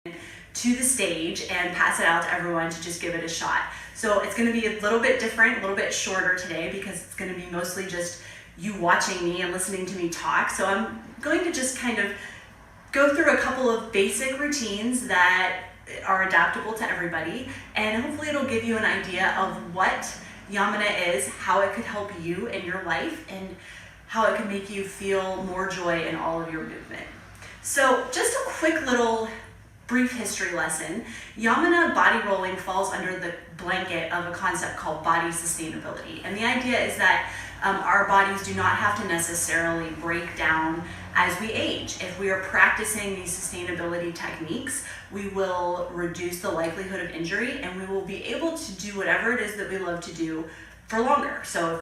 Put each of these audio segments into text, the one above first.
to the stage and pass it out to everyone to just give it a shot. So it's going to be a little bit different, a little bit shorter today, because it's going to be mostly just you watching me and listening to me talk. So I'm going to just kind of go through a couple of basic routines that are adaptable to everybody, and hopefully it'll give you an idea of what Yamana is, how it could help you in your life, and how it can make you feel more joy in all of your movement. So just a quick little brief history lesson. Yamana body rolling falls under the blanket of a concept called body sustainability. And the idea is that our bodies do not have to necessarily break down as we age. If we are practicing these sustainability techniques, we will reduce the likelihood of injury, and we will be able to do whatever it is that we love to do for longer. So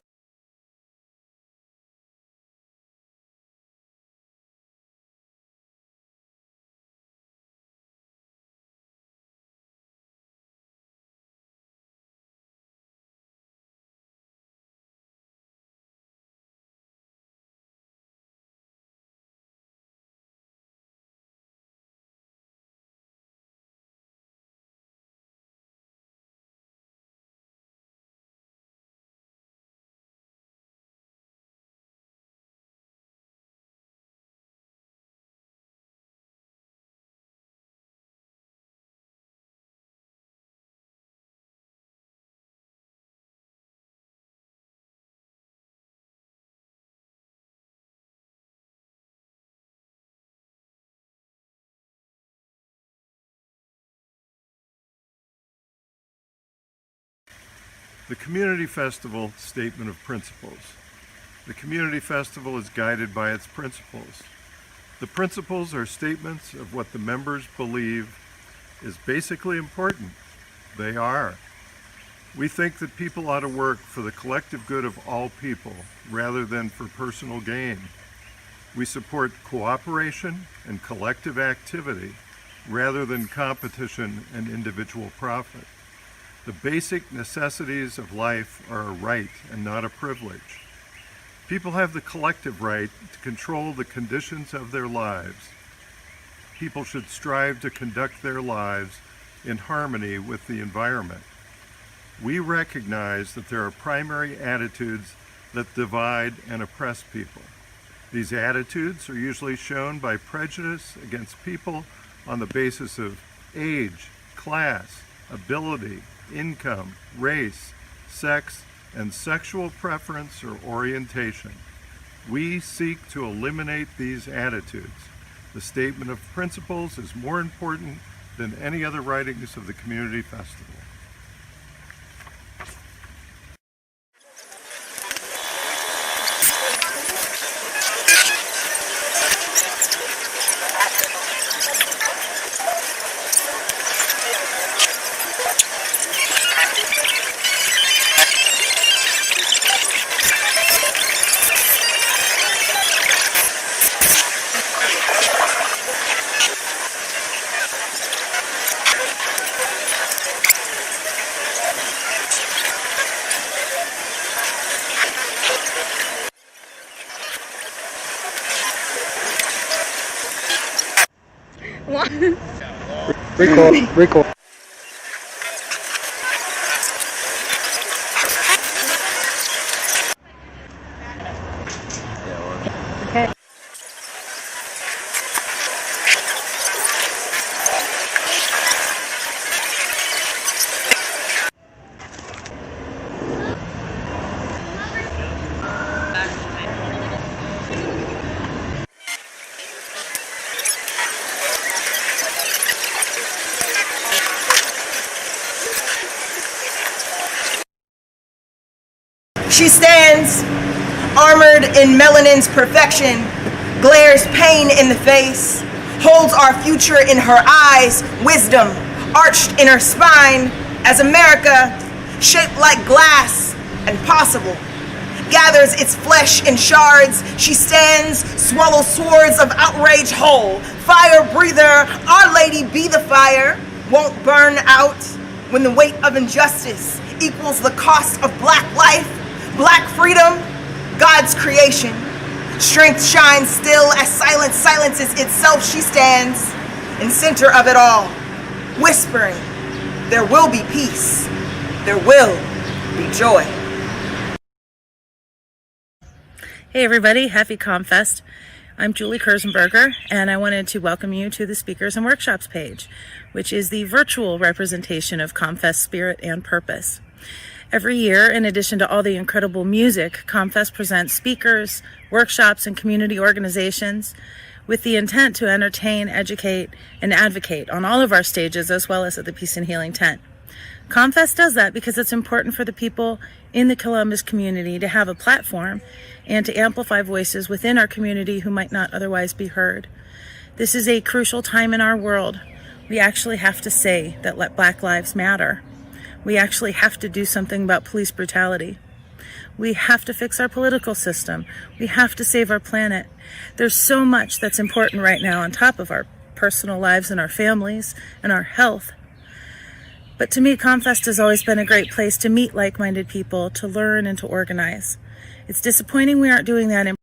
The Community Festival Statement of Principles. The Community Festival is guided by its principles. The principles are statements of what the members believe is basically important. They are. We think that people ought to work for the collective good of all people rather than for personal gain. We support cooperation and collective activity rather than competition and individual profit. The basic necessities of life are a right and not a privilege. People have the collective right to control the conditions of their lives. People should strive to conduct their lives in harmony with the environment. We recognize that there are primary attitudes that divide and oppress people. These attitudes are usually shown by prejudice against people on the basis of age, class, ability, income, race, sex, and sexual preference or orientation. We seek to eliminate these attitudes. The statement of principles is more important than any other writings of the Community Festival. Record. Okay. She stands, armored in melanin's perfection, glares pain in the face, holds our future in her eyes, wisdom arched in her spine, as America, shaped like glass and possible, gathers its flesh in shards. She stands, swallows swords of outrage whole, fire breather, Our Lady be the fire, won't burn out when the weight of injustice equals the cost of black life. Black freedom, God's creation. Strength shines still as silence silences itself. She stands, in center of it all, whispering, there will be peace, there will be joy. Hey everybody, happy ComFest. I'm Julie Kurzenberger, and I wanted to welcome you to the Speakers and Workshops page, which is the virtual representation of ComFest spirit and purpose. Every year, in addition to all the incredible music, ComFest presents speakers, workshops, and community organizations with the intent to entertain, educate, and advocate on all of our stages, as well as at the Peace and Healing tent. ComFest does that because it's important for the people in the Columbus community to have a platform and to amplify voices within our community who might not otherwise be heard. This is a crucial time in our world. We actually have to say that let Black lives matter. We actually have to do something about police brutality. We have to fix our political system. We have to save our planet. There's so much that's important right now on top of our personal lives and our families and our health. But to me, ComFest has always been a great place to meet like-minded people, to learn and to organize. It's disappointing we aren't doing that in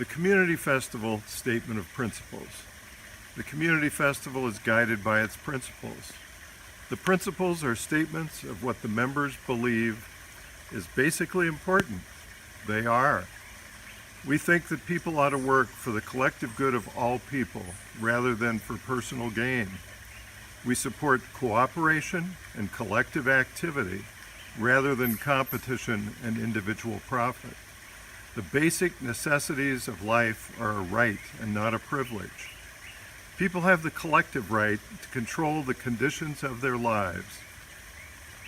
The Community Festival Statement of Principles. The Community Festival is guided by its principles. The principles are statements of what the members believe is basically important. They are. We think that people ought to work for the collective good of all people rather than for personal gain. We support cooperation and collective activity rather than competition and individual profit. The basic necessities of life are a right and not a privilege. People have the collective right to control the conditions of their lives.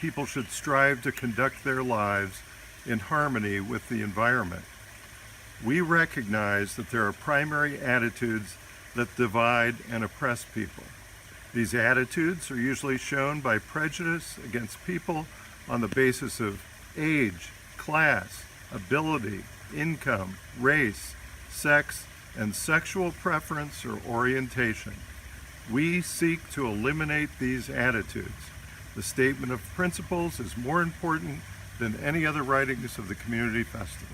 People should strive to conduct their lives in harmony with the environment. We recognize that there are primary attitudes that divide and oppress people. These attitudes are usually shown by prejudice against people on the basis of age, class, ability, income, race, sex, and sexual preference or orientation. We seek to eliminate these attitudes. The statement of principles is more important than any other writings of the Community Festival.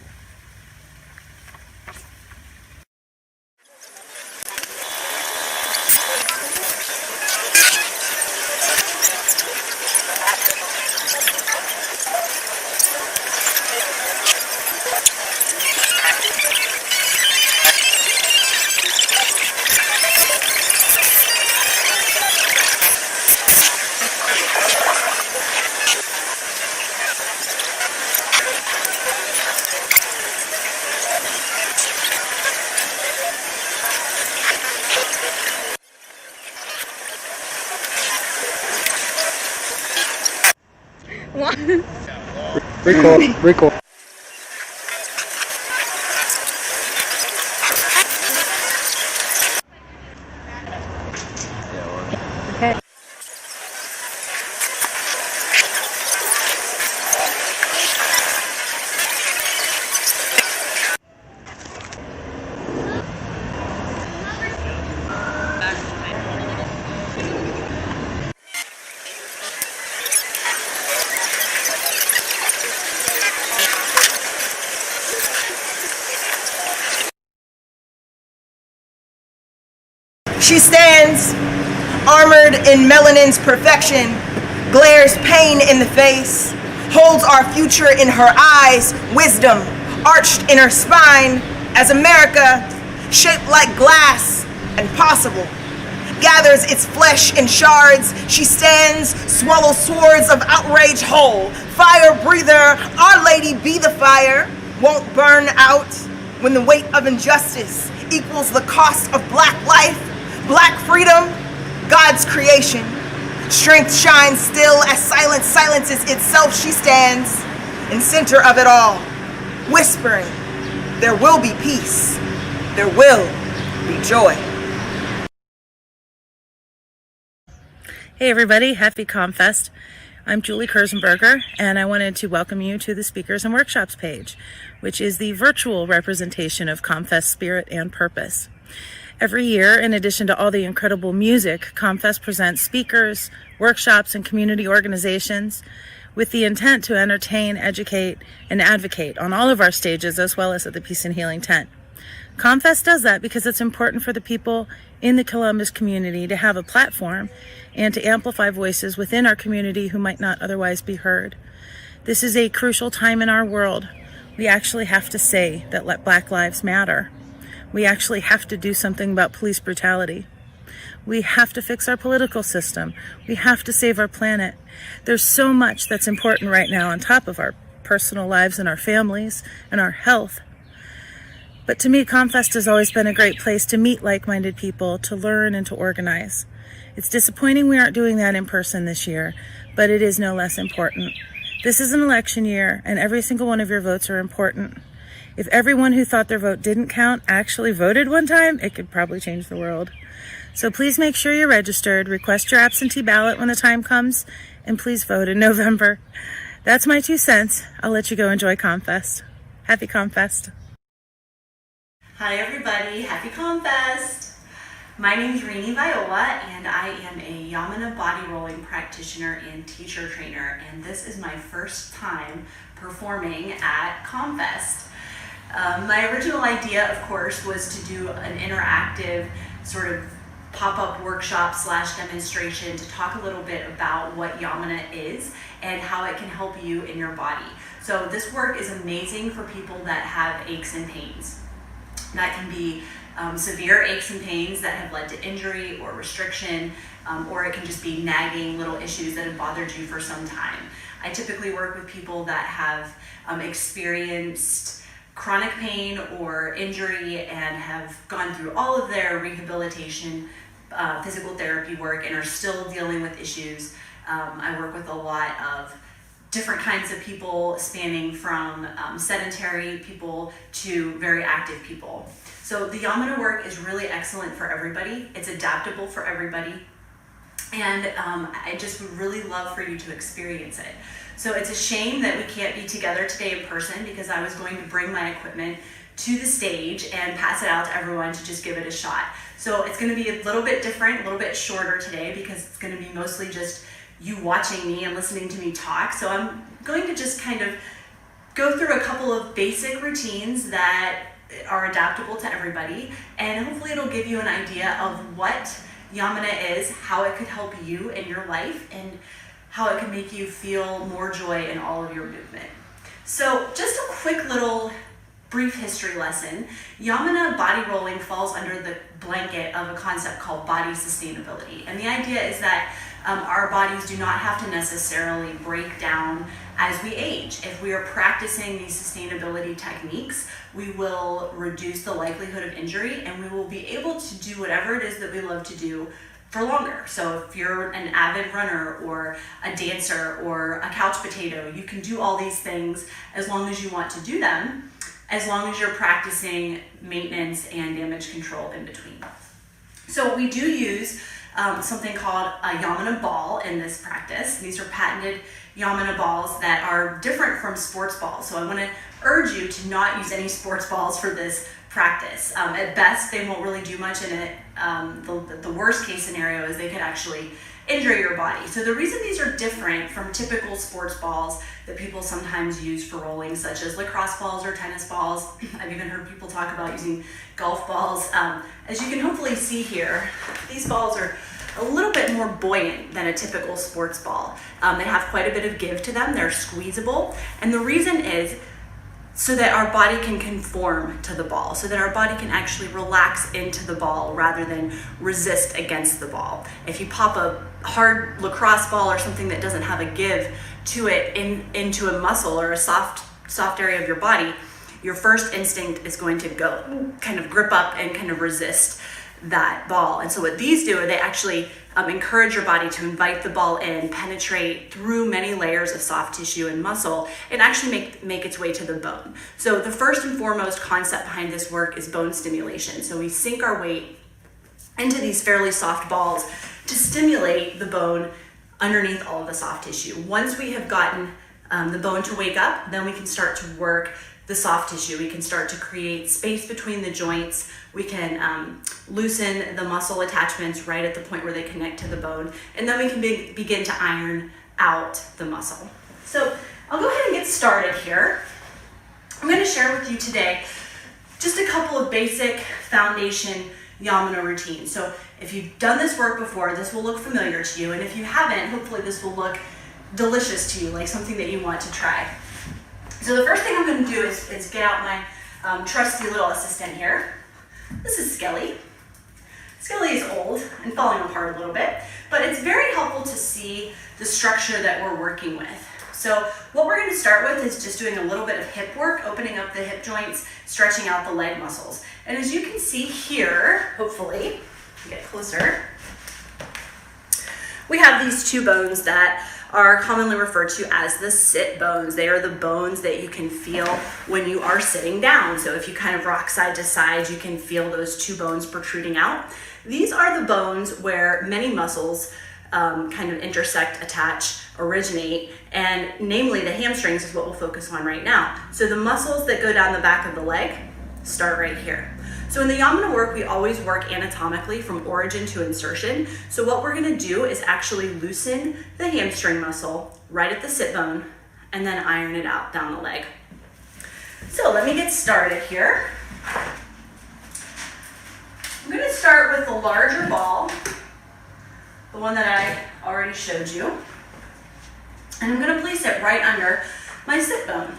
Record. Okay. She stands, armored in melanin's perfection, glares pain in the face, holds our future in her eyes, wisdom arched in her spine, as America, shaped like glass and possible, gathers its flesh in shards. She stands, swallows swords of outrage whole, fire breather, Our Lady be the fire, won't burn out when the weight of injustice equals the cost of black life. Black freedom, God's creation. Strength shines still as silence silences itself. She stands in center of it all, whispering, there will be peace, there will be joy. Hey everybody, happy ComFest. I'm Julie Kurzenberger, and I wanted to welcome you to the Speakers and Workshops page, which is the virtual representation of ComFest spirit and purpose. Every year, in addition to all the incredible music, ComFest presents speakers, workshops, and community organizations with the intent to entertain, educate, and advocate on all of our stages, as well as at the Peace and Healing tent. ComFest does that because it's important for the people in the Columbus community to have a platform and to amplify voices within our community who might not otherwise be heard. This is a crucial time in our world. We actually have to say that Black lives matter. We actually have to do something about police brutality. We have to fix our political system. We have to save our planet. There's so much that's important right now on top of our personal lives and our families and our health. But to me, ComFest has always been a great place to meet like-minded people, to learn and to organize. It's disappointing we aren't doing that in person this year, but it is no less important. This is an election year, and every single one of your votes are important. If everyone who thought their vote didn't count actually voted one time, it could probably change the world. So please make sure you're registered, request your absentee ballot when the time comes, and please vote in November. That's my 2 cents. I'll let you go enjoy ComFest. Happy ComFest. Hi everybody, happy ComFest! My name is Rini Viola and I am a Yamana body rolling practitioner and teacher trainer, and this is my first time performing at ComFest. My original idea, of course, was to do an interactive sort of pop-up workshop / demonstration to talk a little bit about what Yamana is and how it can help you in your body. So this work is amazing for people that have aches and pains. That can be severe aches and pains that have led to injury or restriction, or it can just be nagging little issues that have bothered you for some time. I typically work with people that have experienced chronic pain or injury and have gone through all of their rehabilitation, physical therapy work, and are still dealing with issues. I work with a lot of different kinds of people, spanning from sedentary people to very active people. So the Yamana work is really excellent for everybody. It's adaptable for everybody. And I just would really love for you to experience it. So it's a shame that we can't be together today in person, because I was going to bring my equipment to the stage and pass it out to everyone to just give it a shot. So it's going to be a little bit different, a little bit shorter today, because it's going to be mostly just you watching me and listening to me talk. So I'm going to just kind of go through a couple of basic routines that are adaptable to everybody, and hopefully it'll give you an idea of what Yamana is, how it could help you in your life, and how it can make you feel more joy in all of your movement. So just a quick little brief history lesson. Yamana body rolling falls under the blanket of a concept called body sustainability. And the idea is that our bodies do not have to necessarily break down as we age. If we are practicing these sustainability techniques, we will reduce the likelihood of injury, and we will be able to do whatever it is that we love to do for longer. So if you're an avid runner or a dancer or a couch potato, you can do all these things as long as you want to do them, as long as you're practicing maintenance and damage control in between. So we do use something called a Yamana ball in this practice. These are patented Yamana balls that are different from sports balls. So I want to urge you to not use any sports balls for this practice. At best, they won't really do much in it. The worst case scenario is they could actually injure your body. So the reason these are different from typical sports balls that people sometimes use for rolling, such as lacrosse balls or tennis balls, I've even heard people talk about using golf balls. As you can hopefully see here, these balls are a little bit more buoyant than a typical sports ball. They have quite a bit of give to them. They're squeezable. And the reason is so that our body can conform to the ball, so that our body can actually relax into the ball rather than resist against the ball. If you pop a hard lacrosse ball or something that doesn't have a give to it into a muscle or a soft area of your body, your first instinct is going to go kind of grip up and kind of resist that ball. And so what these do, they actually encourage your body to invite the ball in, penetrate through many layers of soft tissue and muscle, and actually make its way to the bone. So the first and foremost concept behind this work is bone stimulation. So we sink our weight into these fairly soft balls to stimulate the bone underneath all of the soft tissue. Once we have gotten the bone to wake up, then we can start to work the soft tissue. We can start to create space between the joints. We can loosen the muscle attachments right at the point where they connect to the bone, and then we can begin to iron out the muscle. So I'll go ahead and get started here. I'm going to share with you today just a couple of basic foundation Yamana routines. So if you've done this work before, this will look familiar to you, and if you haven't, hopefully this will look delicious to you, like something that you want to try. So the first thing I'm going to do is get out my trusty little assistant here. This is Skelly. Skelly is old and falling apart a little bit, but it's very helpful to see the structure that we're working with. So what we're going to start with is just doing a little bit of hip work, opening up the hip joints, stretching out the leg muscles. And as you can see here, hopefully, get closer, we have these two bones that are commonly referred to as the sit bones. They are the bones that you can feel when you are sitting down. So if you kind of rock side to side, you can feel those two bones protruding out. These are the bones where many muscles kind of intersect, attach, originate, and namely the hamstrings is what we'll focus on right now. So the muscles that go down the back of the leg start right here. So in the Yamana work, we always work anatomically from origin to insertion. So what we're gonna do is actually loosen the hamstring muscle right at the sit bone and then iron it out down the leg. So let me get started here. I'm going to start with the larger ball, the one that I already showed you. And I'm going to place it right under my sit bone.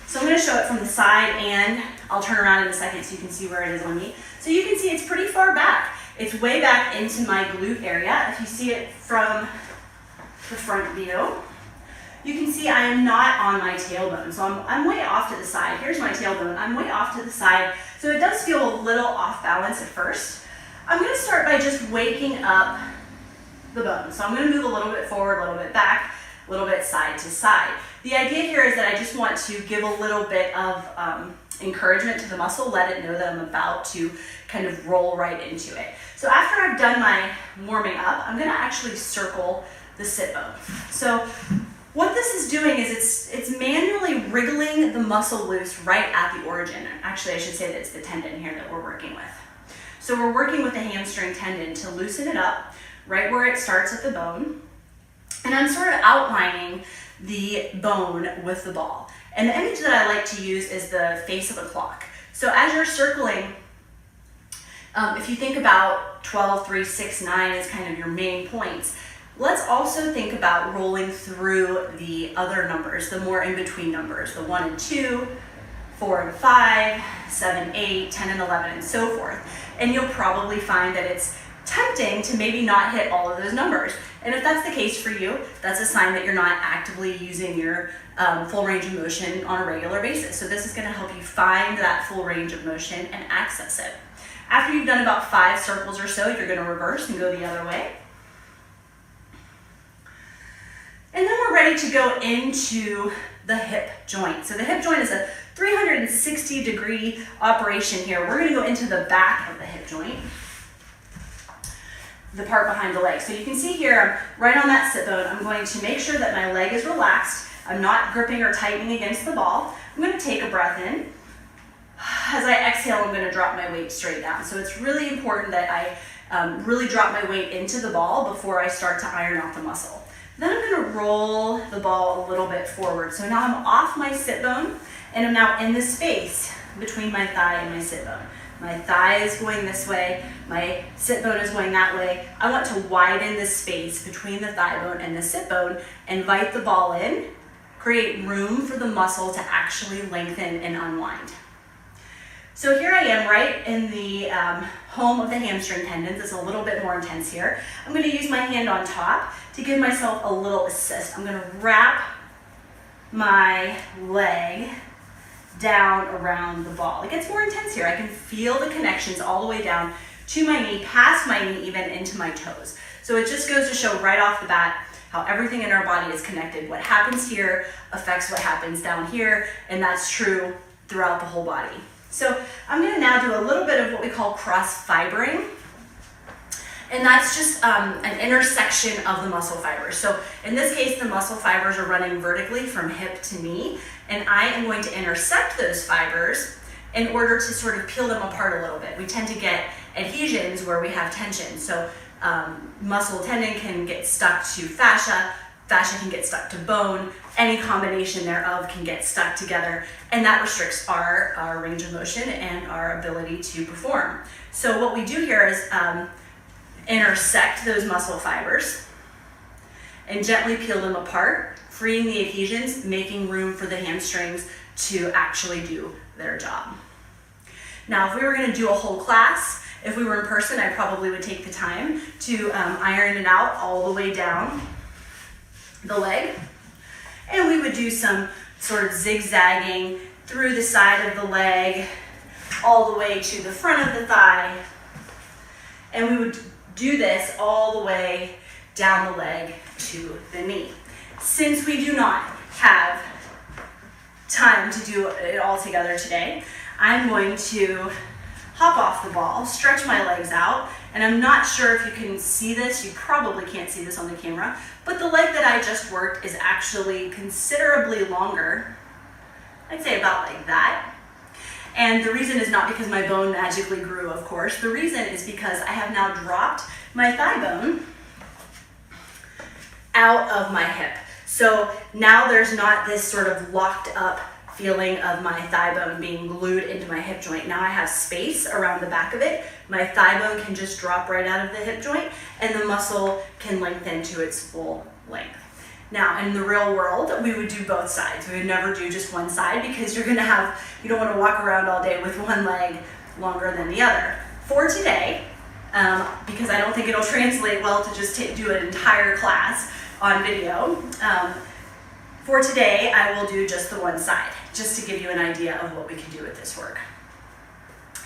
So I'm going to show it from the side, and I'll turn around in a second so you can see where it is on me. So you can see it's pretty far back. It's way back into my glute area. If you see it from the front view, you can see I am not on my tailbone. So I'm way off to the side. Here's my tailbone. I'm way off to the side. So it does feel a little off balance at first. I'm going to start by just waking up the bone. So I'm going to move a little bit forward, a little bit back, a little bit side to side. The idea here is that I just want to give a little bit of encouragement to the muscle, let it know that I'm about to kind of roll right into it. So after I've done my warming up, I'm going to actually circle the sit bone. So what this is doing is it's manually wriggling the muscle loose right at the origin. Actually, I should say that it's the tendon here that we're working with. So we're working with the hamstring tendon to loosen it up right where it starts at the bone. And I'm sort of outlining the bone with the ball. And the image that I like to use is the face of a clock. So as you're circling, if you think about 12, 3, 6, 9 as kind of your main points, let's also think about rolling through the other numbers, the more in-between numbers, the 1 and 2, 4 and 5, 7, 8, 10 and 11, and so forth. And you'll probably find that it's tempting to maybe not hit all of those numbers. And if that's the case for you, that's a sign that you're not actively using your full range of motion on a regular basis. So this is going to help you find that full range of motion and access it. After you've done about 5 circles or so, you're going to reverse and go the other way. And then we're ready to go into the hip joint. So the hip joint is a 360-degree operation here. We're going to go into the back of the hip joint, the part behind the leg. So you can see here, I'm right on that sit bone. I'm going to make sure that my leg is relaxed. I'm not gripping or tightening against the ball. I'm going to take a breath in. As I exhale, I'm going to drop my weight straight down. So it's really important that I really drop my weight into the ball before I start to iron out the muscle. Then I'm going to roll the ball a little bit forward. So now I'm off my sit bone, and I'm now in the space between my thigh and my sit bone. My thigh is going this way, my sit bone is going that way. I want to widen the space between the thigh bone and the sit bone, invite the ball in, create room for the muscle to actually lengthen and unwind. So here I am right in the home of the hamstring tendons. It's a little bit more intense here. I'm going to use my hand on top to give myself a little assist. I'm going to wrap my leg down around the ball. It gets more intense here. I can feel the connections all the way down to my knee, past my knee, even into my toes. So it just goes to show right off the bat how everything in our body is connected. What happens here affects what happens down here, and that's true throughout the whole body. So I'm going to now do a little bit of what we call cross-fibering. And that's just an intersection of the muscle fibers. So in this case, the muscle fibers are running vertically from hip to knee, and I am going to intersect those fibers in order to sort of peel them apart a little bit. We tend to get adhesions where we have tension. So muscle tendon can get stuck to fascia, fascia can get stuck to bone, any combination thereof can get stuck together, and that restricts our range of motion and our ability to perform. So what we do here is intersect those muscle fibers and gently peel them apart, freeing the adhesions, making room for the hamstrings to actually do their job. Now, if we were going to do a whole class, if we were in person, I probably would take the time to iron it out all the way down the leg. And we would do some sort of zigzagging through the side of the leg, all the way to the front of the thigh. And we would do this all the way down the leg to the knee. Since we do not have time to do it all together today, I'm going to hop off the ball, stretch my legs out, and I'm not sure if you can see this. You probably can't see this on the camera, but the leg that I just worked is actually considerably longer. I'd say about like that. And the reason is not because my bone magically grew, of course. The reason is because I have now dropped my thigh bone out of my hip. So now there's not this sort of locked up feeling of my thigh bone being glued into my hip joint. Now I have space around the back of it. My thigh bone can just drop right out of the hip joint and the muscle can lengthen to its full length. Now, in the real world, we would do both sides. We would never do just one side because you don't want to walk around all day with one leg longer than the other. For today, because I don't think it'll translate well to just do an entire class on video, for today, I will do just the one side, just to give you an idea of what we can do with this work.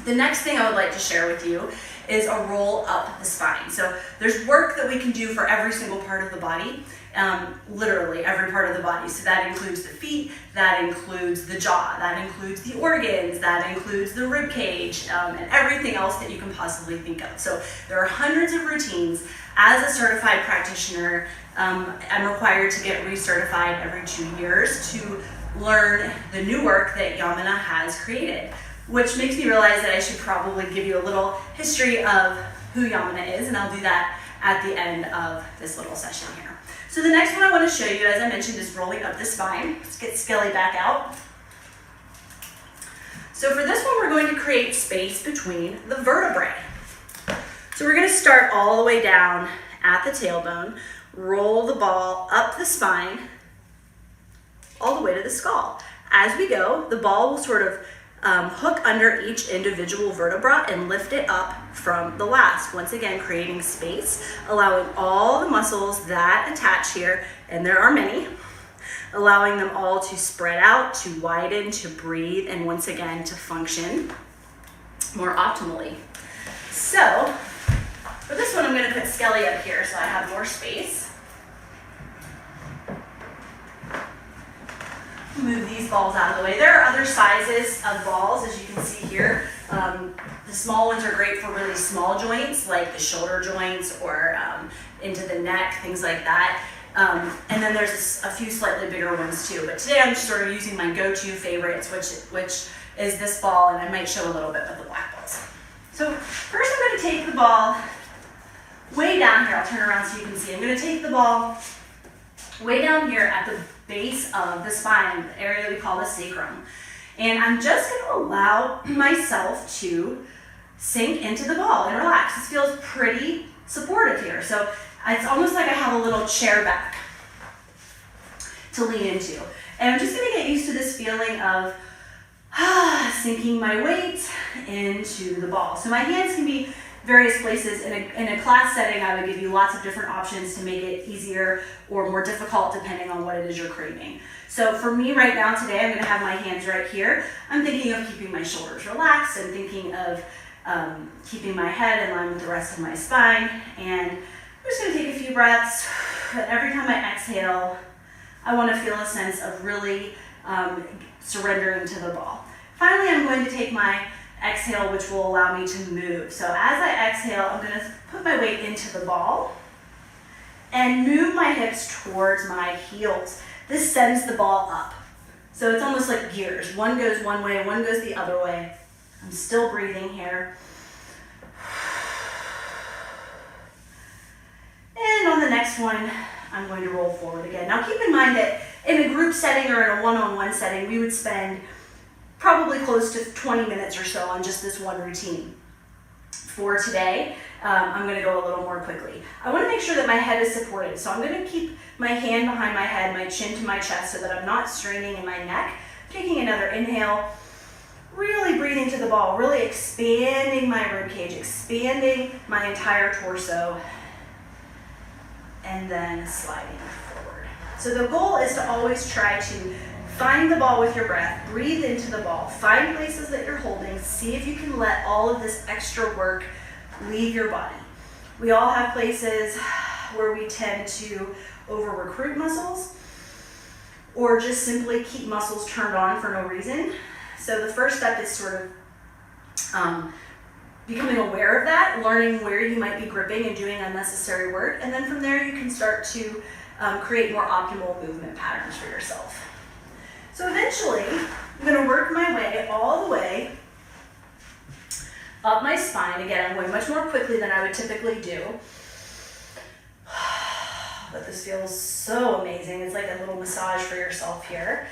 The next thing I would like to share with you is a roll up the spine. So there's work that we can do for every single part of the body, literally every part of the body. So that includes the feet, that includes the jaw, that includes the organs, that includes the rib cage, and everything else that you can possibly think of. So there are hundreds of routines. As a certified practitioner, I'm required to get recertified every 2 years to learn the new work that Yamuna has created, which makes me realize that I should probably give you a little history of who Yamuna is, and I'll do that at the end of this little session here. So the next one I want to show you, as I mentioned, is rolling up the spine. Let's get Skelly back out. So for this one, we're going to create space between the vertebrae. So we're going to start all the way down at the tailbone, roll the ball up the spine, all the way to the skull. As we go, the ball will sort of hook under each individual vertebra and lift it up from the last. Once again, creating space, allowing all the muscles that attach here, and there are many, allowing them all to spread out, to widen, to breathe, and once again, to function more optimally. So, for this one, I'm going to put Skelly up here so I have more space. Move these balls out of the way. There are other sizes of balls, as you can see here. The small ones are great for really small joints, like the shoulder joints or into the neck, things like that. And then there's a few slightly bigger ones too. But today I'm just sort of using my go-to favorites, which is this ball, and I might show a little bit of the black balls. So first I'm going to take the ball way down here. I'll turn around so you can see. I'm going to take the ball way down here at the base of the spine, the area that we call the sacrum. And I'm just going to allow myself to sink into the ball and relax. This feels pretty supportive here. So it's almost like I have a little chair back to lean into. And I'm just going to get used to this feeling of sinking my weight into the ball. So my hands can be various places. In a class setting, I would give you lots of different options to make it easier or more difficult depending on what it is you're craving. So for me right now today, I'm going to have my hands right here. I'm thinking of keeping my shoulders relaxed and thinking of keeping my head in line with the rest of my spine. And I'm just going to take a few breaths. Every time I exhale, I want to feel a sense of really surrendering to the ball. Finally, I'm going to take my exhale, which will allow me to move. So as I exhale, I'm going to put my weight into the ball and move my hips towards my heels. This sends the ball up. So it's almost like gears. One goes one way, one goes the other way. I'm still breathing here. And on the next one, I'm going to roll forward again. Now keep in mind that in a group setting or in a one-on-one setting, we would spend probably close to 20 minutes or so on just this one routine. For today, I'm going to go a little more quickly. I want to make sure that my head is supported. So I'm going to keep my hand behind my head, my chin to my chest so that I'm not straining in my neck. Taking another inhale, really breathing to the ball, really expanding my rib cage, expanding my entire torso, and then sliding forward. So the goal is to always try to find the ball with your breath, breathe into the ball, find places that you're holding, see if you can let all of this extra work leave your body. We all have places where we tend to over-recruit muscles or just simply keep muscles turned on for no reason. So the first step is sort of becoming aware of that, learning where you might be gripping and doing unnecessary work, and then from there you can start to create more optimal movement patterns for yourself. So eventually, I'm going to work my way all the way up my spine. Again, I'm going much more quickly than I would typically do. But this feels so amazing. It's like a little massage for yourself here.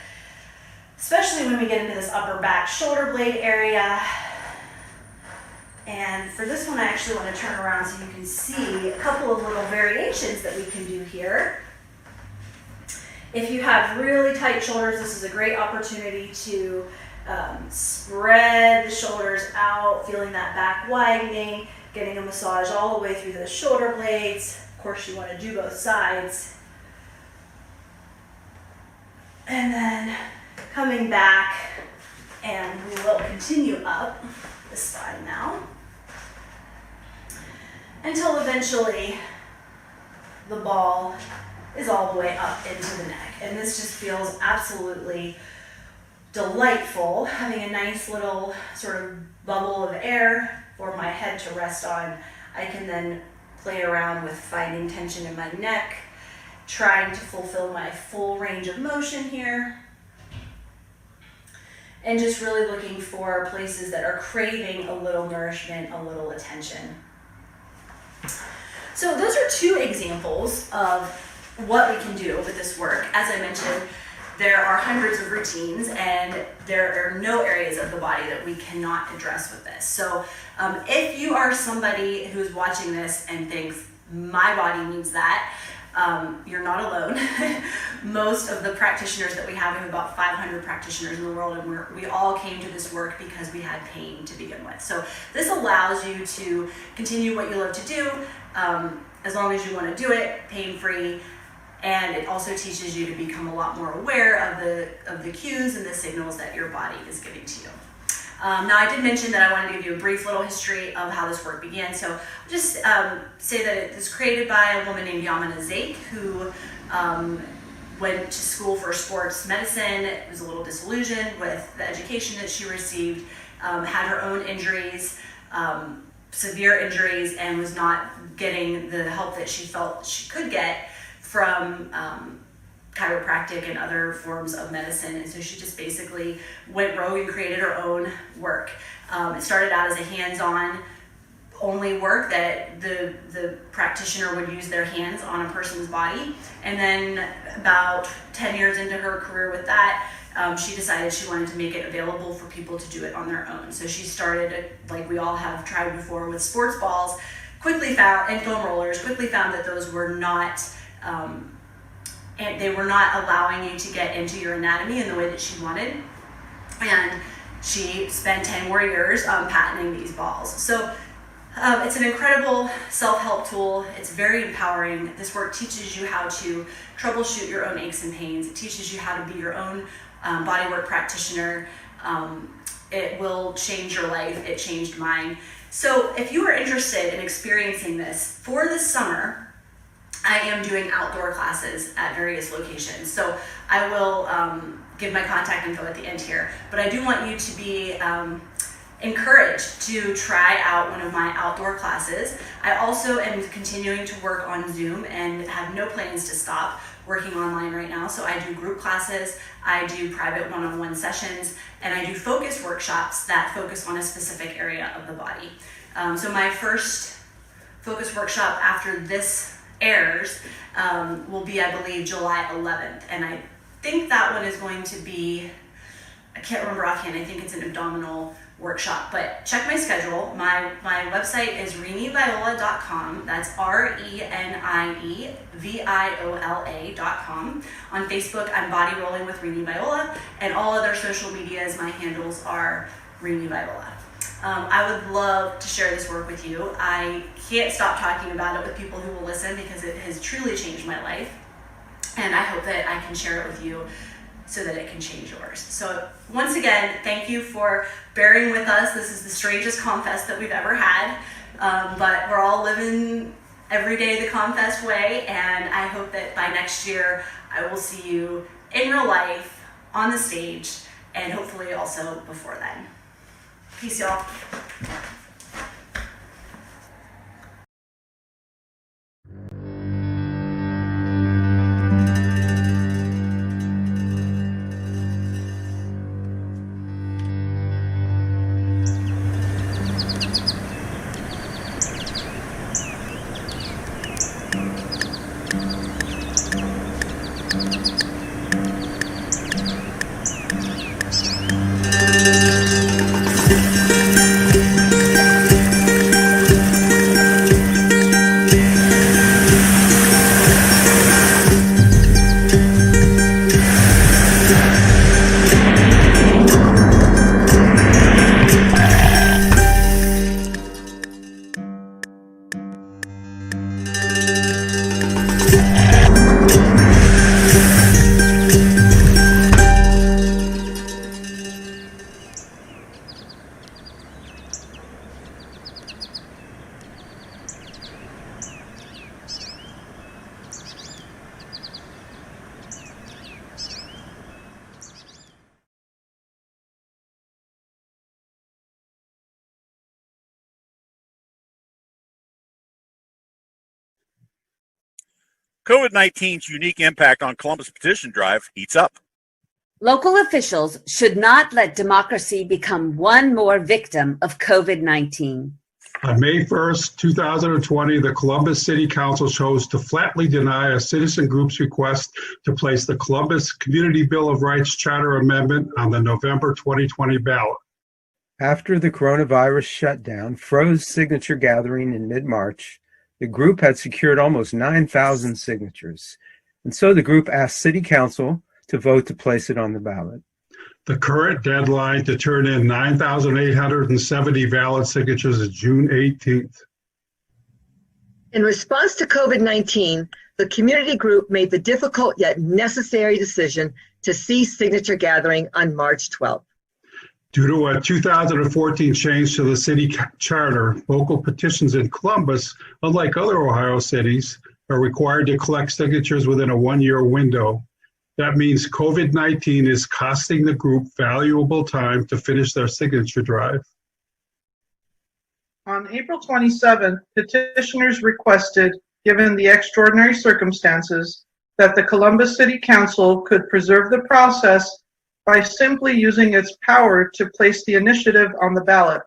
especially when we get into this upper back shoulder blade area. And for this one, I actually want to turn around so you can see a couple of little variations that we can do here. If you have really tight shoulders, this is a great opportunity to spread the shoulders out, feeling that back widening, getting a massage all the way through the shoulder blades. Of course, you want to do both sides. And then coming back, and we will continue up the spine now, until eventually the ball is all the way up into the neck. And this just feels absolutely delightful, having a nice little sort of bubble of air for my head to rest on. I can then play around with finding tension in my neck, trying to fulfill my full range of motion here, and just really looking for places that are craving a little nourishment, a little attention. So those are two examples of what we can do with this work. As I mentioned, there are hundreds of routines, and there are no areas of the body that we cannot address with this. So if you are somebody who's watching this and thinks, my body needs that, you're not alone. Most of the practitioners that we have about 500 practitioners in the world, and we all came to this work because we had pain to begin with. So this allows you to continue what you love to do, as long as you want to do it pain-free, and it also teaches you to become a lot more aware of the cues and the signals that your body is giving to you. Now, I did mention that I wanted to give you a brief little history of how this work began. So I'll just say that it was created by a woman named Yamina Zake, who went to school for sports medicine, was a little disillusioned with the education that she received, had her own injuries, severe injuries, and was not getting the help that she felt she could get from chiropractic and other forms of medicine. And so she just basically went rogue and created her own work. It started out as a hands-on only work that the practitioner would use their hands on a person's body. And then about 10 years into her career with that, she decided she wanted to make it available for people to do it on their own. So she started, like we all have tried before, with sports balls, quickly found, and foam rollers, quickly found that those were not and they were not allowing you to get into your anatomy in the way that she wanted. And she spent 10 more years patenting these balls. So it's an incredible self-help tool. It's very empowering. This work teaches you how to troubleshoot your own aches and pains. It teaches you how to be your own bodywork practitioner. It will change your life. It changed mine. So if you are interested in experiencing this for this summer, I am doing outdoor classes at various locations. So I will give my contact info at the end here, but I do want you to be encouraged to try out one of my outdoor classes. I also am continuing to work on Zoom and have no plans to stop working online right now. So I do group classes, I do private one-on-one sessions, and I do focus workshops that focus on a specific area of the body. So my first focus workshop after this airs will be, I believe, July 11th. And I think that one is going to be, I can't remember offhand, I think it's an abdominal workshop, but check my schedule. My website is reniviola.com. That's RENIEVIOLA.com. On Facebook, I'm Body Rolling with Rini Viola, and all other social medias, my handles are Rini Viola. I would love to share this work with you. I can't stop talking about it with people who will listen because it has truly changed my life. And I hope that I can share it with you so that it can change yours. So once again, thank you for bearing with us. This is the strangest ComFest that we've ever had, but we're all living every day the ComFest way, and I hope that by next year I will see you in real life, on the stage, and hopefully also before then. Peace, y'all. COVID-19's unique impact on Columbus petition drive heats up. Local officials should not let democracy become one more victim of COVID-19. On May 1st, 2020, the Columbus City Council chose to flatly deny a citizen group's request to place the Columbus Community Bill of Rights Charter Amendment on the November 2020 ballot. After the coronavirus shutdown froze signature gathering in mid-March, the group had secured almost 9,000 signatures, and so the group asked City Council to vote to place it on the ballot. The current deadline to turn in 9,870 valid signatures is June 18th. In response to COVID-19, the community group made the difficult yet necessary decision to cease signature gathering on March 12th. Due to a 2014 change to the city charter, local petitions in Columbus, unlike other Ohio cities, are required to collect signatures within a one-year window. That means COVID-19 is costing the group valuable time to finish their signature drive. On April 27th, petitioners requested, given the extraordinary circumstances, that the Columbus City Council could preserve the process by simply using its power to place the initiative on the ballot.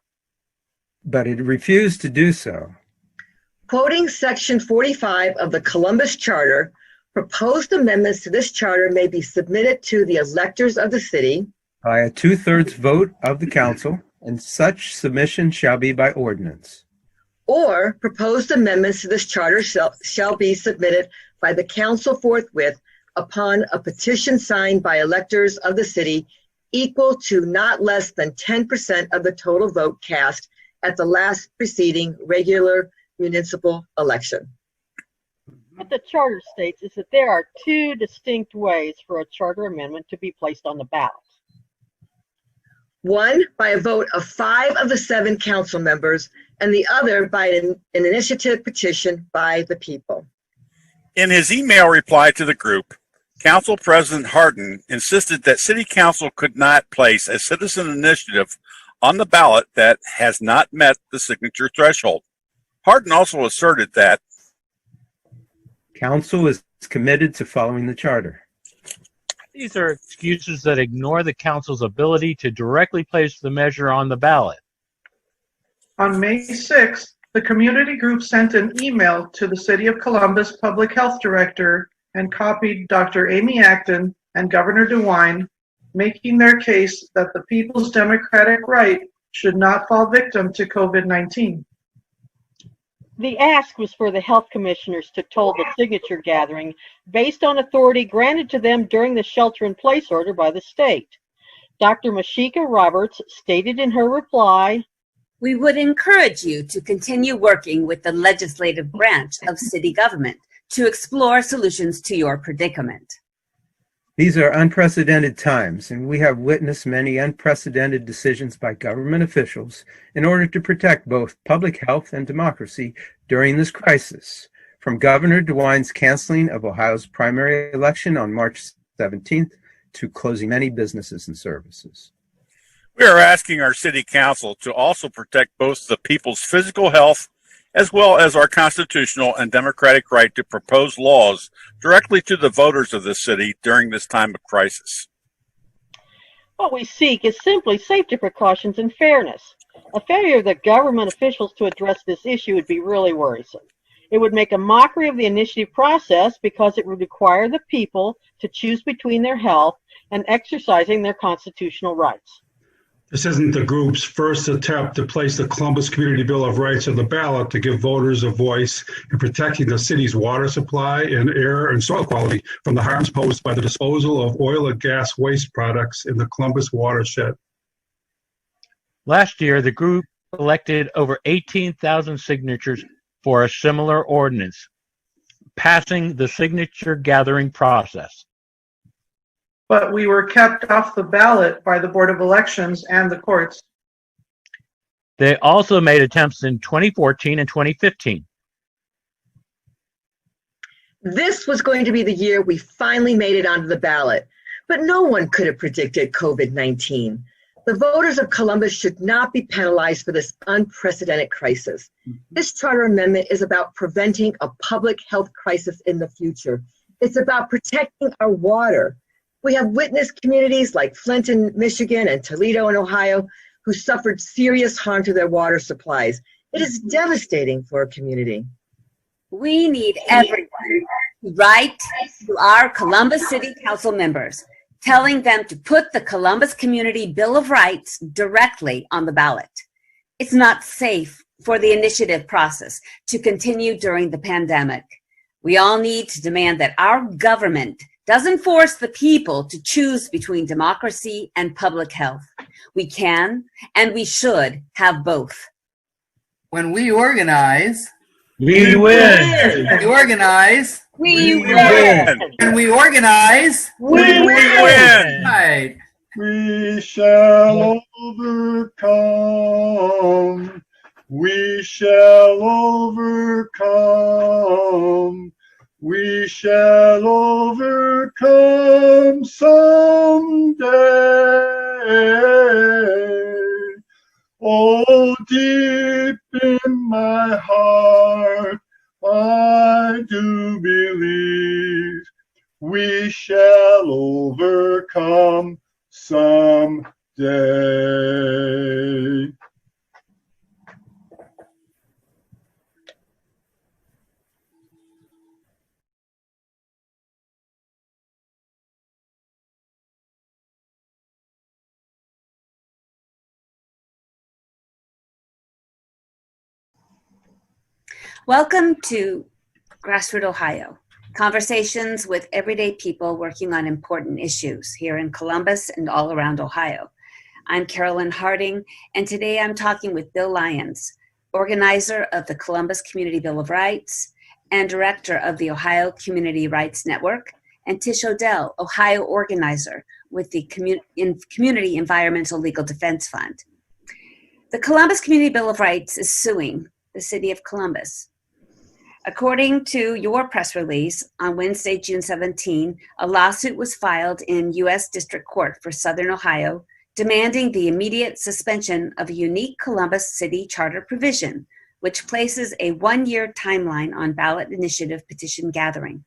But it refused to do so. Quoting Section 45 of the Columbus Charter, proposed amendments to this charter may be submitted to the electors of the city by a 2/3 vote of the council, and such submission shall be by ordinance. Or proposed amendments to this charter shall be submitted by the council forthwith upon a petition signed by electors of the city equal to not less than 10% of the total vote cast at the last preceding regular municipal election. What the charter states is that there are two distinct ways for a charter amendment to be placed on the ballot. One by a vote of 5 of the 7 council members, and the other by an initiative petition by the people. In his email reply to the group, Council President Hardin insisted that City Council could not place a citizen initiative on the ballot that has not met the signature threshold. Hardin also asserted that Council is committed to following the charter. These are excuses that ignore the council's ability to directly place the measure on the ballot. On May 6th, the community group sent an email to the City of Columbus Public Health Director and copied Dr. Amy Acton and Governor DeWine, making their case that the people's democratic right should not fall victim to COVID-19. The ask was for the health commissioners to hold the signature gathering based on authority granted to them during the shelter-in-place order by the state. Dr. Mashika Roberts stated in her reply, "We would encourage you to continue working with the legislative branch of city government to explore solutions to your predicament." These are unprecedented times, and we have witnessed many unprecedented decisions by government officials in order to protect both public health and democracy during this crisis, from Governor DeWine's canceling of Ohio's primary election on March 17th to closing many businesses and services. we are asking our City Council to also protect both the people's physical health as well as our constitutional and democratic right to propose laws directly to the voters of this city during this time of crisis. What we seek is simply safety precautions and fairness. A failure of the government officials to address this issue would be really worrisome. It would make a mockery of the initiative process because it would require the people to choose between their health and exercising their constitutional rights. This isn't the group's first attempt to place the Columbus Community Bill of Rights on the ballot to give voters a voice in protecting the city's water supply and air and soil quality from the harms posed by the disposal of oil and gas waste products in the Columbus watershed. Last year, the group collected over 18,000 signatures for a similar ordinance, passing the signature gathering process. But we were kept off the ballot by the Board of Elections and the courts. They also made attempts in 2014 and 2015. This was going to be the year we finally made it onto the ballot, but no one could have predicted COVID-19. The voters of Columbus should not be penalized for this unprecedented crisis. This charter amendment is about preventing a public health crisis in the future. It's about protecting our water. We have witnessed communities like Flint in Michigan and Toledo in Ohio who suffered serious harm to their water supplies. It is devastating for a community. We need everyone to write to our Columbus City Council members, telling them to put the Columbus Community Bill of Rights directly on the ballot. It's not safe for the initiative process to continue during the pandemic. We all need to demand that our government doesn't force the people to choose between democracy and public health. We can and we should have both. When we organize, We win. we organize, We win. when we organize, We win. right. We shall overcome. We shall overcome. We shall overcome someday. Oh, deep in my heart, I do believe we shall overcome someday. Welcome to Grassroots Ohio, conversations with everyday people working on important issues here in Columbus and all around Ohio. I'm Carolyn Harding, and today I'm talking with Bill Lyons, organizer of the Columbus Community Bill of Rights and director of the Ohio Community Rights Network, and Tish Odell, Ohio organizer with the Community Environmental Legal Defense Fund. The Columbus Community Bill of Rights is suing the city of Columbus. According to your press release on Wednesday, June 17, a lawsuit was filed in U.S. District Court for Southern Ohio, demanding the immediate suspension of a unique Columbus City Charter provision, which places a one-year timeline on ballot initiative petition gathering.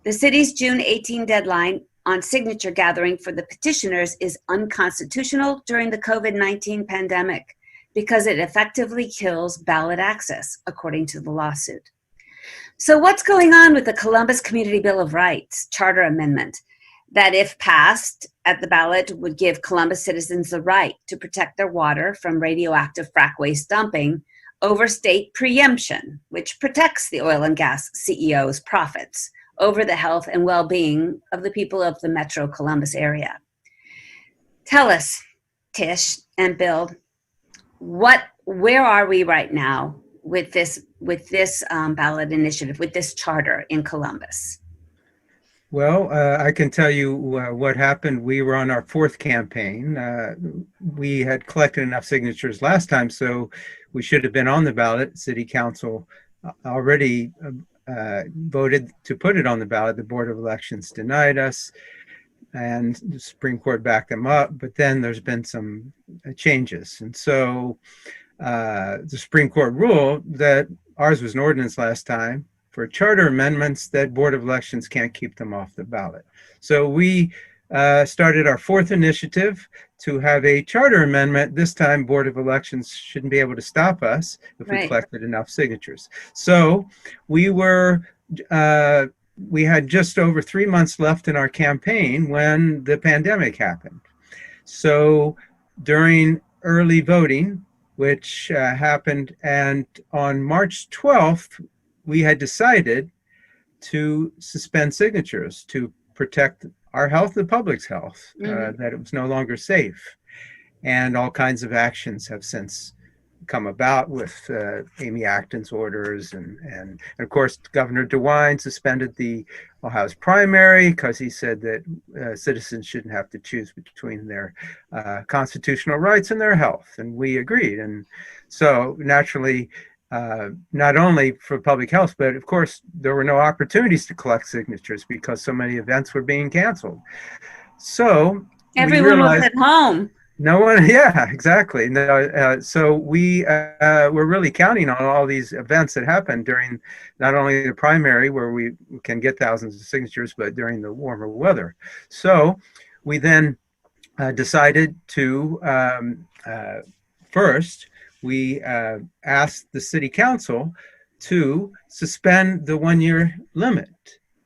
The city's June 18 deadline on signature gathering for the petitioners is unconstitutional during the COVID-19 pandemic because it effectively kills ballot access, according to the lawsuit. So what's going on with the Columbus Community Bill of Rights Charter Amendment that, if passed at the ballot, would give Columbus citizens the right to protect their water from radioactive frack waste dumping over state preemption, which protects the oil and gas CEO's profits over the health and well-being of the people of the Metro Columbus area? Tell us, Tish and Bill, where are we right now with this ballot initiative, with this charter in Columbus? Well, I can tell you what happened. We were on our fourth campaign. We had collected enough signatures last time, so we should have been on the ballot. City Council already voted to put it on the ballot. The Board of Elections denied us, and the Supreme Court backed them up. But then there's been some changes. And so the Supreme Court ruled that ours was an ordinance last time for charter amendments that Board of Elections can't keep them off the ballot. So we started our fourth initiative to have a charter amendment. This time Board of Elections shouldn't be able to stop us if we collected enough signatures. So we had just over 3 months left in our campaign when the pandemic happened. So during early voting, which happened, and on March 12th, we had decided to suspend signatures to protect our health, the public's health, that it was no longer safe. And all kinds of actions have since come about with Amy Acton's orders. And of course, Governor DeWine suspended the Ohio's primary because he said that citizens shouldn't have to choose between their constitutional rights and their health. And we agreed. And so naturally, not only for public health, but of course, there were no opportunities to collect signatures because so many events were being canceled. So everyone was at home. No one, yeah, exactly. No, so we're really counting on all these events that happen during not only the primary, where we can get thousands of signatures, but during the warmer weather. So we then decided to first we asked the city council to suspend the 1 year limit,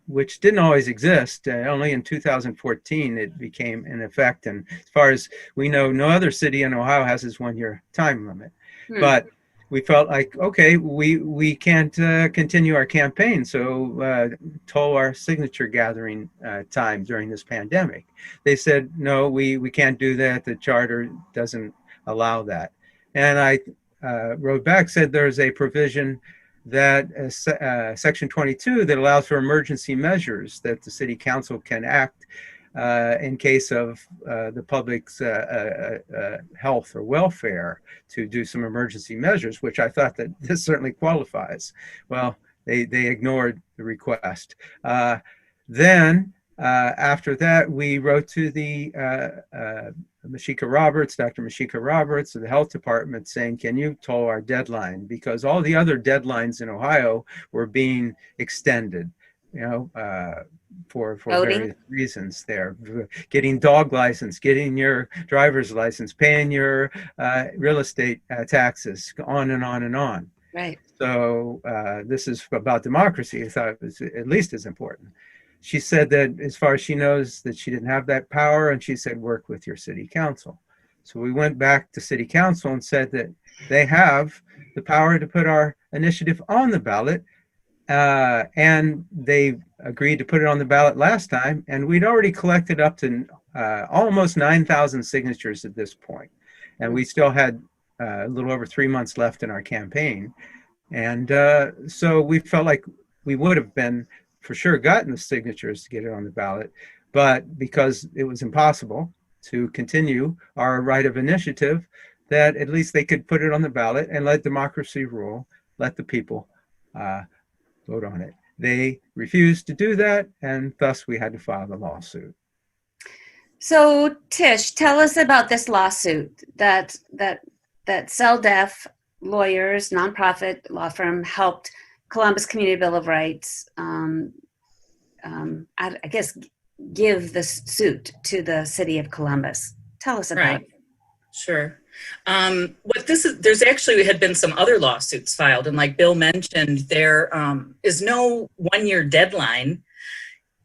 which didn't always exist. Only in 2014 it became in effect. And as far as we know, no other city in Ohio has this 1 year time limit. But we felt like, okay, we can't continue our campaign, so toll our signature gathering time during this pandemic. They said, no, we can't do that. The charter doesn't allow that. And I wrote back, said there's a provision that section 22 that allows for emergency measures that the city council can act in case of the public's health or welfare, to do some emergency measures, which I thought that this certainly qualifies. Well, they ignored the request. Then after that, we wrote to the Mashika Roberts, Dr. Mashika Roberts of the health department, saying, can you toll our deadline? Because all the other deadlines in Ohio were being extended, you know, for various reasons there. Getting dog license, getting your driver's license, paying your real estate taxes, on and on and on. Right. So this is about democracy. I thought it was at least as important. She said that as far as she knows, that she didn't have that power, and she said, work with your city council. So we went back to city council and said that they have the power to put our initiative on the ballot, and they agreed to put it on the ballot last time, and we'd already collected up to almost 9,000 signatures at this point. And we still had a little over 3 months left in our campaign. And so we felt like we would have been for sure gotten the signatures to get it on the ballot, but because it was impossible to continue our right of initiative, that at least they could put it on the ballot and let democracy rule, let the people vote on it. They refused to do that, and thus we had to file the lawsuit. So Tish, tell us about this lawsuit that CellDef lawyers, nonprofit law firm, helped Columbus Community Bill of Rights, I guess, give the suit to the city of Columbus. Tell us about it. Sure. There's actually had been some other lawsuits filed, and like Bill mentioned, there is no 1 year deadline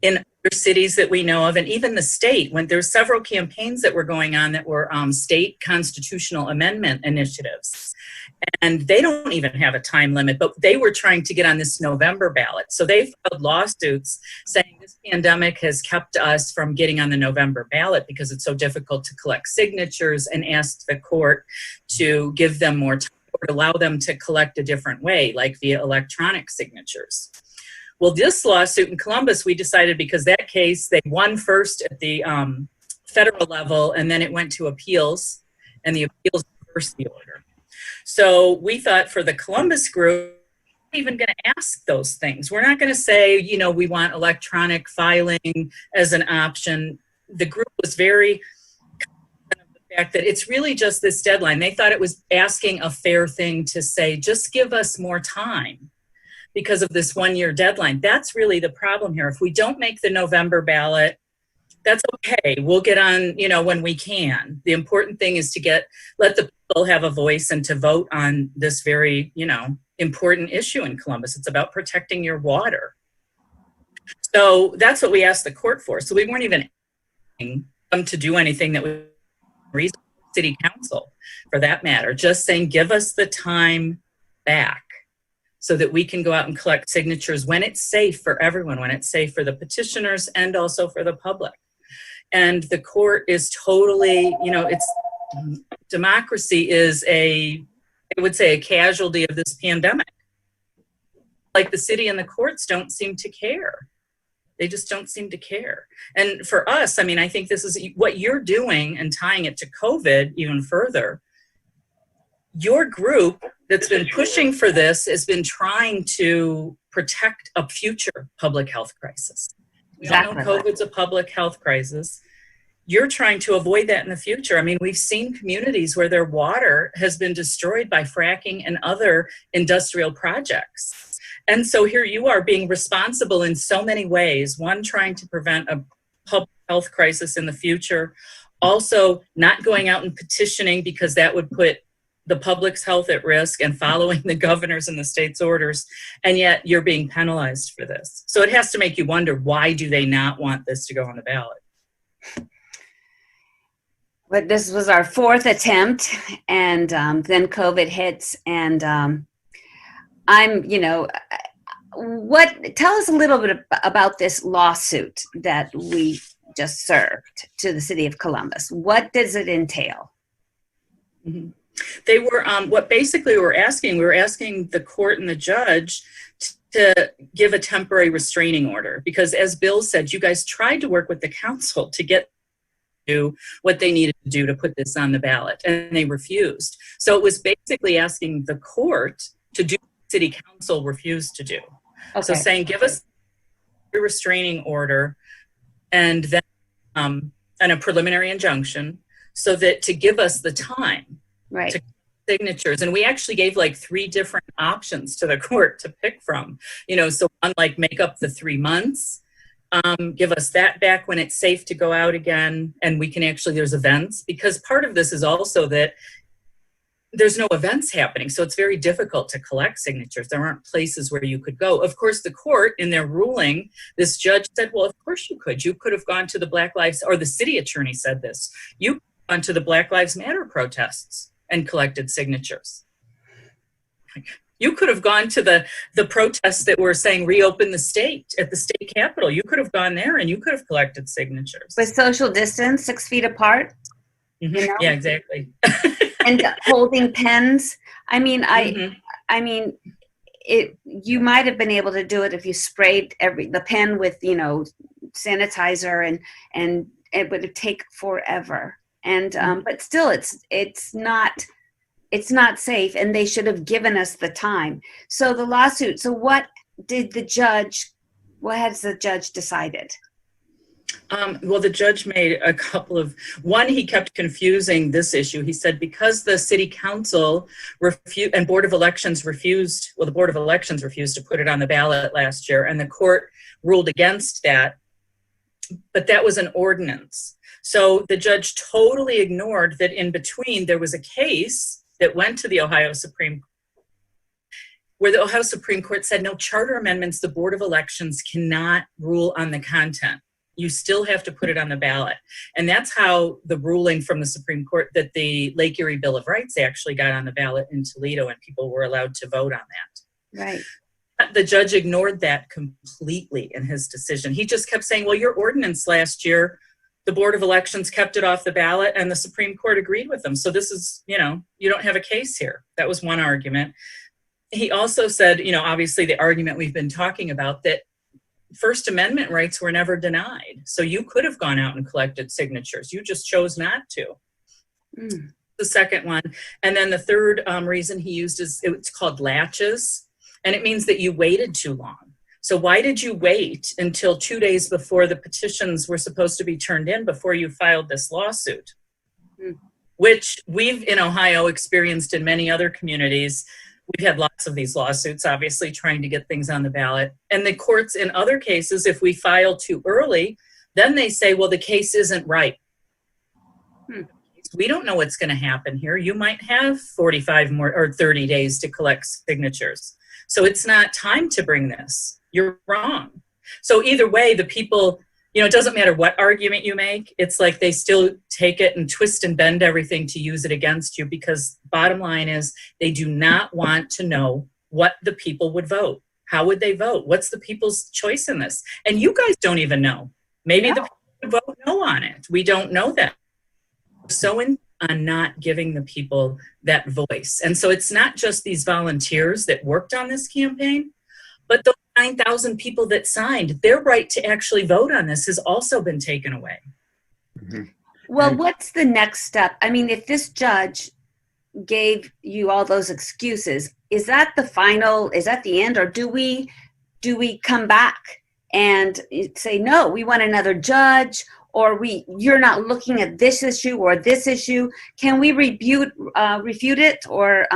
in other cities that we know of, and even the state, when there's several campaigns that were going on that were state constitutional amendment initiatives. And they don't even have a time limit, but they were trying to get on this November ballot. So they filed lawsuits saying this pandemic has kept us from getting on the November ballot because it's so difficult to collect signatures, and asked the court to give them more time or allow them to collect a different way, like via electronic signatures. Well, this lawsuit in Columbus, we decided, because that case, they won first at the federal level, and then it went to appeals, and the appeals reversed the order. So we thought for the Columbus group, we're not even going to ask those things. We're not going to say, you know, we want electronic filing as an option. The group was very confident of the fact that it's really just this deadline. They thought it was asking a fair thing to say, just give us more time because of this 1 year deadline. That's really the problem here. If we don't make the November ballot, that's okay. We'll get on, you know, when we can. The important thing is to let the people have a voice and to vote on this very, you know, important issue in Columbus. It's about protecting your water. So that's what we asked the court for. So we weren't even asking them to do anything that was reasonable. City council, for that matter, just saying, give us the time back so that we can go out and collect signatures when it's safe for everyone, when it's safe for the petitioners and also for the public. And the court is totally, you know, democracy is I would say, a casualty of this pandemic. Like, the city and the courts don't seem to care. They just don't seem to care. And for us, I mean, I think this is what you're doing, and tying it to COVID even further. Your group that's been pushing for this has been trying to protect a future public health crisis. We all know COVID's a public health crisis. you're trying to avoid that in the future. I mean, we've seen communities where their water has been destroyed by fracking and other industrial projects. And so here you are being responsible in so many ways. One, trying to prevent a public health crisis in the future. Also, not going out and petitioning because that would put the public's health at risk, and following the governor's and the state's orders. And yet you're being penalized for this. So it has to make you wonder, why do they not want this to go on the ballot? But this was our fourth attempt, and then COVID hits, and tell us a little bit about this lawsuit that we just served to the city of Columbus. What does it entail? Mm-hmm. They were, what basically we were asking the court and the judge to give a temporary restraining order, because as Bill said, you guys tried to work with the council to get do what they needed to do to put this on the ballot, and they refused. So it was basically asking the court to do what the city council refused to do. Okay. So saying, give us a restraining order and then and a preliminary injunction, so that to give us the time to signatures. And we actually gave like 3 different options to the court to pick from, so one, like, make up the 3 months, give us that back when it's safe to go out again, and we can actually, there's events, because part of this is also that there's no events happening, so it's very difficult to collect signatures. There aren't places where you could go. Of course, the court, in their ruling, this judge said, well, of course you could. You could have gone to the Black Lives, or the city attorney said this, you could have gone to the Black Lives Matter protests and collected signatures. You could have gone to the protests that were saying reopen the state at the state capitol. You could have gone there and you could have collected signatures. With social distance, 6 feet apart? Mm-hmm. Yeah, exactly. And holding pens. I mean, you might have been able to do it if you sprayed the pen with, sanitizer, and it would take forever. And but still, it's not safe, and they should have given us the time. So the lawsuit. So what has the judge decided? Well, the judge made a couple of, one, he kept confusing this issue. He said, because the city council and Board of Elections refused, the Board of Elections refused to put it on the ballot last year, and the court ruled against that, but that was an ordinance. So the judge totally ignored that in between there was a case that went to the Ohio Supreme Court, where the Ohio Supreme Court said, no, charter amendments, the Board of Elections cannot rule on the content. You still have to put it on the ballot. And that's how the ruling from the Supreme Court that the Lake Erie Bill of Rights actually got on the ballot in Toledo, and people were allowed to vote on that. Right. The judge ignored that completely in his decision. He just kept saying, well, your ordinance last year, the Board of Elections kept it off the ballot and the Supreme Court agreed with them. So this is, you don't have a case here. That was one argument. He also said, obviously the argument we've been talking about, that First Amendment rights were never denied. So you could have gone out and collected signatures. You just chose not to. The second one. And then the third reason he used is, it's called latches. And it means that you waited too long. So why did you wait until 2 days before the petitions were supposed to be turned in before you filed this lawsuit? Which we've in Ohio experienced in many other communities. We've had lots of these lawsuits, obviously, trying to get things on the ballot. And the courts in other cases, if we file too early, then they say, well, the case isn't right. We don't know what's going to happen here. You might have 45 more or 30 days to collect signatures. So it's not time to bring this. You're wrong. So either way, the people, it doesn't matter what argument you make. It's like they still take it and twist and bend everything to use it against you, because bottom line is they do not want to know what the people would vote. How would they vote? What's the people's choice in this? And you guys don't even know. Maybe the people would vote no on it. We don't know that. So on not giving the people that voice. And so it's not just these volunteers that worked on this campaign, but those 9,000 people that signed, their right to actually vote on this has also been taken away. Well, what's the next step? I mean, if this judge gave you all those excuses, is that the final, is that the end, or do we come back and say, no, we want another judge, or you're not looking at this issue or this issue, can we refute it, or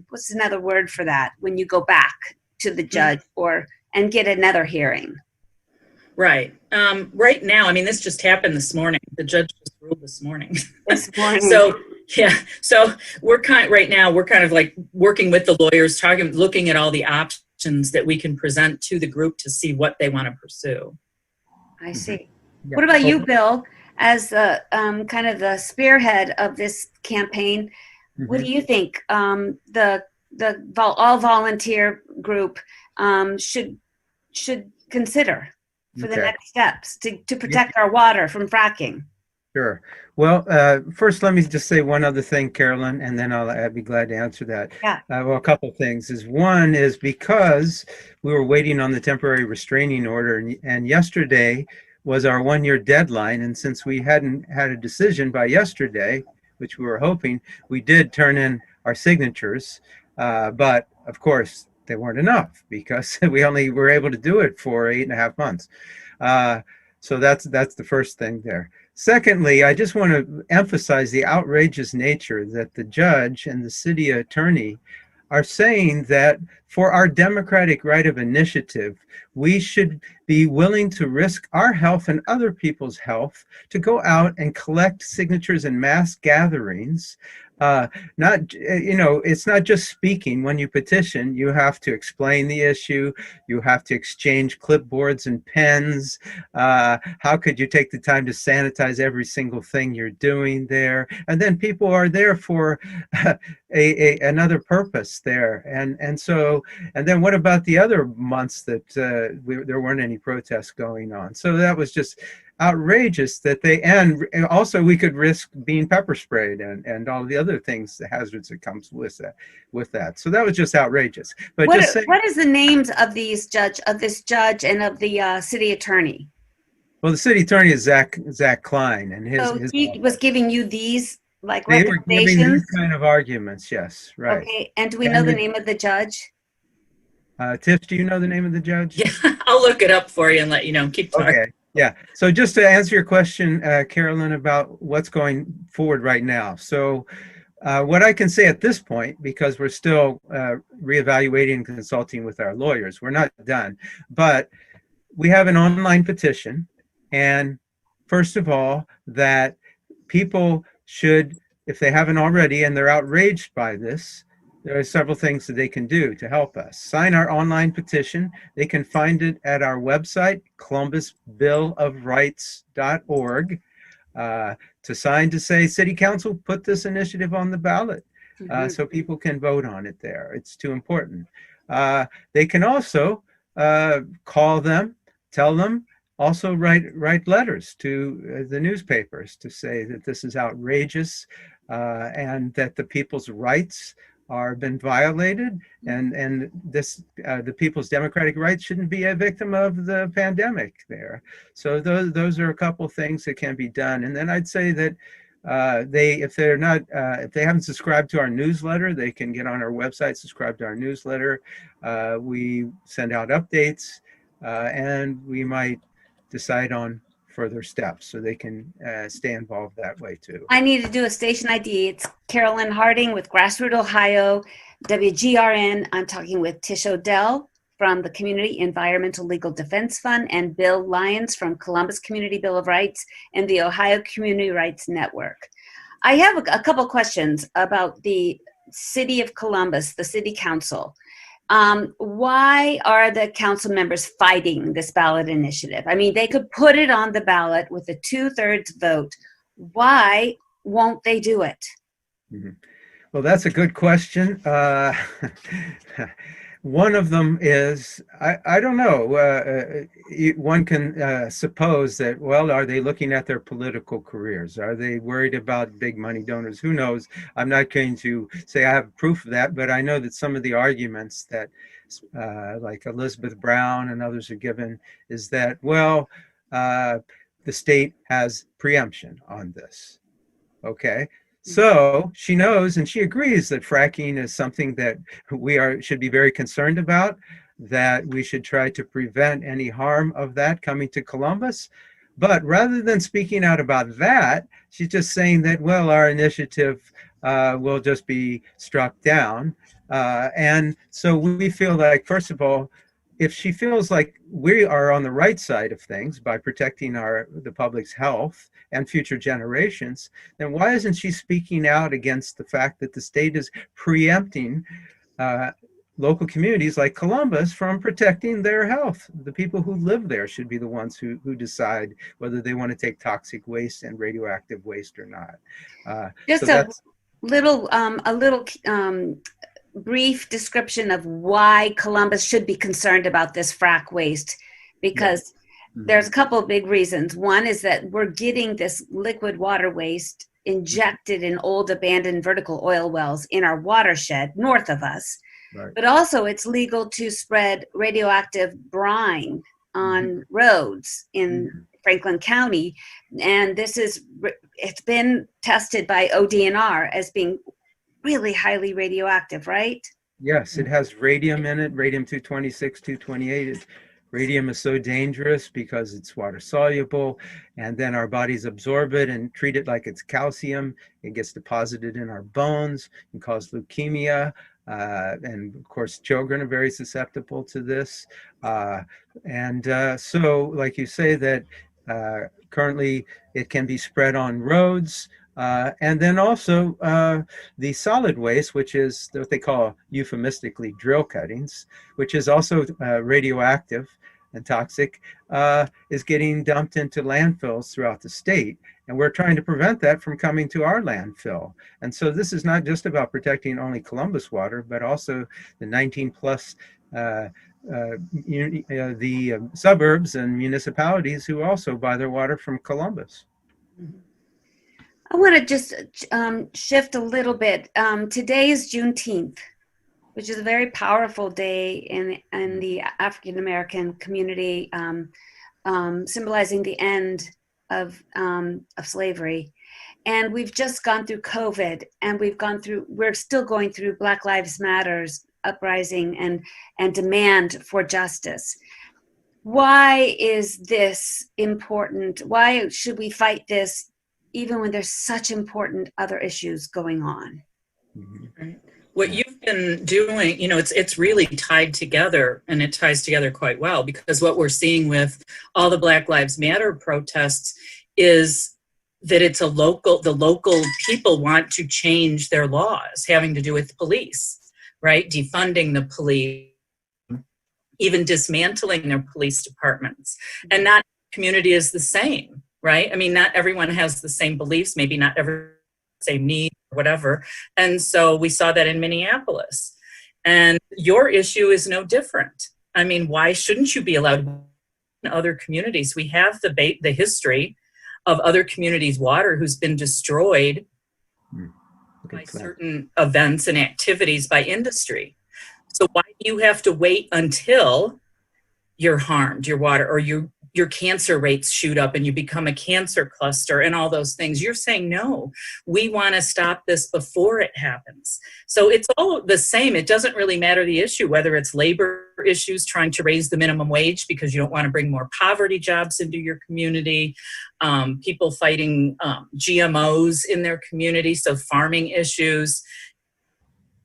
what's another word for that when you go back to the judge and get another hearing? Right. Right now, I mean, this just happened this morning. The judge just ruled this morning. This morning. So yeah. So we're kind of like working with the lawyers, looking at all the options that we can present to the group to see what they want to pursue. I see. Yeah. What about you, Bill, as the kind of the spearhead of this campaign? What do you think the all volunteer group should consider for the next steps to protect our water from fracking? Sure. Well, first, let me just say one other thing, Carolyn, and then I'd be glad to answer that. Yeah. Well, a couple of things. One is because we were waiting on the temporary restraining order, and yesterday was our 1-year deadline. And since we hadn't had a decision by yesterday, which we were hoping, we did turn in our signatures. But of course, they weren't enough because we only were able to do it for 8.5 months. So that's the first thing there. Secondly, I just want to emphasize the outrageous nature that the judge and the city attorney are saying that for our democratic right of initiative, we should be willing to risk our health and other people's health to go out and collect signatures in mass gatherings. It's not just speaking. When you petition, you have to explain the issue. You have to exchange clipboards and pens. How could you take the time to sanitize every single thing you're doing there? And then people are there for another purpose there. And then what about the other months that there weren't any protests going on? So that was just outrageous that and also we could risk being pepper sprayed and all the other things, the hazards that comes with that. So that was just outrageous. But what is the names of this judge and of the city attorney? Well, the city attorney is Zach Klein, and he was giving you these like they were giving recommendations? these kind of arguments. Yes, right. Okay, and do we know the name of the judge? Tiff, do you know the name of the judge? Yeah, I'll look it up for you and let you know. Keep talking. Okay. Yeah. So just to answer your question, Carolyn, about what's going forward right now. So what I can say at this point, because we're still reevaluating and consulting with our lawyers, we're not done, but we have an online petition. And first of all, that people should, if they haven't already and they're outraged by this, there are several things that they can do to help us. Sign our online petition. They can find it at our website, columbusbillofrights.org, to sign to say, City Council, put this initiative on the ballot, so people can vote on it there. It's too important. They can also call them, tell them, also write letters to the newspapers to say that this is outrageous and that the people's rights are been violated, and this the people's democratic rights shouldn't be a victim of the pandemic there. So those are a couple things that can be done. And then I'd say that if they haven't subscribed to our newsletter, they can get on our website, subscribe to our newsletter. We send out updates, and we might decide on further steps so they can stay involved that way too. I need to do a station ID. It's Carolyn Harding with Grassroots Ohio, WGRN. I'm talking with Tish Odell from the Community Environmental Legal Defense Fund and Bill Lyons from Columbus Community Bill of Rights and the Ohio Community Rights Network. I have a couple questions about the City of Columbus, the City Council. Why are the council members fighting this ballot initiative? I mean, they could put it on the ballot with a 2/3 vote. Why won't they do it? Mm-hmm. Well, that's a good question. One of them is, I don't know, one can suppose that, well, are they looking at their political careers? Are they worried about big money donors? Who knows? I'm not going to say I have proof of that, but I know that some of the arguments that like Elizabeth Brown and others are given is that, well, the state has preemption on this, okay? So she knows and she agrees that fracking is something that we should be very concerned about, that we should try to prevent any harm of that coming to Columbus. But rather than speaking out about that, she's just saying that, well, our initiative will just be struck down. And so we feel like, first of all, if she feels like we are on the right side of things by protecting the public's health and future generations, then why isn't she speaking out against the fact that the state is preempting local communities like Columbus from protecting their health? The people who live there should be the ones who decide whether they want to take toxic waste and radioactive waste or not. Just So a little brief description of why Columbus should be concerned about this frack waste, because there's a couple of big reasons. One is that we're getting this liquid water waste injected in old abandoned vertical oil wells in our watershed north of us. Right. But also it's legal to spread radioactive brine on roads in Franklin County. And it's been tested by ODNR as being really highly radioactive, right? Yes, it has radium in it, radium-226, 228. Radium is so dangerous because it's water soluble, and then our bodies absorb it and treat it like it's calcium. It gets deposited in our bones and cause leukemia. And of course, children are very susceptible to this. So, like you say, that currently it can be spread on roads. And then also the solid waste, which is what they call euphemistically drill cuttings, which is also radioactive and toxic, is getting dumped into landfills throughout the state. And we're trying to prevent that from coming to our landfill. And so this is not just about protecting only Columbus water, but also the 19 plus suburbs and municipalities who also buy their water from Columbus. I want to just shift a little bit. Today is Juneteenth, which is a very powerful day in the African American community, symbolizing the end of slavery. And we've just gone through COVID, and we're still going through Black Lives Matter's uprising and demand for justice. Why is this important? Why should we fight this even when there's such important other issues going on? Right. What you've been doing, it's really tied together, and it ties together quite well, because what we're seeing with all the Black Lives Matter protests is that the local people want to change their laws having to do with police, right? Defunding the police, even dismantling their police departments. And not every community is the same, right? I mean, not everyone has the same beliefs, maybe not every same need, or whatever. And so we saw that in Minneapolis. And your issue is no different. I mean, why shouldn't you be allowed in other communities? We have the history of other communities' water who's been destroyed by certain events and activities by industry. So why do you have to wait until you're harmed, your water, or your cancer rates shoot up and you become a cancer cluster and all those things? You're saying, no, we want to stop this before it happens. So it's all the same. It doesn't really matter the issue, whether it's labor issues, trying to raise the minimum wage because you don't want to bring more poverty jobs into your community, people fighting GMOs in their community, so farming issues,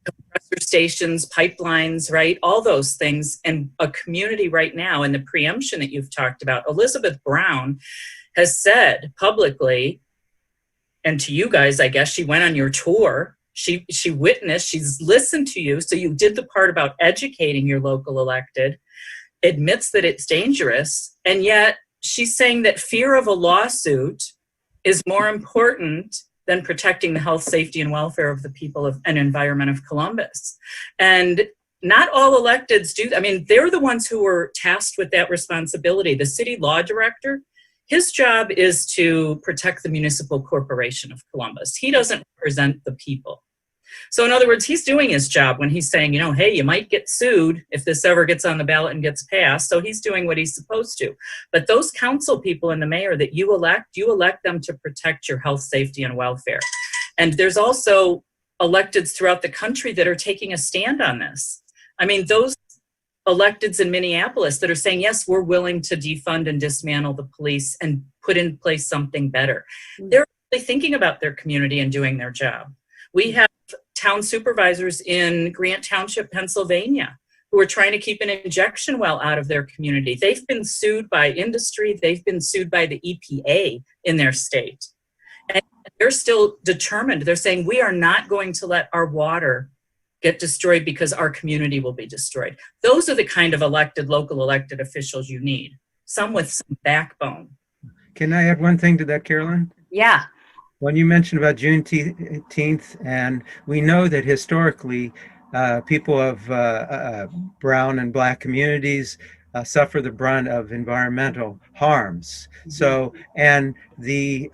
compressor stations, pipelines, right? All those things. And a community right now, and the preemption that you've talked about, Elizabeth Brown has said publicly, and to you guys, I guess, she went on your tour. She witnessed, she's listened to you. So you did the part about educating your local elected, admits that it's dangerous. And yet she's saying that fear of a lawsuit is more important than protecting the health, safety, and welfare of the people and environment of Columbus. And not all electeds do. I mean, they're the ones who were tasked with that responsibility. The city law director, his job is to protect the municipal corporation of Columbus. He doesn't represent the people. So in other words, he's doing his job when he's saying, hey, you might get sued if this ever gets on the ballot and gets passed. So he's doing what he's supposed to. But those council people and the mayor that you elect them to protect your health, safety, and welfare. And there's also electeds throughout the country that are taking a stand on this. I mean, those electeds in Minneapolis that are saying, yes, we're willing to defund and dismantle the police and put in place something better. They're really thinking about their community and doing their job. We have town supervisors in Grant Township, Pennsylvania, who are trying to keep an injection well out of their community. They've been sued by industry. They've been sued by the EPA in their state. And they're still determined. They're saying, we are not going to let our water get destroyed because our community will be destroyed. Those are the kind of local elected officials you need. Some with some backbone. Can I add one thing to that, Carolyn? Yeah. When you mentioned about Juneteenth, and we know that historically, people of brown and black communities suffer the brunt of environmental harms. Mm-hmm. So, and the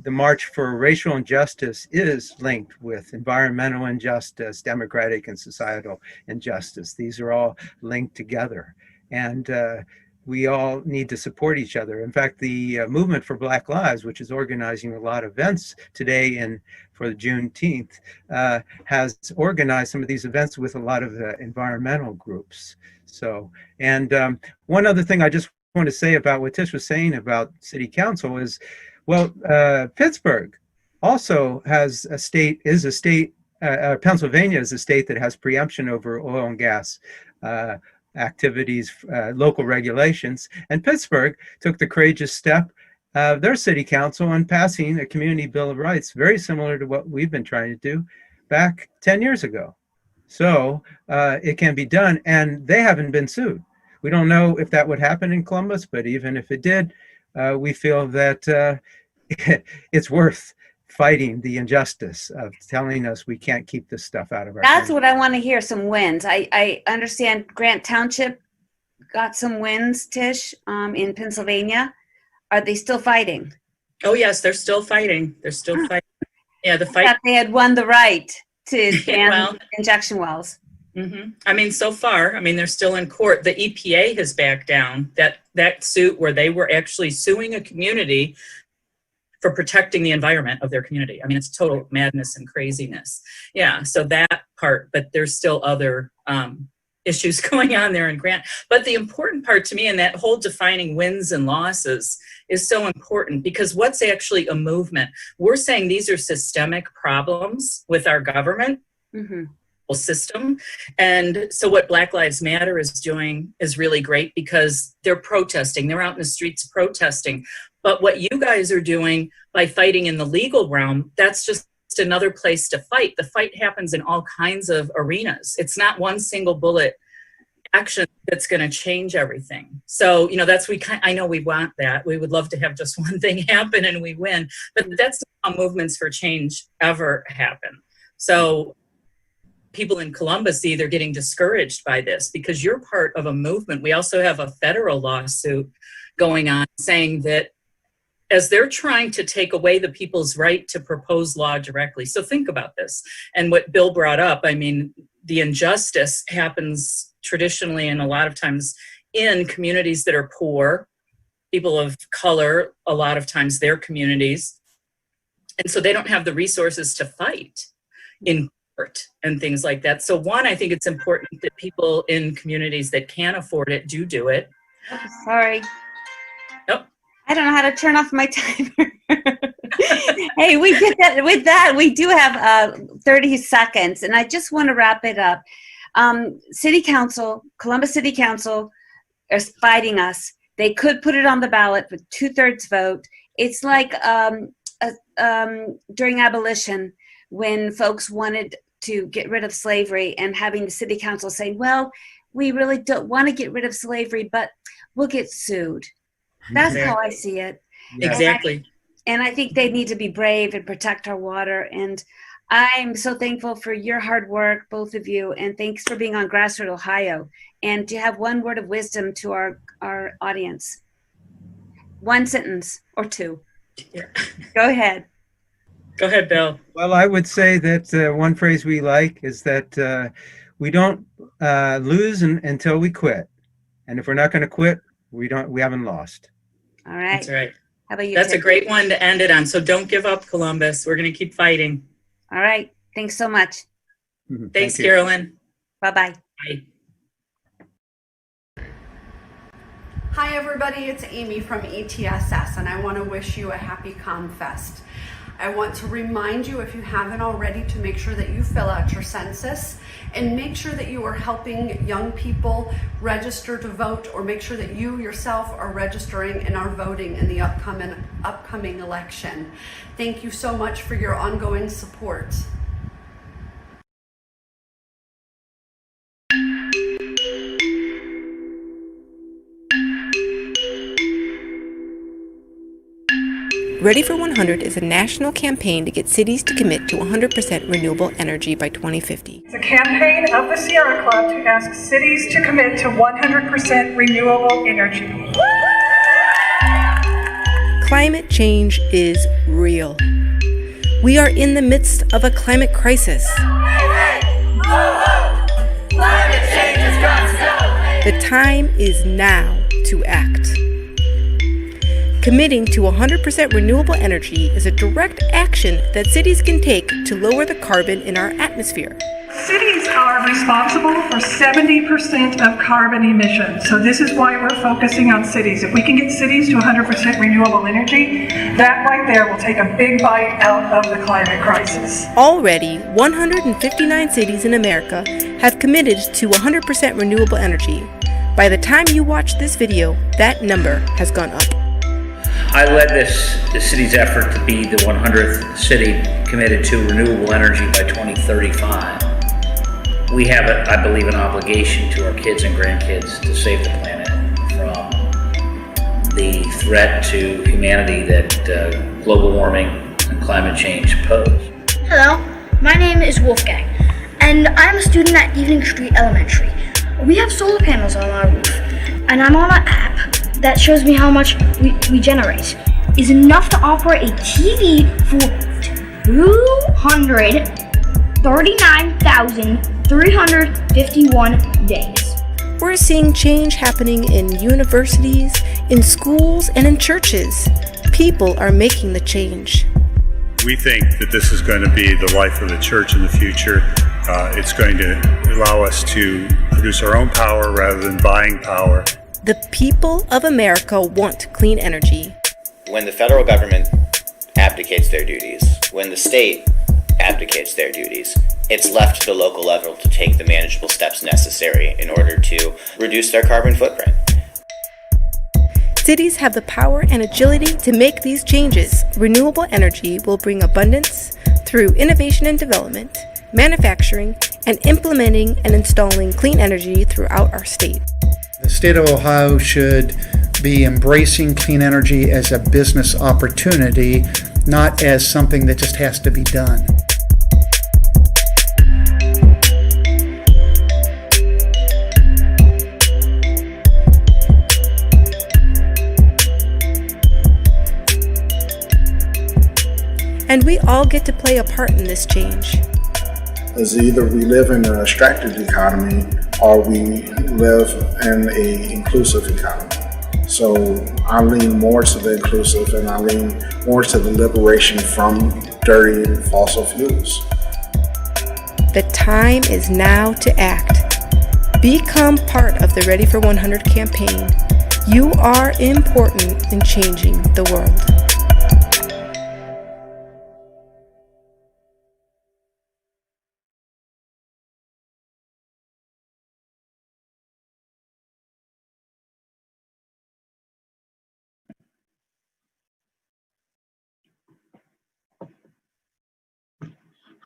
March for Racial Injustice is linked with environmental injustice, democratic and societal injustice. These are all linked together. And we all need to support each other. In fact, the Movement for Black Lives, which is organizing a lot of events today for the Juneteenth, has organized some of these events with a lot of environmental groups. So, and one other thing I just want to say about what Tish was saying about city council is, well, Pittsburgh also has Pennsylvania is a state that has preemption over oil and gas activities, local regulations, and Pittsburgh took the courageous step of their city council on passing a community bill of rights, very similar to what we've been trying to do back 10 years ago. So it can be done, and they haven't been sued. We don't know if that would happen in Columbus, but even if it did, we feel that it's worth fighting the injustice of telling us we can't keep this stuff out of our That's country. what I want to hear, some wins. I understand Grant Township got some wins, Tish, in Pennsylvania. Are they still fighting? Oh, yes, they're still fighting. They're still fighting. Yeah, the fight. I thought they had won the right to ban Well, injection wells. Mm-hmm. I mean, so far, I mean, they're still in court. The EPA has backed down that suit where they were actually suing a community for protecting the environment of their community. I mean, it's total madness and craziness. Yeah, so that part, but there's still other issues going on there in Grant. But the important part to me, and that whole defining wins and losses is so important, because what's actually a movement? We're saying these are systemic problems with our government. Mm-hmm. System. And so what Black Lives Matter is doing is really great, because they're protesting. They're out in the streets protesting. But what you guys are doing by fighting in the legal realm, that's just another place to fight. The fight happens in all kinds of arenas. It's not one single bullet action that's going to change everything. So, that's I know we want that. We would love to have just one thing happen and we win, but that's not how movements for change ever happen. So people in Columbus see they're getting discouraged by this because you're part of a movement. We also have a federal lawsuit going on saying that as they're trying to take away the people's right to propose law directly. So think about this. And what Bill brought up, I mean, the injustice happens traditionally and a lot of times in communities that are poor, people of color, a lot of times their communities. And so they don't have the resources to fight in court and things like that. So one, I think it's important that people in communities that can afford it do it. Oh, sorry. Nope. I don't know how to turn off my timer. Hey, we did that. With that, we do have 30 seconds, and I just want to wrap it up. City Council, Columbus City Council, is fighting us. They could put it on the ballot with 2/3 vote. It's like during abolition, when folks wanted to get rid of slavery, and having the City Council say, "Well, we really don't want to get rid of slavery, but we'll get sued." That's Exactly. how I see it. Exactly. And I think they need to be brave and protect our water. And I'm so thankful for your hard work, both of you. And thanks for being on Grassroots Ohio. And do you have one word of wisdom to our audience? One sentence or two. Yeah. Go ahead. Go ahead, Bill. Well, I would say that one phrase we like is that we don't lose until we quit. And if we're not going to quit, we haven't lost. All right. That's right. How about you? That's Tim? a great one to end it on. So don't give up, Columbus. We're going to keep fighting. All right. Thanks so much. Thanks, Carolyn. Bye-bye. Bye. Hi everybody, it's Amy from ETSS and I want to wish you a happy ComFest. I want to remind you, if you haven't already, to make sure that you fill out your census and make sure that you are helping young people register to vote, or make sure that you yourself are registering and are voting in the upcoming election. Thank you so much for your ongoing support. Ready for 100 is a national campaign to get cities to commit to 100% renewable energy by 2050. It's a campaign of the Sierra Club to ask cities to commit to 100% renewable energy. Climate change is real. We are in the midst of a climate crisis. Climate change has got to go. The time is now to act. Committing to 100% renewable energy is a direct action that cities can take to lower the carbon in our atmosphere. Cities are responsible for 70% of carbon emissions, so this is why we're focusing on cities. If we can get cities to 100% renewable energy, that right there will take a big bite out of the climate crisis. Already, 159 cities in America have committed to 100% renewable energy. By the time you watch this video, that number has gone up. I led the city's effort to be the 100th city committed to renewable energy by 2035. We have, I believe, an obligation to our kids and grandkids to save the planet from the threat to humanity that global warming and climate change pose. Hello, my name is Wolfgang, and I'm a student at Evening Street Elementary. We have solar panels on our roof, and I'm on an app that shows me how much we generate. Is enough to operate a TV for 239,351 days. We're seeing change happening in universities, in schools, and in churches. People are making the change. We think that this is going to be the life of the church in the future. It's going to allow us to produce our own power rather than buying power. The people of America want clean energy. When the federal government abdicates their duties, when the state abdicates their duties, it's left to the local level to take the manageable steps necessary in order to reduce their carbon footprint. Cities have the power and agility to make these changes. Renewable energy will bring abundance through innovation and development, manufacturing, and implementing and installing clean energy throughout our state. The state of Ohio should be embracing clean energy as a business opportunity, not as something that just has to be done. And we all get to play a part in this change. Is either we live in an extractive economy or we live in an inclusive economy. So I lean more to the inclusive, and I lean more to the liberation from dirty fossil fuels. The time is now to act. Become part of the Ready for 100 campaign. You are important in changing the world.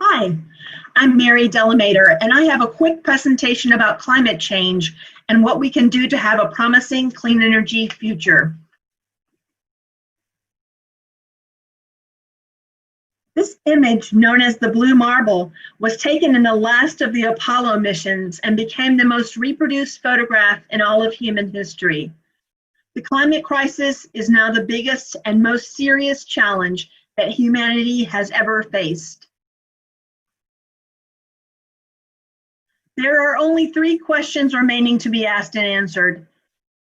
Hi, I'm Mary Delamater, and I have a quick presentation about climate change and what we can do to have a promising clean energy future. This image, known as the blue marble, was taken in the last of the Apollo missions and became the most reproduced photograph in all of human history. The climate crisis is now the biggest and most serious challenge that humanity has ever faced. There are only 3 questions remaining to be asked and answered.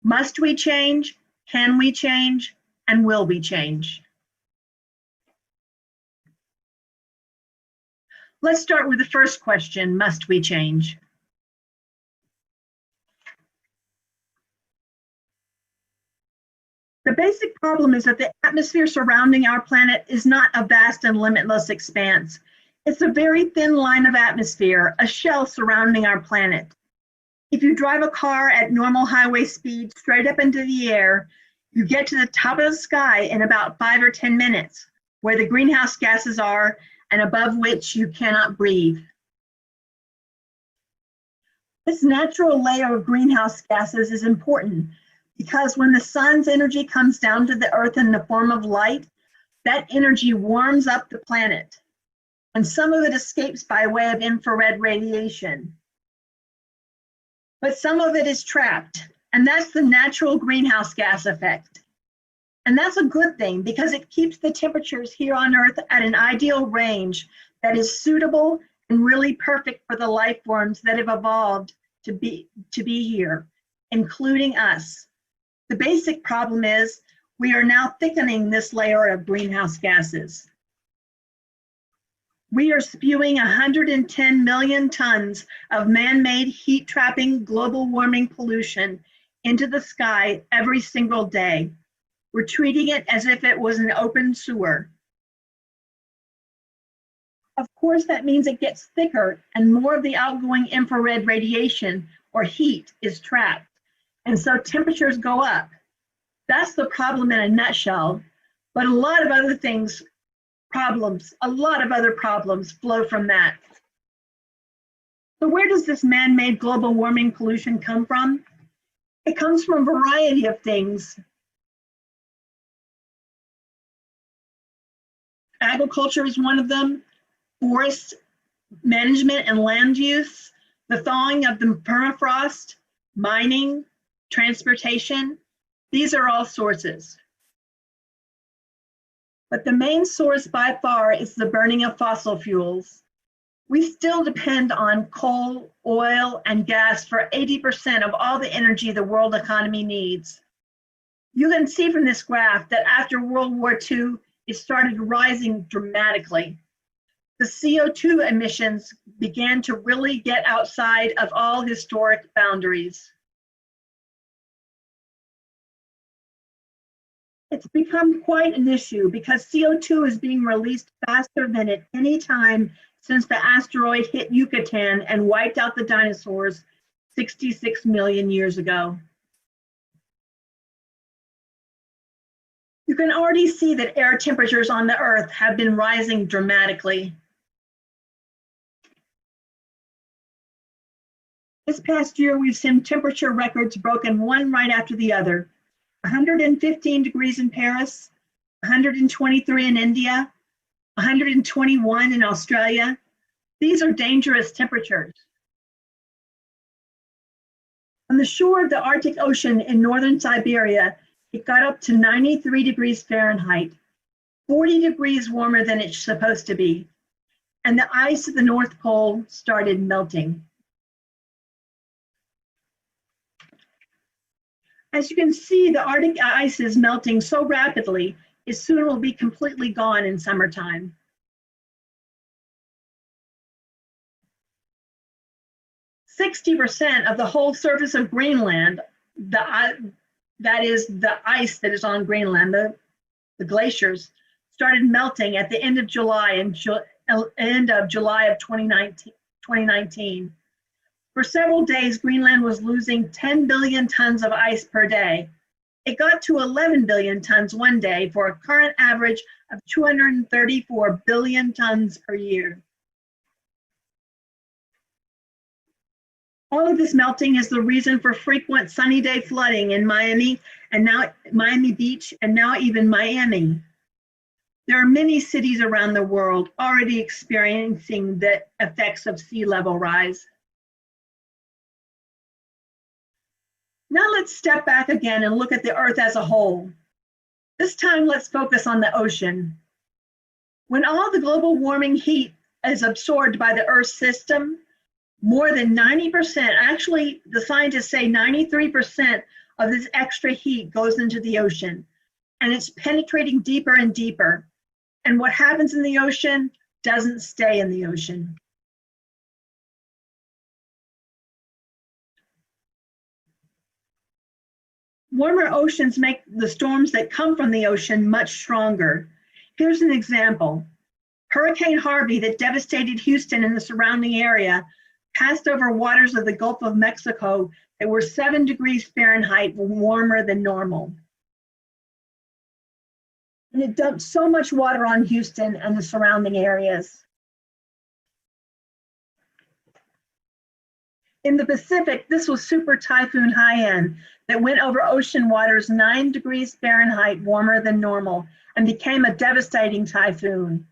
Must we change? Can we change? And will we change? Let's start with the first question, must we change? The basic problem is that the atmosphere surrounding our planet is not a vast and limitless expanse. It's a very thin line of atmosphere, a shell surrounding our planet. If you drive a car at normal highway speed straight up into the air, you get to the top of the sky in about 5 or 10 minutes, where the greenhouse gases are and above which you cannot breathe. This natural layer of greenhouse gases is important because when the sun's energy comes down to the earth in the form of light, that energy warms up the planet, and some of it escapes by way of infrared radiation. But some of it is trapped, and that's the natural greenhouse gas effect. And that's a good thing because it keeps the temperatures here on Earth at an ideal range that is suitable and really perfect for the life forms that have evolved to be here, including us. The basic problem is we are now thickening this layer of greenhouse gases. We are spewing 110 million tons of man-made heat-trapping global warming pollution into the sky every single day. We're treating it as if it was an open sewer. Of course, that means it gets thicker and more of the outgoing infrared radiation or heat is trapped. And so temperatures go up. That's the problem in a nutshell. But a lot of other things, a lot of other problems flow from that. So where does this man-made global warming pollution come from? It comes from a variety of things. Agriculture is one of them, forest management and land use, the thawing of the permafrost, mining, transportation. These are all sources. But the main source by far is the burning of fossil fuels. We still depend on coal, oil, and gas for 80% of all the energy the world economy needs. You can see from this graph that after World War II, it started rising dramatically. The CO2 emissions began to really get outside of all historic boundaries. It's become quite an issue because CO2 is being released faster than at any time since the asteroid hit Yucatan and wiped out the dinosaurs 66 million years ago. You can already see that air temperatures on the Earth have been rising dramatically. This past year, we've seen temperature records broken one right after the other. 115 degrees in Paris, 123 in India, 121 in Australia. These are dangerous temperatures. On the shore of the Arctic Ocean in northern Siberia, it got up to 93 degrees Fahrenheit, 40 degrees warmer than it's supposed to be. And the ice at the North Pole started melting. As you can see, the Arctic ice is melting so rapidly, it soon will be completely gone in summertime. "60% of the whole surface of Greenland, that is the ice that is on Greenland, the glaciers, started melting at the end of July and end of July of 2019. For several days, Greenland was losing 10 billion tons of ice per day. It got to 11 billion tons one day for a current average of 234 billion tons per year. All of this melting is the reason for frequent sunny day flooding in Miami and now Miami Beach and now even Miami. There are many cities around the world already experiencing the effects of sea level rise. Now let's step back again and look at the Earth as a whole. This time let's focus on the ocean. When all the global warming heat is absorbed by the Earth's system, more than 90%, actually the scientists say 93% of this extra heat goes into the ocean, and it's penetrating deeper and deeper. And what happens in the ocean doesn't stay in the ocean. Warmer oceans make the storms that come from the ocean much stronger. Here's an example. Hurricane Harvey that devastated Houston and the surrounding area passed over waters of the Gulf of Mexico that were 7 degrees Fahrenheit warmer than normal. And it dumped so much water on Houston and the surrounding areas. In the Pacific, this was Super Typhoon Haiyan that went over ocean waters 9 degrees Fahrenheit warmer than normal and became a devastating typhoon,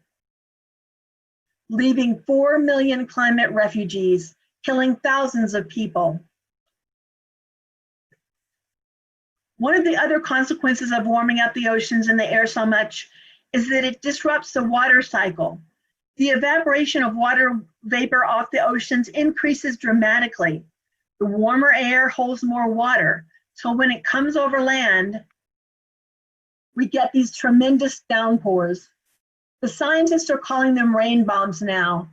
leaving 4 million climate refugees, killing thousands of people. One of the other consequences of warming up the oceans and the air so much is that it disrupts the water cycle. The evaporation of water vapor off the oceans increases dramatically. The warmer air holds more water, so when it comes over land, we get these tremendous downpours. The scientists are calling them rain bombs now,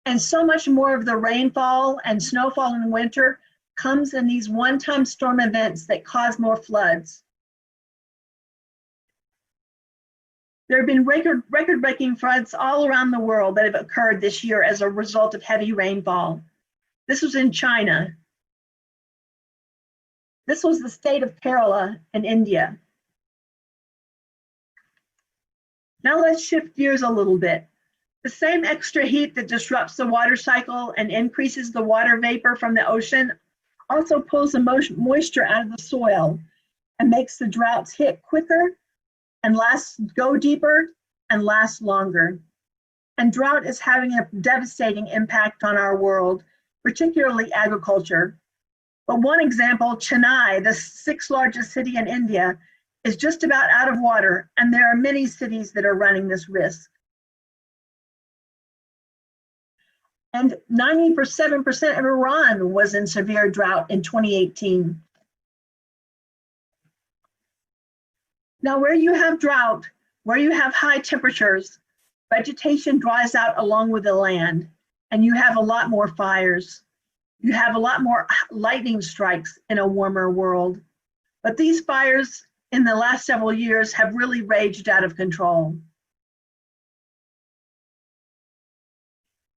and so much more of the rainfall and snowfall in winter comes in these one-time storm events that cause more floods. There have been record-breaking floods all around the world that have occurred this year as a result of heavy rainfall. This was in China. This was the state of Kerala in India. Now let's shift gears a little bit. The same extra heat that disrupts the water cycle and increases the water vapor from the ocean also pulls the moisture out of the soil and makes the droughts hit quicker and go deeper and last longer. And drought is having a devastating impact on our world, particularly agriculture. But one example, Chennai, the 6th largest city in India, is just about out of water, and there are many cities that are running this risk. And 97% of Iran was in severe drought in 2018. Now, where you have drought, where you have high temperatures, vegetation dries out along with the land, and you have a lot more fires. You have a lot more lightning strikes in a warmer world. But these fires in the last several years have really raged out of control.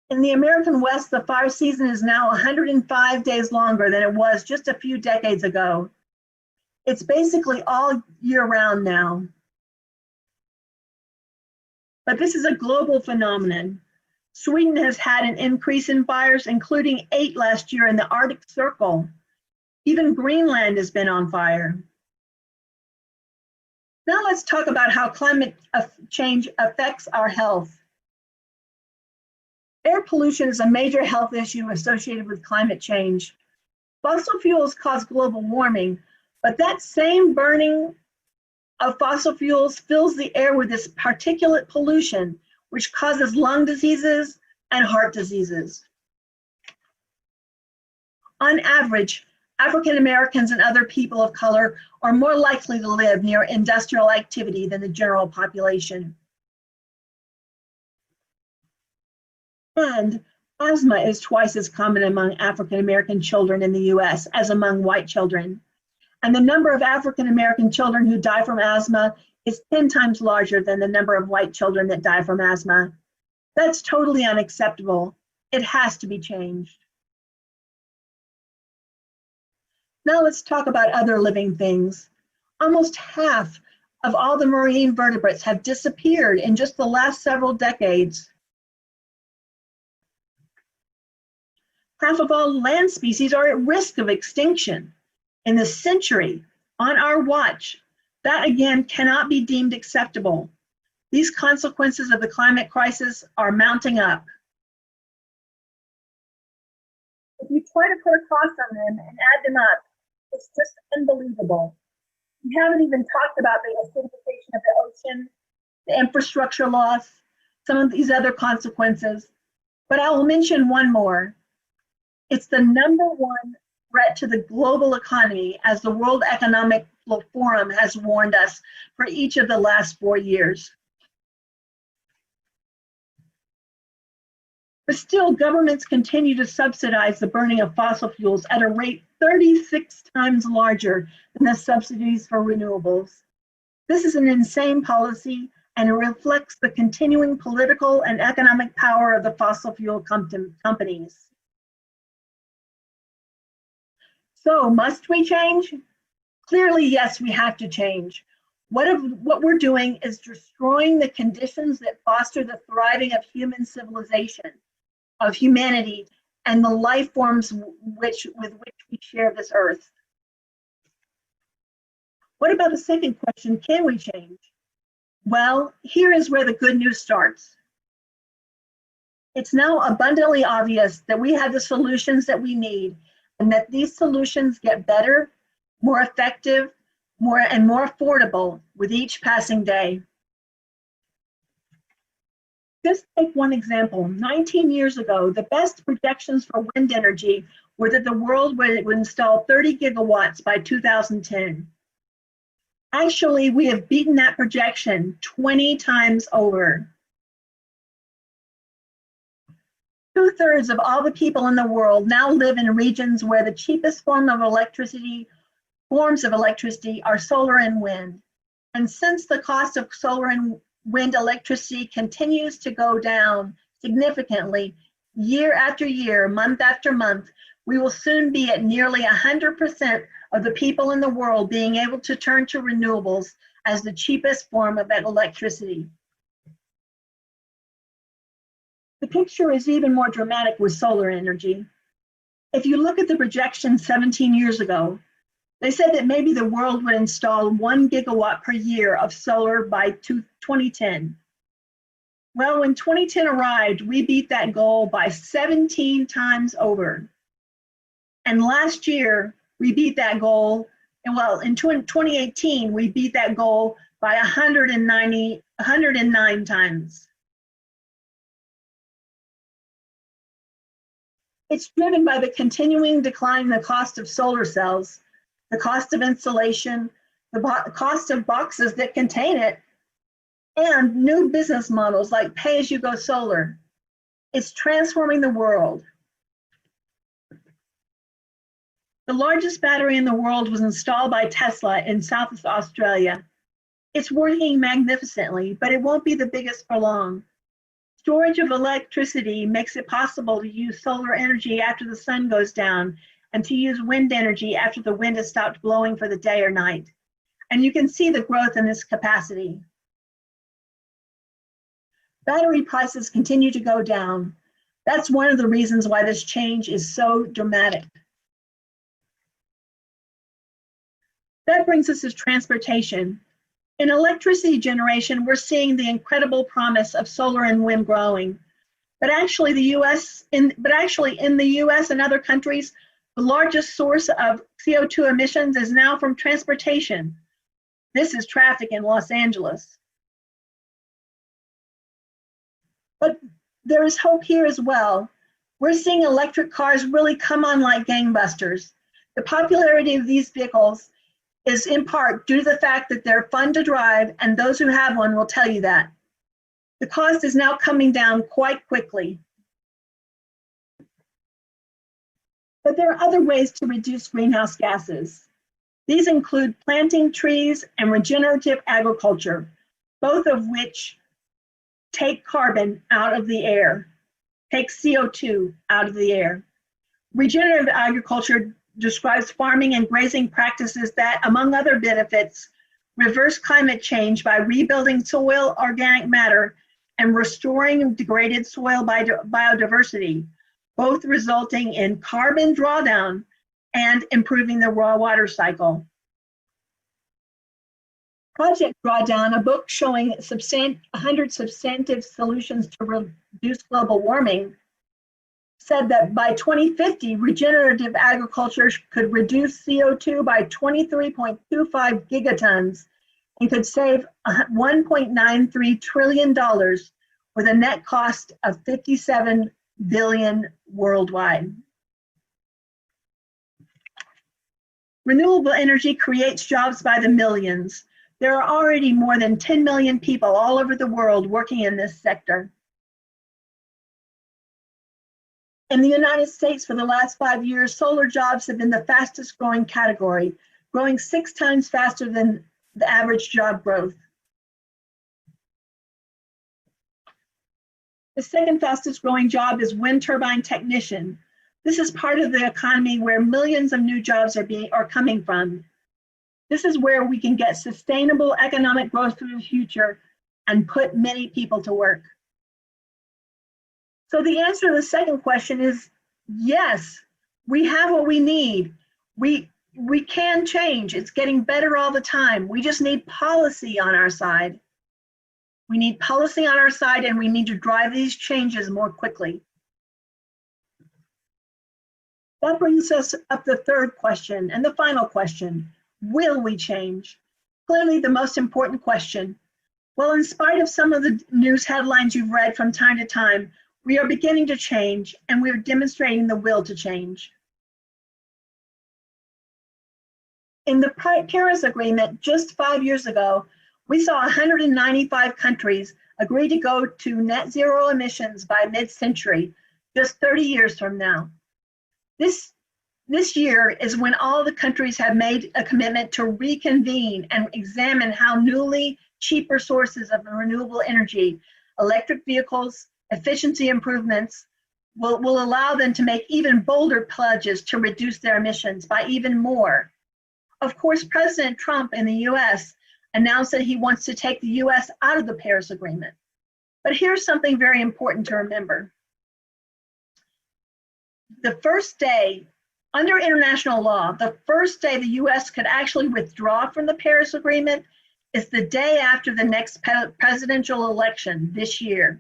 In the American West, the fire season is now 105 days longer than it was just a few decades ago. It's basically all year round now. But this is a global phenomenon. Sweden has had an increase in fires, including 8 last year in the Arctic Circle. Even Greenland has been on fire. Now let's talk about how climate change affects our health. Air pollution is a major health issue associated with climate change. Fossil fuels cause global warming, but that same burning of fossil fuels fills the air with this particulate pollution, which causes lung diseases and heart diseases. On average, African Americans and other people of color are more likely to live near industrial activity than the general population. And asthma is twice as common among African American children in the US as among white children. And the number of African American children who die from asthma is 10 times larger than the number of white children that die from asthma. That's totally unacceptable. It has to be changed. Now let's talk about other living things. Almost half of all the marine vertebrates have disappeared in just the last several decades. Half of all land species are at risk of extinction in this century, on our watch. That again cannot be deemed acceptable. These consequences of the climate crisis are mounting up. If you try to put a cost on them and add them up, it's just unbelievable. We haven't even talked about the acidification of the ocean, the infrastructure loss, some of these other consequences, but I will mention one more. It's the #1 threat to the global economy, as the World Economic Forum has warned us for each of the last 4 years. But still, governments continue to subsidize the burning of fossil fuels at a rate 36 times larger than the subsidies for renewables. This is an insane policy, and it reflects the continuing political and economic power of the fossil fuel companies. So, must we change? Clearly, yes, we have to change. What we're doing is destroying the conditions that foster the thriving of human civilization, of humanity, and the life forms with which we share this earth. What about the second question, can we change? Well, here is where the good news starts. It's now abundantly obvious that we have the solutions that we need, and that these solutions get better, more effective, more affordable with each passing day. Just take one example. 19 years ago, the best projections for wind energy were that the world would install 30 gigawatts by 2010. Actually, we have beaten that projection 20 times over. 2/3 of all the people in the world now live in regions where the cheapest forms of electricity are solar and wind. And since the cost of solar and wind electricity continues to go down significantly year after year, month after month, we will soon be at nearly 100% of the people in the world being able to turn to renewables as the cheapest form of that electricity. The picture is even more dramatic with solar energy. If you look at the projection 17 years ago, they said that maybe the world would install 1 gigawatt per year of solar by 2010. Well, when 2010 arrived, we beat that goal by 17 times over. And last year, we beat that goal, and well, in 2018, we beat that goal by 109 times. It's driven by the continuing decline in the cost of solar cells, the cost of installation, the cost of boxes that contain it, and new business models like pay-as-you-go solar. It's transforming the world. The largest battery in the world was installed by Tesla in South Australia. It's working magnificently, but it won't be the biggest for long. Storage of electricity makes it possible to use solar energy after the sun goes down and to use wind energy after the wind has stopped blowing for the day or night. And you can see the growth in this capacity. Battery prices continue to go down. That's one of the reasons why this change is so dramatic. That brings us to transportation. In electricity generation, we're seeing the incredible promise of solar and wind growing. But actually in the US and other countries, the largest source of CO2 emissions is now from transportation. This is traffic in Los Angeles. But there is hope here as well. We're seeing electric cars really come on like gangbusters. The popularity of these vehicles is in part due to the fact that they're fun to drive, and those who have one will tell you that. The cost is now coming down quite quickly. But there are other ways to reduce greenhouse gases. These include planting trees and regenerative agriculture, both of which take carbon out of the air, take CO2 out of the air. Regenerative agriculture describes farming and grazing practices that, among other benefits, reverse climate change by rebuilding soil organic matter and restoring degraded soil biodiversity, both resulting in carbon drawdown and improving the raw water cycle. Project Drawdown, a book showing 100 substantive solutions to reduce global warming, said that by 2050, regenerative agriculture could reduce CO2 by 23.25 gigatons and could save $1.93 trillion with a net cost of $57 billion worldwide. Renewable energy creates jobs by the millions. There are already more than 10 million people all over the world working in this sector. In the United States, for the last 5 years, solar jobs have been the fastest growing category, growing 6 times faster than the average job growth. The second fastest growing job is wind turbine technician. This is part of the economy where millions of new jobs are coming from. This is where we can get sustainable economic growth for the future and put many people to work. So the answer to the second question is yes, we have what we need. We can change. It's getting better all the time. We just need policy on our side. We need policy on our side, and we need to drive these changes more quickly. That brings us up the third question and the final question. Will we change? Clearly the most important question. Well, in spite of some of the news headlines you've read from time to time, we are beginning to change, and we are demonstrating the will to change. In the Paris Agreement just 5 years ago, we saw 195 countries agree to go to net zero emissions by mid-century, just 30 years from now. This year is when all the countries have made a commitment to reconvene and examine how newly cheaper sources of renewable energy, electric vehicles, efficiency improvements, will allow them to make even bolder pledges to reduce their emissions by even more. Of course, President Trump in the US announced that he wants to take the US out of the Paris Agreement. But here's something very important to remember. The first day, under international law, the first day the US could actually withdraw from the Paris Agreement is the day after the next presidential election this year.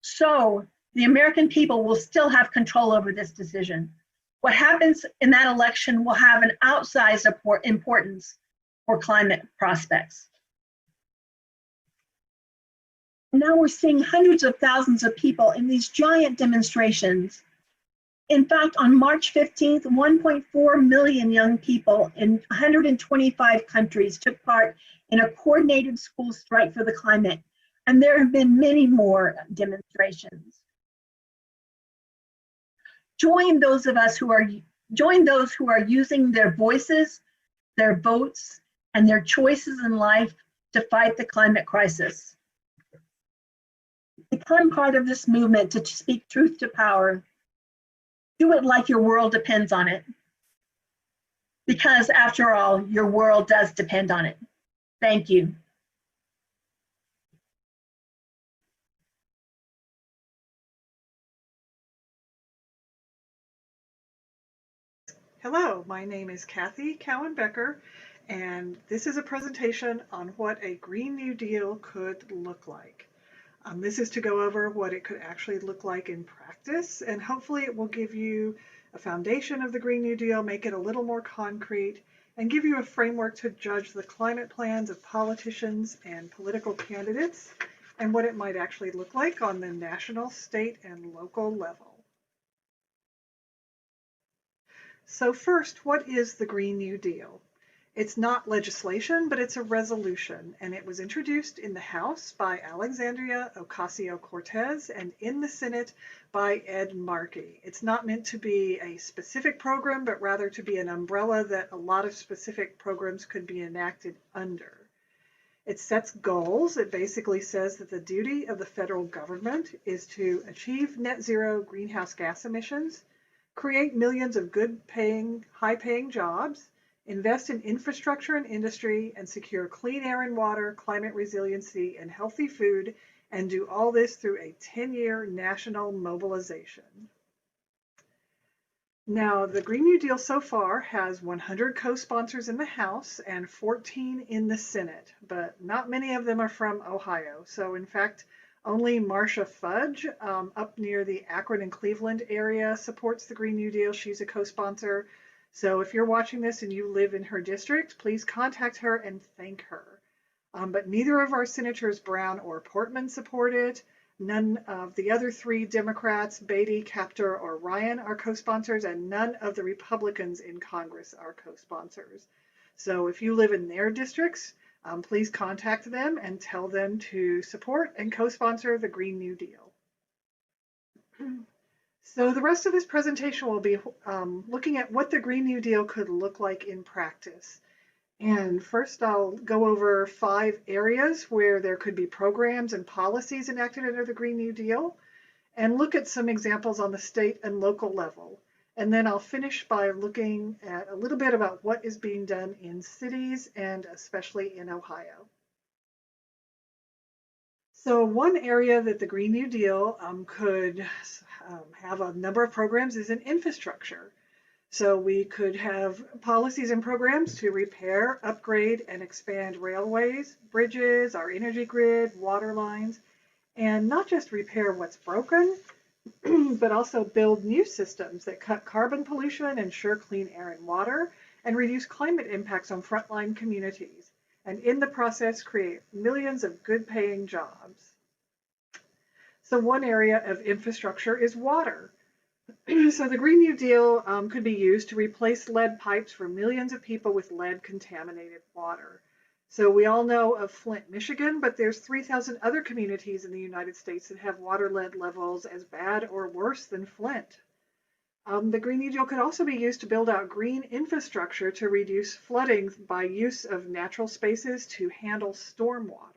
So the American people will still have control over this decision. What happens in that election will have an outsized importance for climate prospects. Now we're seeing hundreds of thousands of people in these giant demonstrations. In fact, on March 15th, 1.4 million young people in 125 countries took part in a coordinated school strike for the climate, and there have been many more demonstrations. Join those who are using their voices, their votes, and their choices in life to fight the climate crisis. Become part of this movement to speak truth to power. Do it like your world depends on it. Because after all, your world does depend on it. Thank you. Hello, my name is Kathy Cowan-Becker, and this is a presentation on what a Green New Deal could look like. This is to go over what it could actually look like in practice, and hopefully it will give you a foundation of the Green New Deal, make it a little more concrete, and give you a framework to judge the climate plans of politicians and political candidates and what it might actually look like on the national, state, and local level. So first, what is the Green New Deal? It's not legislation, but it's a resolution, and it was introduced in the House by Alexandria Ocasio-Cortez and in the Senate by Ed Markey. It's not meant to be a specific program, but rather to be an umbrella that a lot of specific programs could be enacted under. It sets goals. It basically says that the duty of the federal government is to achieve net zero greenhouse gas emissions, create millions of good-paying, high-paying jobs, invest in infrastructure and industry, and secure clean air and water, climate resiliency, and healthy food, and do all this through a 10-year national mobilization. Now, the Green New Deal so far has 100 co-sponsors in the House and 14 in the Senate, but not many of them are from Ohio. So in fact, only Marcia Fudge up near the Akron and Cleveland area supports the Green New Deal. She's a co-sponsor. So if you're watching this and you live in her district, please contact her and thank her. But neither of our Senators Brown or Portman support it. None of the other 3 Democrats, Beatty, Captor, or Ryan, are co-sponsors, and none of the Republicans in Congress are co-sponsors. So if you live in their districts, please contact them and tell them to support and co-sponsor the Green New Deal. So the rest of this presentation will be looking at what the Green New Deal could look like in practice. And first I'll go over 5 areas where there could be programs and policies enacted under the Green New Deal, and look at some examples on the state and local level. And then I'll finish by looking at a little bit about what is being done in cities and especially in Ohio. So one area that the Green New Deal could have a number of programs is in infrastructure. So we could have policies and programs to repair, upgrade, and expand railways, bridges, our energy grid, water lines, and not just repair what's broken, but also build new systems that cut carbon pollution, ensure clean air and water, and reduce climate impacts on frontline communities, and in the process create millions of good-paying jobs. So one area of infrastructure is water. So the Green New Deal could be used to replace lead pipes for millions of people with lead-contaminated water. So we all know of Flint, Michigan, but there's 3,000 other communities in the United States that have water lead levels as bad or worse than Flint. The Green New Deal could also be used to build out green infrastructure to reduce flooding by use of natural spaces to handle stormwater.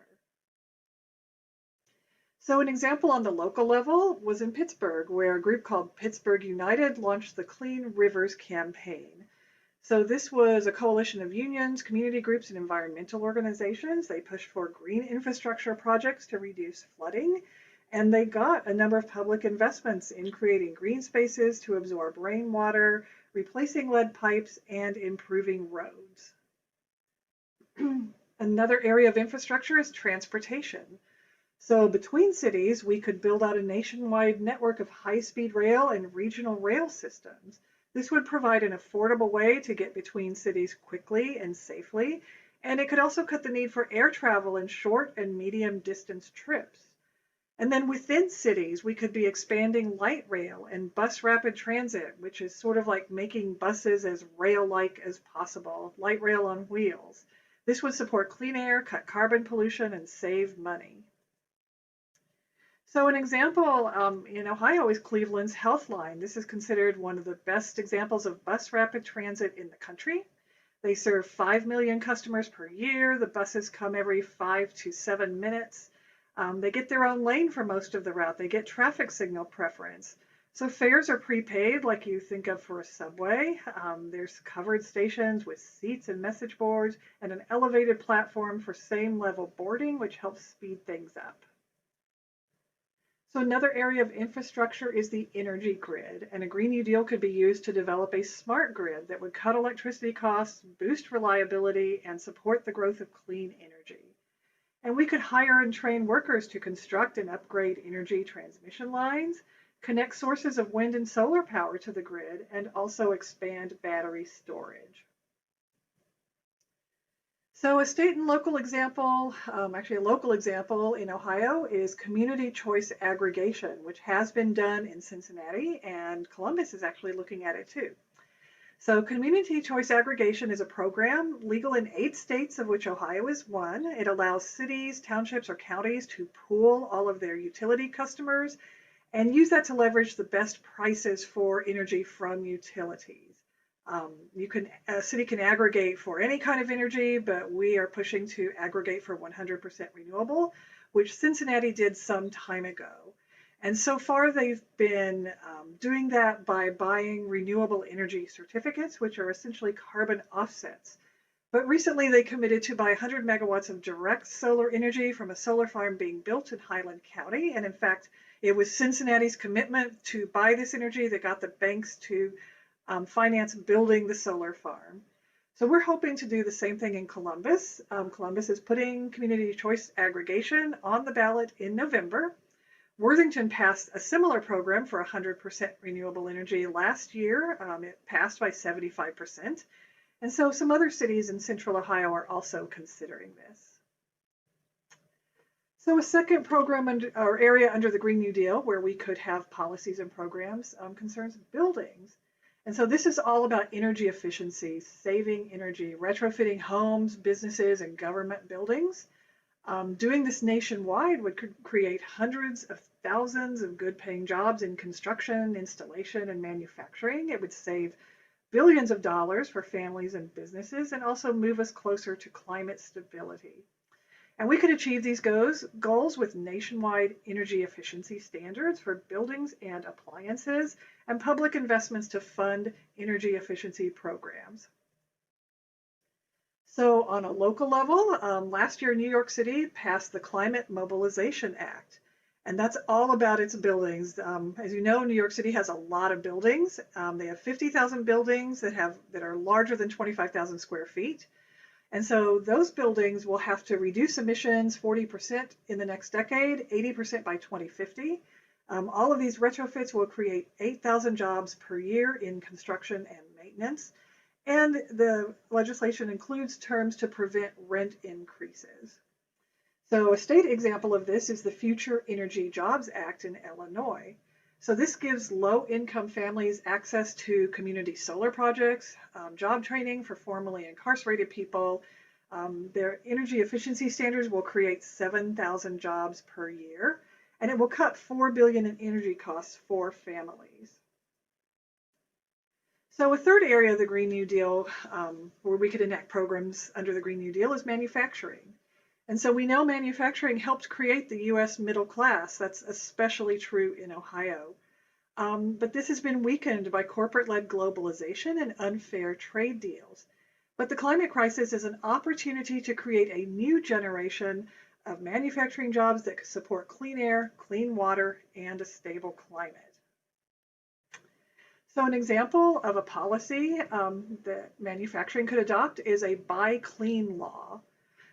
So an example on the local level was in Pittsburgh, where a group called Pittsburgh United launched the Clean Rivers campaign. So this was a coalition of unions, community groups, and environmental organizations. They pushed for green infrastructure projects to reduce flooding, and they got a number of public investments in creating green spaces to absorb rainwater, replacing lead pipes, and improving roads. Another area of infrastructure is transportation. So between cities, we could build out a nationwide network of high-speed rail and regional rail systems. This would provide an affordable way to get between cities quickly and safely, and it could also cut the need for air travel in short and medium distance trips. And then within cities, we could be expanding light rail and bus rapid transit, which is sort of like making buses as rail-like as possible, light rail on wheels. This would support clean air, cut carbon pollution, and save money. So an example in Ohio is Cleveland's Health Line. This is considered one of the best examples of bus rapid transit in the country. They serve 5 million customers per year. The buses come every 5 to 7 minutes. They get their own lane for most of the route. They get traffic signal preference. So fares are prepaid like you think of for a subway. There's covered stations with seats and message boards and an elevated platform for same level boarding, which helps speed things up. So another area of infrastructure is the energy grid, and a Green New Deal could be used to develop a smart grid that would cut electricity costs, boost reliability, and support the growth of clean energy. And we could hire and train workers to construct and upgrade energy transmission lines, connect sources of wind and solar power to the grid, and also expand battery storage. So a state and local example, actually a local example in Ohio is community choice aggregation, which has been done in Cincinnati, and Columbus is actually looking at it too. So community choice aggregation is a program legal in 8 states, of which Ohio is one. It allows cities, townships, or counties to pool all of their utility customers and use that to leverage the best prices for energy from utilities. A city can aggregate for any kind of energy, but we are pushing to aggregate for 100% renewable, which Cincinnati did some time ago. And so far they've been doing that by buying renewable energy certificates, which are essentially carbon offsets. But recently they committed to buy 100 megawatts of direct solar energy from a solar farm being built in Highland County. And in fact, it was Cincinnati's commitment to buy this energy that got the banks to finance building the solar farm. So we're hoping to do the same thing in Columbus. Columbus is putting community choice aggregation on the ballot in November. Worthington passed a similar program for 100% renewable energy last year. It passed by 75%. And so some other cities in central Ohio are also considering this. So a second program or area under the Green New Deal where we could have policies and programs concerns buildings. And so this is all about energy efficiency, saving energy, retrofitting homes, businesses, and government buildings. Doing this nationwide would create hundreds of thousands of good-paying jobs in construction, installation, and manufacturing. It would save billions of dollars for families and businesses and also move us closer to climate stability. And we could achieve these goals with nationwide energy efficiency standards for buildings and appliances and public investments to fund energy efficiency programs. So on a local level, last year New York City passed the Climate Mobilization Act, and that's all about its buildings. As you know, New York City has a lot of buildings. They have 50,000 buildings that are larger than 25,000 square feet. And so those buildings will have to reduce emissions 40% in the next decade, 80% by 2050. All of these retrofits will create 8,000 jobs per year in construction and maintenance. And the legislation includes terms to prevent rent increases. So a state example of this is the Future Energy Jobs Act in Illinois. So this gives low-income families access to community solar projects, job training for formerly incarcerated people. Their energy efficiency standards will create 7,000 jobs per year, and it will cut $4 billion in energy costs for families. So a third area of the Green New Deal where we could enact programs under the Green New Deal is manufacturing. And so we know manufacturing helped create the US middle class. That's especially true in Ohio. But this has been weakened by corporate-led globalization and unfair trade deals. But the climate crisis is an opportunity to create a new generation of manufacturing jobs that support clean air, clean water, and a stable climate. So an example of a policy that manufacturing could adopt is a Buy Clean law.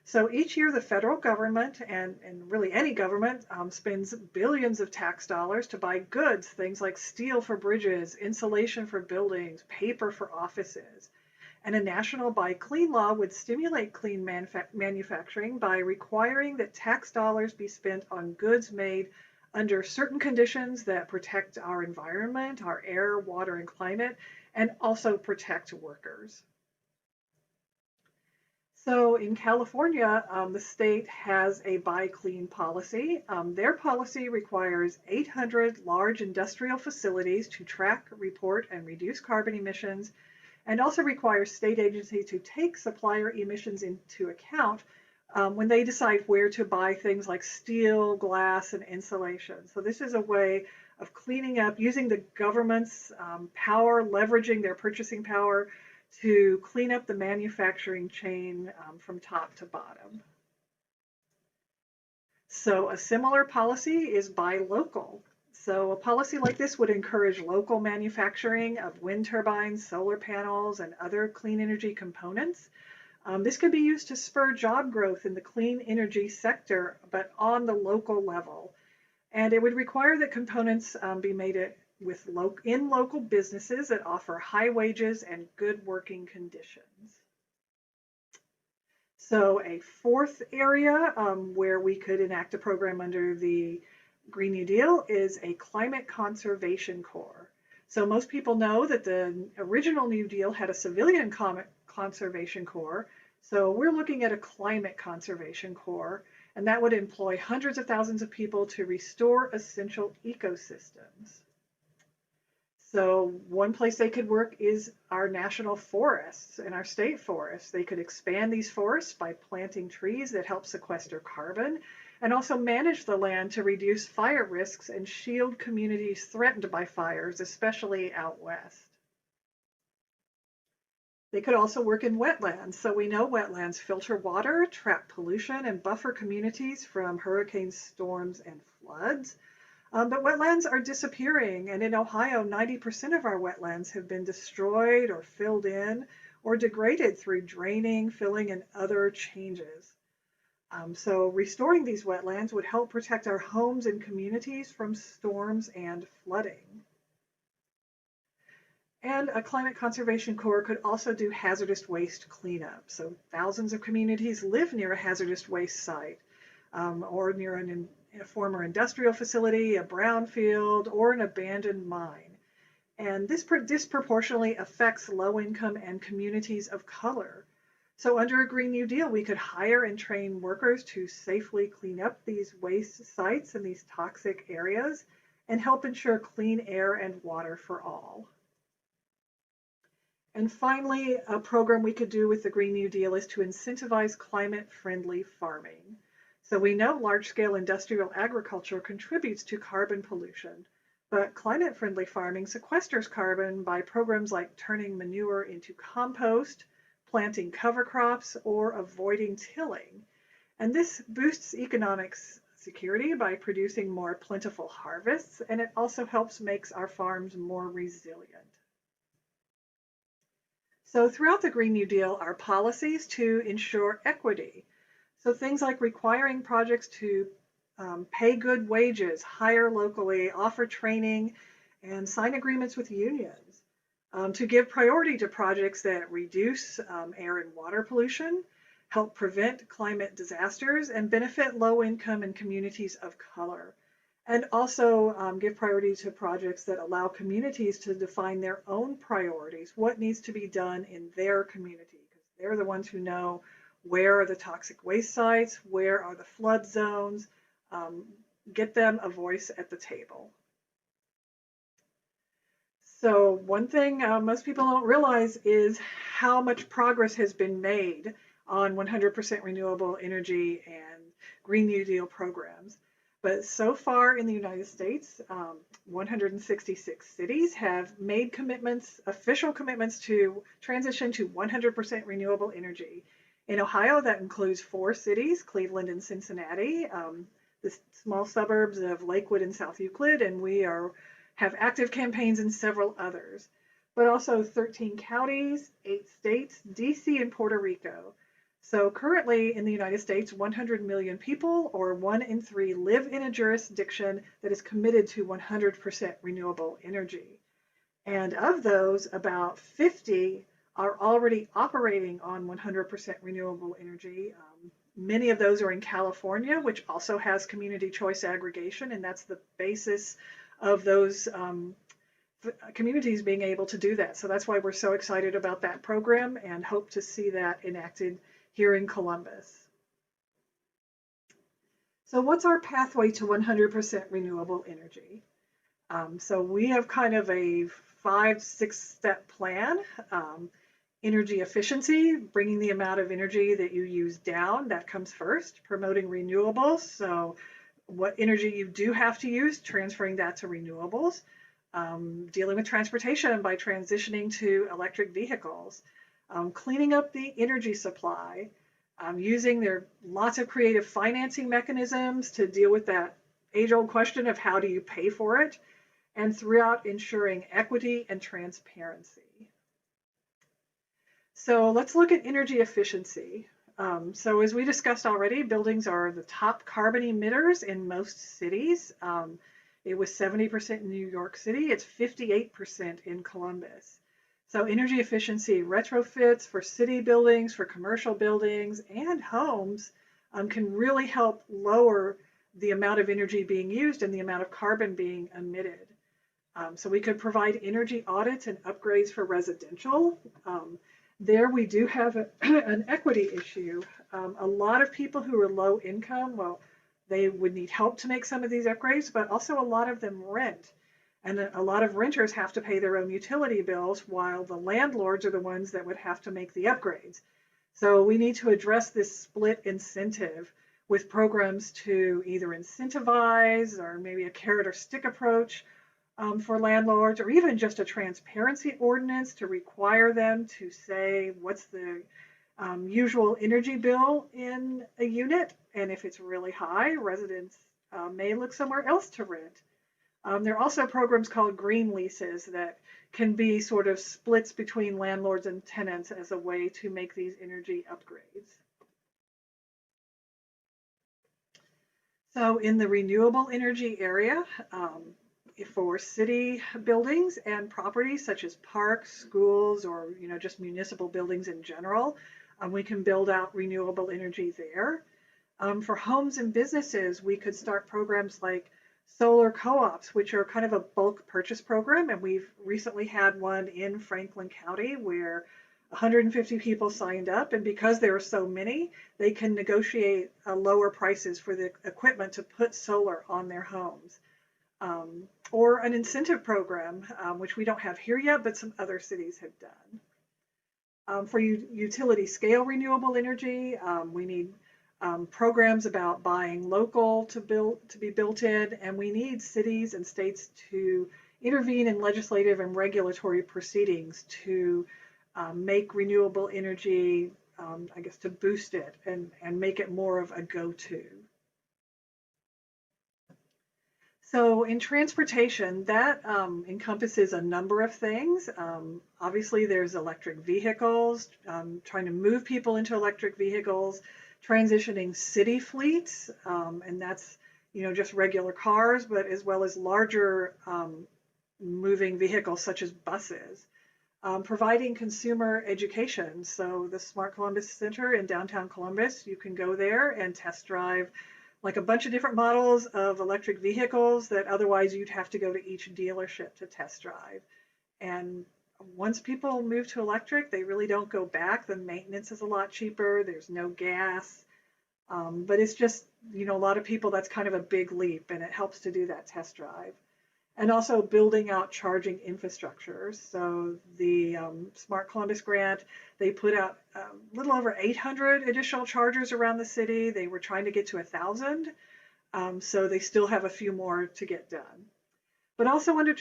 So each year the federal government, and really any government, spends billions of tax dollars to buy goods, things like steel for bridges, insulation for buildings, paper for offices. And a national Buy Clean law would stimulate clean manufacturing by requiring that tax dollars be spent on goods made under certain conditions that protect our environment, our air, water, and climate, and also protect workers. So in California, the state has a Buy Clean policy. Their policy requires 800 large industrial facilities to track, report, and reduce carbon emissions, and also requires state agencies to take supplier emissions into account when they decide where to buy things like steel, glass, and insulation. So this is a way of cleaning up, using the government's power, leveraging their purchasing power to clean up the manufacturing chain from top to bottom. So a similar policy is Buy Local. So a policy like this would encourage local manufacturing of wind turbines, solar panels, and other clean energy components. This could be used to spur job growth in the clean energy sector, but on the local level. And it would require that components be made in local businesses that offer high wages and good working conditions. So a fourth area where we could enact a program under the Green New Deal is a Climate Conservation Corps. So most people know that the original New Deal had a civilian conservation corps. So we're looking at a climate conservation corps, and that would employ hundreds of thousands of people to restore essential ecosystems. So one place they could work is our national forests and our state forests. They could expand these forests by planting trees that help sequester carbon and also manage the land to reduce fire risks and shield communities threatened by fires, especially out west. They could also work in wetlands. So we know wetlands filter water, trap pollution, and buffer communities from hurricane storms and floods. But wetlands are disappearing, and in Ohio, 90% of our wetlands have been destroyed or filled in or degraded through draining, filling, and other changes. So restoring these wetlands would help protect our homes and communities from storms and flooding. And a Climate Conservation Corps could also do hazardous waste cleanup. So thousands of communities live near a hazardous waste site or near a former industrial facility, a brownfield, or an abandoned mine. And this disproportionately affects low-income and communities of color. So under a Green New Deal, we could hire and train workers to safely clean up these waste sites and these toxic areas and help ensure clean air and water for all. And finally, a program we could do with the Green New Deal is to incentivize climate-friendly farming. So we know large-scale industrial agriculture contributes to carbon pollution, but climate-friendly farming sequesters carbon by programs like turning manure into compost, planting cover crops, or avoiding tilling. And this boosts economic security by producing more plentiful harvests, and it also helps make our farms more resilient. So throughout the Green New Deal are policies to ensure equity. So things like requiring projects to pay good wages, hire locally, offer training, and sign agreements with unions. To give priority to projects that reduce air and water pollution, help prevent climate disasters, and benefit low-income and communities of color. And also give priority to projects that allow communities to define their own priorities, what needs to be done in their community, because they're the ones who know where are the toxic waste sites, where are the flood zones, get them a voice at the table. So one thing most people don't realize is how much progress has been made on 100% renewable energy and Green New Deal programs. But so far in the United States, 166 cities have made commitments, official commitments to transition to 100% renewable energy. In Ohio, that includes 4 cities, Cleveland and Cincinnati, the small suburbs of Lakewood and South Euclid, and we have active campaigns in several others, but also 13 counties, 8 states, DC, and Puerto Rico. So currently in the United States, 100 million people, or 1 in 3, live in a jurisdiction that is committed to 100% renewable energy. And of those, about 50 are already operating on 100% renewable energy. Many of those are in California, which also has community choice aggregation, and that's the basis of those communities being able to do that. So that's why we're so excited about that program and hope to see that enacted here in Columbus. So what's our pathway to 100% renewable energy? So we have kind of a 5-6 step plan. Energy efficiency, bringing the amount of energy that you use down, that comes first. Promoting renewables, so what energy you do have to use, transferring that to renewables. Dealing with transportation by transitioning to electric vehicles. Cleaning up the energy supply, using their lots of creative financing mechanisms to deal with that age-old question of how do you pay for it, and throughout ensuring equity and transparency. So let's look at energy efficiency. So as we discussed already, buildings are the top carbon emitters in most cities. It was 70% in New York City. It's 58% in Columbus. So energy efficiency retrofits for city buildings, for commercial buildings, and homes can really help lower the amount of energy being used and the amount of carbon being emitted. So we could provide energy audits and upgrades for residential. There we do have an equity issue. A lot of people who are low income, well, they would need help to make some of these upgrades, but also a lot of them rent. And a lot of renters have to pay their own utility bills while the landlords are the ones that would have to make the upgrades. So we need to address this split incentive with programs to either incentivize or maybe a carrot or stick approach for landlords, or even just a transparency ordinance to require them to say what's the usual energy bill in a unit, and if it's really high, residents may look somewhere else to rent. There are also programs called green leases that can be sort of splits between landlords and tenants as a way to make these energy upgrades. So in the renewable energy area, for city buildings and properties such as parks, schools, or just municipal buildings in general, we can build out renewable energy there. For homes and businesses, we could start programs like solar co-ops, which are kind of a bulk purchase program, and we've recently had one in Franklin County where 150 people signed up, and because there are so many, they can negotiate lower prices for the equipment to put solar on their homes. Or an incentive program, which we don't have here yet, but some other cities have done. For utility scale renewable energy, we need programs about buying local to be built in, and we need cities and states to intervene in legislative and regulatory proceedings to make renewable energy, I guess, to boost it and make it more of a go-to. So in transportation, that encompasses a number of things. Obviously, there's electric vehicles, trying to move people into electric vehicles, transitioning city fleets, and that's, just regular cars, but as well as larger moving vehicles such as buses. Providing consumer education. So the Smart Columbus Center in downtown Columbus, you can go there and test drive like a bunch of different models of electric vehicles that otherwise you'd have to go to each dealership to test drive. And once people move to electric, they really don't go back. The maintenance is a lot cheaper. There's no gas. But it's just, a lot of people, that's kind of a big leap, and it helps to do that test drive. And also building out charging infrastructure. So the Smart Columbus grant, they put out a little over 800 additional chargers around the city. They were trying to get to 1,000, so they still have a few more to get done. But also under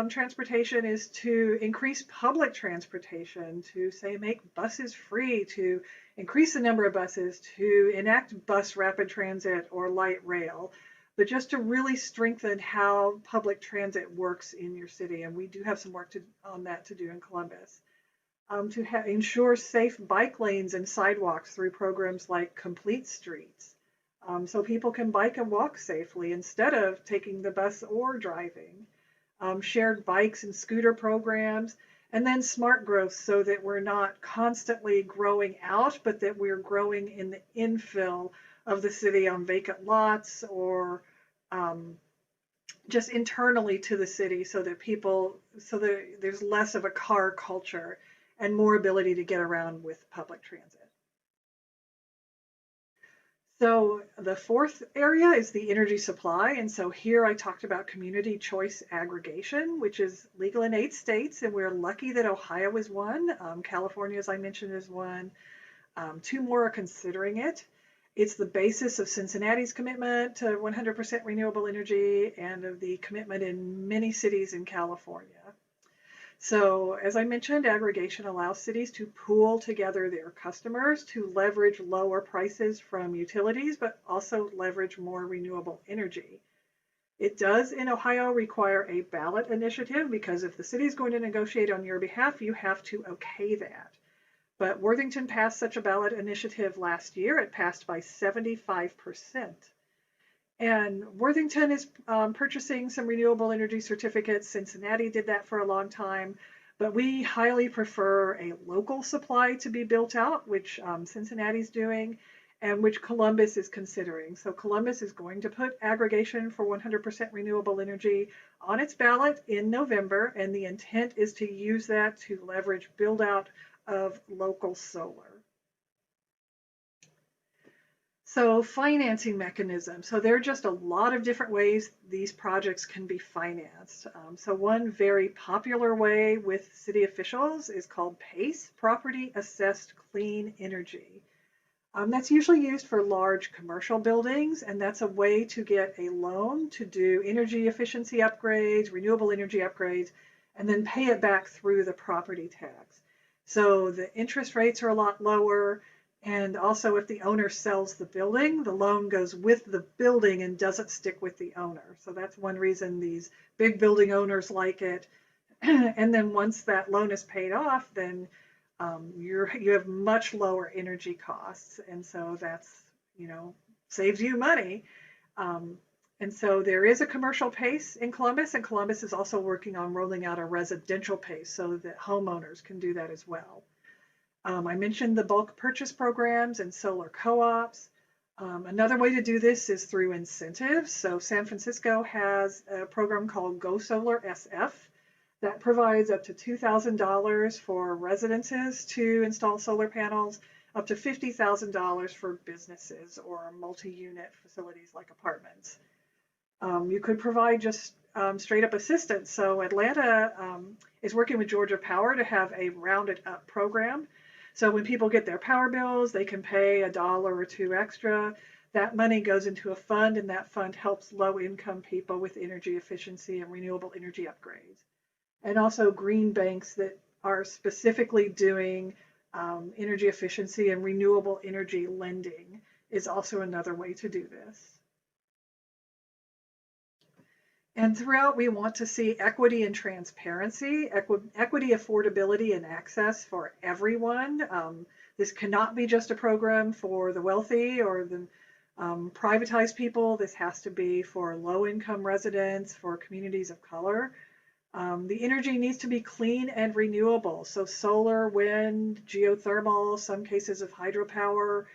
transportation is to increase public transportation, to say make buses free, to increase the number of buses, to enact bus rapid transit or light rail, but just to really strengthen how public transit works in your city. And we do have some work on that to do in Columbus. To ensure safe bike lanes and sidewalks through programs like Complete Streets, so people can bike and walk safely instead of taking the bus or driving. Shared bikes and scooter programs, and then smart growth so that we're not constantly growing out, but that we're growing in the infill of the city on vacant lots or just internally to the city so that there's less of a car culture and more ability to get around with public transit. So the fourth area is the energy supply. And so here I talked about community choice aggregation, which is legal in 8 states. And we're lucky that Ohio is one. California, as I mentioned, is one. 2 more are considering it. It's the basis of Cincinnati's commitment to 100% renewable energy and of the commitment in many cities in California. So as I mentioned, aggregation allows cities to pool together their customers to leverage lower prices from utilities, but also leverage more renewable energy. It does in Ohio require a ballot initiative because if the city is going to negotiate on your behalf, you have to okay that. But Worthington passed such a ballot initiative last year. It passed by 75%. And Worthington is purchasing some renewable energy certificates. Cincinnati did that for a long time, but we highly prefer a local supply to be built out, which Cincinnati's doing, and which Columbus is considering. So Columbus is going to put aggregation for 100% renewable energy on its ballot in November, and the intent is to use that to leverage build out of local solar. So financing mechanisms. So there are just a lot of different ways these projects can be financed. So one very popular way with city officials is called PACE, Property Assessed Clean Energy. That's usually used for large commercial buildings, and that's a way to get a loan to do energy efficiency upgrades, renewable energy upgrades, and then pay it back through the property tax. So the interest rates are a lot lower. And also if the owner sells the building, the loan goes with the building and doesn't stick with the owner. So that's one reason these big building owners like it. And then once that loan is paid off, then you have much lower energy costs. And so that's, saves you money. And so there is a commercial PACE in Columbus, and Columbus is also working on rolling out a residential PACE so that homeowners can do that as well. I mentioned the bulk purchase programs and solar co-ops. Another way to do this is through incentives. So San Francisco has a program called Go Solar SF That provides up to $2,000 for residences to install solar panels, up to $50,000 for businesses or multi-unit facilities like apartments. You could provide just straight up assistance. So Atlanta is working with Georgia Power to have a rounded up program. So when people get their power bills, they can pay $1 or $2 extra. That money goes into a fund, and that fund helps low-income people with energy efficiency and renewable energy upgrades. And also green banks that are specifically doing energy efficiency and renewable energy lending is also another way to do this. And throughout, we want to see equity and transparency, equity, affordability, and access for everyone. This cannot be just a program for the wealthy or the privatized people. This has to be for low-income residents, for communities of color. The energy needs to be clean and renewable. So solar, wind, geothermal, some cases of hydropower.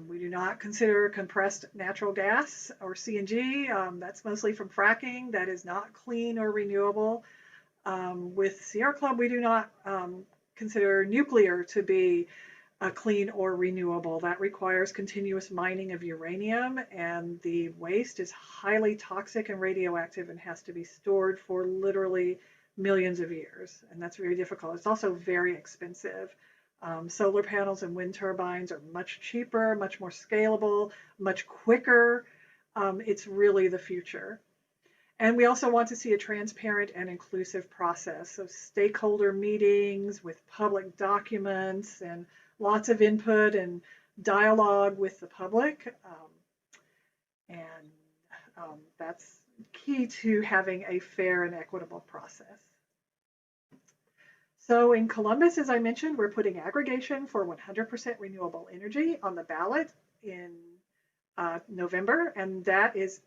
We do not consider compressed natural gas or CNG. That's mostly from fracking. That is not clean or renewable. With Sierra Club, we do not consider nuclear to be clean or renewable. That requires continuous mining of uranium, and the waste is highly toxic and radioactive and has to be stored for literally millions of years, and that's very difficult. It's also very expensive. Solar panels and wind turbines are much cheaper, much more scalable, much quicker. It's really the future. And we also want to see a transparent and inclusive process. So stakeholder meetings with public documents and lots of input and dialogue with the public. That's key to having a fair and equitable process. So in Columbus, as I mentioned, we're putting aggregation for 100% renewable energy on the ballot in November, and that is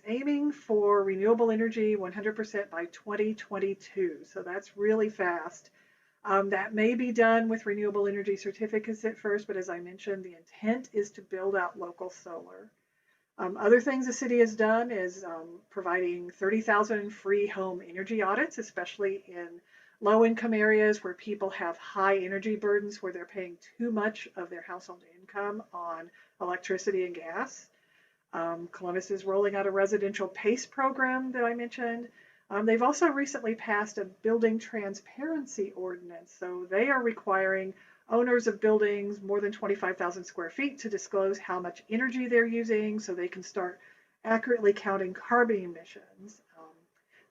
aiming for renewable energy 100% by 2022. So that's really fast. That may be done with renewable energy certificates at first, but as I mentioned, the intent is to build out local solar. Other things the city has done is providing 30,000 free home energy audits, especially in low-income areas where people have high energy burdens, where they're paying too much of their household income on electricity and gas. Columbus is rolling out a residential PACE program that I mentioned. They've also recently passed a building transparency ordinance. So they are requiring owners of buildings more than 25,000 square feet to disclose how much energy they're using so they can start accurately counting carbon emissions.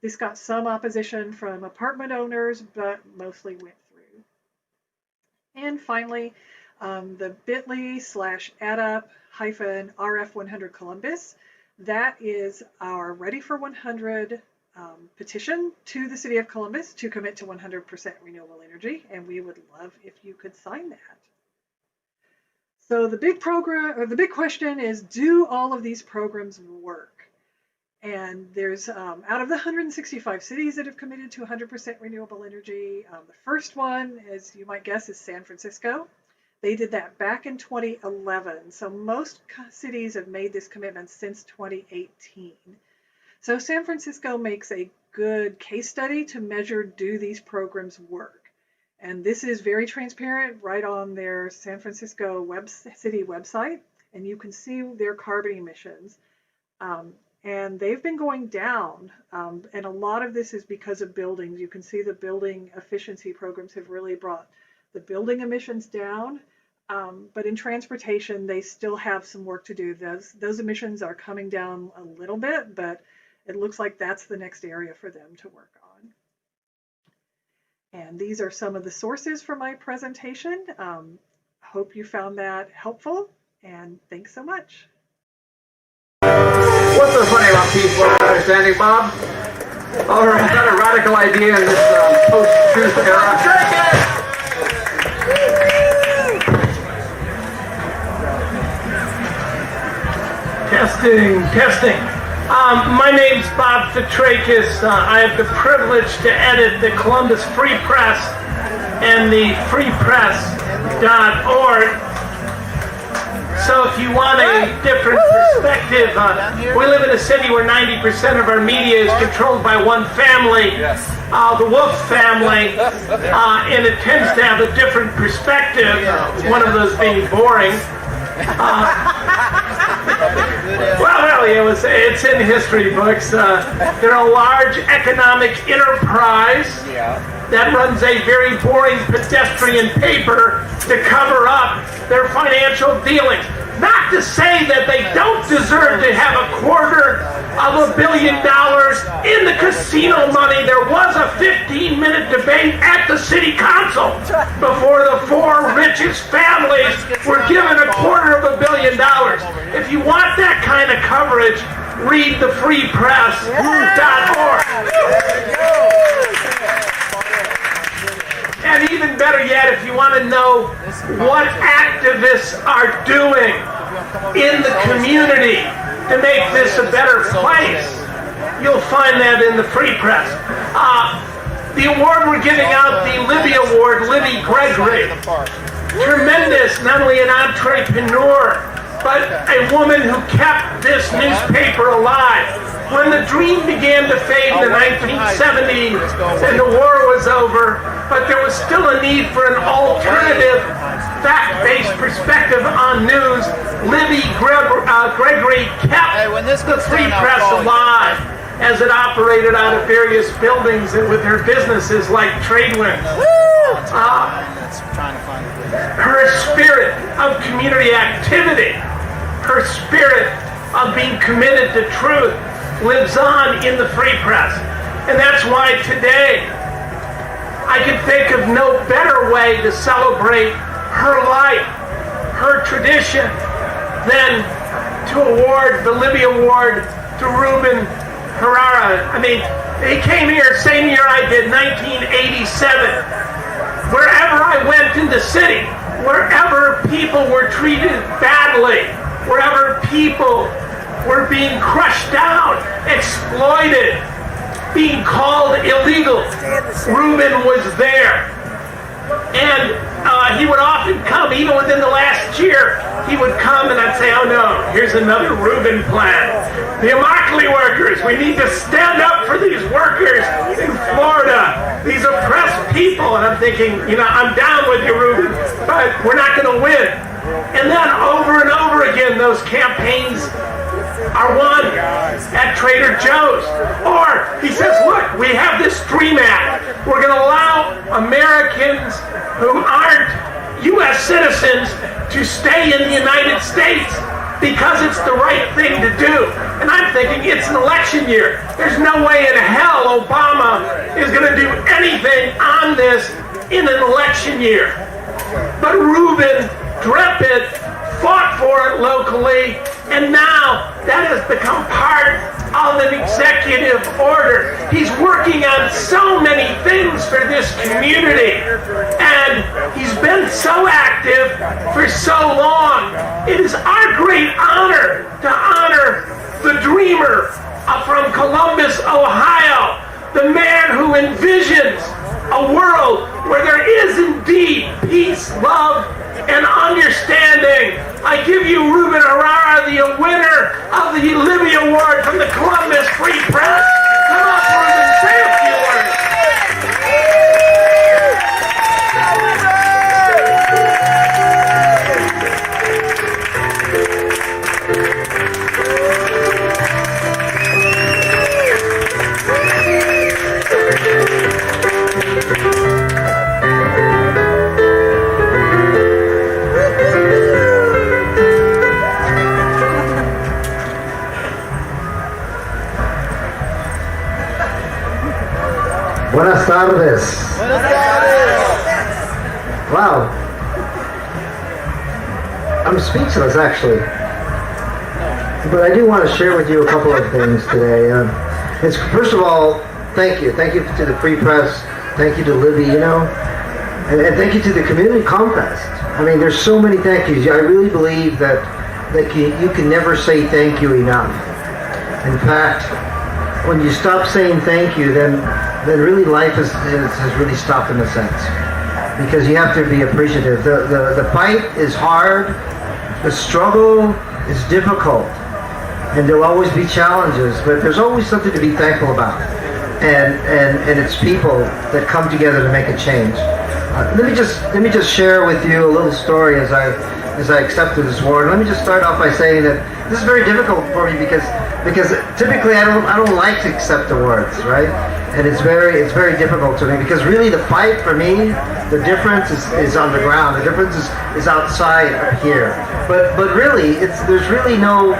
This got some opposition from apartment owners, but mostly went through. And finally, the bit.ly/addup-RF100 Columbus, that is our Ready for 100 petition to the City of Columbus to commit to 100% renewable energy, and we would love if you could sign that. So the big question is, do all of these programs work? And there's, out of the 165 cities that have committed to 100% renewable energy, the first one, as you might guess, is San Francisco. They did that back in 2011. So most cities have made this commitment since 2018. So San Francisco makes a good case study to measure, do these programs work? And this is very transparent right on their San Francisco city website, and you can see their carbon emissions. And they've been going down, and a lot of this is because of buildings. You can see the building efficiency programs have really brought the building emissions down, but in transportation, they still have some work to do. Those emissions are coming down a little bit, but it looks like that's the next area for them to work on. And these are some of the sources for my presentation. Hope you found that helpful, and thanks so much. What's so funny about peaceful understanding, Bob? Oh, is that a radical idea in this post-truth era? Testing. My name's Bob Fitrakis. I have the privilege to edit the Columbus Free Press and the freepress.org. So if you want a different perspective, we live in a city where 90% of our media is controlled by one family, the Wolf family, and it tends to have a different perspective, one of those being boring. Well, it's in history books. They're a large economic enterprise that runs a very boring pedestrian paper to cover up their financial dealings. Not to say that they don't deserve to have $250 million in the casino money. There was a 15-minute debate at the city council before the 4 richest families were given $250 million. If you want that kind of coverage, read thefreepress.org. And even better yet, if you want to know what activists are doing in the community to make this a better place, you'll find that in the Free Press. The award we're giving out, the Libby Award, Libby Gregory. Tremendous, not only an entrepreneur, but a woman who kept this newspaper alive. When the dream began to fade in the 1970s and the war was over, but there was still a need for an alternative, fact-based perspective on news, Libby Gregory kept the Free Press alive as it operated out of various buildings and with her businesses like Tradewinds. Her spirit of community activity, her spirit of being committed to truth lives on in the Free Press. And that's why today I can think of no better way to celebrate her life, her tradition, than to award the Libby Award to Ruben Herrera. I mean, he came here same year I did, 1987. Wherever I went in the city, wherever people were treated badly, wherever people were being crushed down, exploited, being called illegal, Ruben was there. And he would often come, even within the last year, he would come and I'd say, oh no, here's another Ruben plan. The Immokalee workers, we need to stand up for these workers in Florida, these oppressed people. And I'm thinking, I'm down with you, Ruben, but we're not going to win. And then over and over again, those campaigns are won at Trader Joe's. Or he says, look, we have this DREAM Act. We're going to allow Americans who aren't U.S. citizens to stay in the United States because it's the right thing to do. And I'm thinking, it's an election year. There's no way in hell Obama is going to do anything on this in an election year. But Ruben dreamt it, fought for it locally, and now that has become part of an executive order. He's working on so many things for this community, and he's been so active for so long. It is our great honor to honor the dreamer from Columbus, Ohio, the man who envisions a world where there is indeed peace, love, and understanding. I give you Ruben Herrera, the winner of the Libby Award from the Columbus Free Press. Come on, Ruben, say a few words. Buenas tardes. Wow. I'm speechless, actually. But I do want to share with you a couple of things today. It's first of all, thank you. Thank you to the Free Press. Thank you to Libby, and thank you to the community ComFest. I mean, there's so many thank yous. I really believe that you can never say thank you enough. In fact, when you stop saying thank you, then really life has really stopped in a sense, because you have to be appreciative. The fight is hard, The struggle is difficult, and there'll always be challenges, but there's always something to be thankful about. And it's people that come together to make a change. Let me just share with you a little story as I accepted this award. Let me just start off by saying that this is very difficult for me because typically I don't like to accept awards, right? And it's very difficult to me because really the fight for me, the difference is on the ground. The difference is outside of here. But really there's really no.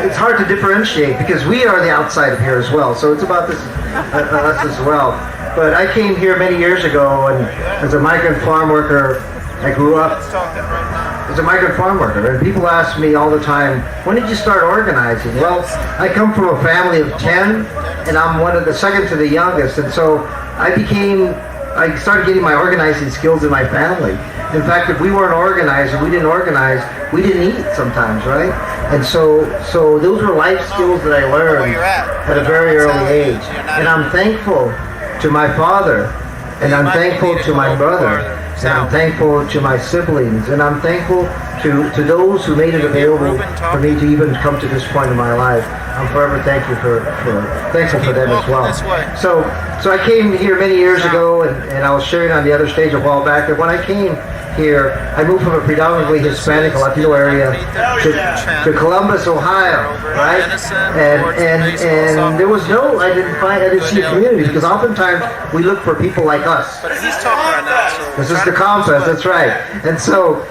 It's hard to differentiate because we are the outside of here as well. So it's about this us as well. But I came here many years ago, and as a migrant farm worker, I grew up as a migrant farm worker. And people ask me all the time, when did you start organizing? Well, I come from a family of 10, and I'm one of the second to the youngest. And so I started getting my organizing skills in my family. In fact, if we weren't organized and we didn't organize, we didn't eat sometimes, right? And so those were life skills that I learned at a very early age. And I'm thankful to my father, and I'm thankful to my brother, and I'm thankful to my siblings, and I'm thankful to those who made it available for me to even come to this point in my life. I'm forever thankful for them as well. So I came here many years ago, and I was sharing on the other stage a while back that when I came here, I moved from a predominantly Hispanic Latino area to Columbus, Ohio, right? And there was I didn't see a community because oftentimes we look for people like us. This is the ComFest, that's right. And so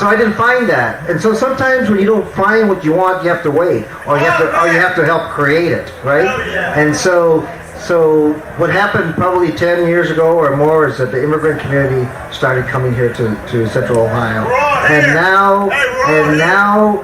I didn't find that. And so sometimes when you don't find what you want, you have to wait, or you have to help create it, right? And so what happened probably 10 years ago or more is that the immigrant community started coming here to Central Ohio. And now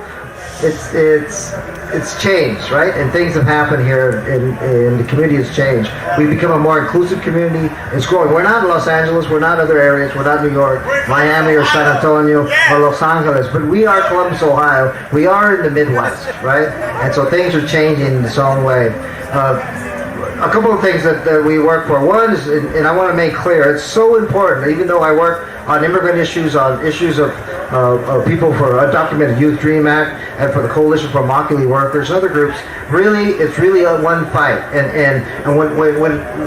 it's changed, right? And things have happened here, and the community has changed. We've become a more inclusive community. It's growing. We're not Los Angeles. We're not other areas. We're not New York, Miami, or San Antonio, or Los Angeles. But we are Columbus, Ohio. We are in the Midwest, right? And so things are changing in its own way. A couple of things that we work for. One is, and I want to make clear, it's so important, even though I work on immigrant issues, on issues of people for Undocumented Youth Dream Act, and for the Coalition for Immokalee Workers, other groups, it's really a one fight. And when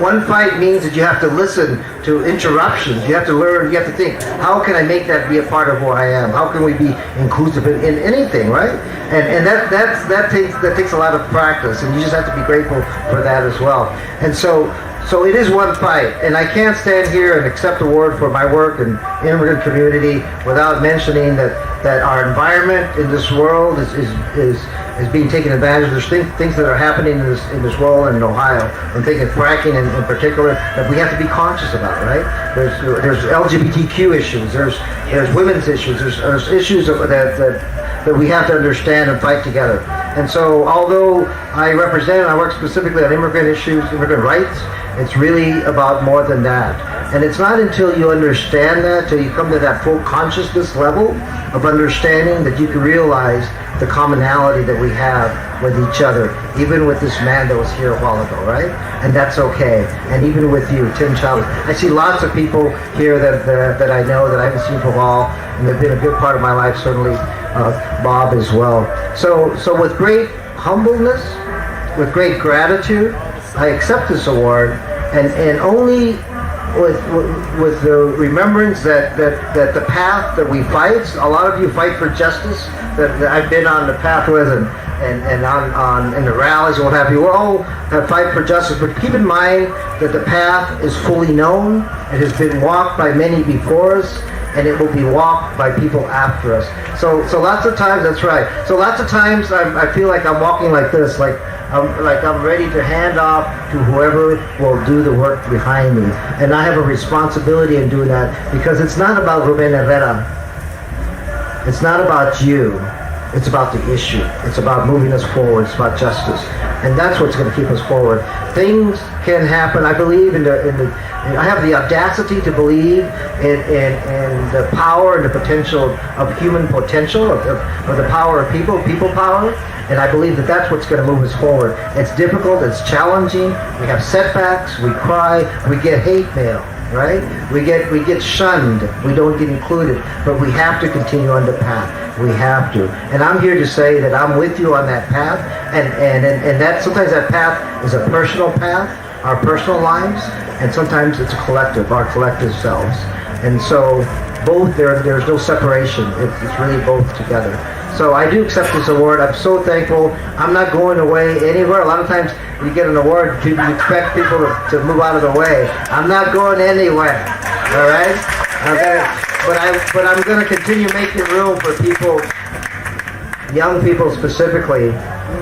one fight means that you have to listen to interruptions, you have to learn, you have to think, how can I make that be a part of who I am? How can we be inclusive in anything, right? And that takes a lot of practice, and you just have to be grateful for that as well. And so it is one fight, and I can't stand here and accept award for my work in the immigrant community without mentioning that our environment in this world is being taken advantage of. There's things that are happening in this world and in Ohio. I'm thinking fracking in particular that we have to be conscious about, right? There's LGBTQ issues, there's women's issues, there's issues that we have to understand and fight together. And so although I work specifically on immigrant issues, immigrant rights, it's really about more than that. And it's not until you understand that, till you come to that full consciousness level of understanding, that you can realize the commonality that we have with each other, even with this man that was here a while ago, right? And that's okay. And even with you, Tim Chavez. I see lots of people here that I know that I haven't seen for a while, and they've been a good part of my life, certainly Bob as well. So with great humbleness, with great gratitude, I accept this award, and only with the remembrance that the path that we fight, a lot of you fight for justice, that I've been on the path with, and on in the rallies and what have you. We all fight for justice, but keep in mind that the path is fully known. It has been walked by many before us, and it will be walked by people after us. So lots of times, that's right. So lots of times I feel like I'm walking like this, like I'm ready to hand off to whoever will do the work behind me. And I have a responsibility in doing that, because it's not about Ruben Herrera. It's not about you. It's about the issue. It's about moving us forward. It's about justice. And that's what's going to keep us forward. Things can happen. I believe I have the audacity to believe in the power and the potential of human potential, of the power of people power. And I believe that that's what's going to move us forward. It's difficult. It's challenging. We have setbacks. We cry. We get hate mail. right? We get shunned. We don't get included, but we have to continue on the path. We have to. And I'm here to say that I'm with you on that path, and that sometimes that path is a personal path, our personal lives, and sometimes it's a collective, our collective selves. And so both, there's no separation. It's really both together. So I do accept this award. I'm so thankful. I'm not going away anywhere. A lot of times you get an award, you expect people to move out of the way. I'm not going anywhere. All right? But I'm going to continue making room for people, young people specifically,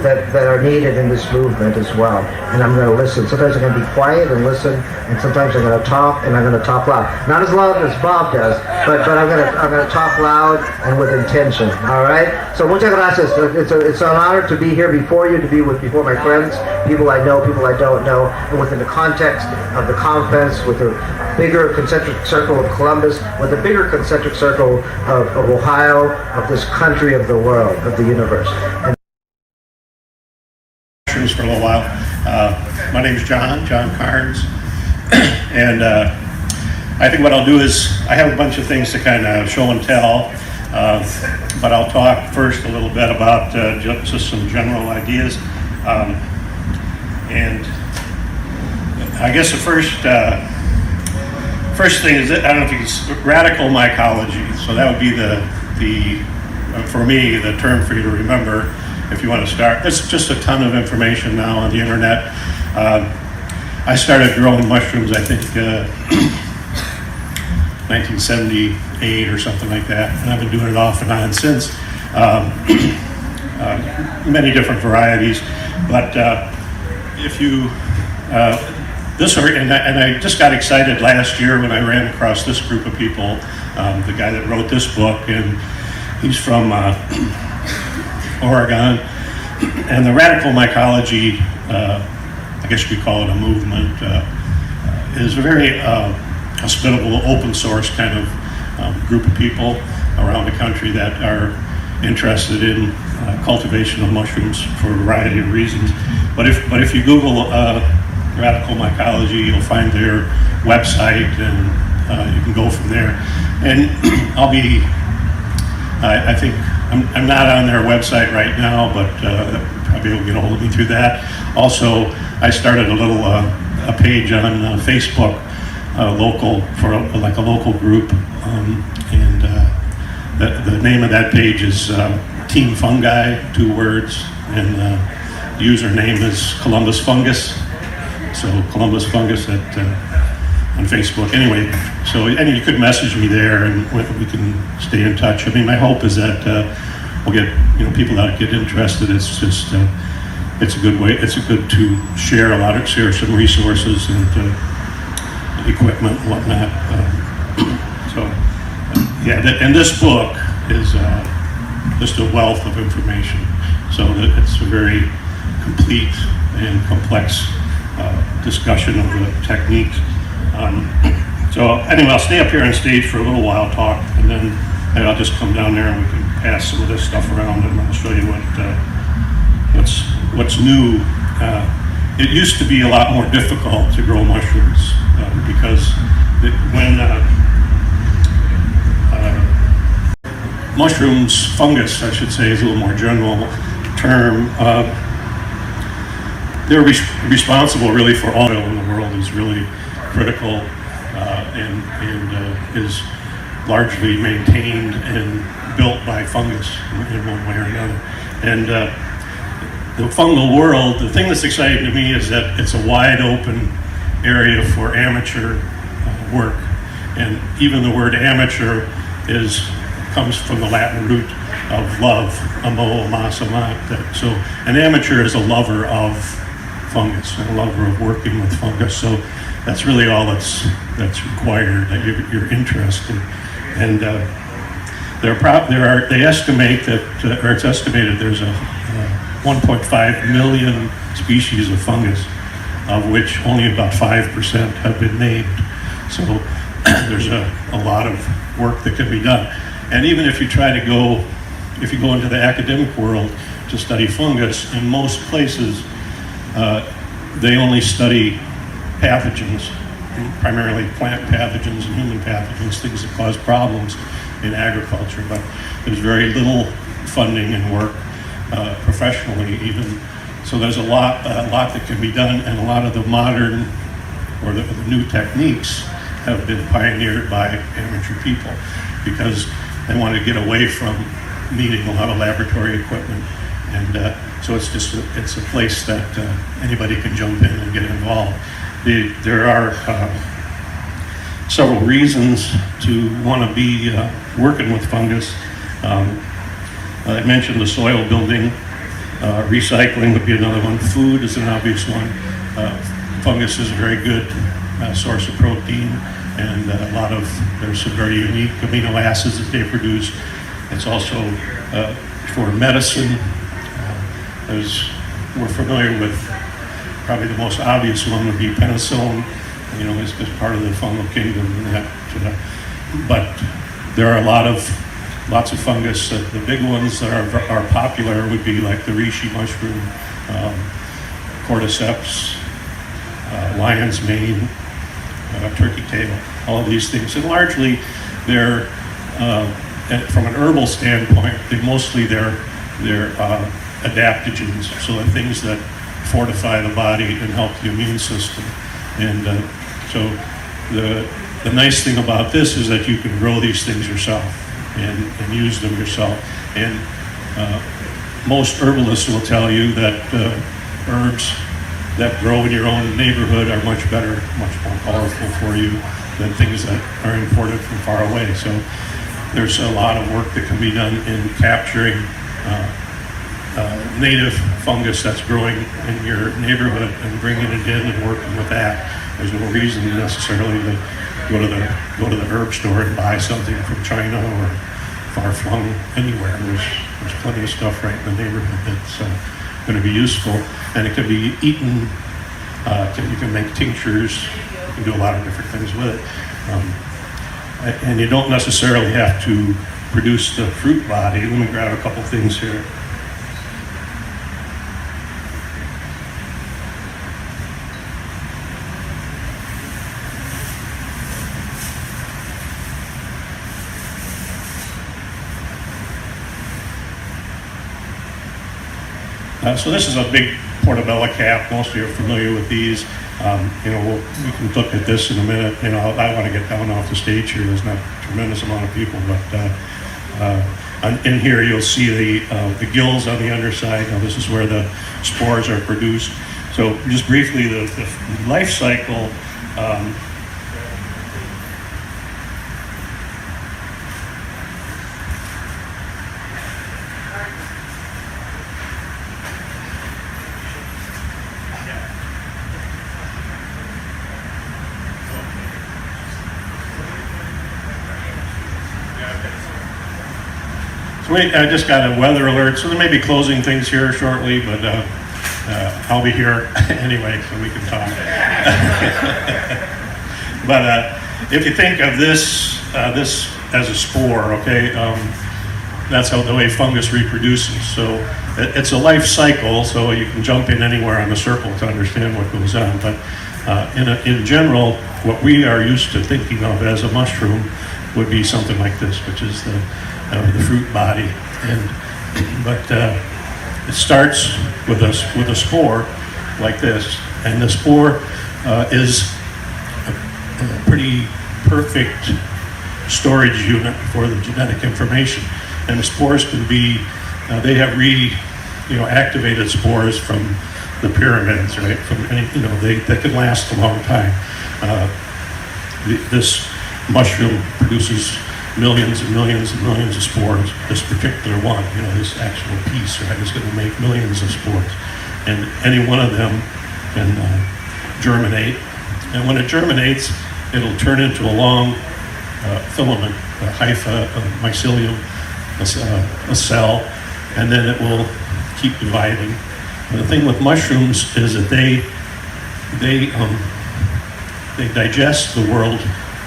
that are needed in this movement as well. And I'm going to listen. Sometimes I'm going to be quiet and listen, and sometimes I'm going to talk, and I'm going to talk loud. Not as loud as Bob does, but I'm going to talk loud and with intention. All right. So muchas gracias. It's an honor to be here before you, to be before my friends, people I know, people I don't know, and within the context of the ComFest, with the bigger concentric circle of Columbus, with the bigger concentric circle of Ohio, of this country, of the world, of the universe. For a little while. My name is John Carnes, and I think what I'll do is I have a bunch of things to kind of show and tell, but I'll talk first a little bit about just some general ideas, and I guess the first thing is, I don't know if it's radical mycology. So that would be the for me, the term for you to remember if you want to start. There's just a ton of information now on the internet. I started growing mushrooms, I think, 1978 or something like that, and I've been doing it off and on since. Many different varieties, but if you and I just got excited last year when I ran across this group of people, the guy that wrote this book, and he's from Oregon, and the radical mycology, I guess you could call it a movement, is a very hospitable, open source kind of group of people around the country that are interested in cultivation of mushrooms for a variety of reasons. But if you Google radical mycology, you'll find their website, and you can go from there. And I think I'm not on their website right now, but probably able to get a hold of me through that. Also, I started a little a page on Facebook, local, for like a local group, and the name of that page is Team Fungi, 2 words, and the username is Columbus Fungus. So Columbus Fungus on Facebook. Anyway, so you could message me there, and we can stay in touch. I mean, my hope is that we'll get people that get interested. It's just it's a good way. It's a good to share some resources and equipment and whatnot. And this book is just a wealth of information. So it's a very complete and complex discussion of the techniques. So anyway, I'll stay up here on stage for a little while, talk, and then I'll just come down there and we can pass some of this stuff around, and I'll show you what's new. It used to be a lot more difficult to grow mushrooms because when mushrooms, fungus, I should say, is a little more general term. They're responsible really for all oil in the world is really critical and is largely maintained and built by fungus in one way or another. And the fungal world, the thing that's exciting to me is that it's a wide open area for amateur work. And even the word amateur comes from the Latin root of love, amo, mas, amat. So an amateur is a lover of fungus and a lover of working with fungus. So that's really all that's required, that you're interested. And they estimate that, or it's estimated there's a 1.5 million species of fungus, of which only about 5% have been named. So there's a lot of work that can be done. And even if you go into the academic world to study fungus, in most places they only study pathogens. primarily plant pathogens and human pathogens, things that cause problems in agriculture. But there's very little funding and work professionally even. So there's a lot that can be done, and a lot of the modern or the new techniques have been pioneered by amateur people because they want to get away from needing a lot of laboratory equipment. And so it's a place that anybody can jump in and get involved. There are several reasons to want to be working with fungus. I mentioned the soil building. Recycling would be another one. Food is an obvious one. Fungus is a very good source of protein, and there's some very unique amino acids that they produce. It's also for medicine. We're familiar with probably the most obvious one would be penicillin. It's part of the fungal kingdom, but there are lots of fungus. The big ones that are popular would be like the reishi mushroom, cordyceps, lion's mane, turkey tail, all of these things. And largely, they're from an herbal standpoint, they're adaptogens, so the things that fortify the body and help the immune system. And so the nice thing about this is that you can grow these things yourself and use them yourself. And most herbalists will tell you that herbs that grow in your own neighborhood are much better, much more powerful for you than things that are imported from far away. So there's a lot of work that can be done in capturing native fungus that's growing in your neighborhood and bringing it in and working with that. There's no reason necessarily to go to the herb store and buy something from China or far-flung anywhere. There's plenty of stuff right in the neighborhood that's going to be useful, and it can be eaten. You can make tinctures. You can do a lot of different things with it, and you don't necessarily have to produce the fruit body. Let me grab a couple things here. So this is a big portobello cap. Most of you are familiar with these. We can look at this in a minute. I want to get down off the stage here. There's not a tremendous amount of people, but in here you'll see the gills on the underside. Now this is where the spores are produced. So just briefly, the life cycle. So I just got a weather alert, so they may be closing things here shortly, but I'll be here anyway, so we can talk. But if you think of this as a spore, okay, that's how the way fungus reproduces. So it's a life cycle, so you can jump in anywhere on the circle to understand what goes on. But in general, what we are used to thinking of as a mushroom would be something like this, which is the fruit body, but it starts with a spore like this, and the spore is a pretty perfect storage unit for the genetic information. And the spores can be they have activated spores from the pyramids, right? From any, they can last a long time. This mushroom produces millions and millions and millions of spores. This particular one, this actual piece, right, is going to make millions of spores. And any one of them can germinate. And when it germinates, it'll turn into a long filament, a hypha, a mycelium, a cell, and then it will keep dividing. And the thing with mushrooms is that they digest the world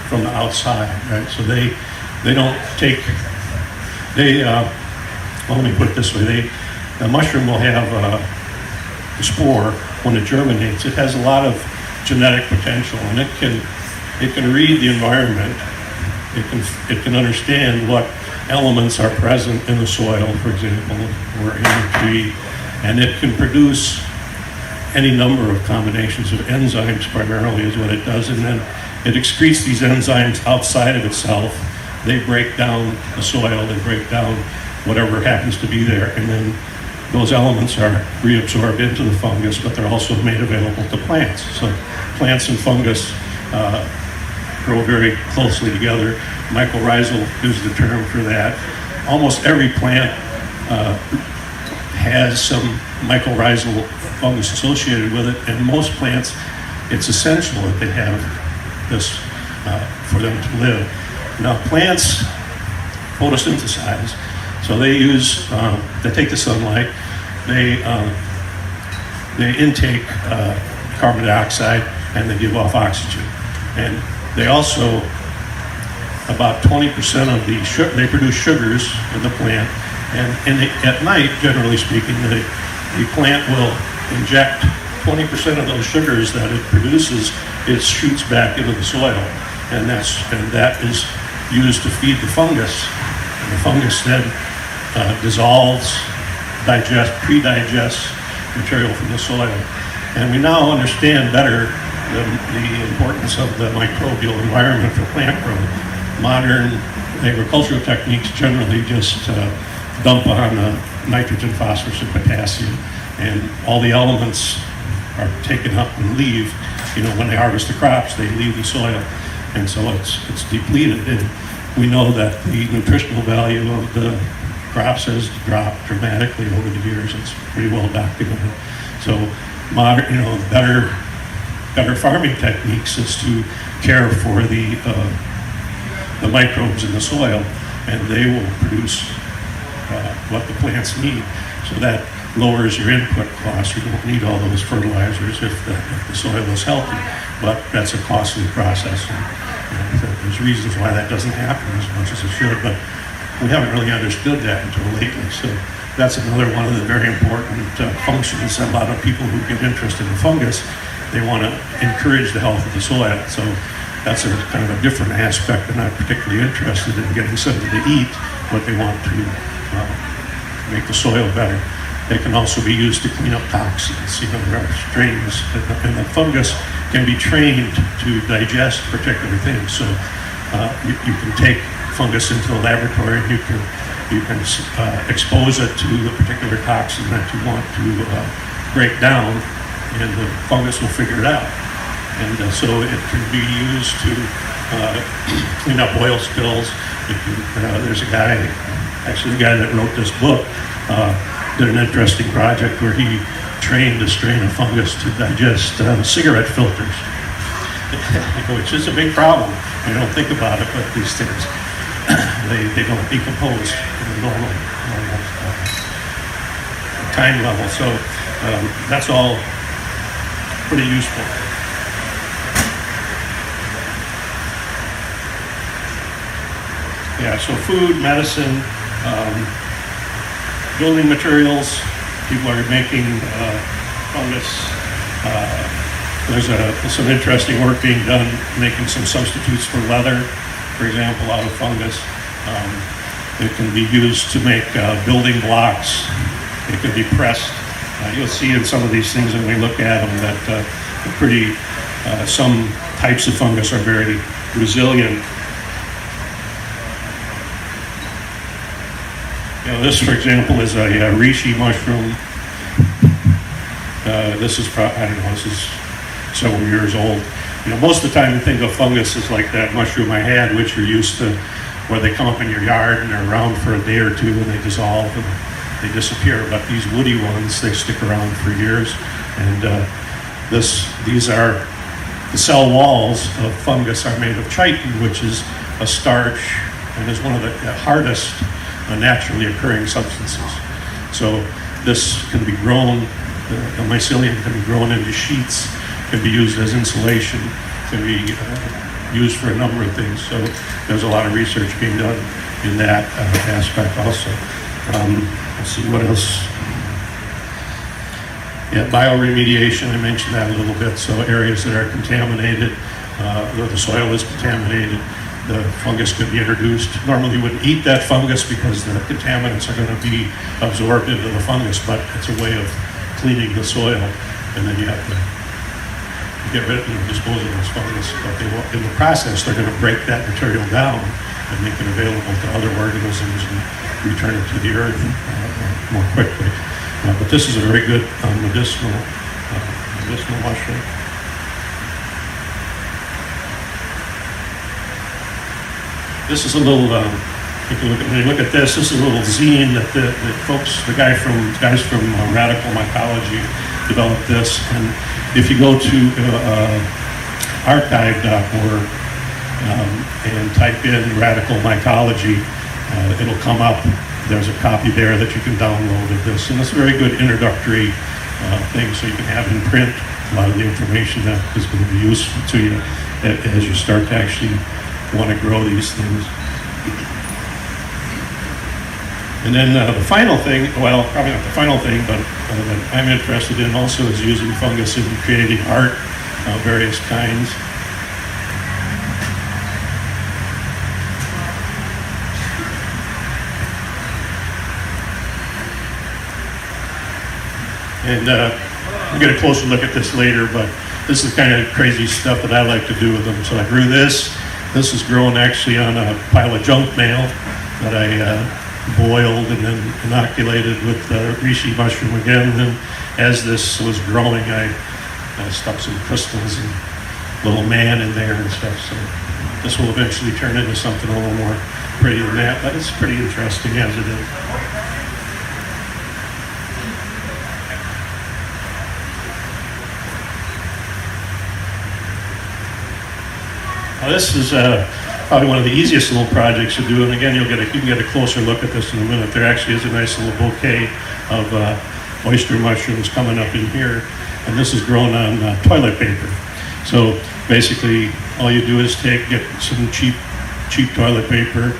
from the outside, right? So they don't take, let me put it this way, the mushroom will have a spore when it germinates. It has a lot of genetic potential, and it can read the environment. It can understand what elements are present in the soil, for example, or in the tree, and it can produce any number of combinations of enzymes, primarily is what it does, and then it excretes these enzymes outside of itself. They break down the soil, they break down whatever happens to be there, and then those elements are reabsorbed into the fungus, but they're also made available to plants. So plants and fungus grow very closely together. Mycorrhizal is the term for that. Almost every plant has some mycorrhizal fungus associated with it, and most plants, it's essential that they have this for them to live. Now plants photosynthesize, so they take the sunlight, they intake carbon dioxide, and they give off oxygen. And they also, about 20% of they produce sugars in the plant, and at night, generally speaking, the plant will inject 20% of those sugars that it produces, it shoots back into the soil, and that is used to feed the fungus. And the fungus then dissolves, pre-digests material from the soil. And we now understand better the importance of the microbial environment for plant growth. Modern agricultural techniques generally just dump on nitrogen, phosphorus, and potassium, and all the elements are taken up and leave. When they harvest the crops, they leave the soil, and so it's depleted. And we know that the nutritional value of the crops has dropped dramatically over the years. It's pretty well documented. So better farming techniques is to care for the microbes in the soil, and they will produce what the plants need. So that lowers your input costs. You don't need all those fertilizers if the soil is healthy, but that's a costly process. And there's reasons why that doesn't happen as much as it should, but we haven't really understood that until lately. So that's another one of the very important functions. A lot of people who get interested in fungus, they want to encourage the health of the soil. So that's a kind of a different aspect. They're not particularly interested in getting something to eat, but they want to make the soil better. They can also be used to clean up toxins. There are strains, and the fungus can be trained to digest particular things. So you can take fungus into the laboratory, and you can expose it to the particular toxin that you want to break down, and the fungus will figure it out. And so it can be used to clean up oil spills. There's a guy, actually the guy that wrote this book, did an interesting project where he trained a strain of fungus to digest cigarette filters, which is a big problem. You don't think about it, but these things, they don't decompose at a normal time level. So that's all pretty useful. Yeah, so food, medicine, building materials, people are making fungus. There's some interesting work being done making some substitutes for leather, for example, out of fungus. It can be used to make building blocks. It can be pressed. You'll see in some of these things when we look at them that some types of fungus are very resilient. This, for example, is a reishi mushroom. This is several years old. Most of the time you think of fungus as like that mushroom I had, which you're used to, where they come up in your yard and they're around for a day or two and they dissolve and they disappear. But these woody ones, they stick around for years. And these are the cell walls of fungus are made of chitin, which is a starch and is one of the hardest naturally occurring substances. So this can be grown, the mycelium can be grown into sheets, can be used as insulation, can be used for a number of things. So there's a lot of research being done in that aspect also. Let's see what else. Yeah, bioremediation, I mentioned that a little bit. So areas that are contaminated, where the soil is contaminated, the fungus could be introduced. Normally you wouldn't eat that fungus because the contaminants are going to be absorbed into the fungus, but it's a way of cleaning the soil, and then you have to get rid of and dispose of those fungus. But in the process, they're going to break that material down and make it available to other organisms and return it to the earth more quickly. But this is a very good medicinal mushroom. This is a little, when you look at this is a little zine that the guys from Radical Mycology developed this. And if you go to archive.org and type in Radical Mycology, it'll come up. There's a copy there that you can download of this. And it's a very good introductory thing, so you can have in print a lot of the information that is going to be useful to you as you start to actually want to grow these things. And then the final thing, well, probably not the final thing, but that I'm interested in also is using fungus in creating art of various kinds. And we'll get a closer look at this later, but this is kind of crazy stuff that I like to do with them. So I grew this. This is grown actually on a pile of junk mail that I boiled and then inoculated with reishi mushroom again. And then as this was growing, I stuck some crystals and little man in there and stuff. So this will eventually turn into something a little more pretty than that, but it's pretty interesting as it is. Now this is probably one of the easiest little projects to do, and again, you can get a closer look at this in a minute. There actually is a nice little bouquet of oyster mushrooms coming up in here, and this is grown on toilet paper. So basically, all you do is get some cheap toilet paper,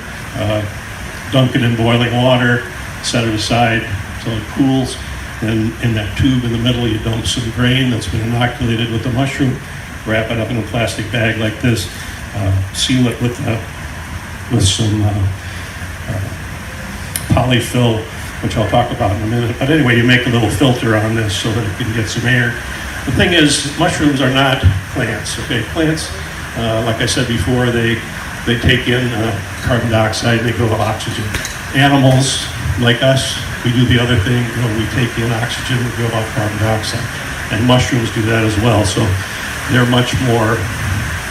dunk it in boiling water, set it aside until it cools, and in that tube in the middle, you dump some grain that's been inoculated with the mushroom, wrap it up in a plastic bag like this. Seal it with some polyfill, which I'll talk about in a minute. But anyway, you make a little filter on this so that it can get some air. The thing is, mushrooms are not plants. Okay, plants, like I said before, they take in carbon dioxide, they go to oxygen. Animals, like us, we do the other thing. We take in oxygen, we go out carbon dioxide, and mushrooms do that as well. So they're much more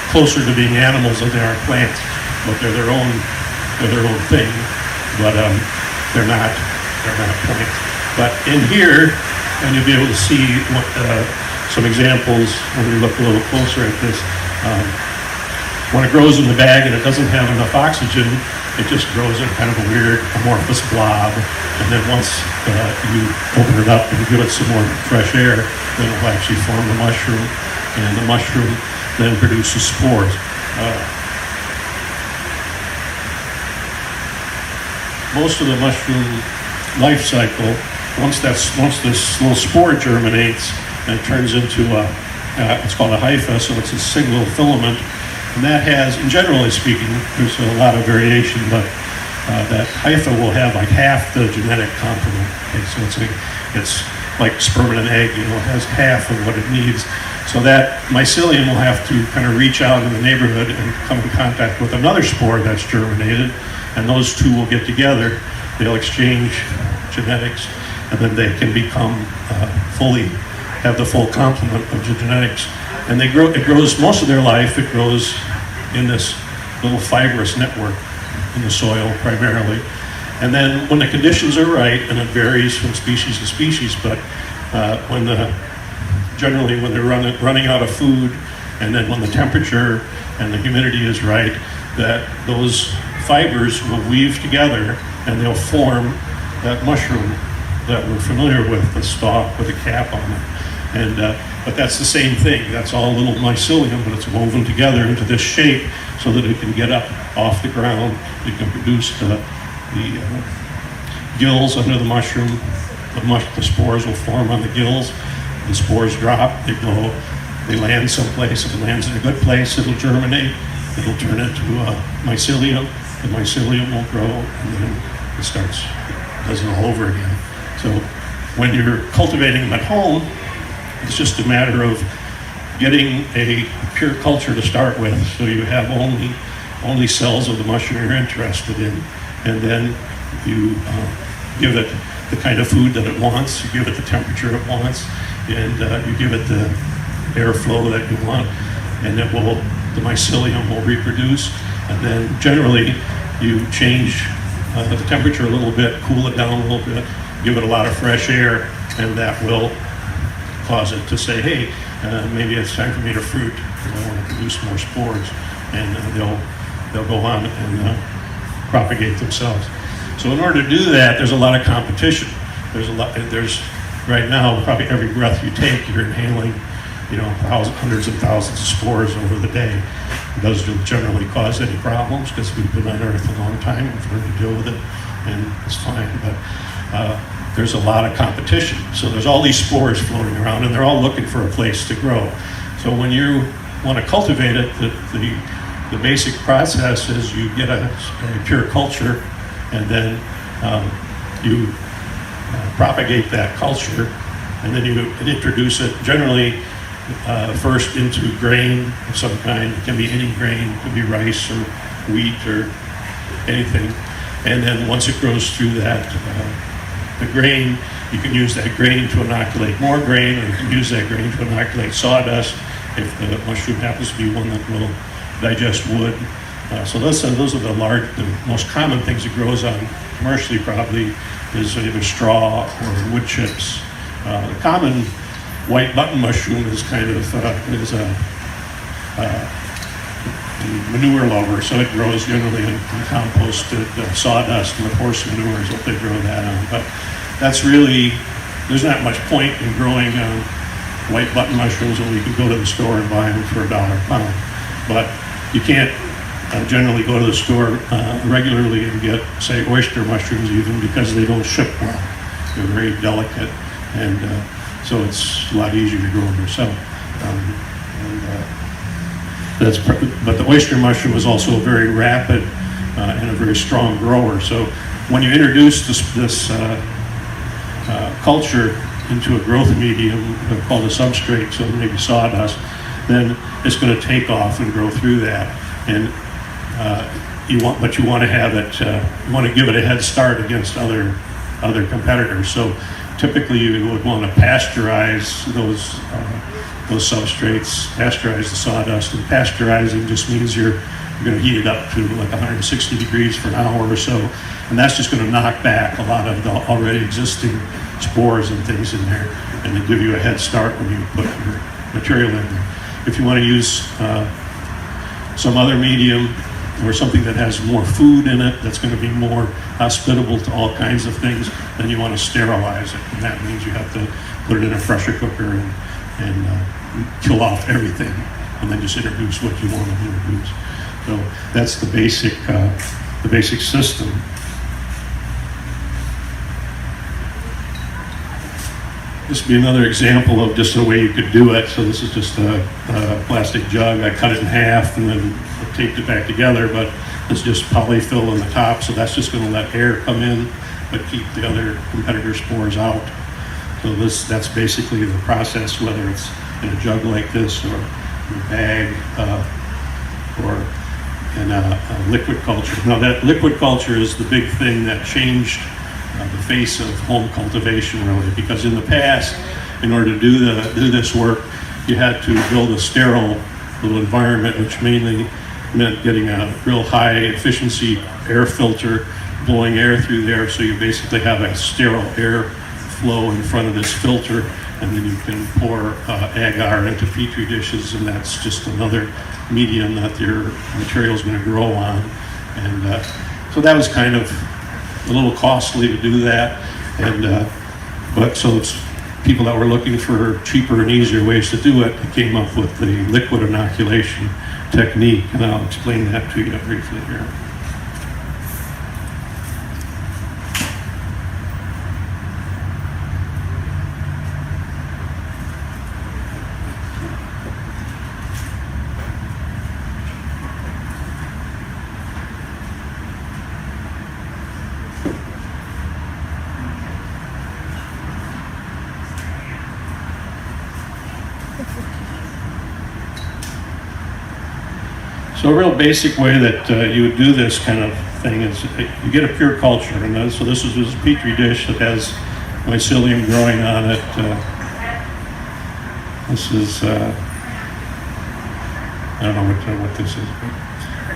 closer to being animals than they are plants, but they're their own thing. But they're not plants. But in here, and you'll be able to see some examples when we look a little closer at this. When it grows in the bag and it doesn't have enough oxygen, it just grows in kind of a weird amorphous blob. And then once you open it up and give it some more fresh air, then it'll actually form the mushroom, and the mushroom then produces spores. Most of the mushroom life cycle, once this little spore germinates and it turns into it's called a hypha, so it's a single filament, and that has, and generally speaking, there's a lot of variation, but that hypha will have like half the genetic complement. Okay, so it's like sperm and an egg, it has half of what it needs. So that mycelium will have to kind of reach out in the neighborhood and come in contact with another spore that's germinated, and those two will get together. They'll exchange genetics, and then they can become have the full complement of the genetics. And it grows most of their life, it grows in this little fibrous network in the soil primarily. And then when the conditions are right, and it varies from species to species, but generally when they're running out of food, and then when the temperature and the humidity is right, that those fibers will weave together and they'll form that mushroom that we're familiar with, the stalk with a cap on it. And but that's the same thing. That's all little mycelium, but it's woven together into this shape so that it can get up off the ground. It can produce the gills under the mushroom. The spores will form on the gills, the spores drop, they land someplace. If it lands in a good place, it'll germinate. It'll turn into mycelium. The mycelium will grow, and then it does it all over again. So when you're cultivating them at home, it's just a matter of getting a pure culture to start with, so you have only cells of the mushroom you're interested in, and then you give it the kind of food that it wants, you give it the temperature it wants, and you give it the airflow that you want, and the mycelium will reproduce. And then generally you change the temperature a little bit, cool it down a little bit, give it a lot of fresh air, and that will cause it to say, hey, maybe it's time for me to fruit, because I want to produce more spores, and they'll go on and propagate themselves. So in order to do that, there's a lot of competition. There's right now, probably every breath you take, you're inhaling, hundreds of thousands of spores over the day. It doesn't generally cause any problems because we've been on Earth a long time, we've learned to deal with it, and it's fine. But there's a lot of competition. So there's all these spores floating around, and they're all looking for a place to grow. So when you want to cultivate it, the basic process is you get a pure culture, and then you propagate that culture, and then you introduce it generally first into grain of some kind. It can be any grain, it can be rice or wheat or anything. And then once it grows through that, the grain, you can use that grain to inoculate more grain, or you can use that grain to inoculate sawdust if the mushroom happens to be one that will digest wood. So those are the most common things it grows on commercially probably is either straw or wood chips. The common white button mushroom is kind of a manure lover, so it grows generally in composted sawdust, and horse manure is what they grow that on. But that's really, there's not much point in growing white button mushrooms when you can go to the store and buy them for $1 a pound. But you can't generally go to the store regularly and get, say, oyster mushrooms even, because they don't ship well. They're very delicate, and so it's a lot easier to grow them yourself. But the oyster mushroom is also a very rapid and a very strong grower. So when you introduce this culture into a growth medium called a substrate, so maybe sawdust, then it's going to take off and grow through that. And you want to have it. You want to give it a head start against other competitors. So typically, you would want to pasteurize those substrates, pasteurize the sawdust. And pasteurizing just means you're going to heat it up to like 160 degrees for an hour or so, and that's just going to knock back a lot of the already existing spores and things in there, and then give you a head start when you put your material in there. If you want to use some other medium or something that has more food in it, that's going to be more hospitable to all kinds of things, then you want to sterilize it, and that means you have to put it in a pressure cooker and kill off everything, and then just introduce what you want to introduce. So that's the basic system. This would be another example of just the way you could do it. So this is just a plastic jug. I cut it in half and then taped it back together, but it's just polyfill on the top, so that's just going to let air come in but keep the other competitor spores out. So that's basically the process, whether it's in a jug like this or in a bag or in a liquid culture. Now that liquid culture is the big thing that changed the face of home cultivation, really, because in the past, in order to do this work, you had to build a sterile little environment, which mainly meant getting a real high efficiency air filter, blowing air through there, so you basically have a sterile air flow in front of this filter, and then you can pour agar into petri dishes, and that's just another medium that your material is going to grow on. And so that was kind of a little costly to do that, and but so it's people that were looking for cheaper and easier ways to do it came up with the liquid inoculation technique, and I'll explain that to you briefly here. So a real basic way that you would do this kind of thing is you get a pure culture, and so this is a petri dish that has mycelium growing on it. This is I don't know what this is.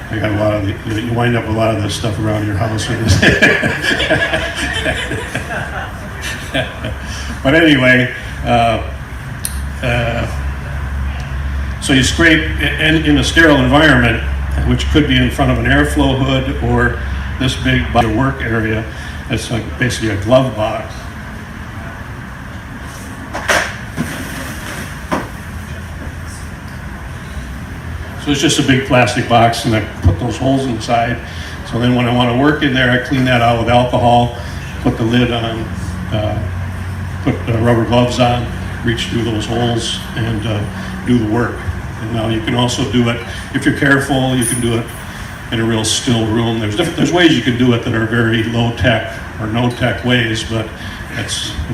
I got a lot of you wind up a lot of this stuff around your house with this. But anyway, so you scrape in a sterile environment, which could be in front of an airflow hood or this big work area. It's like basically a glove box. So it's just a big plastic box, and I put those holes inside. So then when I want to work in there, I clean that out with alcohol, put the lid on, put rubber gloves on, reach through those holes, and do the work. And now you can also do it, if you're careful, you can do it in a real still room. There's ways you can do it that are very low tech or no tech ways, but it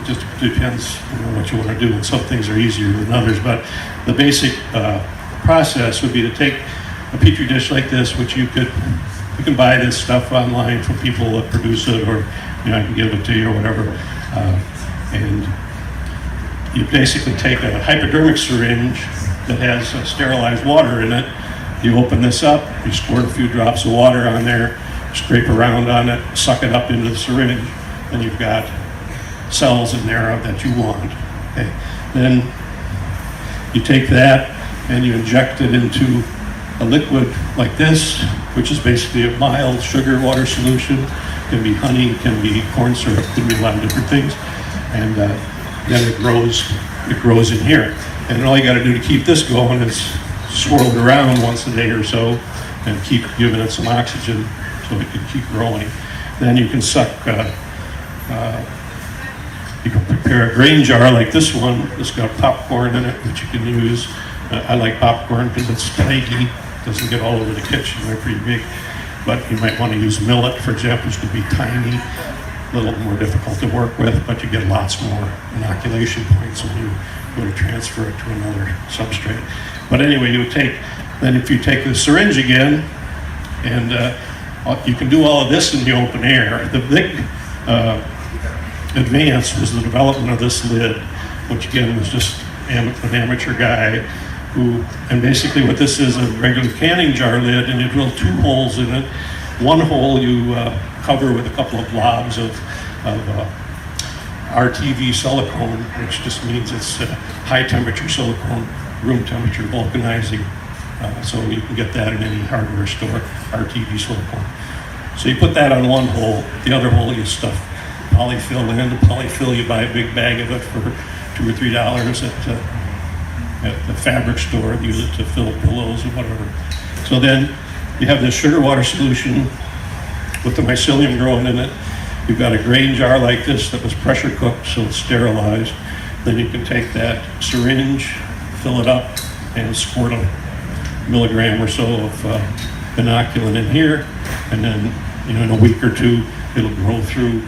just depends what you want to do. And some things are easier than others, but the basic process would be to take a petri dish like this, which you can buy this stuff online from people that produce it, or I can give it to you or whatever. And you basically take a hypodermic syringe that has sterilized water in it. You open this up, you squirt a few drops of water on there, scrape around on it, suck it up into the syringe, and you've got cells in there that you want. Okay. Then you take that and you inject it into a liquid like this, which is basically a mild sugar water solution. It can be honey, it can be corn syrup, it can be a lot of different things. And then it grows in here. And all you got to do to keep this going is swirl it around once a day or so and keep giving it some oxygen so it can keep growing. Then you can suck, you can prepare a grain jar like this one. It's got popcorn in it that you can use. I like popcorn because it's tiny, doesn't get all over the kitchen, they're pretty big. But you might want to use millet, for example, which could be tiny, a little more difficult to work with, but you get lots more inoculation points when you go to transfer it to another substrate. But anyway, then if you take the syringe again, and you can do all of this in the open air. The big advance was the development of this lid, which again was just an amateur guy and basically what this is, a regular canning jar lid, and you drill 2 holes in it. One hole you cover with a couple of blobs of RTV silicone, which just means it's high temperature silicone, room temperature vulcanizing. So you can get that in any hardware store, RTV silicone. So you put that on one hole. The other hole you stuff polyfill in. Polyfill, you buy a big bag of it for $2 or $3 at the fabric store. Use it to fill pillows or whatever. So then you have this sugar water solution with the mycelium growing in it. You've got a grain jar like this that was pressure cooked, so it's sterilized. Then you can take that syringe, fill it up, and squirt a milligram or so of inoculant in here, and then in a week or 2 it'll grow through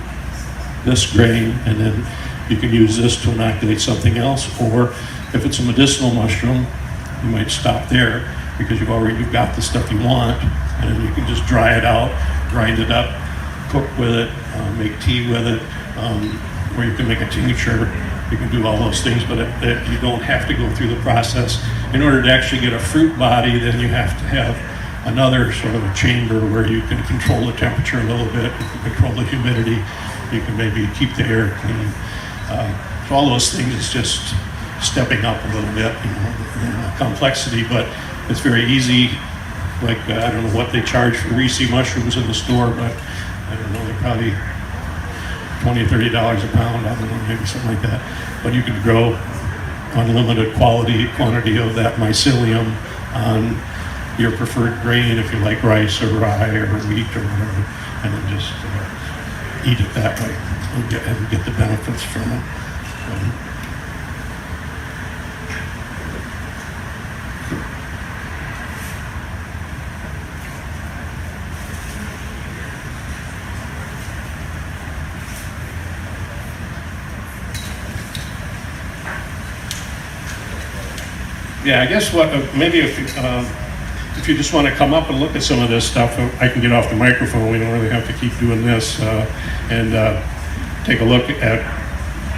this grain, and then you can use this to inoculate something else. Or if it's a medicinal mushroom, you might stop there because you've got the stuff you want, and then you can just dry it out, grind it up, cook with it, make tea with it, or you can make a tincture. You can do all those things, but you don't have to go through the process. In order to actually get a fruit body, then you have to have another sort of a chamber where you can control the temperature a little bit, you can control the humidity, you can maybe keep the air clean. So all those things is just stepping up a little bit, in complexity, but it's very easy. Like, I don't know what they charge for Reese mushrooms in the store, but I don't know, they're probably $20 or $30 a pound, I don't know, maybe something like that. But you could grow unlimited quantity of that mycelium on your preferred grain, if you like rice or rye or wheat or whatever, and then just eat it that way and get the benefits from it. Yeah, I guess maybe if if you just want to come up and look at some of this stuff, I can get off the microphone. We don't really have to keep doing this, and take a look at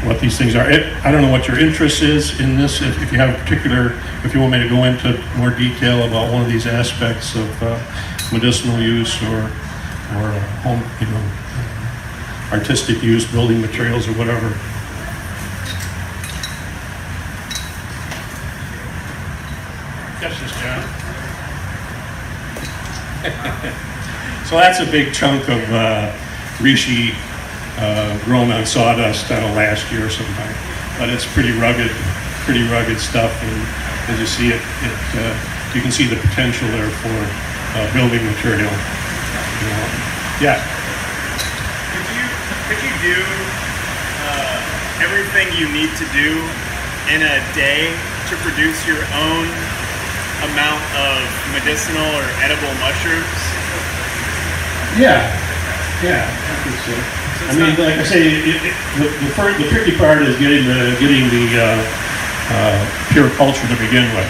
what these things are. I don't know what your interest is in this. If you have a particular, if you want me to go into more detail about one of these aspects of medicinal use or home, artistic use, building materials, or whatever. Catch this, John. So that's a big chunk of reishi grown on sawdust last year or something. But it's pretty rugged stuff, and as you see you can see the potential there for building material. Yeah. Could you do everything you need to do in a day to produce your own amount of medicinal or edible mushrooms? Yeah, I think so. I mean, like I say, the tricky part is getting the pure culture to begin with,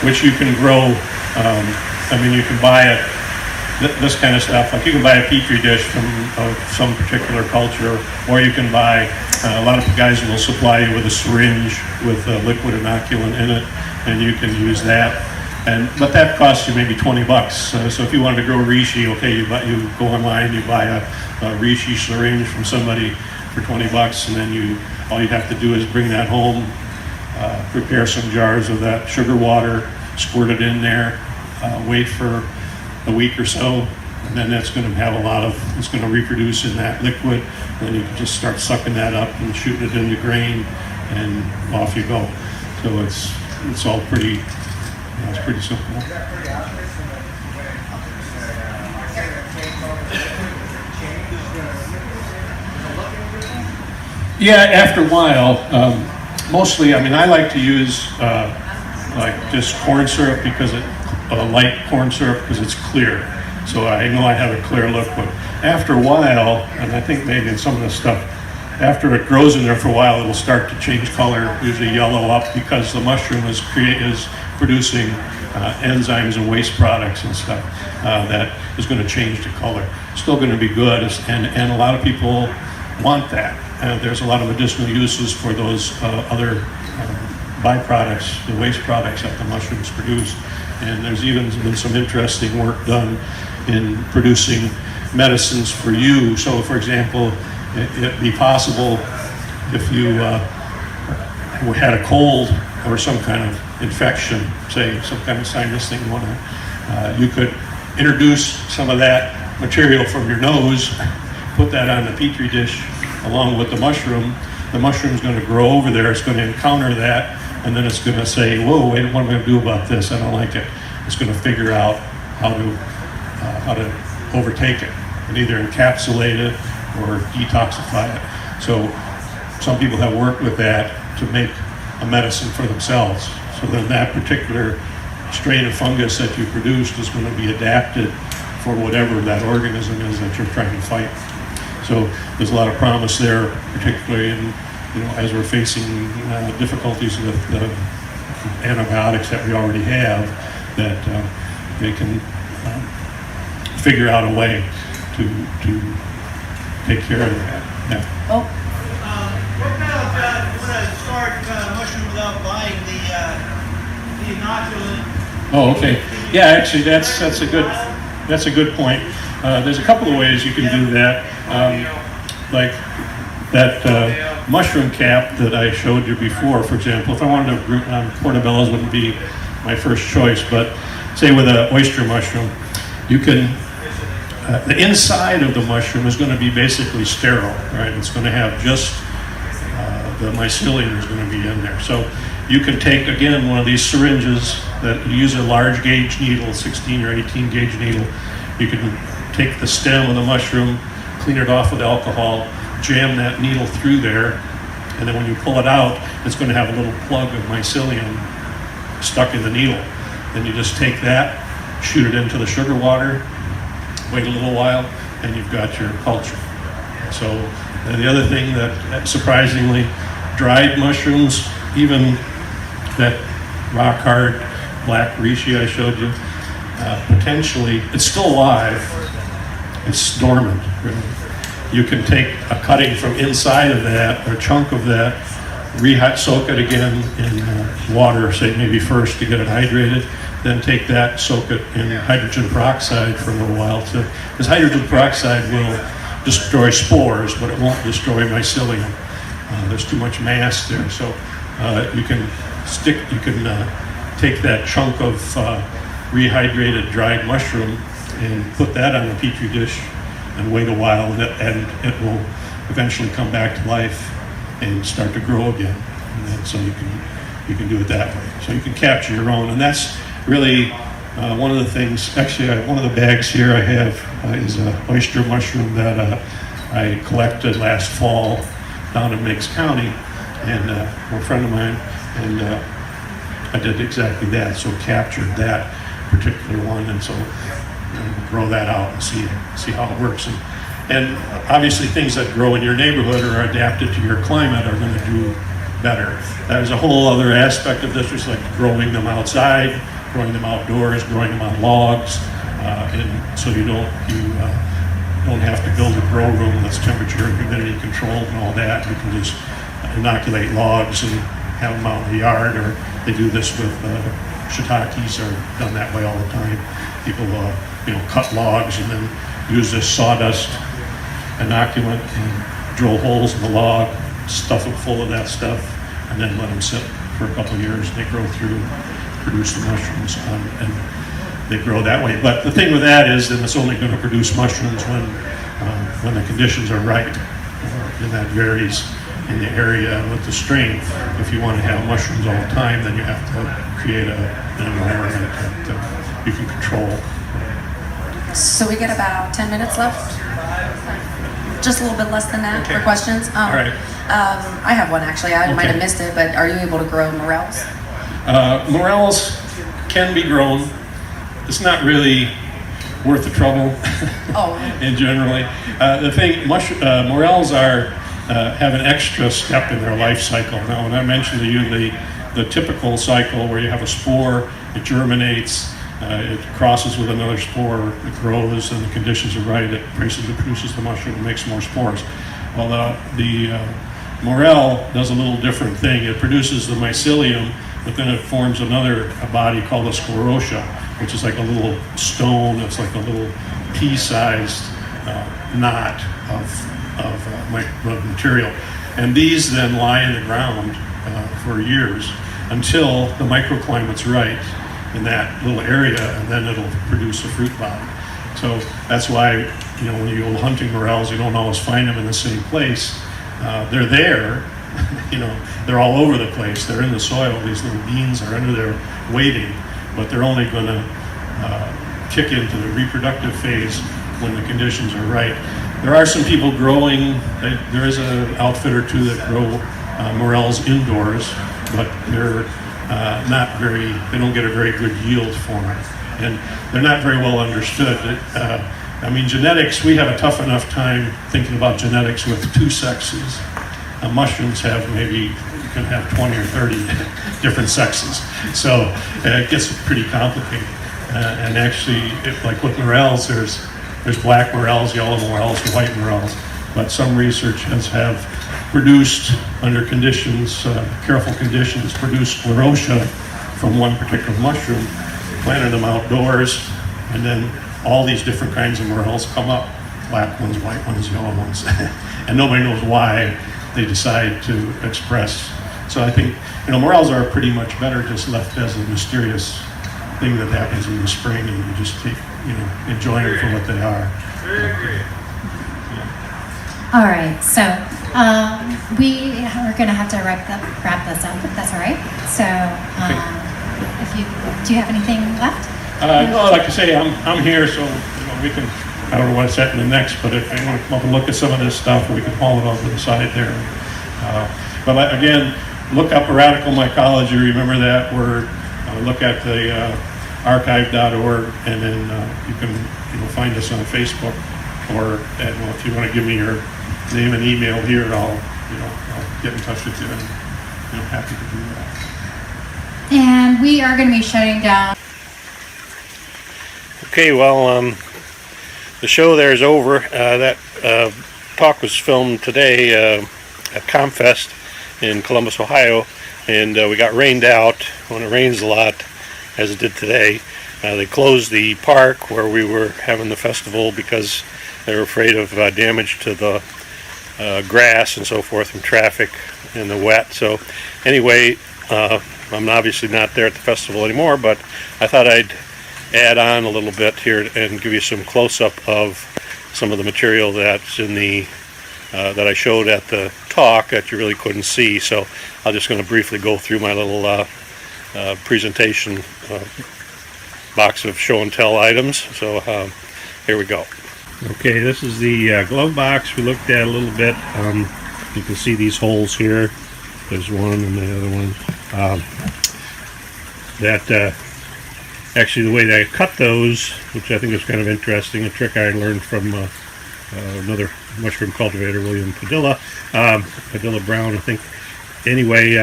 which you can grow. I mean, you can buy this kind of stuff. Like you can buy a petri dish from some particular culture, or you can buy. A lot of guys will supply you with a syringe with liquid inoculant in it, and you can use that. But that costs you maybe $20. So if you wanted to grow reishi, okay, you go online, you buy a reishi syringe from somebody for $20, and then all you have to do is bring that home, prepare some jars of that sugar water, squirt it in there, wait for a week or so, and then that's going to have it's going to reproduce in that liquid. And then you can just start sucking that up and shooting it into grain, and off you go. So it's all pretty. It's pretty simple. Yeah, after a while, mostly, I mean, I like to use like just corn syrup because light corn syrup because it's clear. So I know I have a clear liquid. After a while, and I think maybe in some of this stuff, after it grows in there for a while, it will start to change color, usually yellow up, because the mushroom is producing enzymes and waste products and stuff that is going to change the color. Still going to be good, and a lot of people want that. There's a lot of medicinal uses for those other byproducts, the waste products that the mushrooms produce. And there's even been some interesting work done in producing medicines for you. So, for example, it'd be possible if you had a cold or some kind of infection, say some kind of sinus thing, you could introduce some of that material from your nose, put that on the petri dish along with the mushroom. The mushroom's going to grow over there, it's going to encounter that, and then it's going to say, whoa, wait, what am I going to do about this? I don't like it. It's going to figure out how to overtake it and either encapsulate it or detoxify it. So some people have worked with that to make a medicine for themselves. So then that particular strain of fungus that you produced is going to be adapted for whatever that organism is that you're trying to fight. So there's a lot of promise there, particularly in, as we're facing difficulties with the antibiotics that we already have, that they can figure out a way to take care of that. Yeah. Oh. What about you want to start mushroom without buying the inoculant? Oh, okay. Yeah, actually, that's a good point. There's a couple of ways you can do that. Like that mushroom cap that I showed you before, for example. If I wanted to, portobellos wouldn't be my first choice, but say with an oyster mushroom, you can. The inside of the mushroom is going to be basically sterile, right? It's going to have just the mycelium is going to be in there. So you can take, again, one of these syringes that you use a large gauge needle, 16 or 18 gauge needle. You can take the stem of the mushroom, clean it off with alcohol, jam that needle through there, and then when you pull it out, it's going to have a little plug of mycelium stuck in the needle. Then you just take that, shoot it into the sugar water, wait a little while, and you've got your culture. So the other thing that surprisingly, dried mushrooms, even that rock hard black reishi I showed you, potentially, it's still alive, it's dormant, really. You can take a cutting from inside of that, or a chunk of that, soak it again in water, say maybe first to get it hydrated, then take that, soak it in hydrogen peroxide for a little while, because hydrogen peroxide will destroy spores, but it won't destroy mycelium. There's too much mass there, so you can take that chunk of rehydrated dried mushroom and put that on a petri dish and wait a while, and it will eventually come back to life and start to grow again. And then, so you can do it that way. So you can capture your own, and that's really one of the things. Actually, one of the bags here I have is an oyster mushroom that I collected last fall down in Meigs County, and a friend of mine, and I did exactly that. So captured that particular one, and so grow that out and see how it works. And obviously things that grow in your neighborhood or are adapted to your climate are going to do better. There's a whole other aspect of this, just like growing them outside, growing them outdoors, growing them on logs, and so you don't have to build a grow room that's temperature and humidity controlled and all that. You can just inoculate logs and have them out in the yard, or they do this with shiitakes, are done that way all the time. People cut logs and then use this sawdust inoculant and drill holes in the log, stuff it full of that stuff, and then let them sit for a couple of years. They grow through, produce the mushrooms, and they grow that way. But the thing with that is that it's only going to produce mushrooms when the conditions are right, and that varies in the area with the strain. If you want to have mushrooms all the time, then you have to create an environment that you can control. So we get about 10 minutes left. Just a little bit less than that for questions. All right. I have one actually. I might have missed it, but are you able to grow morels? Morels can be grown. It's not really worth the trouble. And generally, the thing, morels have an extra step in their life cycle. Now, when I mentioned to you the typical cycle where you have a spore, it germinates, it crosses with another spore, it grows, and the conditions are right, it produces the mushroom and makes more spores. Well, the morel does a little different thing. It produces the mycelium, but then it forms a body called a sclerotia, which is like a little stone. It's like a little pea-sized knot of material. And these then lie in the ground for years until the microclimate's right in that little area, and then it'll produce a fruit body. So that's why, when you go hunting morels, you don't always find them in the same place. They're there, they're all over the place. They're in the soil. These little beans are under there waiting, but they're only going to kick into the reproductive phase when the conditions are right. There are some people growing, there is an outfit or two that grow morels indoors, but they're they don't get a very good yield from it. And they're not very well understood. Genetics, we have a tough enough time thinking about genetics with two sexes. Mushrooms have you can have 20 or 30 different sexes. So it gets pretty complicated. And actually, like with morels, there's black morels, yellow morels, and white morels. But some researchers have produced, under conditions, careful conditions, produced sclerotia from one particular mushroom, planted them outdoors, and then all these different kinds of morels come up, black ones, white ones, yellow ones, and nobody knows why they decide to express. So I think, morels are pretty much better just left as a mysterious thing that happens in the spring, and you just keep, enjoying them for what they are. All right, so we are going to have to wrap this up, if that's all right. So, do you have anything left? No, like I say, I'm here, so we can. I don't know what's happening next, but if you want to come up and look at some of this stuff, we can haul it off to the side there. But again, look up radical mycology. Remember that word. Look at the archive.org, and then you can find us on Facebook, or if you want to give me your name and email here, I'll get in touch with you, and happy to do that. And we are going to be shutting down. Okay, well, the show there is over. That talk was filmed today at ComFest in Columbus, Ohio, and we got rained out. When it rains a lot, as it did today, they closed the park where we were having the festival because they were afraid of damage to the grass and so forth from traffic and the wet. So anyway, I'm obviously not there at the festival anymore, but I thought I'd add on a little bit here and give you some close-up of some of the material that's in the that I showed at the talk that you really couldn't see. So I'm just going to briefly go through my little presentation box of show and tell items. So here we go. Okay, this is the glove box we looked at a little bit. You can see these holes here. There's one and the other one. Actually, the way that I cut those, which I think is kind of interesting, a trick I learned from another mushroom cultivator, William Padilla, Padilla Brown, I think. Anyway,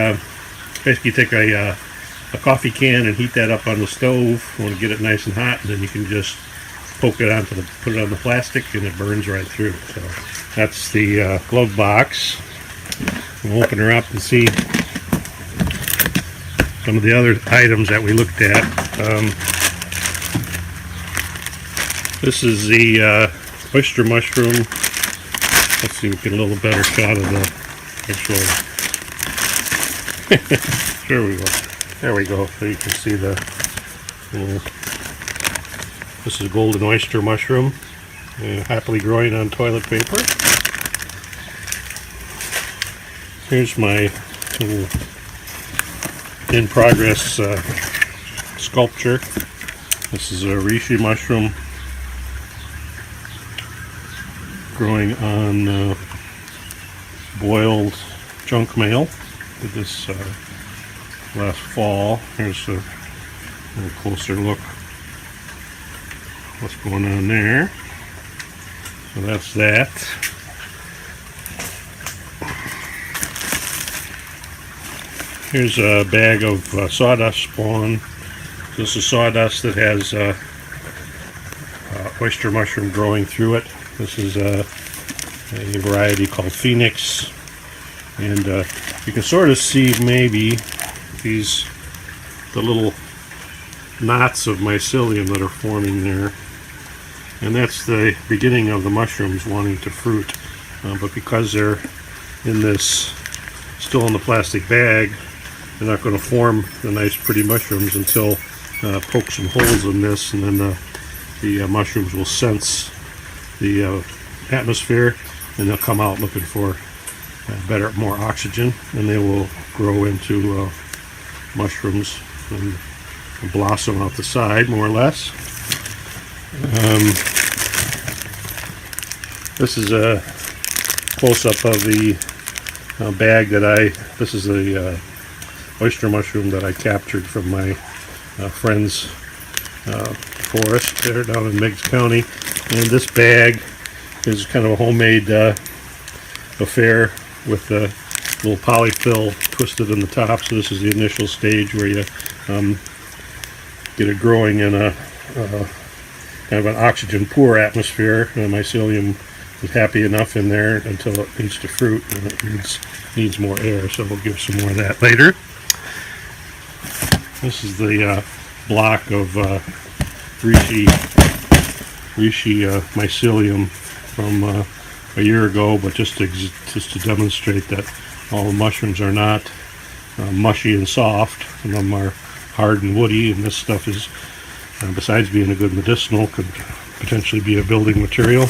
basically you take a coffee can and heat that up on the stove. You want to get it nice and hot, and then you can just poke it onto put it on the plastic, and it burns right through. So that's the glove box. We'll open her up and see some of the other items that we looked at. This is the oyster mushroom. Let's see if we get a little better shot of the actual. There we go. There we go. So you can see the. This is golden oyster mushroom, happily growing on toilet paper. Here's my in progress sculpture. This is a reishi mushroom growing on boiled junk mail. Did this last fall. Here's a little closer look what's going on there. So that's that. Here's a bag of sawdust spawn. This is sawdust that has oyster mushroom growing through it. This is a variety called Phoenix, and you can sort of see maybe the little knots of mycelium that are forming there, and that's the beginning of the mushrooms wanting to fruit. But because they're in this, still in the plastic bag, they're not going to form the nice pretty mushrooms until poke some holes in this, and then the mushrooms will sense the atmosphere, and they'll come out looking for more oxygen, and they will grow into mushrooms and blossom out the side, more or less. This is a close-up of the bag that this is the oyster mushroom that I captured from my friend's forest there down in Meigs County. And this bag is kind of a homemade affair with a little polyfill twisted in the top. So this is the initial stage where you get it growing in a kind of an oxygen poor atmosphere. The mycelium is happy enough in there until it needs to fruit, and it needs more air. So we'll give some more of that later. This is the block of reishi mycelium from a year ago, but just to demonstrate that all the mushrooms are not mushy and soft. Some of them are hard and woody, and this stuff is, besides being a good medicinal, could potentially be a building material.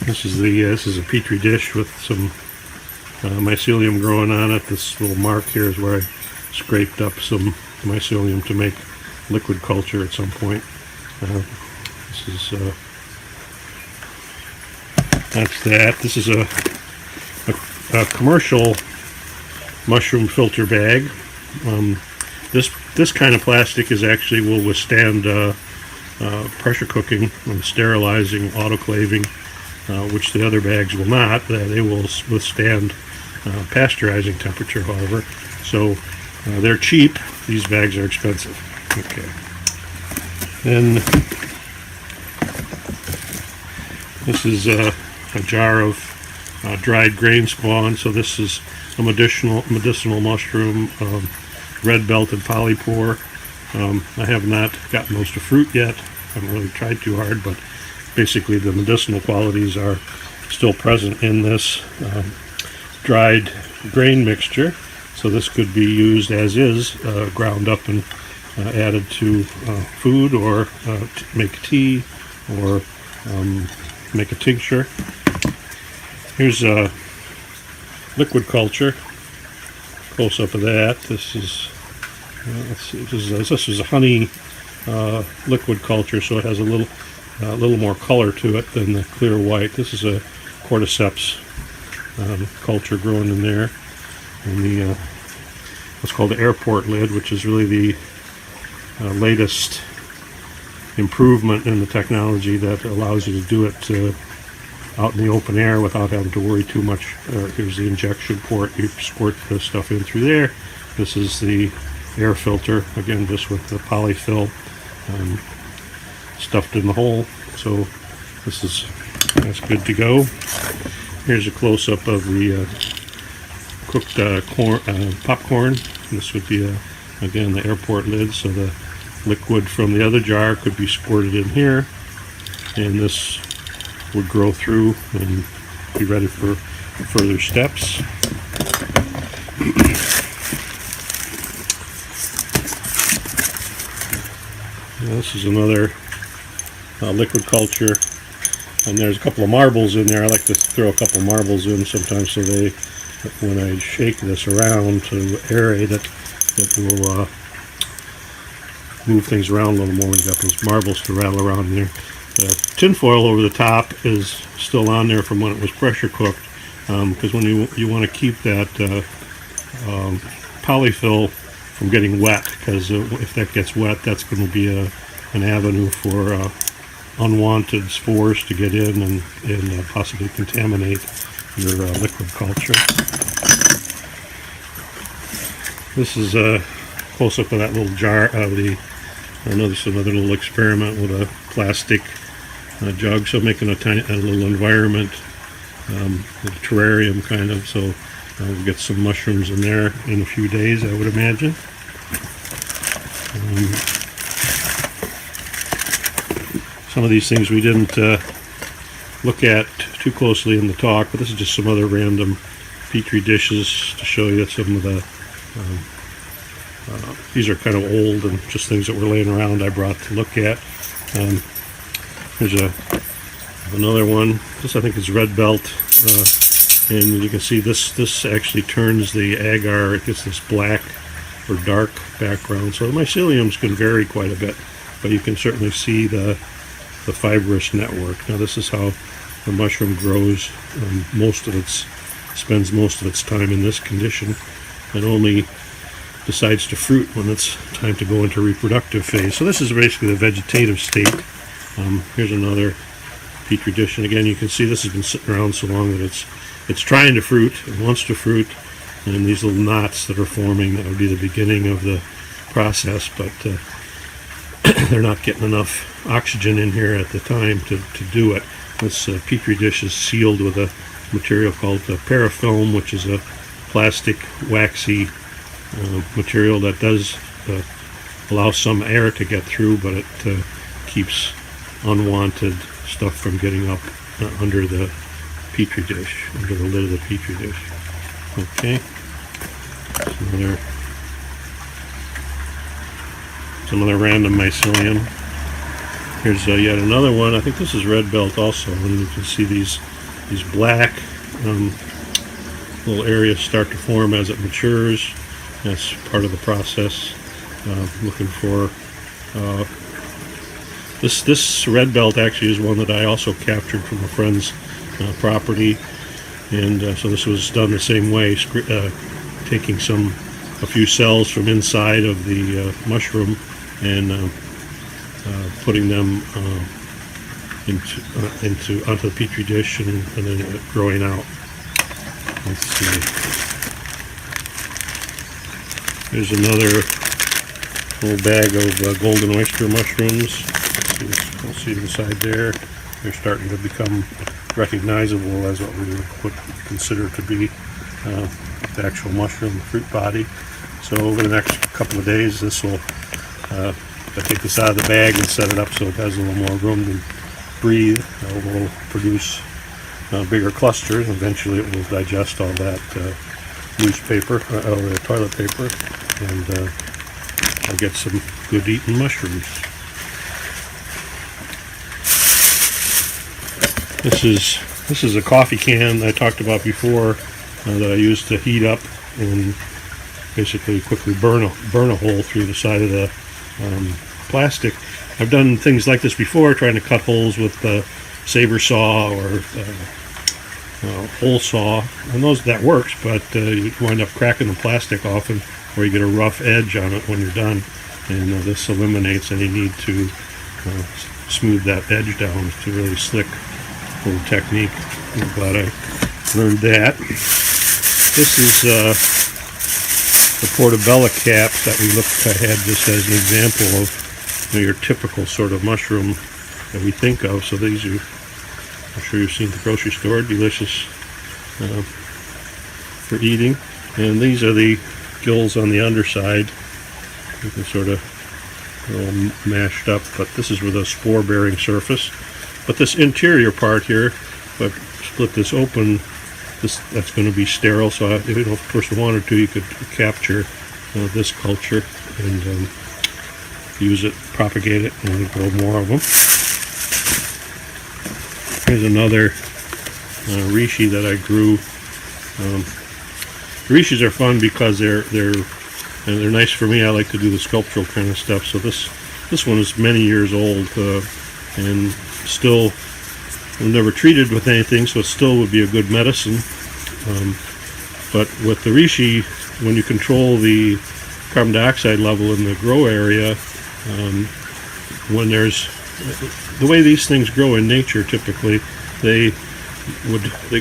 This is a petri dish with some mycelium growing on it. This little mark here is where I scraped up some mycelium to make liquid culture at some point. This is that's that. This is a commercial mushroom filter bag. This kind of plastic will withstand pressure cooking and sterilizing, autoclaving, which the other bags will not. They will withstand pasteurizing temperature, however. So they're cheap. These bags are expensive. Okay. Then this is a jar of dried grain spawn. So this is a medicinal mushroom, red belted polypore. I have not gotten those to fruit yet. I haven't really tried too hard, but basically the medicinal qualities are still present in this dried grain mixture. So this could be used as is, ground up and added to food, or make tea, or make a tincture. Here's a liquid culture, close up of that. This is this is a honey liquid culture, so it has a little more color to it than the clear white. This is a cordyceps culture growing in there, and the what's called the airport lid, which is really the latest improvement in the technology that allows you to do it out in the open air without having to worry too much. Here's the injection port. You squirt the stuff in through there. This is the air filter, again just with the polyfill stuffed in the hole. So that's good to go. Here's a close-up of the cooked popcorn. This would be again the airport lid, so the liquid from the other jar could be squirted in here, and this would grow through and be ready for further steps. This is another liquid culture, and there's a couple of marbles in there. I like to throw a couple of marbles in sometimes, so they, when I shake this around to aerate it, it will move things around a little more when you got those marbles to rattle around in there. The tin foil over the top is still on there from when it was pressure cooked, because when you want to keep that polyfill from getting wet, because if that gets wet, that's going to be an avenue for unwanted spores to get in and possibly contaminate your liquid culture. This is a close-up of that little jar of another little experiment with a plastic jug, so making a little environment, a terrarium kind of. So we'll get some mushrooms in there in a few days, I would imagine. Some of these things we didn't look at too closely in the talk, but this is just some other random petri dishes to show you some of the these are kind of old and just things that were laying around I brought to look at. Here's another one. This I think is red belt, and you can see this actually turns the agar. It gets this black or dark background. So the myceliums can vary quite a bit, but you can certainly see the fibrous network. Now this is how the mushroom grows. Spends most of its time in this condition, and only decides to fruit when it's time to go into reproductive phase. So this is basically the vegetative state. Here's another petri dish, and again you can see this has been sitting around so long that it's trying to fruit, it wants to fruit, and these little knots that are forming, that would be the beginning of the process, but they're not getting enough oxygen in here at the time to do it. This petri dish is sealed with a material called parafilm, which is a plastic waxy material that does allow some air to get through, but it keeps unwanted stuff from getting up under the petri dish, under the lid of the petri dish. Okay, some other random mycelium. Here's yet another one. I think this is red belt also, and you can see these black little areas start to form as it matures. That's part of the process. Looking for this red belt actually is one that I also captured from a friend's property, and so this was done the same way, taking a few cells from inside of the mushroom and putting them onto the petri dish and then growing out. Let's see. Here's another little bag of golden oyster mushrooms. You'll see inside there. They're starting to become recognizable as what we would consider to be the actual mushroom fruit body. So over the next couple of days, this will, I take this out of the bag and set it up so it has a little more room to breathe. It will produce bigger clusters. Eventually it will digest all that loose paper, or toilet paper, and I'll get some good eating mushrooms. This is a coffee can I talked about before that I use to heat up and basically quickly burn a hole through the side of the plastic. I've done things like this before, trying to cut holes with a saber saw or hole saw, and that works, but you wind up cracking the plastic often, or you get a rough edge on it when you're done, and this eliminates any need to smooth that edge down. It's a really slick little technique. I'm glad I learned that. This is the portobello caps that I had just as an example of your typical sort of mushroom that we think of. So these are, I'm sure you've seen at the grocery store, delicious for eating. And these are the gills on the underside. You can sort of a little mashed up, but this is with a spore-bearing surface. But this interior part here, if I split this open, that's going to be sterile. So if a person wanted to, you could capture this culture and use it, propagate it, and grow more of them. Here's another reishi that I grew. Reishis are fun because they're nice for me. I like to do the sculptural kind of stuff. So this one is many years old and still never treated with anything, so it still would be a good medicine. But with the reishi, when you control the carbon dioxide level in the grow area, when there's the way these things grow in nature, typically they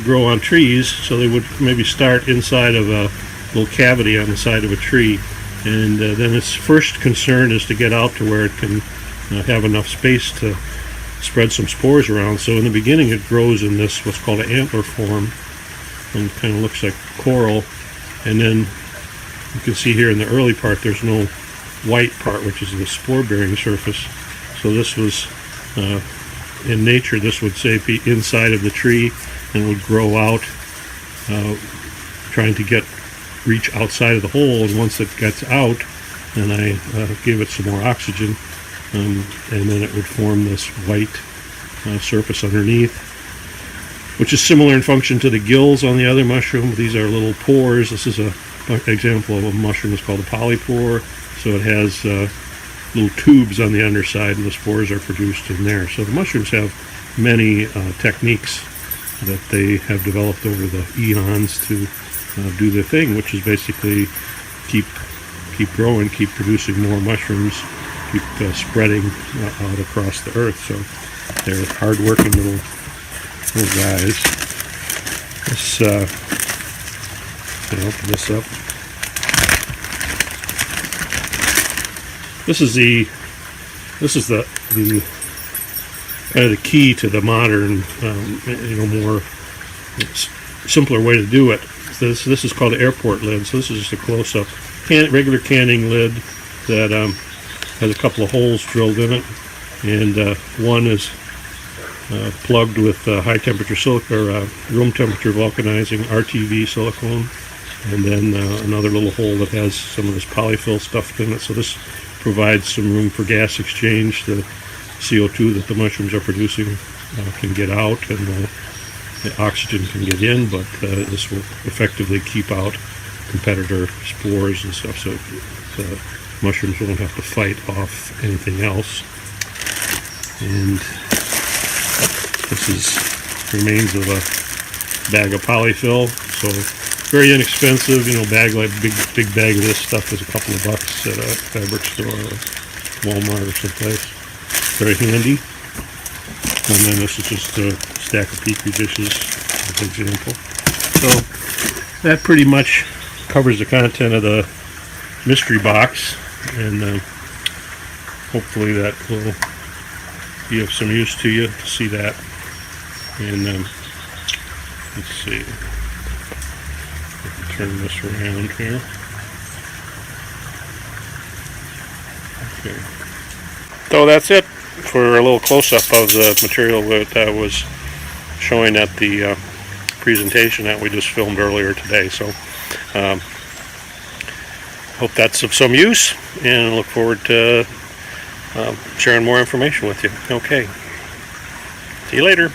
grow on trees, so they would maybe start inside of a little cavity on the side of a tree, and then its first concern is to get out to where it can have enough space to spread some spores around. So in the beginning it grows in this what's called an antler form, and kind of looks like coral, and then you can see here in the early part there's no white part, which is the spore bearing surface. So this was in nature, this would say be inside of the tree and would grow out, trying to reach outside of the hole, and once it gets out, then I give it some more oxygen, and then it would form this white surface underneath, which is similar in function to the gills on the other mushroom. These are little pores. This is an example of a mushroom that's called a polypore. So it has little tubes on the underside, and the spores are produced in there. So the mushrooms have many techniques that they have developed over the eons to do their thing, which is basically keep growing, keep producing more mushrooms, keep spreading out across the earth. So they're hard-working little guys. Let's open this up. This is the kind of the key to the modern, more simpler way to do it. This is called an airport lid. So this is just a close-up regular canning lid that has a couple of holes drilled in it, and one is plugged with high temperature room temperature vulcanizing RTV silicone, and then another little hole that has some of this polyfill stuffed in it. So this provides some room for gas exchange. The CO2 that the mushrooms are producing can get out, and the oxygen can get in, but this will effectively keep out competitor spores and stuff, so the mushrooms won't have to fight off anything else. And this is remains of a bag of polyfill, so very inexpensive. Bag like big bag of this stuff is a couple of bucks at a fabric store or Walmart or someplace. Very handy. And then this is just a stack of petri dishes, as an example. So that pretty much covers the content of the mystery box, and hopefully that will be of some use to you to see that. And let's see, turn this around here. Okay. So that's it for a little close-up of the material that I was showing at the presentation that we just filmed earlier today. So hope that's of some use, and I look forward to sharing more information with you. Okay. See you later.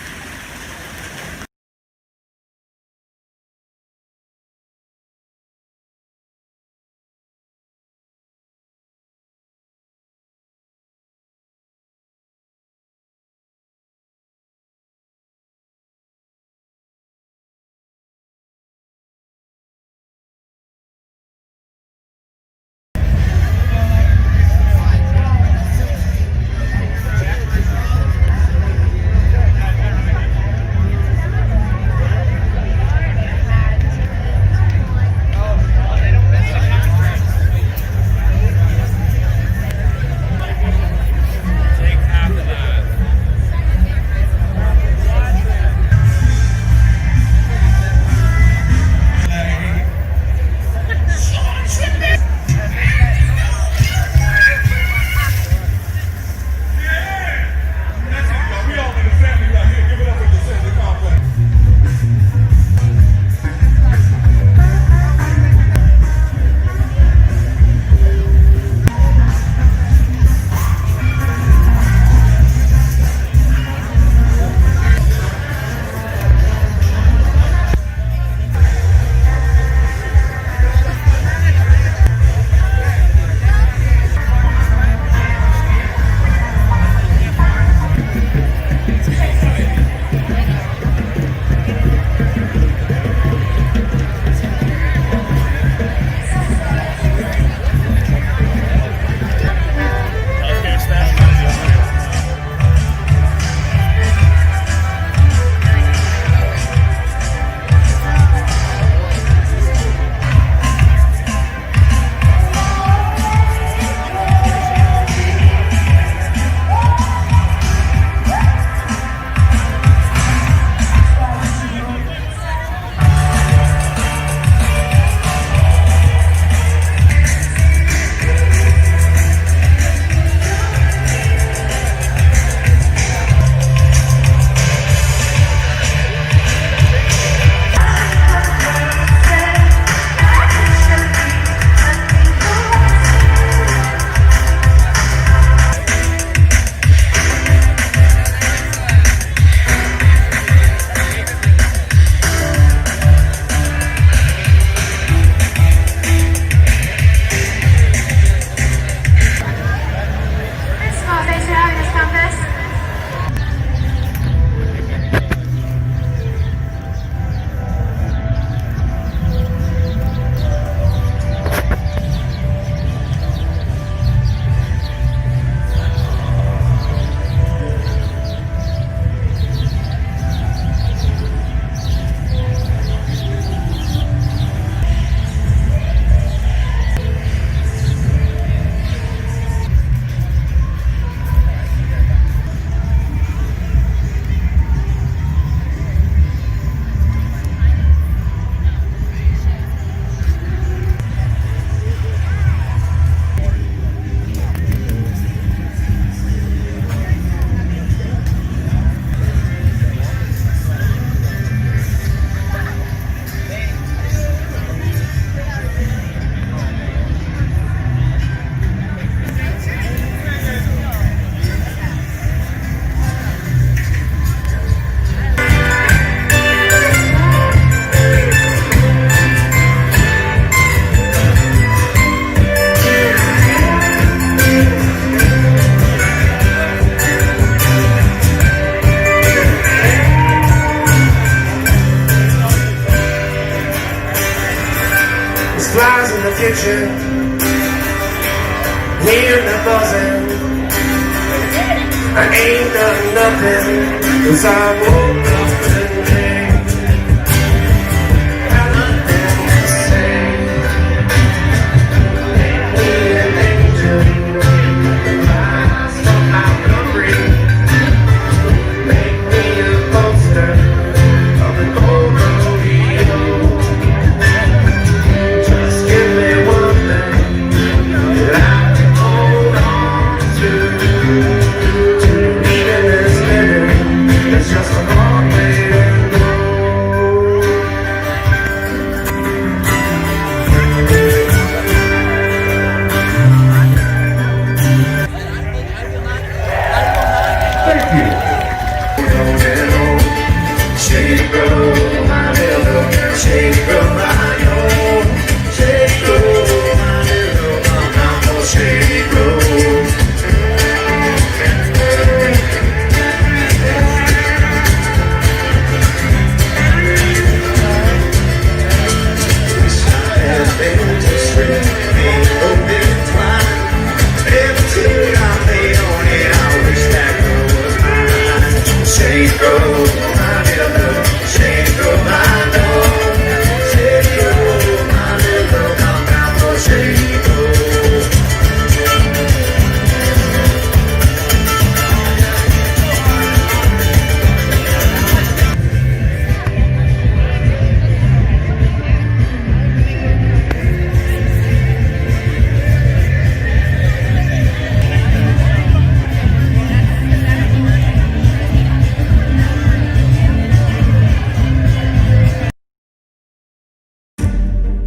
kitchen, hearing the buzzing. I ain't done nothing, 'cause I woke up today. Got nothing to say. Ain't me an angel,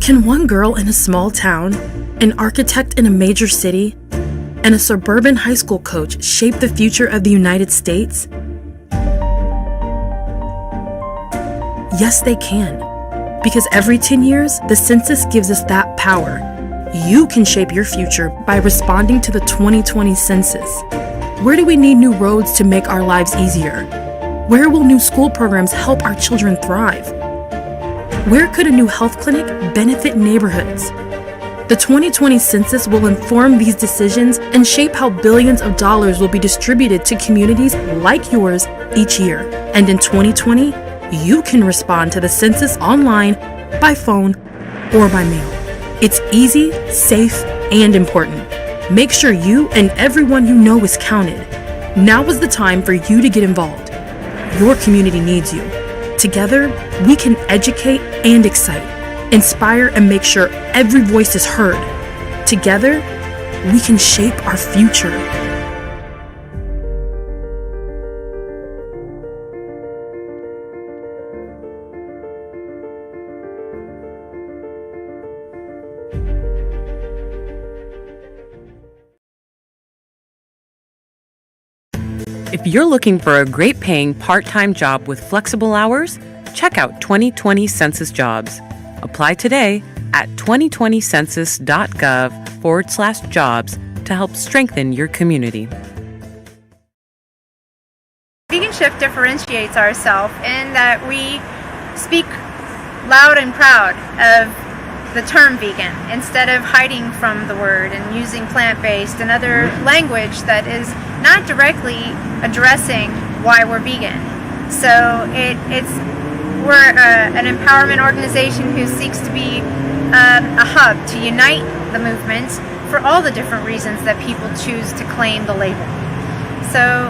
Can one girl in a small town, an architect in a major city, and a suburban high school coach shape the future of the United States? Yes, they can. Because every 10 years, the census gives us that power. You can shape your future by responding to the 2020 census. Where do we need new roads to make our lives easier? Where will new school programs help our children thrive? Where could a new health clinic benefit neighborhoods? The 2020 census will inform these decisions and shape how billions of dollars will be distributed to communities like yours each year. And in 2020, you can respond to the census online, by phone, or by mail. It's easy, safe, and important. Make sure you and everyone you know is counted. Now is the time for you to get involved. Your community needs you. Together, we can educate and excite, inspire, and make sure every voice is heard. Together, we can shape our future. If you're looking for a great paying part-time job with flexible hours, check out 2020 Census Jobs. Apply today at 2020census.gov/jobs to help strengthen your community. Vegan Shift differentiates ourselves in that we speak loud and proud of the term vegan instead of hiding from the word and using plant-based and other language that is not directly addressing why we're vegan. So we're an empowerment organization who seeks to be a hub to unite the movement for all the different reasons that people choose to claim the label. So,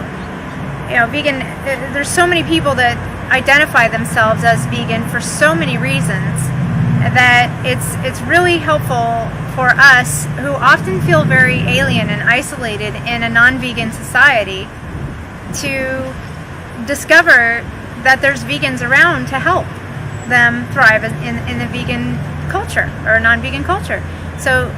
vegan, there's so many people that identify themselves as vegan for so many reasons that it's really helpful for us who often feel very alien and isolated in a non-vegan society to discover that there's vegans around to help them thrive in the vegan culture or non-vegan culture. So,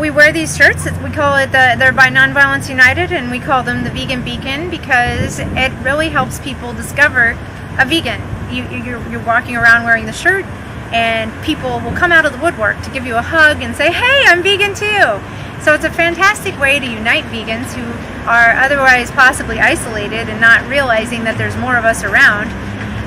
we wear these shirts. We call it they're by Nonviolence United, and we call them the Vegan Beacon because it really helps people discover a vegan. You're walking around wearing the shirt, and people will come out of the woodwork to give you a hug and say, "Hey, I'm vegan too." So it's a fantastic way to unite vegans who are otherwise possibly isolated and not realizing that there's more of us around.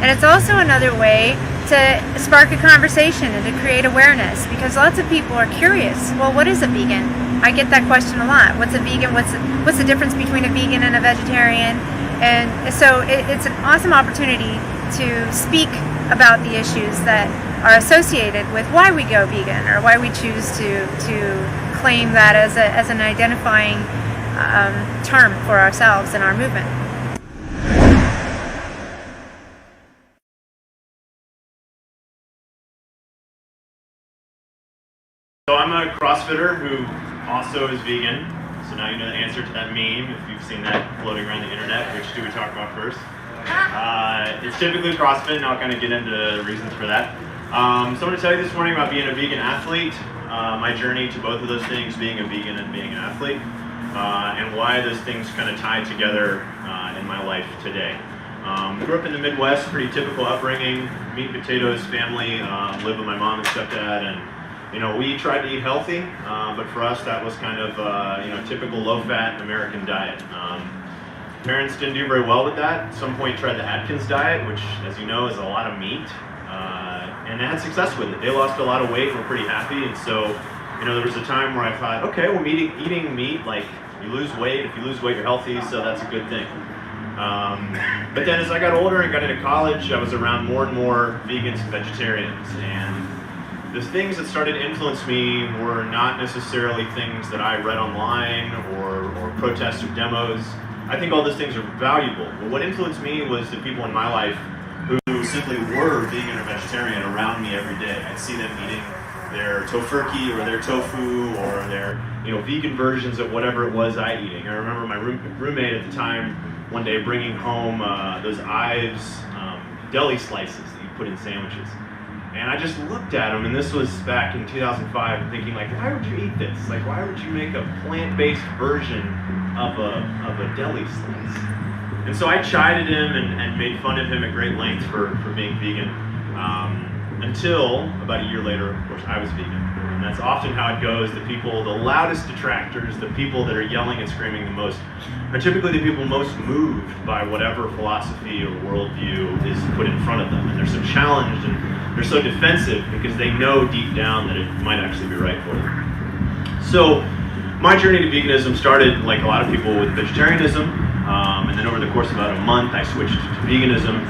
And it's also another way to spark a conversation and to create awareness, because lots of people are curious. Well, what is a vegan? I get that question a lot. What's a vegan? What's the difference between a vegan and a vegetarian? And so it's an awesome opportunity to speak about the issues that are associated with why we go vegan or why we choose to claim that as an identifying term for ourselves and our movement. So I'm a CrossFitter who also is vegan. So now you know the answer to that meme if you've seen that floating around the internet. Which do we talk about first? It's typically CrossFit, and I'll kind of get into the reasons for that. So I'm going to tell you this morning about being a vegan athlete, my journey to both of those things, being a vegan and being an athlete, and why those things kind of tie together in my life today. Grew up in the Midwest, pretty typical upbringing, meat and potatoes family, lived with my mom and stepdad, and we tried to eat healthy, but for us that was kind of typical low-fat American diet. Parents didn't do very well with that. At some point tried the Atkins diet, which, as you know, is a lot of meat, and they had success with it. They lost a lot of weight and were pretty happy, and so there was a time where I thought, okay, well, eating meat, like, you lose weight. If you lose weight, you're healthy, so that's a good thing. But then as I got older and got into college, I was around more and more vegans and vegetarians, and the things that started to influence me were not necessarily things that I read online or protests or demos. I think all those things are valuable, but what influenced me was the people in my life who simply were vegan or vegetarian around me every day. I'd see them eating their tofurkey or their tofu or their vegan versions of whatever it was I eating. I remember my roommate at the time one day bringing home those Ives deli slices that you put in sandwiches. And I just looked at them, and this was back in 2005, thinking like, why would you eat this? Like, why would you make a plant-based version of a deli slice? And so I chided him and made fun of him at great length for being vegan. Until about a year later, of course, I was vegan. And that's often how it goes. The people, the loudest detractors, the people that are yelling and screaming the most, are typically the people most moved by whatever philosophy or worldview is put in front of them. And they're so challenged and they're so defensive because they know deep down that it might actually be right for them. So my journey to veganism started, like a lot of people, with vegetarianism. And then over the course of about a month, I switched to veganism.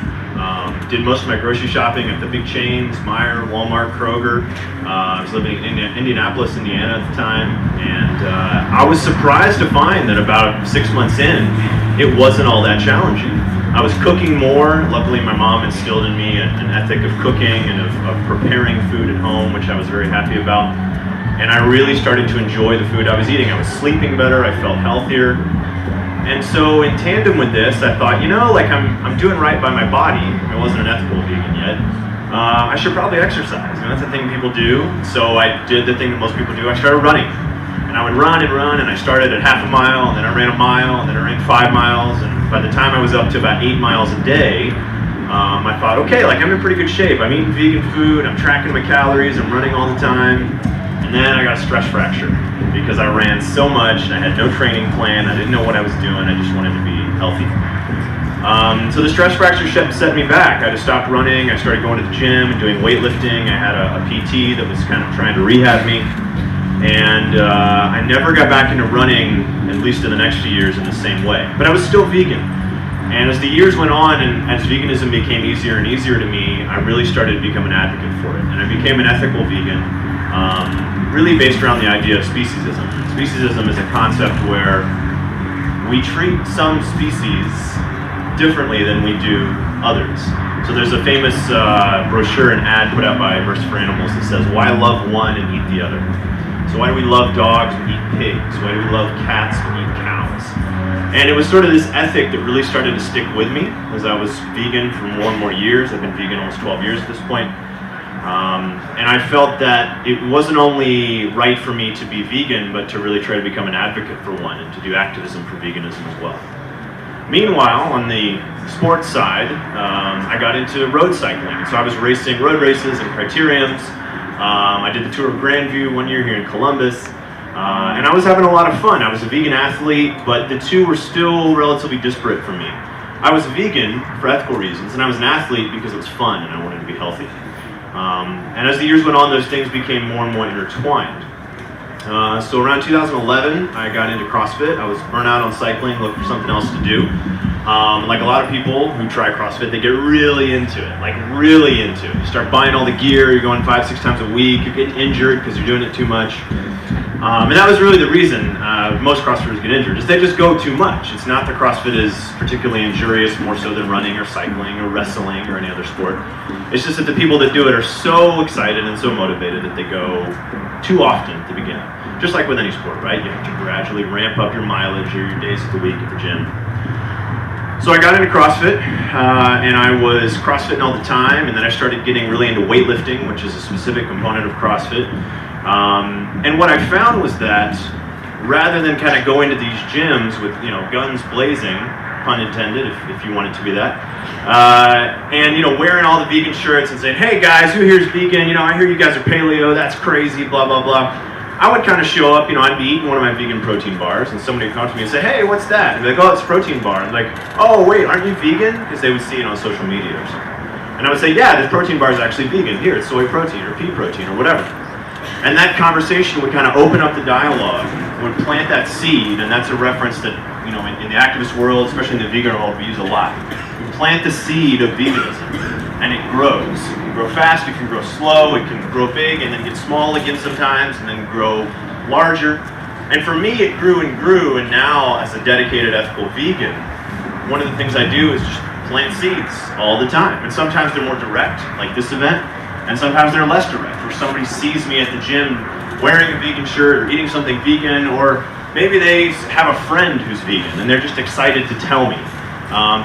Did most of my grocery shopping at the big chains, Meijer, Walmart, Kroger. I was living in Indianapolis, Indiana at the time, and I was surprised to find that about 6 months in, it wasn't all that challenging. I was cooking more. Luckily, my mom instilled in me an ethic of cooking and of preparing food at home, which I was very happy about. And I really started to enjoy the food I was eating. I was sleeping better, I felt healthier. And so in tandem with this, I thought, you know, like I'm doing right by my body. I wasn't an ethical vegan yet. I should probably exercise. And that's the thing people do. So I did the thing that most people do. I started running. And I would run, and I started at half a mile, and then I ran a mile, and then I ran 5 miles. And by the time I was up to about 8 miles a day, I thought, okay, like I'm in pretty good shape. I'm eating vegan food, I'm tracking my calories, I'm running all the time. And then I got a stress fracture because I ran so much, I had no training plan, I didn't know what I was doing, I just wanted to be healthy. So the stress fracture set me back. I just stopped running, I started going to the gym and doing weightlifting. I had a PT that was kind of trying to rehab me. And I never got back into running, at least in the next few years, in the same way. But I was still vegan. And as the years went on, and as veganism became easier and easier to me, I really started to become an advocate for it. And I became an ethical vegan, really based around the idea of speciesism. Speciesism is a concept where we treat some species differently than we do others. So there's a famous brochure and ad put out by Mercy for Animals that says, why love one and eat the other? So why do we love dogs and eat pigs? Why do we love cats and eat cows? And it was sort of this ethic that really started to stick with me as I was vegan for more and more years. I've been vegan almost 12 years at this point. And I felt that it wasn't only right for me to be vegan, but to really try to become an advocate for one and to do activism for veganism as well. Meanwhile, on the sports side, I got into road cycling. So I was racing road races and criteriums. I did the Tour of Grandview one year here in Columbus. And I was having a lot of fun. I was a vegan athlete, but the two were still relatively disparate for me. I was vegan for ethical reasons, and I was an athlete because it was fun and I wanted to be healthy. And as the years went on, those things became more and more intertwined. So around 2011, I got into CrossFit. I was burnt out on cycling, looked for something else to do. Like a lot of people who try CrossFit, they get really into it, like really into it. You start buying all the gear, you're going 5-6 times a week, you're getting injured because you're doing it too much. And that was really the reason most CrossFitters get injured, is they just go too much. It's not that CrossFit is particularly injurious, more so than running or cycling or wrestling or any other sport. It's just that the people that do it are so excited and so motivated that they go too often at the beginning. Just like with any sport, right? You have to gradually ramp up your mileage or your days of the week at the gym. So I got into CrossFit, and I was CrossFitting all the time, and then I started getting really into weightlifting, which is a specific component of CrossFit. And what I found was that rather than kind of going to these gyms with, you know, guns blazing, pun intended, if you want it to be that, and, you know, wearing all the vegan shirts and saying, hey guys, who here's vegan? You know, I hear you guys are paleo, that's crazy, blah, blah, blah. I would kind of show up, you know, I'd be eating one of my vegan protein bars, and somebody would come to me and say, hey, what's that? And they'd be like, oh, it's a protein bar. And I'm like, oh, wait, aren't you vegan? Because they would see it on social media or something. And I would say, yeah, this protein bar is actually vegan. Here, it's soy protein or pea protein or whatever. And that conversation would kind of open up the dialogue, would plant that seed, and that's a reference that, you know, in the activist world, especially in the vegan world, we use a lot. We plant the seed of veganism, and it grows. It can grow fast, it can grow slow, it can grow big, and then get small again sometimes, and then grow larger. And for me, it grew, and now, as a dedicated ethical vegan, one of the things I do is just plant seeds all the time. And sometimes they're more direct, like this event, and sometimes they're less direct, where somebody sees me at the gym wearing a vegan shirt or eating something vegan, or maybe they have a friend who's vegan and they're just excited to tell me.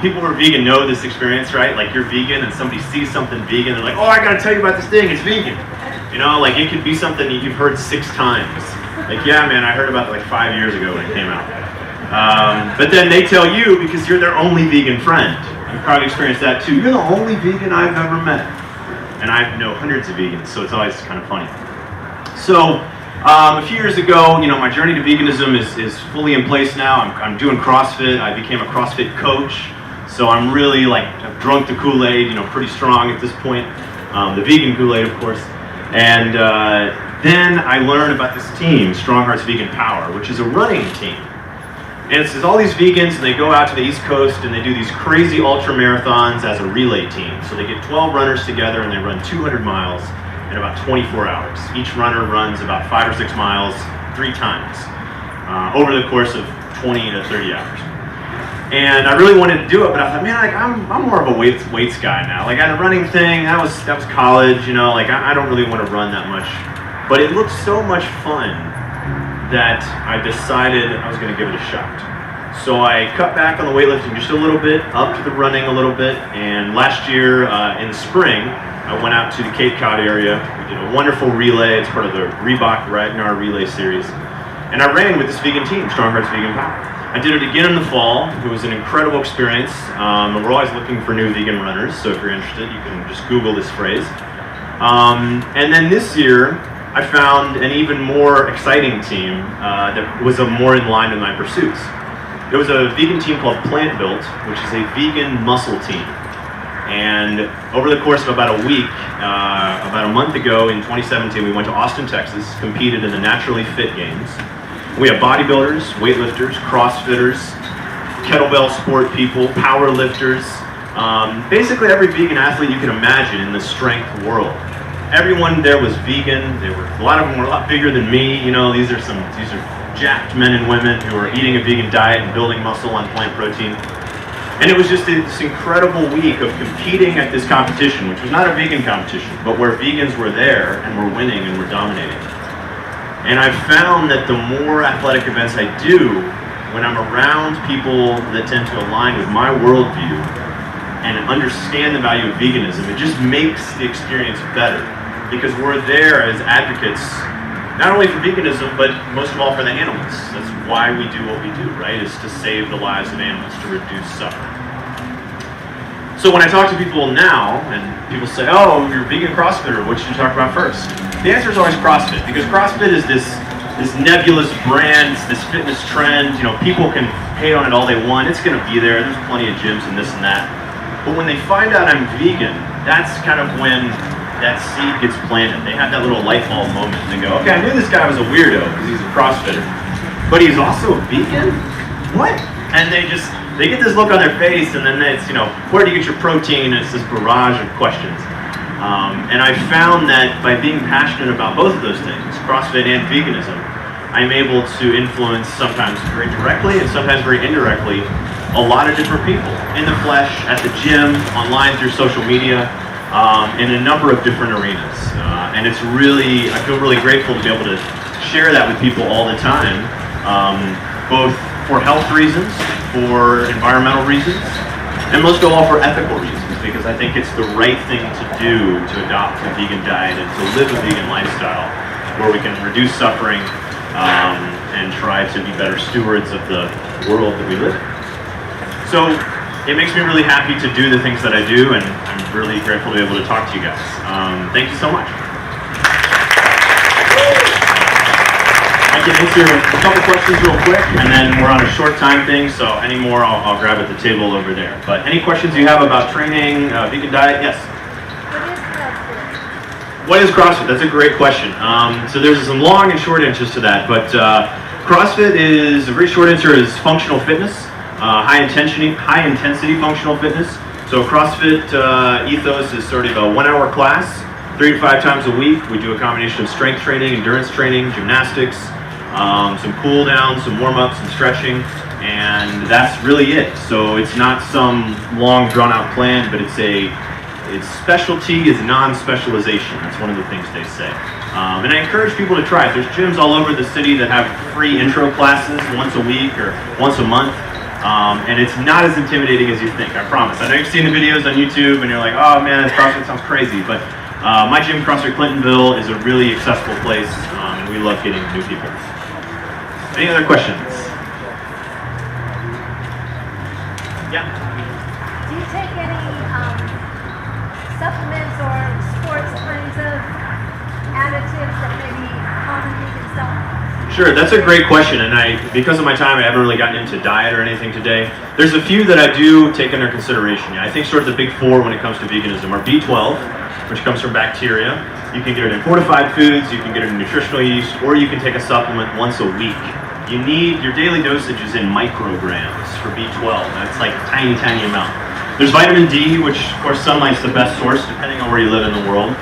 People who are vegan know this experience, right? Like you're vegan and somebody sees something vegan, they're like, oh, I gotta tell you about this thing, it's vegan. You know, like it could be something you've heard 6 times. Like, yeah, man, I heard about it like 5 years ago when it came out. But then they tell you because you're their only vegan friend. You've probably experienced that too. You're the only vegan I've ever met. And I know hundreds of vegans, so it's always kind of funny. So, a few years ago, you know, my journey to veganism is fully in place now. I'm doing CrossFit. I became a CrossFit coach. So I'm really like, I've drunk the Kool-Aid, you know, pretty strong at this point. The vegan Kool-Aid, of course. And then I learned about this team, Strong Hearts Vegan Power, which is a running team. And it's all these vegans, and they go out to the East Coast, and they do these crazy ultra marathons as a relay team. So they get 12 runners together, and they run 200 miles in about 24 hours. Each runner runs about 5 or 6 miles 3 times over the course of 20 to 30 hours. And I really wanted to do it, but I thought, man, like I'm more of a weights guy now. Like the running thing, that was college, you know. Like I don't really want to run that much, but it looked so much fun that I decided I was going to give it a shot. So I cut back on the weightlifting just a little bit, up to the running a little bit, and last year in the spring, I went out to the Cape Cod area. We did a wonderful relay. It's part of the Reebok Ragnar Relay Series. And I ran with this vegan team, Strong Hearts Vegan Power. I did it again in the fall. It was an incredible experience. And we're always looking for new vegan runners, so if you're interested, you can just Google this phrase. And then this year, I found an even more exciting team that was more in line with my pursuits. It was a vegan team called Plant Built, which is a vegan muscle team. And over the course of about a week, about a month ago in 2017, we went to Austin, Texas, competed in the Naturally Fit Games. We have bodybuilders, weightlifters, crossfitters, kettlebell sport people, power lifters, basically every vegan athlete you can imagine in the strength world. Everyone there was vegan. A lot of them were a lot bigger than me. You know, these are jacked men and women who are eating a vegan diet and building muscle on plant protein. And it was just this incredible week of competing at this competition, which was not a vegan competition, but where vegans were there and were winning and were dominating. And I've found that the more athletic events I do, when I'm around people that tend to align with my worldview and understand the value of veganism, it just makes the experience better. Because we're there as advocates, not only for veganism, but most of all for the animals. That's why we do what we do, right? Is to save the lives of animals, to reduce suffering. So when I talk to people now, and people say, oh, you're a vegan CrossFitter, what should you talk about first? The answer is always CrossFit, because CrossFit is this nebulous brand, this fitness trend. You know, people can hate on it all they want. It's gonna be there. There's plenty of gyms and this and that. But when they find out I'm vegan, that's kind of when that seed gets planted. They have that little light bulb moment and they go, okay, I knew this guy was a weirdo because he's a CrossFitter, but he's also a vegan? What? And they get this look on their face, and then it's, you know, where do you get your protein? And it's this barrage of questions. And I found that by being passionate about both of those things, CrossFit and veganism, I'm able to influence sometimes very directly and sometimes very indirectly a lot of different people in the flesh, at the gym, online through social media, in a number of different arenas. And it's really, I feel really grateful to be able to share that with people all the time, both for health reasons, for environmental reasons, and most of all for ethical reasons, because I think it's the right thing to do to adopt a vegan diet and to live a vegan lifestyle where we can reduce suffering and try to be better stewards of the world that we live in. So it makes me really happy to do the things that I do, and I'm really grateful to be able to talk to you guys. Thank you so much. I can answer a couple questions real quick, and then we're on a short time thing, so any more I'll grab at the table over there. But any questions you have about training, vegan diet? Yes? What is CrossFit? That's a great question. So there's some long and short answers to that, but CrossFit is, a very short answer is functional fitness. High intensity functional fitness. So CrossFit ethos is sort of a 1 hour class, 3 to 5 times a week. We do a combination of strength training, endurance training, gymnastics, some cool downs, some warm ups, and stretching, and that's really it. So it's not some long drawn out plan, but its specialty is non-specialization. That's one of the things they say. And I encourage people to try it. There's gyms all over the city that have free intro classes once a week or once a month. And it's not as intimidating as you think, I promise. I know you've seen the videos on YouTube and you're like, oh man, this CrossFit sounds crazy, but my gym, CrossFit Clintonville, is a really accessible place, and we love getting new people. Any other questions? Yeah. Do you take any supplements or sports kinds of additives that maybe common vegan stuff? Sure, that's a great question, and because of my time, I haven't really gotten into diet or anything today. There's a few that I do take under consideration. I think sort of the big four when it comes to veganism are B12, which comes from bacteria. You can get it in fortified foods, you can get it in nutritional yeast, or you can take a supplement once a week. You need, your daily dosage is in micrograms for B12. That's like a tiny, tiny amount. There's vitamin D, which of course sunlight's the best source depending on where you live in the world.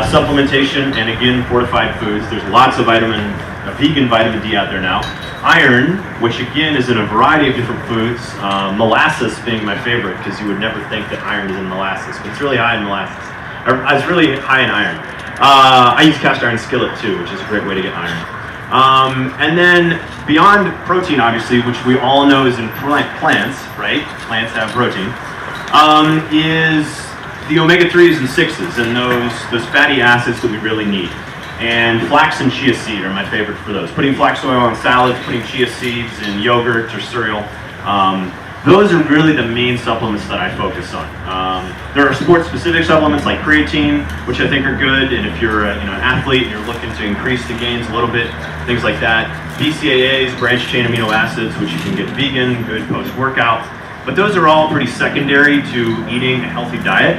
Supplementation, and again, fortified foods. There's lots of vegan vitamin D out there now. Iron, which again is in a variety of different foods. Molasses being my favorite, because you would never think that iron is in molasses, but it's really high in molasses. It's really high in iron. I use cast iron skillet too, which is a great way to get iron. And then beyond protein, obviously, which we all know is in plants, right? Plants have protein, is the omega-3s and 6s and those fatty acids that we really need. And flax and chia seed are my favorite for those. Putting flax oil on salads, putting chia seeds in yogurt or cereal. Those are really the main supplements that I focus on. There are sport-specific supplements like creatine, which I think are good, and if you're an athlete and you're looking to increase the gains a little bit, things like that. BCAAs, branched-chain amino acids, which you can get vegan, good post-workout. But those are all pretty secondary to eating a healthy diet,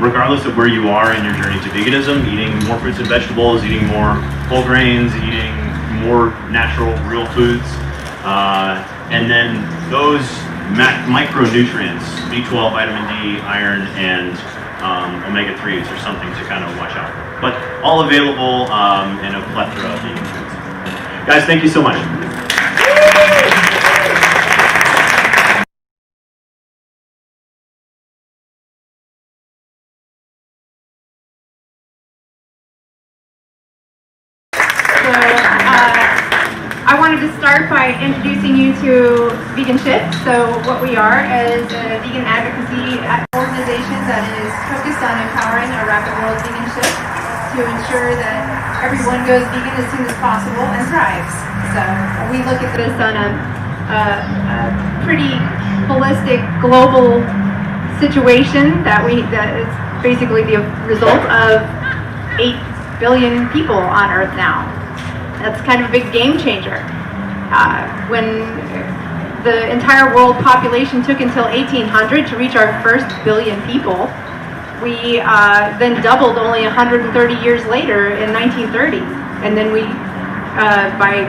regardless of where you are in your journey to veganism. Eating more fruits and vegetables, eating more whole grains, eating more natural, real foods. And then those micronutrients, B12, vitamin D, iron, and omega-3s are something to kind of watch out for. But all available in a plethora of vegan foods. Guys, thank you so much. I wanted to start by introducing you to Vegan Shift. So what we are is a vegan advocacy organization that is focused on empowering a rapid world vegan shift to ensure that everyone goes vegan as soon as possible and thrives. So we look at this on a pretty holistic global situation that is basically the result of 8 billion people on Earth now. That's kind of a big game changer. When the entire world population took until 1800 to reach our first billion people, we then doubled only 130 years later in 1930. And then we, by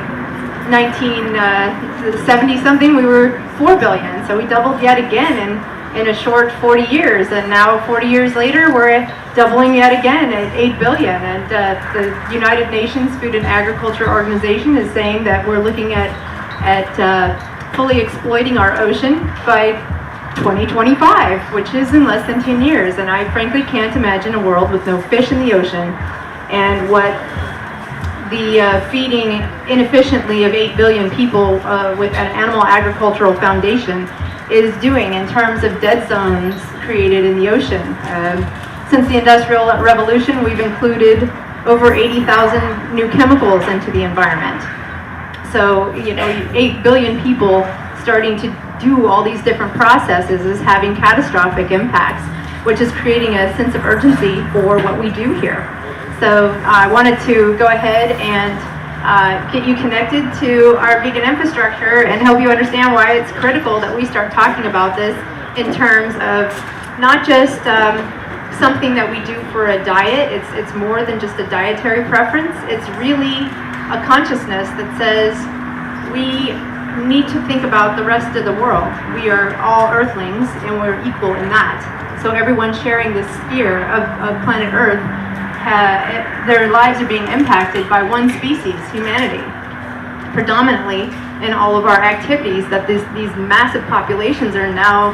1970-something, we were 4 billion. So we doubled yet again in a short 40 years. And now 40 years later, we're doubling yet again at 8 billion. And the United Nations Food and Agriculture Organization is saying that we're looking at fully exploiting our ocean by 2025, which is in less than 10 years. And I frankly can't imagine a world with no fish in the ocean. And what the feeding inefficiently of 8 billion people with an animal agricultural foundation is doing in terms of dead zones created in the ocean. Since the Industrial Revolution, we've included over 80,000 new chemicals into the environment. So, 8 billion people starting to do all these different processes is having catastrophic impacts, which is creating a sense of urgency for what we do here. So I wanted to go ahead and get you connected to our vegan infrastructure and help you understand why it's critical that we start talking about this in terms of not just something that we do for a diet. It's more than just a dietary preference. It's really a consciousness that says we need to think about the rest of the world. We are all earthlings and we're equal in that. So everyone sharing this sphere of planet Earth, their lives are being impacted by one species, humanity, predominantly in all of our activities that these massive populations are now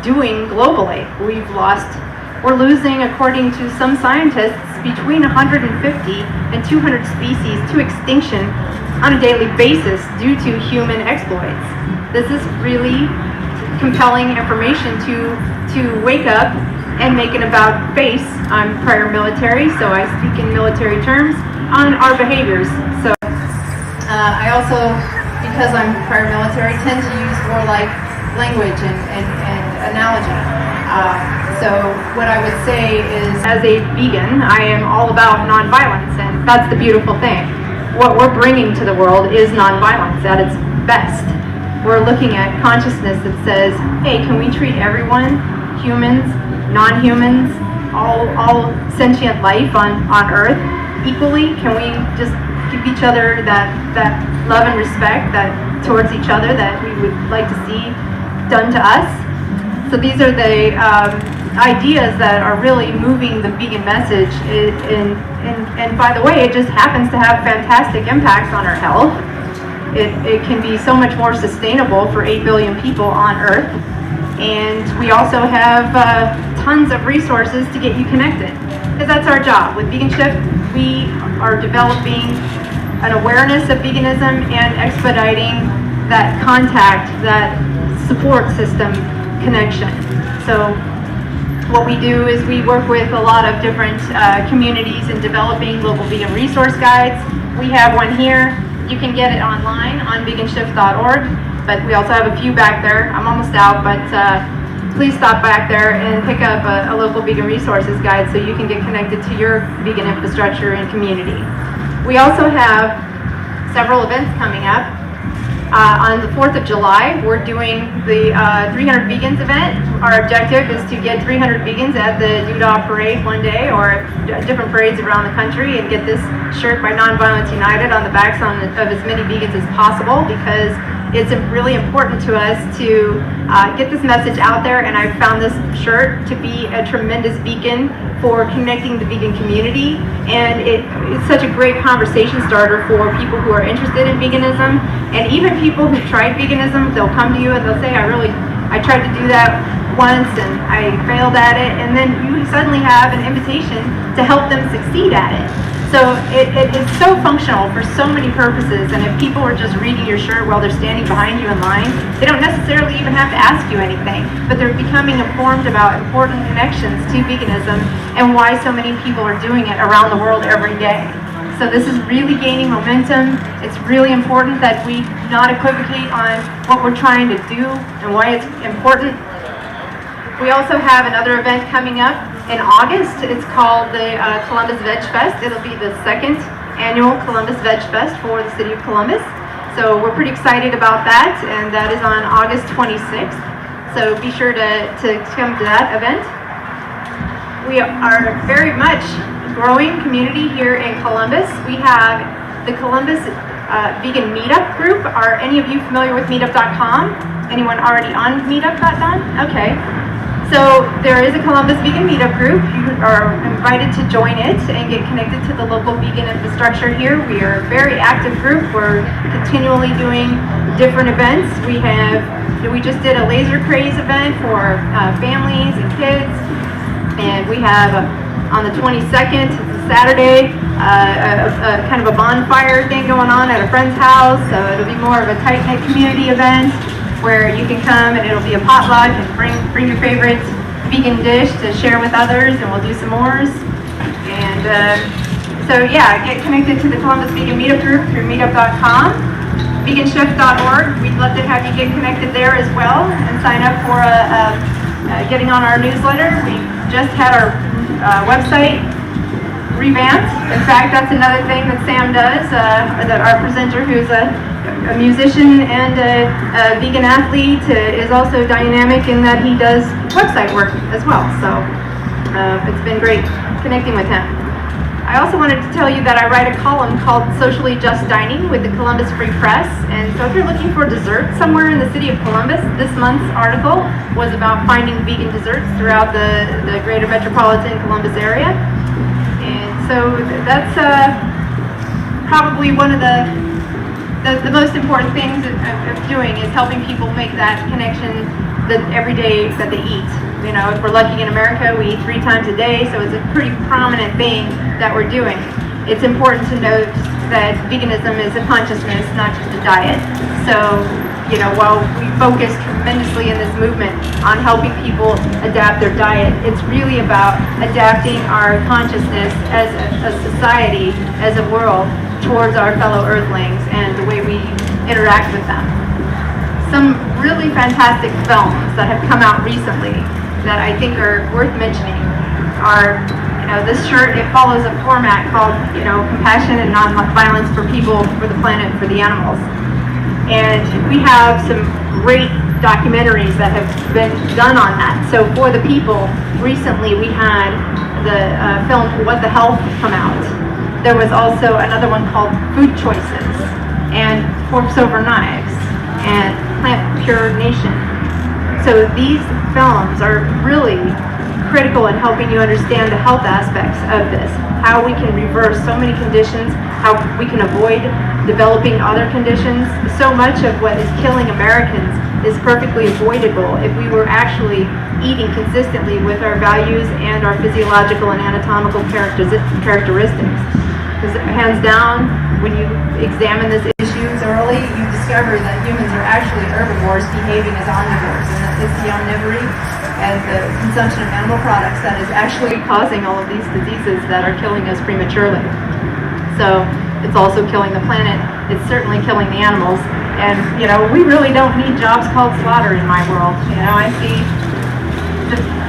doing globally. We're losing, according to some scientists, between 150 and 200 species to extinction on a daily basis due to human exploits. This is really compelling information to wake up and make an about face. I'm prior military, so I speak in military terms on our behaviors. So I also, because I'm prior military, tend to use more like language and analogy. So what I would say is, as a vegan, I am all about nonviolence, and that's the beautiful thing. What we're bringing to the world is nonviolence at its best. We're looking at consciousness that says, hey, can we treat everyone, humans, non-humans, all sentient life on Earth equally? Can we just give each other that love and respect that towards each other that we would like to see done to us? So these are the ideas that are really moving the vegan message. And by the way, it just happens to have fantastic impacts on our health. It can be so much more sustainable for 8 billion people on Earth. And we also have tons of resources to get you connected, because that's our job. With Vegan Shift, we are developing an awareness of veganism and expediting that contact, that support system connection. So what we do is we work with a lot of different communities in developing local vegan resource guides. We have one here. You can get it online on veganshift.org, but we also have a few back there. I'm almost out, but please stop back there and pick up a local vegan resources guide so you can get connected to your vegan infrastructure and community. We also have several events coming up. On the 4th of July, we're doing the 300 Vegans event. Our objective is to get 300 vegans at the Doodah Parade one day, or different parades around the country, and get this shirt by Nonviolence United on the backs of as many vegans as possible, because it's really important to us to get this message out there, and I've found this shirt to be a tremendous beacon for connecting the vegan community, and it's such a great conversation starter for people who are interested in veganism, and even people who tried veganism. They'll come to you and they'll say, I tried to do that once and I failed at it, and then you suddenly have an invitation to help them succeed at it. So it's so functional for so many purposes, and if people are just reading your shirt while they're standing behind you in line, they don't necessarily even have to ask you anything, but they're becoming informed about important connections to veganism and why so many people are doing it around the world every day. So this is really gaining momentum. It's really important that we not equivocate on what we're trying to do and why it's important. We also have another event coming up in August. It's called the Columbus Veg Fest. It'll be the second annual Columbus Veg Fest for the city of Columbus. So we're pretty excited about that, and that is on August 26th. So be sure to come to that event. We are very much growing community here in Columbus. We have the Columbus Vegan Meetup group. Are any of you familiar with meetup.com? Anyone already on meetup.com? Okay. So there is a Columbus Vegan Meetup group. You are invited to join it and get connected to the local vegan infrastructure here. We are a very active group. We're continually doing different events. We just did a laser craze event for families and kids, and we have on the 22nd, it's a Saturday, a kind of a bonfire thing going on at a friend's house. So it'll be more of a tight-knit community event, where you can come and it'll be a potluck and bring your favorite vegan dish to share with others, and we'll do some s'mores. And so yeah, get connected to the Columbus Vegan Meetup group through meetup.com, veganshift.org. We'd love to have you get connected there as well and sign up for getting on our newsletter. We just had our website revamped. In fact, that's another thing that Sam does, that our presenter, who's a musician and a vegan athlete, is also dynamic in that he does website work as well. So it's been great connecting with him. I also wanted to tell you that I write a column called Socially Just Dining with the Columbus Free Press. And so if you're looking for dessert somewhere in the city of Columbus, this month's article was about finding vegan desserts throughout the greater metropolitan Columbus area. And so that's probably one of the most important things of doing is helping people make that connection every day that they eat. You know, if we're lucky in America, we eat 3 times a day, so it's a pretty prominent thing that we're doing. It's important to note that veganism is a consciousness, not just a diet. So while we focus tremendously in this movement on helping people adapt their diet, it's really about adapting our consciousness as a society, as a world, towards our fellow Earthlings and the way we interact with them. Some really fantastic films that have come out recently that I think are worth mentioning are, this shirt, it follows a format called, Compassion and Nonviolence for People, for the Planet, for the Animals. And we have some great documentaries that have been done on that. So for the people, recently we had the film What the Health come out. There was also another one called Food Choices, and Forks Over Knives, and Plant Pure Nation. So these films are really critical in helping you understand the health aspects of this, how we can reverse so many conditions, how we can avoid developing other conditions. So much of what is killing Americans is perfectly avoidable if we were actually eating consistently with our values and our physiological and anatomical characteristics. Because hands down, when you examine this issues early, you discover that humans are actually herbivores behaving as omnivores, and that it's the omnivory and the consumption of animal products that is actually causing all of these diseases that are killing us prematurely. So it's also killing the planet. It's certainly killing the animals. And, we really don't need jobs called slaughter in my world. I see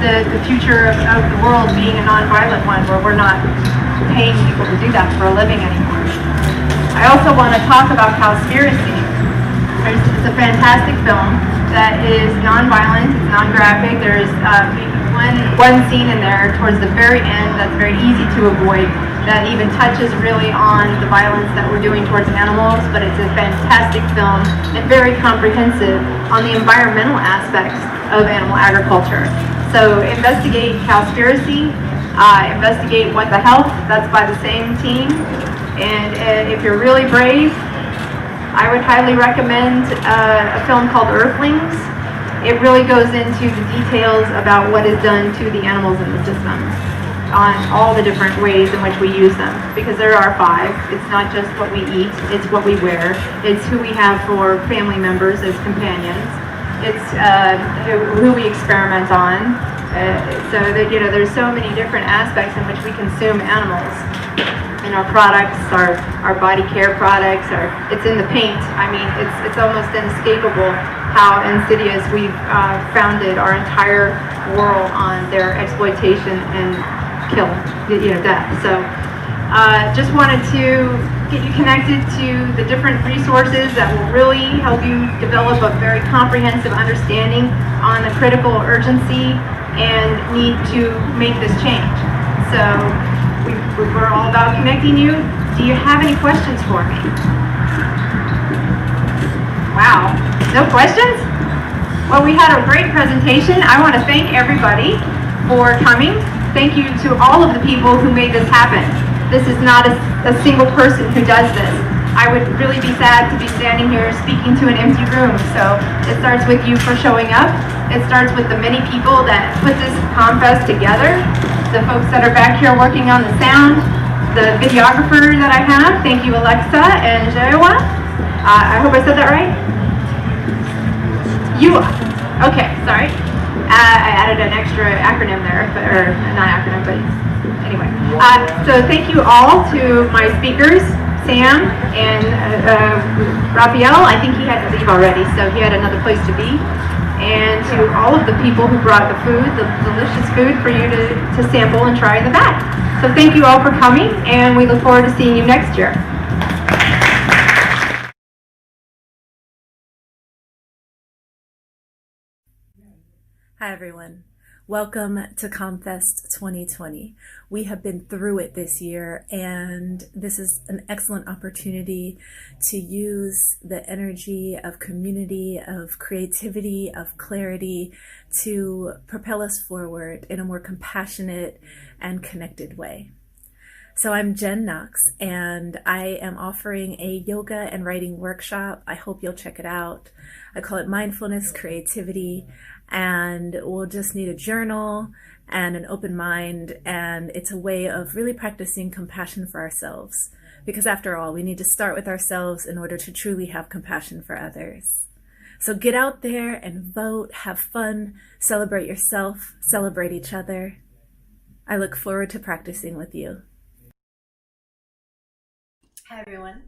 the future of the world being a nonviolent one where we're not paying people to do that for a living anymore. I also want to talk about Cowspiracy. It's a fantastic film that is non-violent, it's non-graphic. There's one scene in there towards the very end that's very easy to avoid, that even touches really on the violence that we're doing towards animals, but it's a fantastic film and very comprehensive on the environmental aspects of animal agriculture. So investigate Cowspiracy, investigate What the Health, that's by the same team. And if you're really brave, I would highly recommend a film called Earthlings. It really goes into the details about what is done to the animals in the system, on all the different ways in which we use them, because there are 5. It's not just what we eat, it's what we wear, it's who we have for family members as companions, it's who we experiment on. So that, there's so many different aspects in which we consume animals. In our products, our body care products, it's in the paint. I mean, it's almost inescapable how insidious we've founded our entire world on their exploitation and death. So just wanted to get you connected to the different resources that will really help you develop a very comprehensive understanding on the critical urgency and need to make this change. So we're all about connecting you. Do you have any questions for me? Wow, no questions? Well, we had a great presentation. I want to thank everybody for coming. Thank you to all of the people who made this happen. This is not a single person who does this. I would really be sad to be standing here speaking to an empty room. So it starts with you for showing up. It starts with the many people that put this ComFest together. The folks that are back here working on the sound, the videographer that I have. Thank you, Alexa and Jewa. I hope I said that right. Okay, sorry. I added an extra acronym there, or not acronym, but anyway. So thank you all to my speakers, Sam and Raphael. I think he had to leave already, so he had another place to be. And to all of the people who brought the food, the delicious food for you to sample and try in the back. So thank you all for coming, and we look forward to seeing you next year. Hi everyone. Welcome to ComFest 2020. We have been through it this year, and this is an excellent opportunity to use the energy of community, of creativity, of clarity to propel us forward in a more compassionate and connected way. So I'm Jen Knox, and I am offering a yoga and writing workshop. I hope you'll check it out. I call it Mindfulness Creativity, and we'll just need a journal and an open mind, and it's a way of really practicing compassion for ourselves, because after all, we need to start with ourselves in order to truly have compassion for others. So get out there and vote, have fun, celebrate yourself, celebrate each other. I look forward to practicing with you. Hi everyone.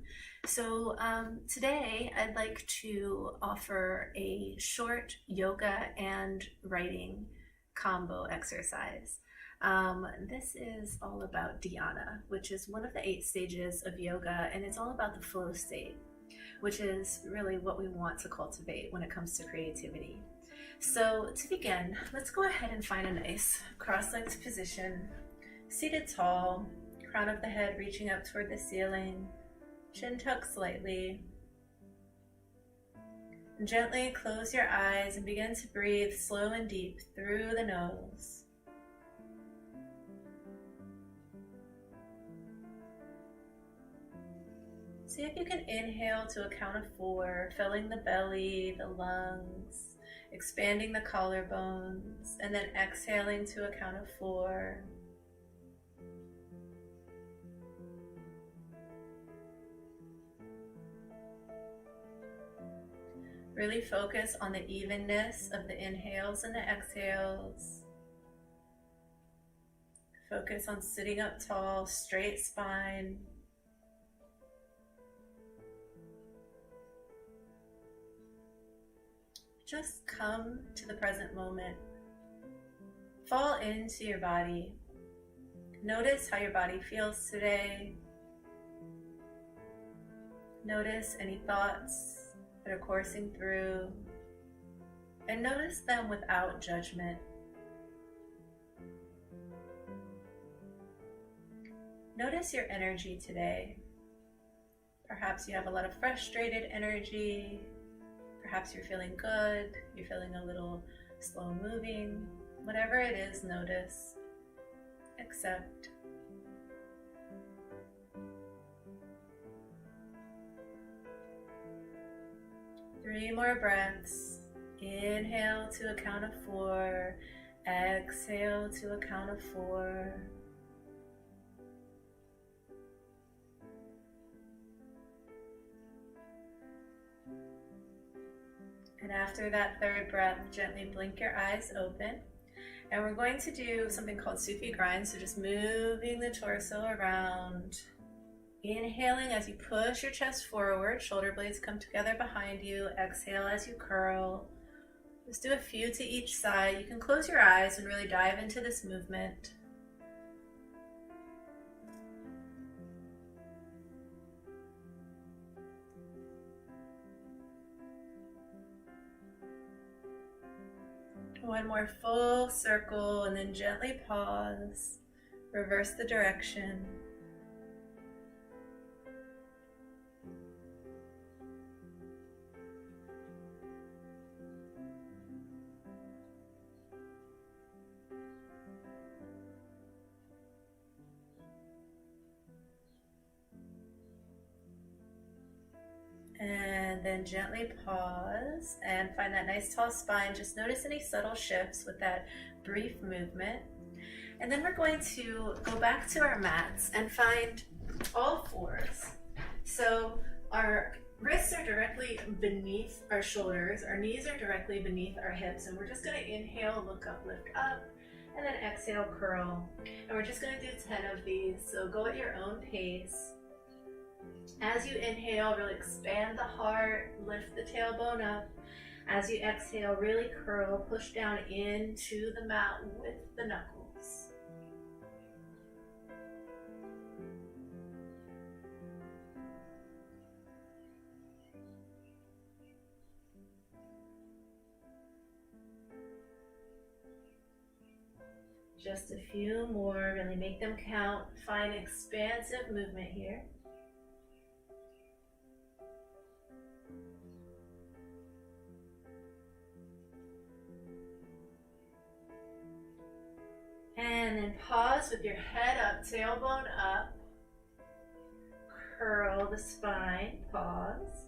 So today I'd like to offer a short yoga and writing combo exercise. This is all about dhyana, which is one of the 8 stages of yoga, and it's all about the flow state, which is really what we want to cultivate when it comes to creativity. So to begin, let's go ahead and find a nice cross-legged position, seated tall, crown of the head reaching up toward the ceiling, chin tucked slightly. And gently close your eyes and begin to breathe slow and deep through the nose. See if you can inhale to a count of 4, filling the belly, the lungs, expanding the collarbones, and then exhaling to a count of 4. Really focus on the evenness of the inhales and the exhales. Focus on sitting up tall, straight spine. Just come to the present moment. Fall into your body. Notice how your body feels today. Notice any thoughts that are coursing through, and notice them without judgment. Notice your energy today. Perhaps you have a lot of frustrated energy. Perhaps you're feeling good. You're feeling a little slow moving. Whatever it is, notice, accept. Three more breaths. Inhale to a count of 4. Exhale to a count of 4. And after that 3rd breath, gently blink your eyes open. And we're going to do something called Sufi grind, so just moving the torso around. Inhaling as you push your chest forward, shoulder blades come together behind you. Exhale as you curl. Just do a few to each side. You can close your eyes and really dive into this movement. One more full circle and then gently pause. Reverse the direction. And then gently pause and find that nice tall spine. Just notice any subtle shifts with that brief movement. And then we're going to go back to our mats and find all 4s. So our wrists are directly beneath our shoulders, our knees are directly beneath our hips, and we're just going to inhale, look up, lift up, and then exhale, curl. And we're just going to do 10 of these, so go at your own pace. As you inhale, really expand the heart, lift the tailbone up. As you exhale, really curl, push down into the mat with the knuckles. Just a few more, really make them count. Find expansive movement here. And then pause with your head up, tailbone up. Curl the spine, pause.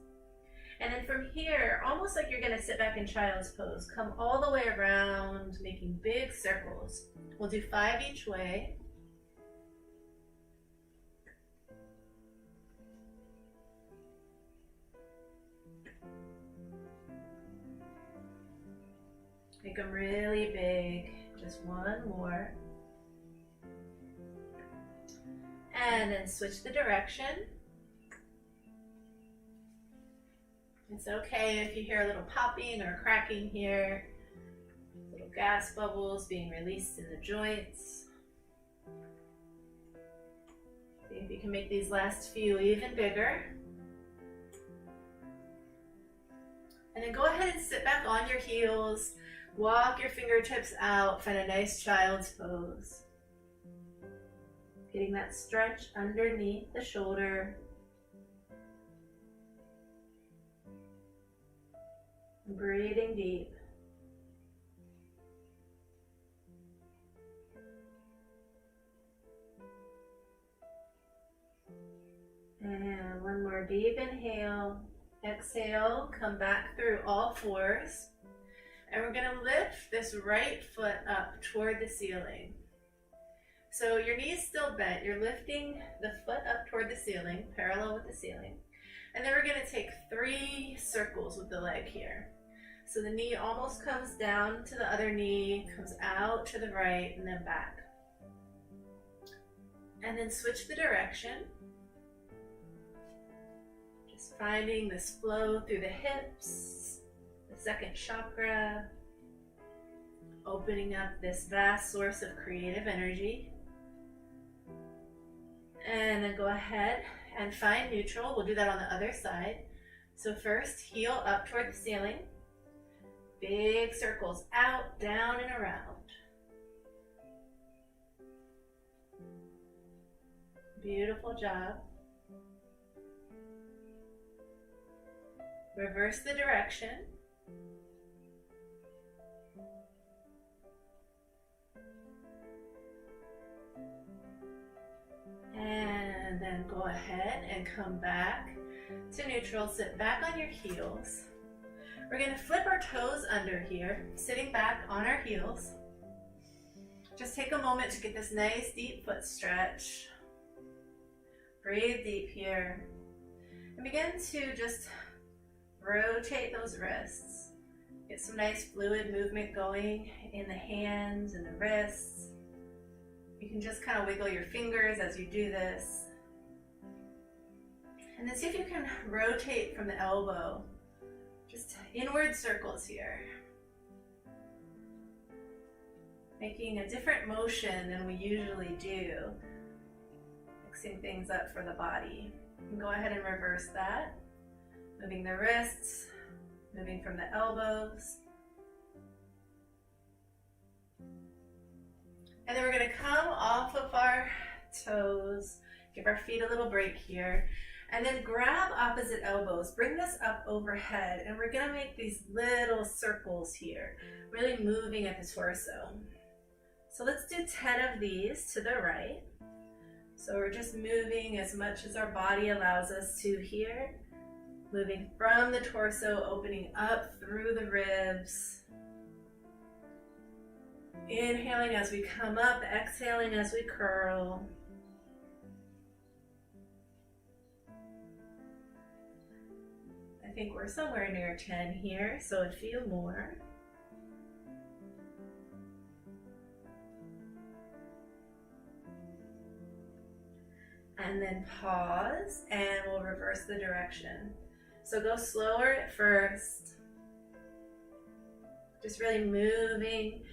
And then from here, almost like you're gonna sit back in child's pose, come all the way around, making big circles. We'll do 5 each way. Make them really big. Just one more. And then switch the direction. It's okay if you hear a little popping or cracking here. Little gas bubbles being released in the joints. See if you can make these last few even bigger. And then go ahead and sit back on your heels. Walk your fingertips out. Find a nice child's pose. Getting that stretch underneath the shoulder. Breathing deep. And one more deep inhale. Exhale, come back through all fours. And we're going to lift this right foot up toward the ceiling. So your knee's still bent. You're lifting the foot up toward the ceiling, parallel with the ceiling. And then we're going to take 3 circles with the leg here. So the knee almost comes down to the other knee, comes out to the right, and then back. And then switch the direction. Just finding this flow through the hips, the second chakra, opening up this vast source of creative energy. And then go ahead and find neutral. We'll do that on the other side. So first, heel up toward the ceiling. Big circles out, down, and around. Beautiful job. Reverse the direction. And then go ahead and come back to neutral. Sit back on your heels. We're going to flip our toes under here, sitting back on our heels. Just take a moment to get this nice deep foot stretch. Breathe deep here. And begin to just rotate those wrists. Get some nice fluid movement going in the hands and the wrists. You can just kind of wiggle your fingers as you do this. And then see if you can rotate from the elbow. Just inward circles here. Making a different motion than we usually do. Mixing things up for the body. You can go ahead and reverse that. Moving the wrists, moving from the elbows. And then we're going to come off of our toes, give our feet a little break here, and then grab opposite elbows. Bring this up overhead, and we're going to make these little circles here, really moving at the torso. So let's do 10 of these to the right. So we're just moving as much as our body allows us to here. Moving from the torso, opening up through the ribs. Inhaling as we come up, exhaling as we curl. I think we're somewhere near 10 here, so a few more. And then pause, and we'll reverse the direction. So go slower at first. Just really moving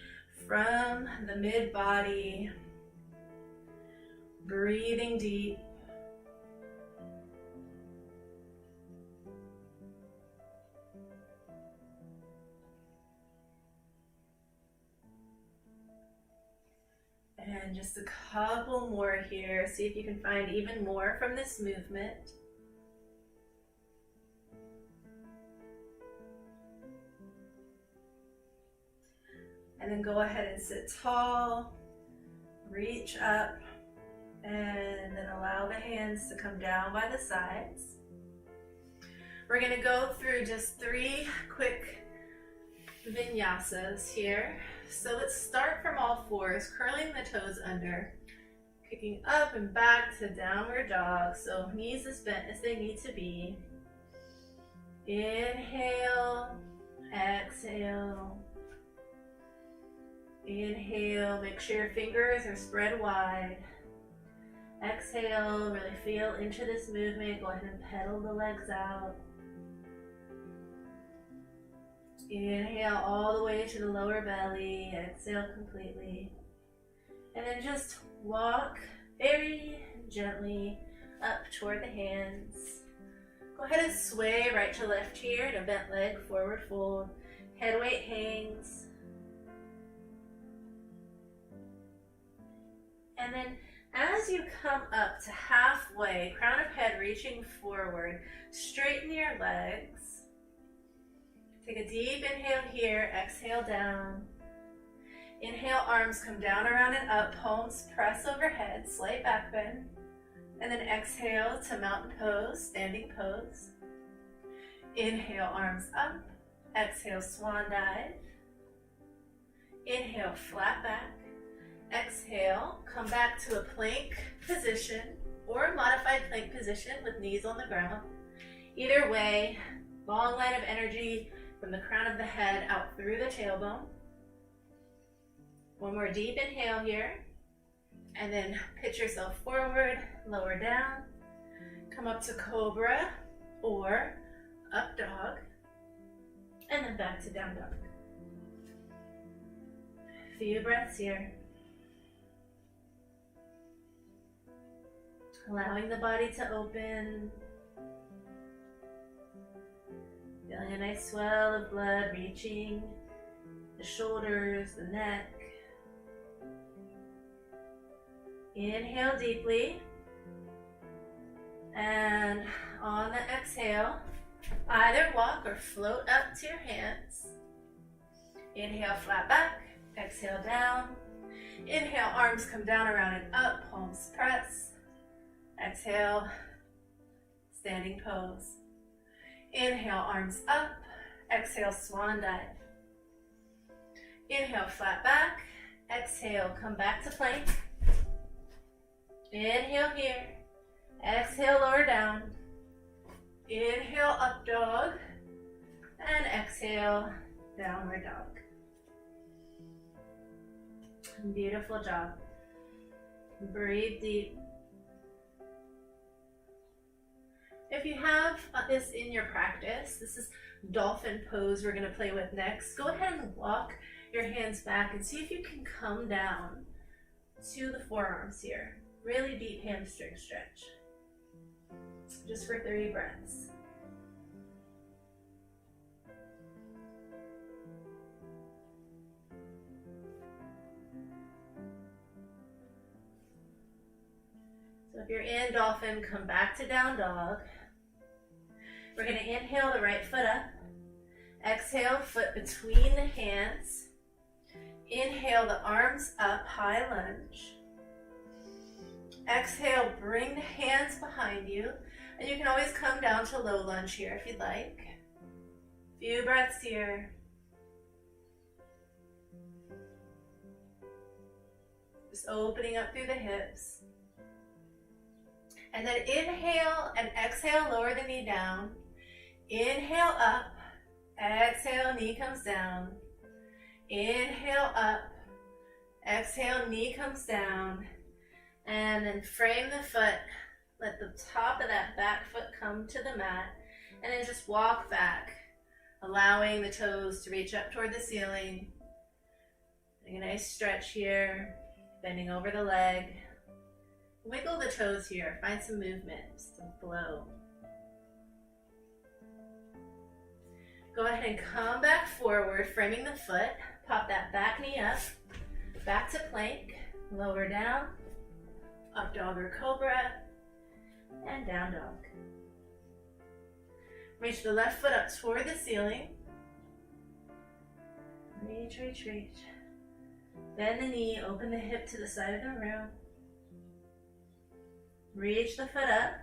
from the mid-body. Breathing deep. And just a couple more here. See if you can find even more from this movement. And then go ahead and sit tall, reach up, and then allow the hands to come down by the sides. We're going to go through just 3 quick vinyasas here. So let's start from all fours, curling the toes under, kicking up and back to downward dog. So knees as bent as they need to be. Inhale, exhale. Inhale, make sure your fingers are spread wide. Exhale, really feel into this movement. Go ahead and pedal the legs out. Inhale all the way to the lower belly. Exhale completely. And then just walk very gently up toward the hands. Go ahead and sway right to left here in a bent leg, forward fold. Head weight hangs. And then as you come up to halfway, crown of head reaching forward, straighten your legs. Take a deep inhale here, exhale down. Inhale, arms come down, around and up, palms press overhead, slight back bend. And then exhale to mountain pose, standing pose. Inhale, arms up. Exhale, swan dive. Inhale, flat back. Exhale, come back to a plank position or a modified plank position with knees on the ground. Either way, long line of energy from the crown of the head out through the tailbone. One more deep inhale here. And then pitch yourself forward, lower down. Come up to cobra or up dog. And then back to down dog. Few breaths here. Allowing the body to open. Feeling a nice swell of blood reaching the shoulders, the neck. Inhale deeply. And on the exhale, either walk or float up to your hands. Inhale, flat back. Exhale, down. Inhale, arms come down, around and up, palms press. Exhale, standing pose. Inhale, arms up. Exhale, swan dive. Inhale, flat back. Exhale, come back to plank. Inhale here. Exhale, lower down. Inhale, up dog. And exhale, downward dog. Beautiful job. Breathe deep. If you have this in your practice, this is dolphin pose we're going to play with next. Go ahead and walk your hands back and see if you can come down to the forearms here. Really deep hamstring stretch. Just for 3 breaths. So if you're in dolphin, come back to down dog. We're going to inhale the right foot up. Exhale, foot between the hands. Inhale the arms up, high lunge. Exhale, bring the hands behind you. And you can always come down to low lunge here if you'd like. Few breaths here. Just opening up through the hips. And then inhale and exhale, lower the knee down. Inhale up, exhale, knee comes down. Inhale up, exhale, knee comes down. And then frame the foot. Let the top of that back foot come to the mat. And then just walk back, allowing the toes to reach up toward the ceiling. Getting a nice stretch here, bending over the leg. Wiggle the toes here, find some movement, some flow. Go ahead and come back forward, framing the foot. Pop that back knee up, back to plank, lower down, up dog or cobra, and down dog. Reach the left foot up toward the ceiling. Reach, reach, reach. Bend the knee, open the hip to the side of the room. Reach the foot up,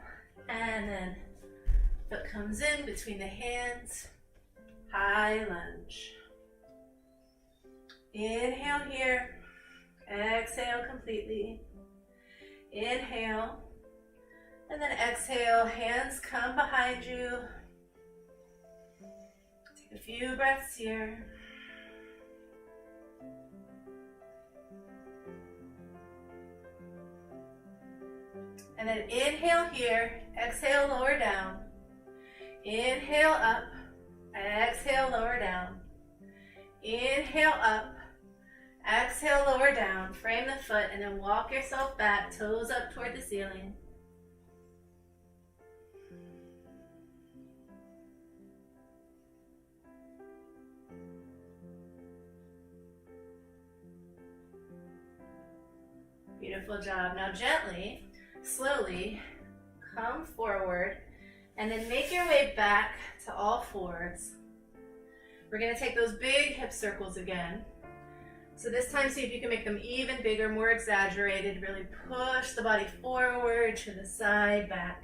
and then foot comes in between the hands. High lunge. Inhale here. Exhale completely. Inhale. And then exhale, hands come behind you. Take a few breaths here. And then inhale here, exhale, lower down. Inhale up, exhale, lower down. Inhale up, exhale, lower down. Frame the foot and then walk yourself back, toes up toward the ceiling. Beautiful job. Now gently, slowly, come forward and then make your way back to all fours. We're going to take those big hip circles again. So this time, see if you can make them even bigger, more exaggerated. Really push the body forward, to the side, back.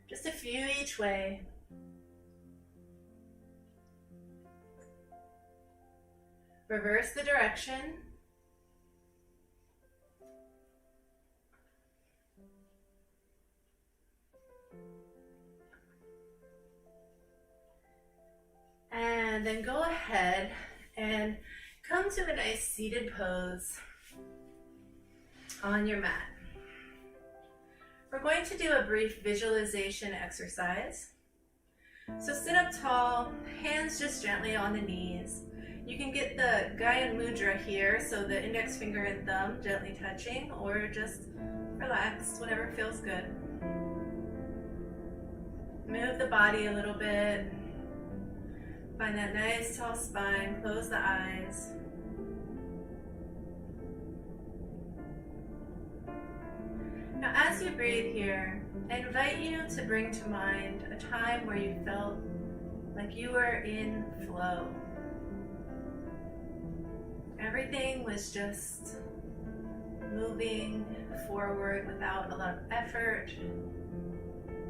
Just a few each way. Reverse the direction. And then go ahead and come to a nice seated pose on your mat. We're going to do a brief visualization exercise. So sit up tall, hands just gently on the knees. You can get the Gaya Mudra here, so the index finger and thumb gently touching, or just relax, whatever feels good. Move the body a little bit. Find that nice tall spine, close the eyes. Now as you breathe here, I invite you to bring to mind a time where you felt like you were in flow. Everything was just moving forward without a lot of effort,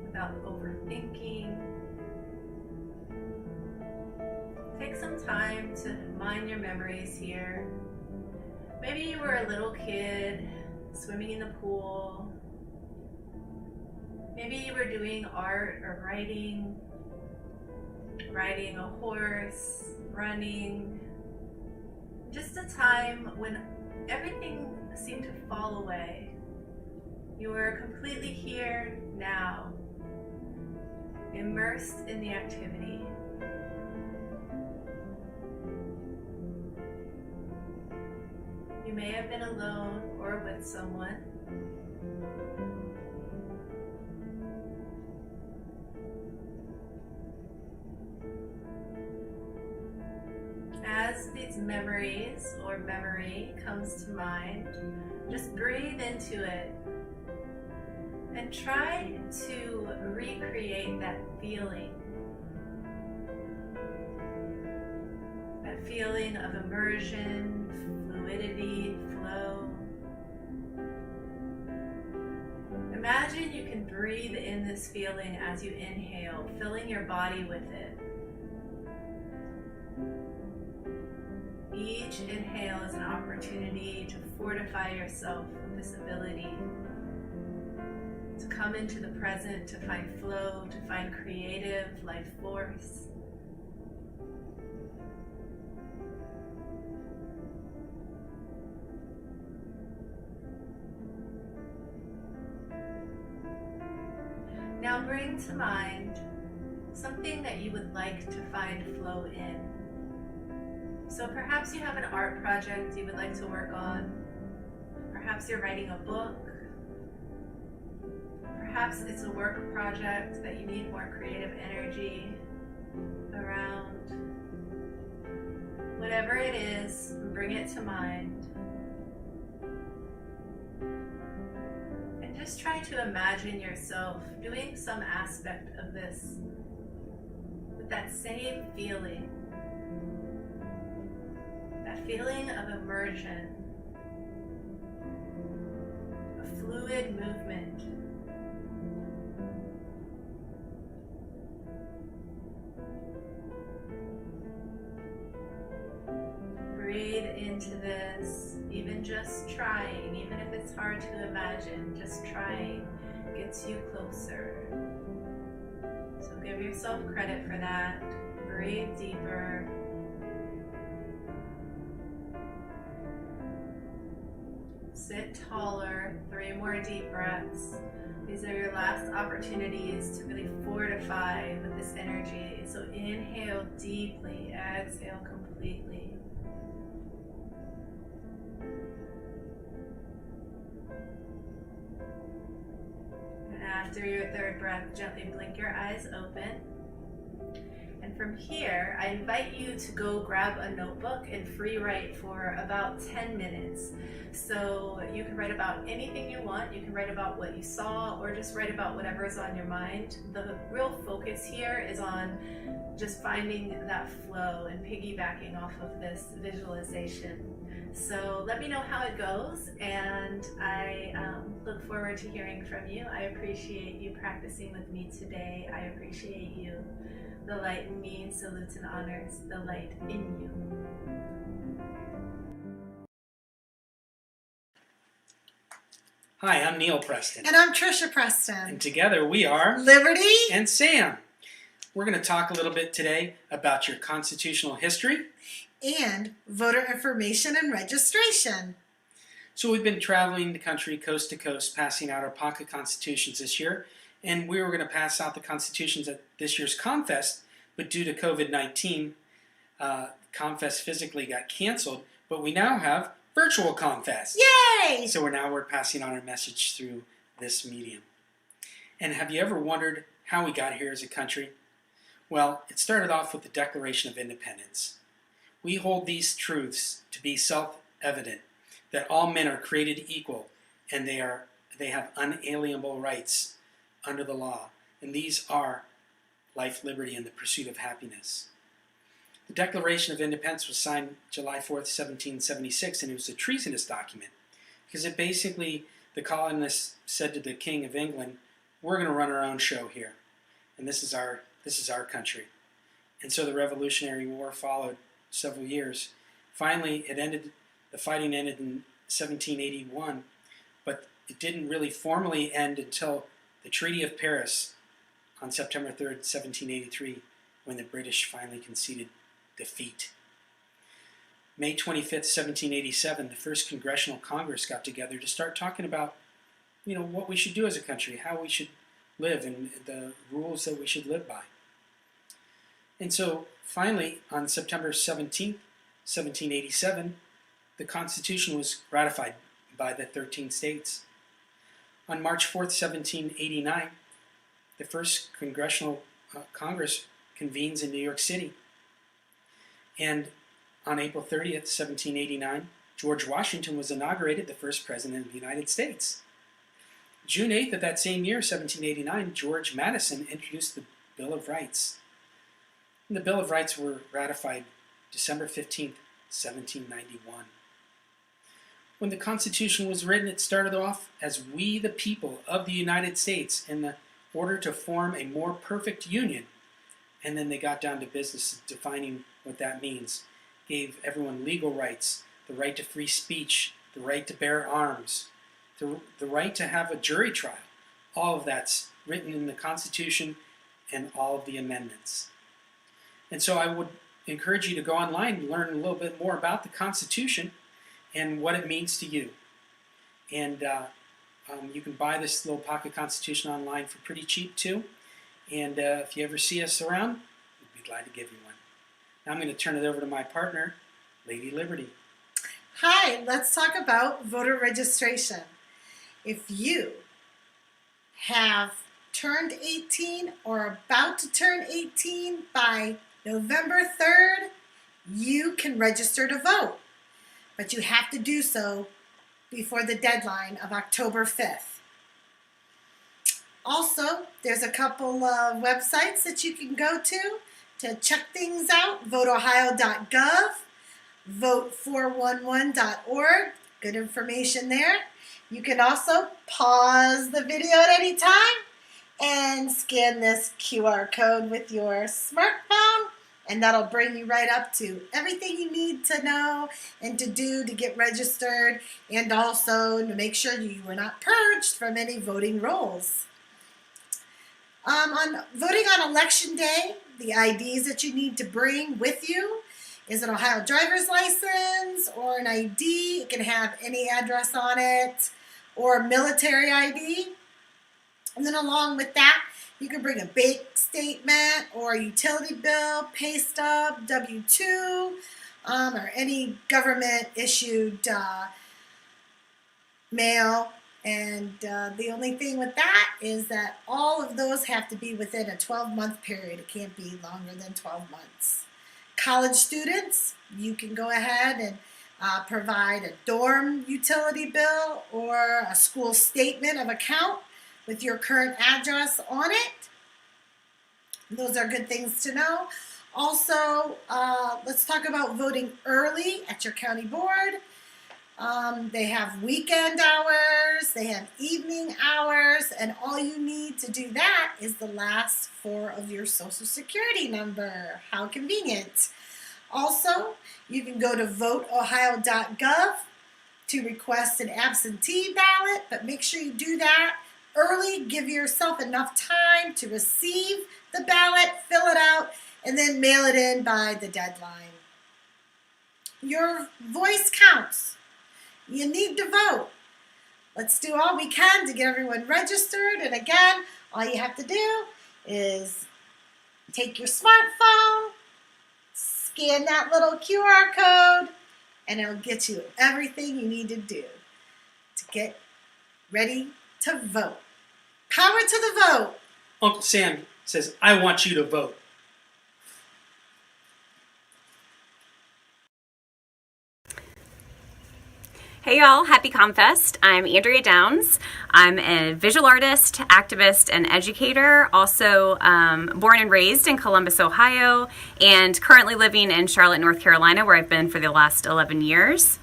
without overthinking. Take some time to mine your memories here. Maybe you were a little kid swimming in the pool. Maybe you were doing art or riding a horse, running. Just a time when everything seemed to fall away. You were completely here now, immersed in the activity. You may have been alone or with someone. As these memories or memory comes to mind, just breathe into it and try to recreate that feeling. That feeling of immersion, fluidity, flow. Imagine you can breathe in this feeling as you inhale, filling your body with it. Each inhale is an opportunity to fortify yourself with this ability to come into the present, to find flow, to find creative life force. Now bring to mind something that you would like to find flow in. So perhaps you have an art project you would like to work on. Perhaps you're writing a book. Perhaps it's a work project that you need more creative energy around. Whatever it is, bring it to mind. And just try to imagine yourself doing some aspect of this with that same feeling. That feeling of immersion, a fluid movement. Breathe into this, even just trying, even if it's hard to imagine, just trying gets you closer. So give yourself credit for that. Breathe deeper. Sit taller, 3 more deep breaths. These are your last opportunities to really fortify with this energy. So inhale deeply, exhale completely. And after your 3rd breath, gently blink your eyes open. And from here, I invite you to go grab a notebook and free write for about 10 minutes. So you can write about anything you want. You can write about what you saw or just write about whatever is on your mind. The real focus here is on just finding that flow and piggybacking off of this visualization. So let me know how it goes, and I look forward to hearing from you. I appreciate you practicing with me today. I appreciate you. The light in me salutes and honors the light in you. Hi, I'm Neil Preston. And I'm Trisha Preston. And together we are Liberty and Sam. We're going to talk a little bit today about your constitutional history and voter information and registration. So we've been traveling the country coast to coast, passing out our pocket constitutions this year. And we were going to pass out the constitutions at this year's ComFest, but due to COVID-19, ComFest physically got canceled. But we now have virtual ComFest. Yay! So we're passing on our message through this medium. And have you ever wondered how we got here as a country? Well, it started off with the Declaration of Independence. We hold these truths to be self-evident, that all men are created equal and they have unalienable rights under the law, and these are life, liberty, and the pursuit of happiness. The Declaration of Independence was signed July 4th, 1776, and it was a treasonous document because it basically, the colonists said to the King of England, we're going to run our own show here, and this is our country. And so the Revolutionary War followed several years. Finally, the fighting ended in 1781, but it didn't really formally end until the Treaty of Paris on September 3rd, 1783, when the British finally conceded defeat. May 25th, 1787, the first Congressional Congress got together to start talking about, what we should do as a country, how we should live, and the rules that we should live by. And so, finally, on September 17th, 1787, the Constitution was ratified by the 13 states. On March 4th, 1789, the first Congressional Congress convenes in New York City. And on April 30th, 1789, George Washington was inaugurated the first President of the United States. June 8th of that same year, 1789, George Madison introduced the Bill of Rights. And the Bill of Rights were ratified December 15th, 1791. When the Constitution was written, it started off as we the people of the United States in the order to form a more perfect union. And then they got down to business defining what that means. Gave everyone legal rights, the right to free speech, the right to bear arms, the right to have a jury trial. All of that's written in the Constitution and all of the amendments. And so I would encourage you to go online and learn a little bit more about the Constitution and what it means to you. And you can buy this little pocket Constitution online for pretty cheap too. And if you ever see us around, we'd be glad to give you one. Now I'm going to turn it over to my partner, Lady Liberty. Hi, let's talk about voter registration. If you have turned 18 or about to turn 18 by November 3rd, you can register to vote. But you have to do so before the deadline of October 5th. Also, there's a couple of websites that you can go to check things out. VoteOhio.gov, Vote411.org, good information there. You can also pause the video at any time and scan this QR code with your smartphone, and that'll bring you right up to everything you need to know and to do to get registered, and also to make sure you were not purged from any voting rolls. On voting on election day, the IDs that you need to bring with you is an Ohio driver's license or an ID. It can have any address on it or military ID. And then along with that, you can bring a bank statement or a utility bill, pay stub, W-2, or any government-issued mail. And the only thing with that is that all of those have to be within a 12-month period. It can't be longer than 12 months. College students, you can go ahead and provide a dorm utility bill or a school statement of account with your current address on it. Those are good things to know. Also, let's talk about voting early at your county board. They have weekend hours, they have evening hours, and all you need to do that is the last 4 of your social security number. How convenient. Also, you can go to voteohio.gov to request an absentee ballot, but make sure you do that early. Give yourself enough time to receive the ballot, fill it out, and then mail it in by the deadline. Your voice counts. You need to vote. Let's do all we can to get everyone registered. And again, all you have to do is take your smartphone, scan that little QR code, and it'll get you everything you need to do to get ready to vote. Power to the vote. Uncle Sam says, I want you to vote. Hey y'all, happy ComFest. I'm Andrea Downs. I'm a visual artist, activist, and educator, also born and raised in Columbus, Ohio, and currently living in Charlotte, North Carolina, where I've been for the last 11 years.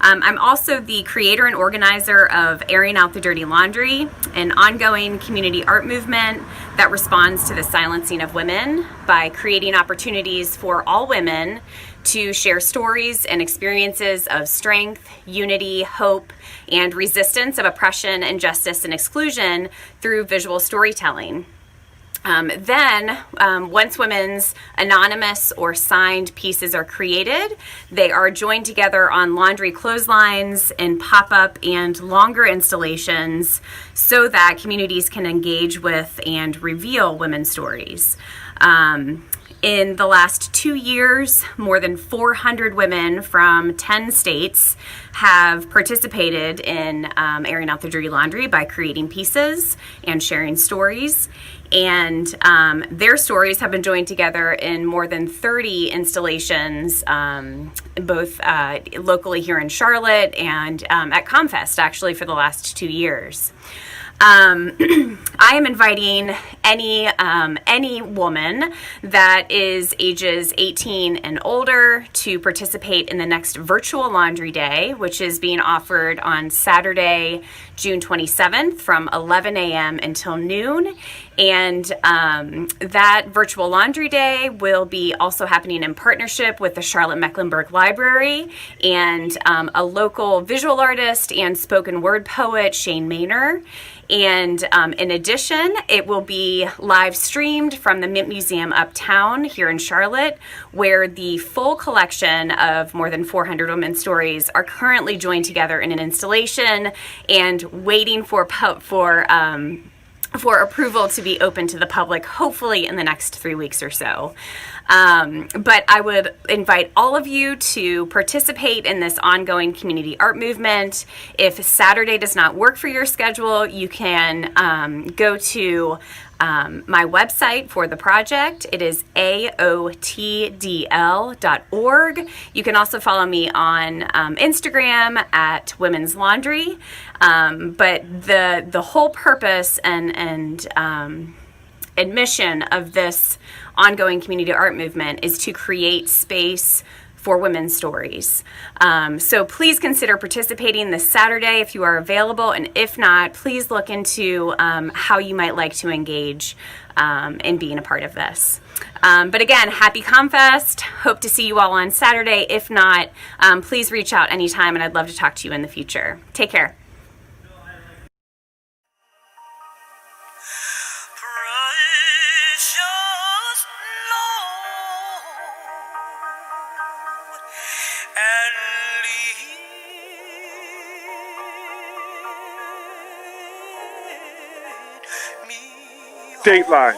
I'm also the creator and organizer of Airing Out the Dirty Laundry, an ongoing community art movement that responds to the silencing of women by creating opportunities for all women to share stories and experiences of strength, unity, hope, and resistance of oppression, injustice, and exclusion through visual storytelling. Once women's anonymous or signed pieces are created, they are joined together on laundry clotheslines in pop-up and longer installations so that communities can engage with and reveal women's stories. In the last 2 years, more than 400 women from 10 states have participated in Airing Out the Dirty Laundry by creating pieces and sharing stories. And their stories have been joined together in more than 30 installations, both locally here in Charlotte and at ComFest, actually, for the last 2 years. I am inviting any woman that is ages 18 and older to participate in the next virtual laundry day, which is being offered on Saturday, June 27th from 11 a.m. until noon. And that virtual laundry day will be also happening in partnership with the Charlotte Mecklenburg Library and a local visual artist and spoken word poet, Shane Maynor. And in addition, it will be live streamed from the Mint Museum Uptown here in Charlotte, where the full collection of more than 400 women's stories are currently joined together in an installation and waiting for approval to be open to the public, hopefully in the next 3 weeks or so. But I would invite all of you to participate in this ongoing community art movement. If Saturday does not work for your schedule, you can go to my website for the project. It is aotdl.org. You can also follow me on Instagram at Women's Laundry. But the whole purpose and admission of this ongoing community art movement is to create space for women's stories. So please consider participating this Saturday if you are available, and if not, please look into how you might like to engage in being a part of this. But again, happy ComFest. Hope to see you all on Saturday. If not, please reach out anytime, and I'd love to talk to you in the future. Take care. Dateline,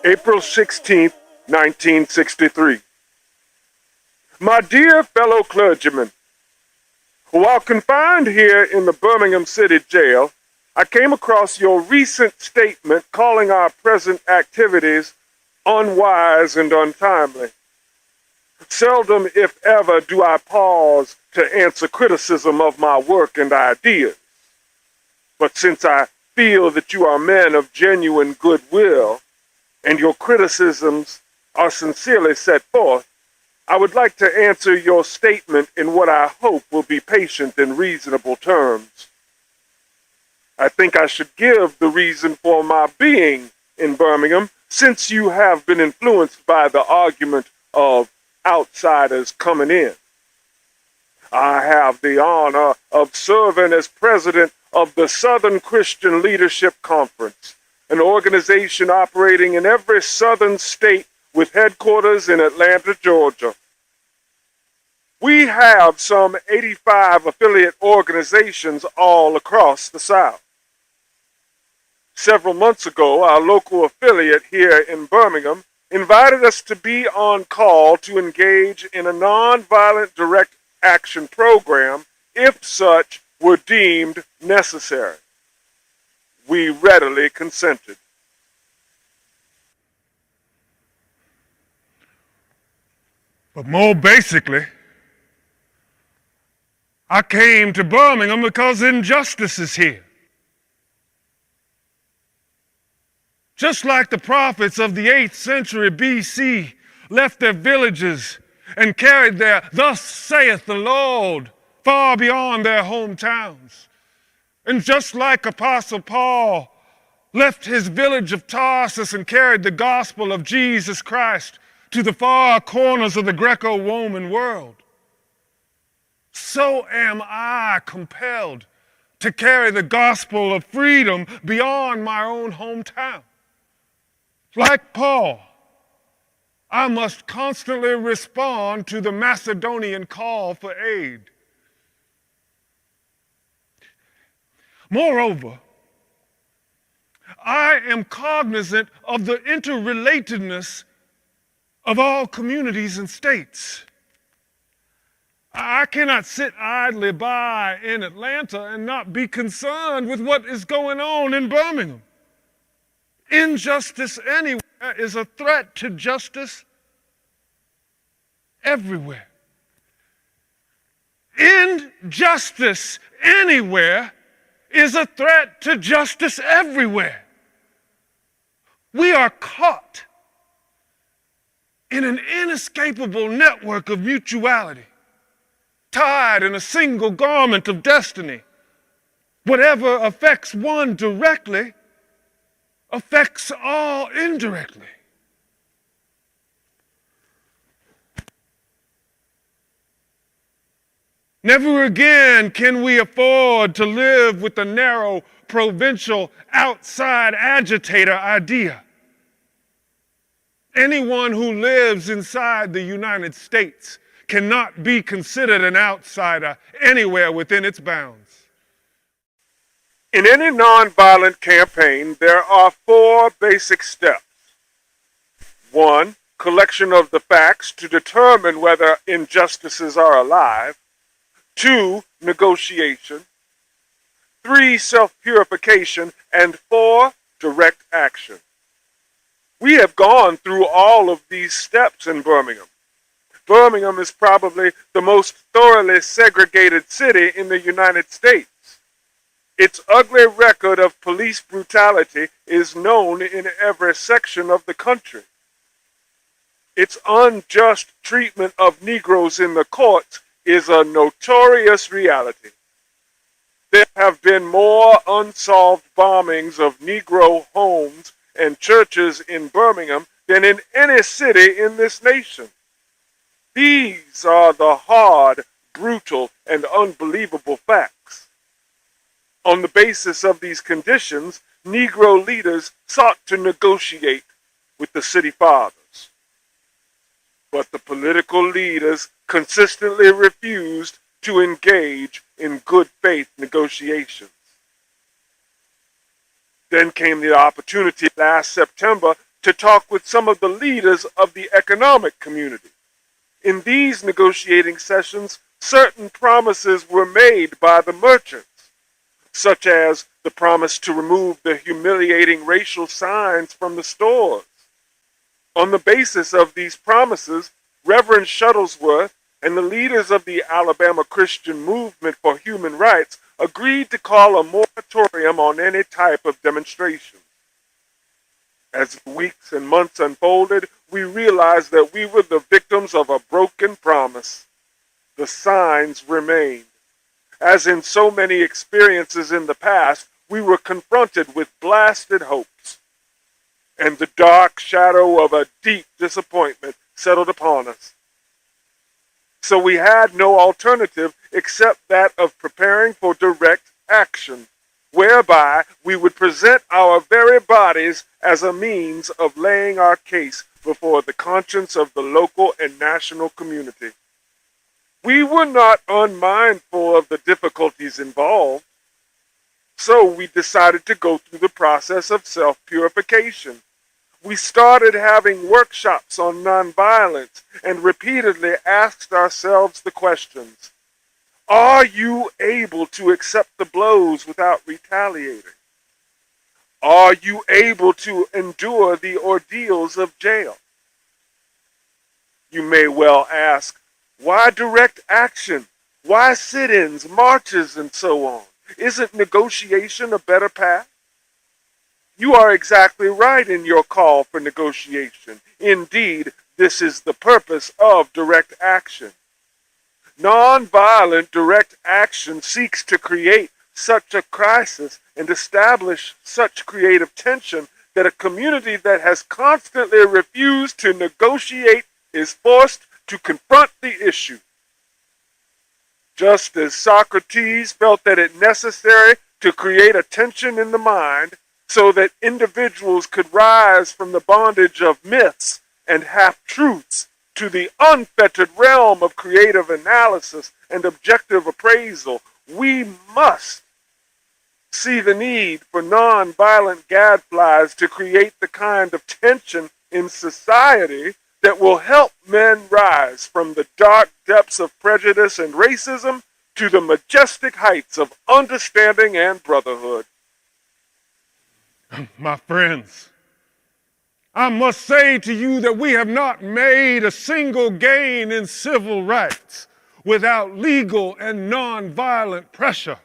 April 16th, 1963. My dear fellow clergymen, while confined here in the Birmingham City Jail, I came across your recent statement calling our present activities unwise and untimely. Seldom, if ever, do I pause to answer criticism of my work and ideas. But since I feel that you are men of genuine goodwill, and your criticisms are sincerely set forth, I would like to answer your statement in what I hope will be patient and reasonable terms. I think I should give the reason for my being in Birmingham, since you have been influenced by the argument of outsiders coming in. I have the honor of serving as president of the Southern Christian Leadership Conference, an organization operating in every southern state with headquarters in Atlanta, Georgia. We have some 85 affiliate organizations all across the South. Several months ago, our local affiliate here in Birmingham invited us to be on call to engage in a nonviolent direct action program if such were deemed necessary. We readily consented. But more basically, I came to Birmingham because injustice is here. Just like the prophets of the 8th century BC left their villages and carried their "Thus saith the Lord" far beyond their hometowns. And just like Apostle Paul left his village of Tarsus and carried the gospel of Jesus Christ to the far corners of the Greco-Roman world, so am I compelled to carry the gospel of freedom beyond my own hometown. Like Paul, I must constantly respond to the Macedonian call for aid. Moreover, I am cognizant of the interrelatedness of all communities and states. I cannot sit idly by in Atlanta and not be concerned with what is going on in Birmingham. Injustice anywhere is a threat to justice everywhere. Injustice anywhere is a threat to justice everywhere. We are caught in an inescapable network of mutuality, tied in a single garment of destiny. Whatever affects one directly affects all indirectly. Never again can we afford to live with the narrow, provincial, outside agitator idea. Anyone who lives inside the United States cannot be considered an outsider anywhere within its bounds. In any nonviolent campaign, there are 4 basic steps. 1, collection of the facts to determine whether injustices are alive. 2, negotiation. 3, self-purification. And 4, direct action. We have gone through all of these steps in Birmingham. Birmingham is probably the most thoroughly segregated city in the United States. Its ugly record of police brutality is known in every section of the country. Its unjust treatment of Negroes in the courts is a notorious reality. There have been more unsolved bombings of Negro homes and churches in Birmingham than in any city in this nation. These are the hard, brutal, and unbelievable facts. On the basis of these conditions, Negro leaders sought to negotiate with the city fathers. But the political leaders consistently refused to engage in good faith negotiations. Then came the opportunity last September to talk with some of the leaders of the economic community. In these negotiating sessions, certain promises were made by the merchants, such as the promise to remove the humiliating racial signs from the stores. On the basis of these promises, Reverend Shuttlesworth and the leaders of the Alabama Christian Movement for Human Rights agreed to call a moratorium on any type of demonstration. As weeks and months unfolded, we realized that we were the victims of a broken promise. The signs remained. As in so many experiences in the past, we were confronted with blasted hopes, and the dark shadow of a deep disappointment settled upon us. So we had no alternative except that of preparing for direct action, whereby we would present our very bodies as a means of laying our case before the conscience of the local and national community. We were not unmindful of the difficulties involved, so we decided to go through the process of self-purification. We started having workshops on nonviolence and repeatedly asked ourselves the questions: are you able to accept the blows without retaliating? Are you able to endure the ordeals of jail? You may well ask, why direct action? Why sit-ins, marches, and so on? Isn't negotiation a better path? You are exactly right in your call for negotiation. Indeed, this is the purpose of direct action. Nonviolent direct action seeks to create such a crisis and establish such creative tension that a community that has constantly refused to negotiate is forced to confront the issue. Just as Socrates felt that it necessary to create a tension in the mind so that individuals could rise from the bondage of myths and half-truths to the unfettered realm of creative analysis and objective appraisal, we must see the need for nonviolent gadflies to create the kind of tension in society that will help men rise from the dark depths of prejudice and racism to the majestic heights of understanding and brotherhood. My friends, I must say to you that we have not made a single gain in civil rights without legal and nonviolent pressure.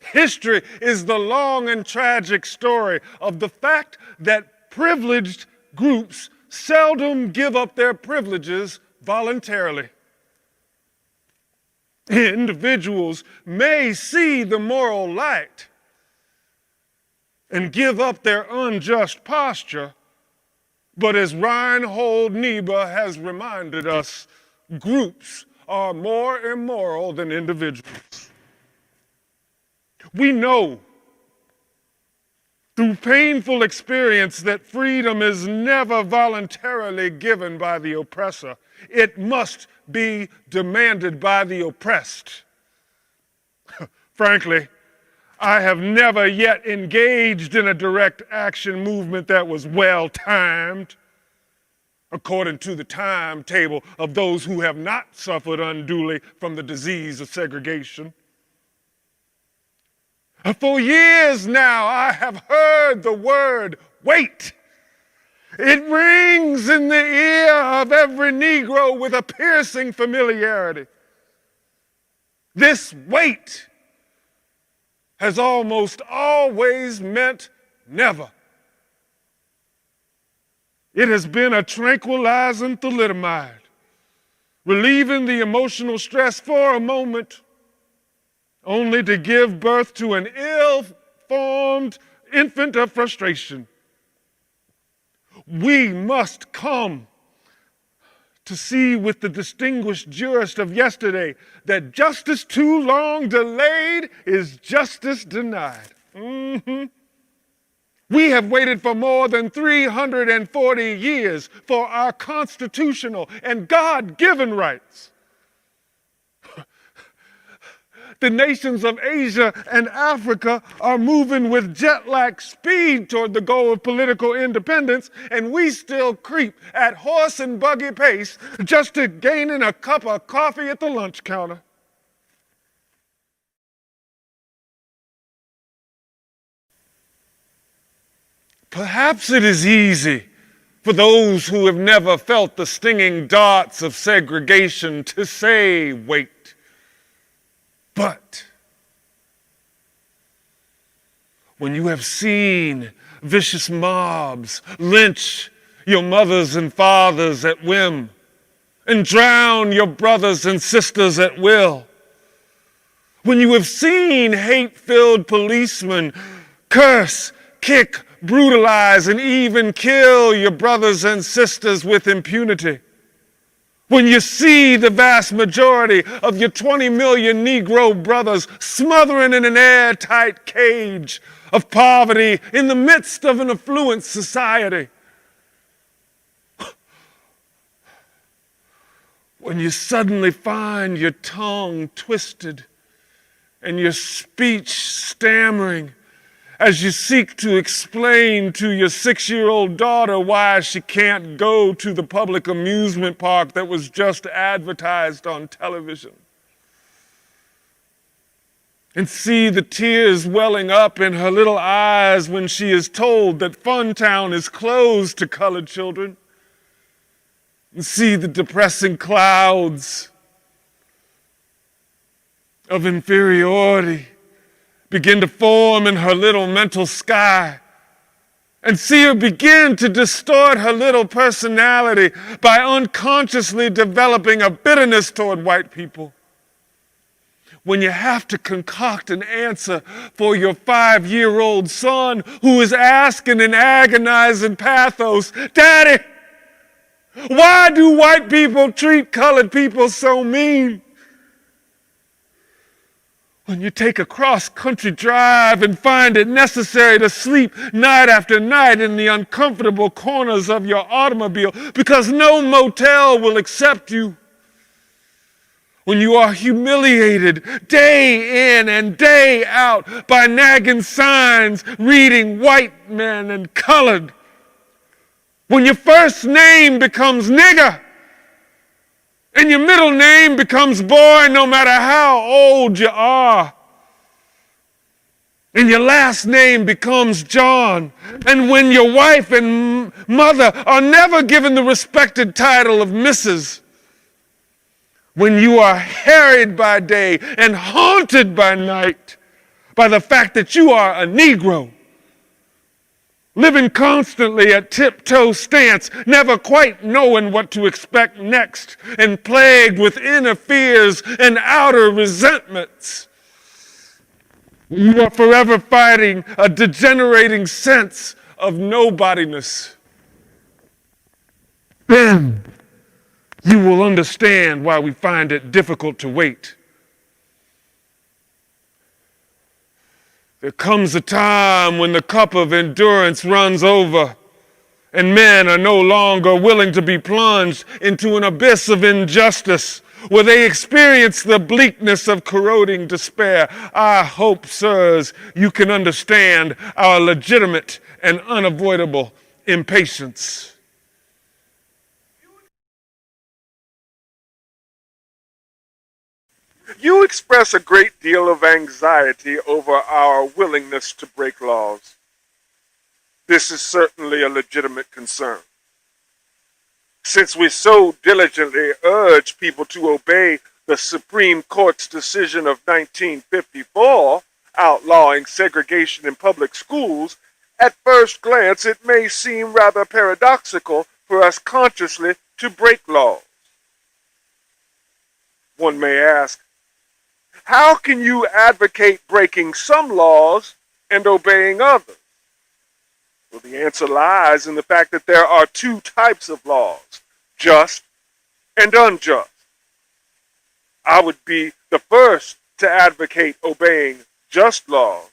History is the long and tragic story of the fact that privileged groups seldom give up their privileges voluntarily. Individuals may see the moral light and give up their unjust posture, but as Reinhold Niebuhr has reminded us, groups are more immoral than individuals. We know through painful experience that freedom is never voluntarily given by the oppressor. It must be demanded by the oppressed. Frankly, I have never yet engaged in a direct action movement that was well-timed, according to the timetable of those who have not suffered unduly from the disease of segregation. For years now, I have heard the word wait. It rings in the ear of every Negro with a piercing familiarity. This wait has almost always meant never. It has been a tranquilizing thalidomide, relieving the emotional stress for a moment, only to give birth to an ill-formed infant of frustration. We must come to see with the distinguished jurist of yesterday that justice too long delayed is justice denied. We have waited for more than 340 years for our constitutional and God-given rights. The nations of Asia and Africa are moving with jet-lag speed toward the goal of political independence, and we still creep at horse and buggy pace just to gain in a cup of coffee at the lunch counter. Perhaps it is easy for those who have never felt the stinging darts of segregation to say, wait. But when you have seen vicious mobs lynch your mothers and fathers at whim and drown your brothers and sisters at will, when you have seen hate-filled policemen curse, kick, brutalize, and even kill your brothers and sisters with impunity, when you see the vast majority of your 20 million Negro brothers smothering in an airtight cage of poverty in the midst of an affluent society, when you suddenly find your tongue twisted and your speech stammering as you seek to explain to your 6-year-old daughter why she can't go to the public amusement park that was just advertised on television, and see the tears welling up in her little eyes when she is told that Funtown is closed to colored children, and see the depressing clouds of inferiority begin to form in her little mental sky, and see her begin to distort her little personality by unconsciously developing a bitterness toward white people. When you have to concoct an answer for your 5-year-old son who is asking in agonizing pathos, "Daddy, why do white people treat colored people so mean?" When you take a cross-country drive and find it necessary to sleep night after night in the uncomfortable corners of your automobile because no motel will accept you. When you are humiliated day in and day out by nagging signs reading white men and colored. When your first name becomes nigger and your middle name becomes boy no matter how old you are. And your last name becomes John. And when your wife and mother are never given the respected title of Mrs. When you are harried by day and haunted by night by the fact that you are a Negro, living constantly at tiptoe stance, never quite knowing what to expect next, and plagued with inner fears and outer resentments. You are forever fighting a degenerating sense of nobodiness. Then you will understand why we find it difficult to wait. There comes a time when the cup of endurance runs over and men are no longer willing to be plunged into an abyss of injustice where they experience the bleakness of corroding despair. I hope, sirs, you can understand our legitimate and unavoidable impatience. You express a great deal of anxiety over our willingness to break laws. This is certainly a legitimate concern. Since we so diligently urge people to obey the Supreme Court's decision of 1954 outlawing segregation in public schools, at first glance it may seem rather paradoxical for us consciously to break laws. One may ask, how can you advocate breaking some laws and obeying others? Well, the answer lies in the fact that there are two types of laws, just and unjust. I would be the first to advocate obeying just laws.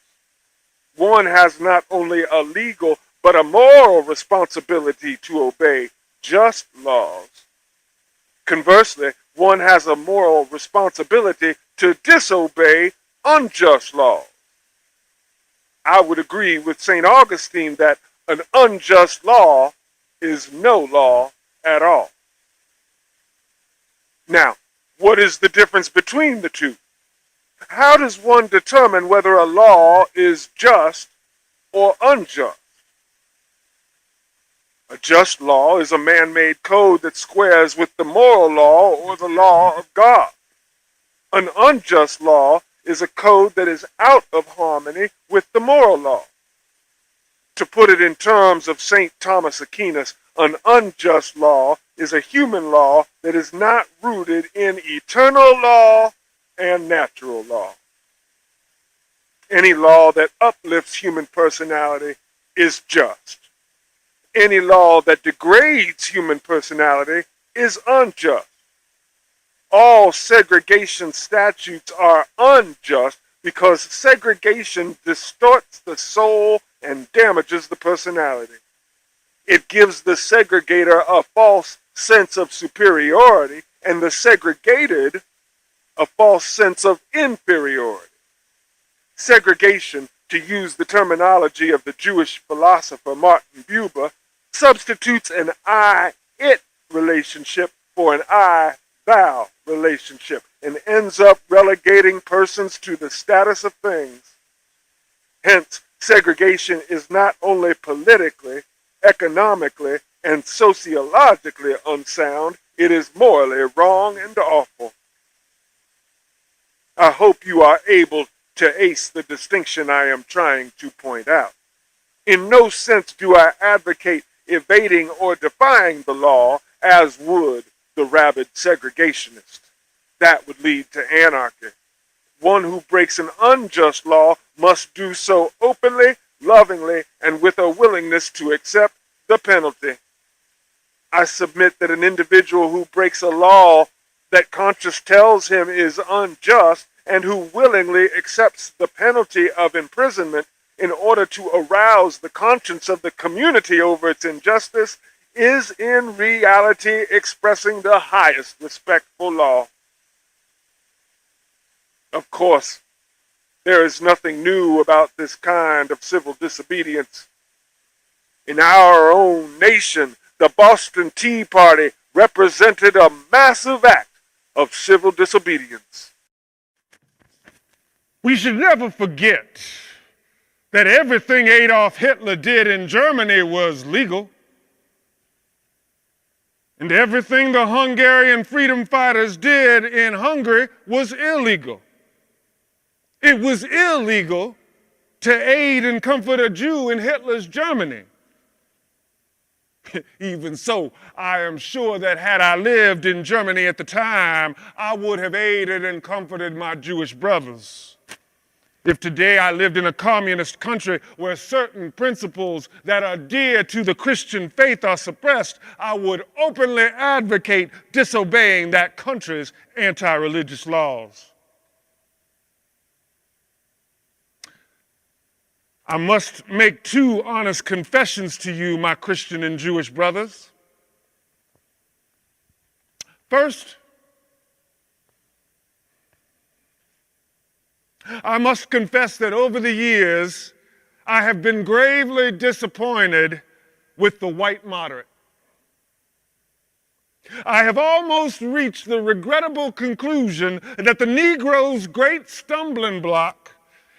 One has not only a legal but a moral responsibility to obey just laws. Conversely, one has a moral responsibility to disobey unjust laws. I would agree with St. Augustine that an unjust law is no law at all. Now, what is the difference between the two? How does one determine whether a law is just or unjust? A just law is a man-made code that squares with the moral law or the law of God. An unjust law is a code that is out of harmony with the moral law. To put it in terms of St. Thomas Aquinas, an unjust law is a human law that is not rooted in eternal law and natural law. Any law that uplifts human personality is just. Any law that degrades human personality is unjust. All segregation statutes are unjust because segregation distorts the soul and damages the personality. It gives the segregator a false sense of superiority and the segregated a false sense of inferiority. Segregation, to use the terminology of the Jewish philosopher Martin Buber, substitutes an I-it relationship for an I-thou relationship and ends up relegating persons to the status of things. Hence, segregation is not only politically, economically, and sociologically unsound, it is morally wrong and awful. I hope you are able to ace the distinction I am trying to point out. In no sense do I advocate evading or defying the law as would the rabid segregationist. That would lead to anarchy. One who breaks an unjust law must do so openly, lovingly, and with a willingness to accept the penalty. I submit that an individual who breaks a law that conscience tells him is unjust and who willingly accepts the penalty of imprisonment in order to arouse the conscience of the community over its injustice is in reality expressing the highest respect for law. Of course, there is nothing new about this kind of civil disobedience. In our own nation, the Boston Tea Party represented a massive act of civil disobedience. We should never forget that everything Adolf Hitler did in Germany was legal, and everything the Hungarian freedom fighters did in Hungary was illegal. It was illegal to aid and comfort a Jew in Hitler's Germany. Even so, I am sure that had I lived in Germany at the time, I would have aided and comforted my Jewish brothers. If today I lived in a communist country where certain principles that are dear to the Christian faith are suppressed, I would openly advocate disobeying that country's anti-religious laws. I must make two honest confessions to you, my Christian and Jewish brothers. First, I must confess that over the years, I have been gravely disappointed with the white moderate. I have almost reached the regrettable conclusion that the Negro's great stumbling block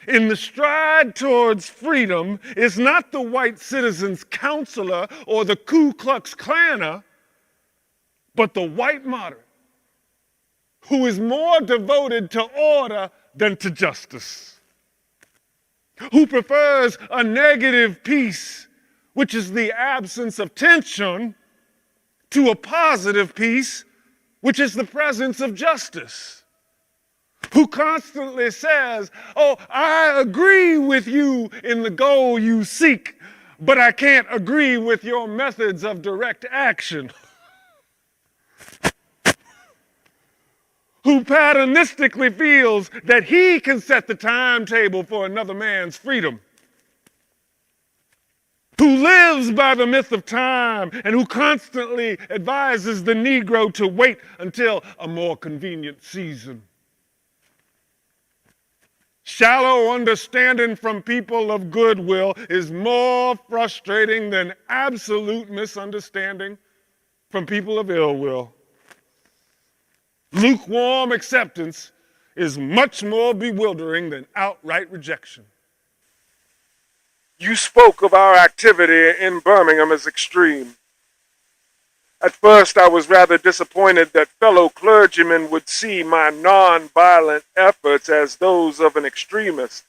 in the stride towards freedom is not the white citizen's counselor or the Ku Klux Klaner, but the white moderate, who is more devoted to order than to justice, who prefers a negative peace, which is the absence of tension, to a positive peace, which is the presence of justice, who constantly says, oh, I agree with you in the goal you seek, but I can't agree with your methods of direct action. Who patternistically feels that he can set the timetable for another man's freedom, who lives by the myth of time and who constantly advises the Negro to wait until a more convenient season. Shallow understanding from people of goodwill is more frustrating than absolute misunderstanding from people of ill will. Lukewarm acceptance is much more bewildering than outright rejection. You spoke of our activity in Birmingham as extreme. At first, I was rather disappointed that fellow clergymen would see my non-violent efforts as those of an extremist.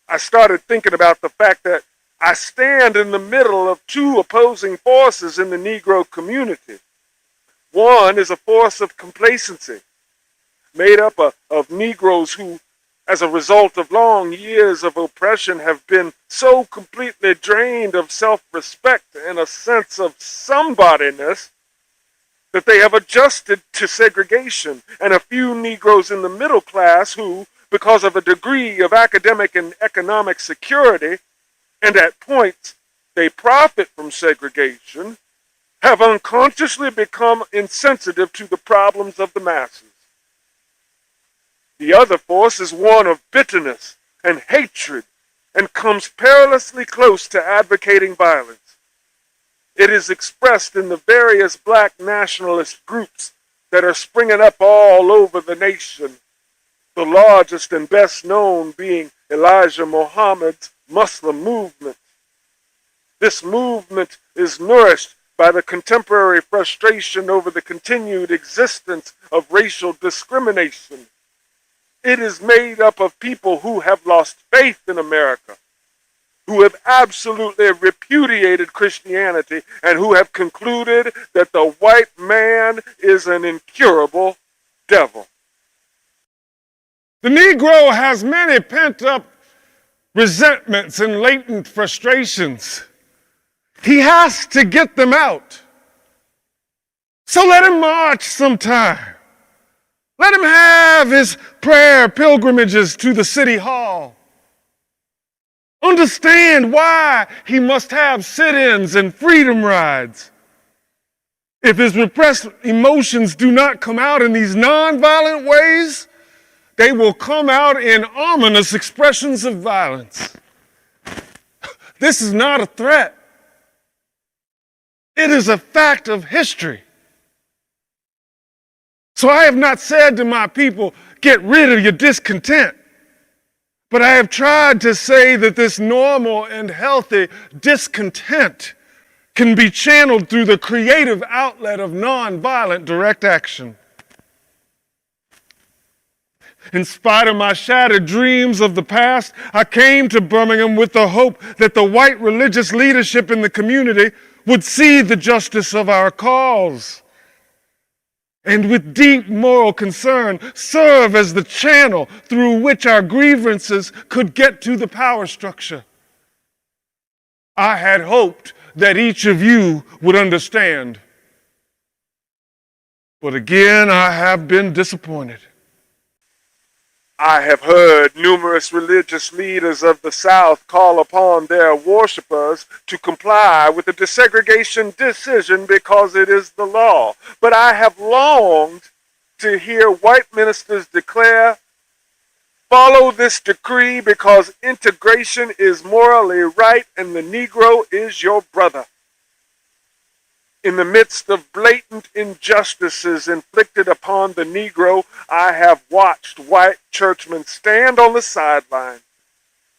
I started thinking about the fact that I stand in the middle of two opposing forces in the Negro community. One is a force of complacency, made up of Negroes who, as a result of long years of oppression, have been so completely drained of self-respect and a sense of somebodyness that they have adjusted to segregation, and a few Negroes in the middle class who, because of a degree of academic and economic security, and at points they profit from segregation, have unconsciously become insensitive to the problems of the masses. The other force is one of bitterness and hatred and comes perilously close to advocating violence. It is expressed in the various black nationalist groups that are springing up all over the nation, the largest and best known being Elijah Muhammad's Muslim movement. This movement is nourished by the contemporary frustration over the continued existence of racial discrimination. It is made up of people who have lost faith in America, who have absolutely repudiated Christianity, and who have concluded that the white man is an incurable devil. The Negro has many pent-up resentments and latent frustrations. He has to get them out. So let him march sometime. Let him have his prayer pilgrimages to the city hall. Understand why he must have sit-ins and freedom rides. If his repressed emotions do not come out in these nonviolent ways, they will come out in ominous expressions of violence. This is not a threat. It is a fact of history. So I have not said to my people, get rid of your discontent. But I have tried to say that this normal and healthy discontent can be channeled through the creative outlet of nonviolent direct action. In spite of my shattered dreams of the past, I came to Birmingham with the hope that the white religious leadership in the community would see the justice of our cause, and with deep moral concern serve as the channel through which our grievances could get to the power structure. I had hoped that each of you would understand. But again, I have been disappointed. I have heard numerous religious leaders of the South call upon their worshipers to comply with the desegregation decision because it is the law. But I have longed to hear white ministers declare, follow this decree because integration is morally right and the Negro is your brother. In the midst of blatant injustices inflicted upon the Negro, I have watched white churchmen stand on the sideline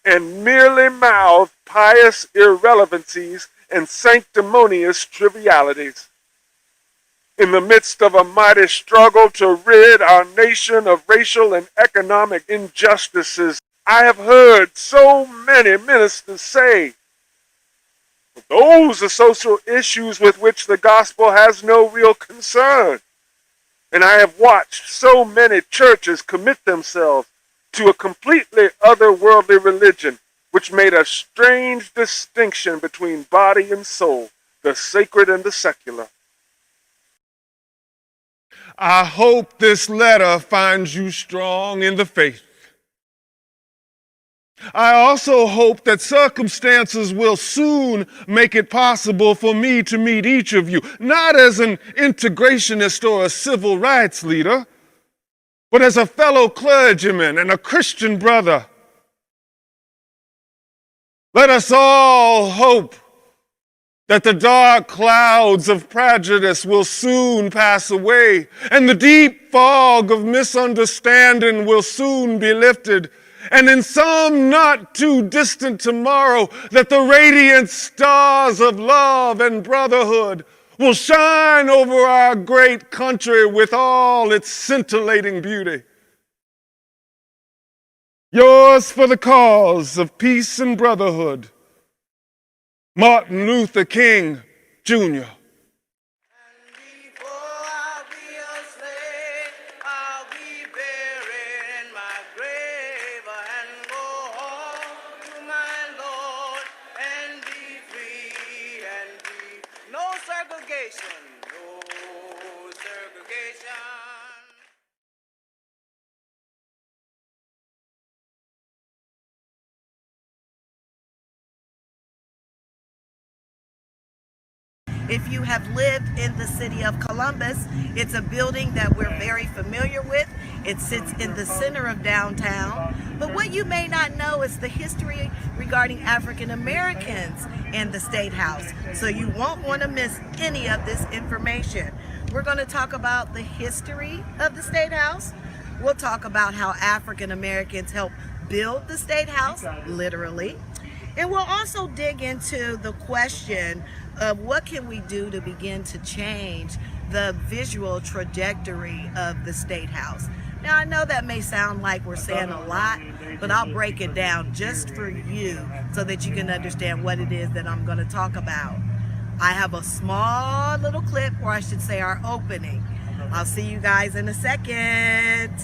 and merely mouth pious irrelevancies and sanctimonious trivialities. In the midst of a mighty struggle to rid our nation of racial and economic injustices, I have heard so many ministers say, those are social issues with which the gospel has no real concern. And I have watched so many churches commit themselves to a completely otherworldly religion, which made a strange distinction between body and soul, the sacred and the secular. I hope this letter finds you strong in the faith. I also hope that circumstances will soon make it possible for me to meet each of you, not as an integrationist or a civil rights leader, but as a fellow clergyman and a Christian brother, let us all hope that the dark clouds of prejudice will soon pass away and the deep fog of misunderstanding will soon be lifted. And in some not too distant tomorrow, that the radiant stars of love and brotherhood will shine over our great country with all its scintillating beauty. Yours for the cause of peace and brotherhood, Martin Luther King, Jr. If you have lived in the city of Columbus, it's a building that we're very familiar with. It sits in the center of downtown. But what you may not know is the history regarding African Americans in the State House. So you won't want to miss any of this information. We're going to talk about the history of the State House. We'll talk about how African Americans helped build the State House, literally. And we'll also dig into the question of what can we do to begin to change the visual trajectory of the State House. Now, I know that may sound like we're saying a lot, but I'll break it down just for you so that you can understand what it is that I'm going to talk about. I have a small little clip, or I should say our opening. I'll see you guys in a second.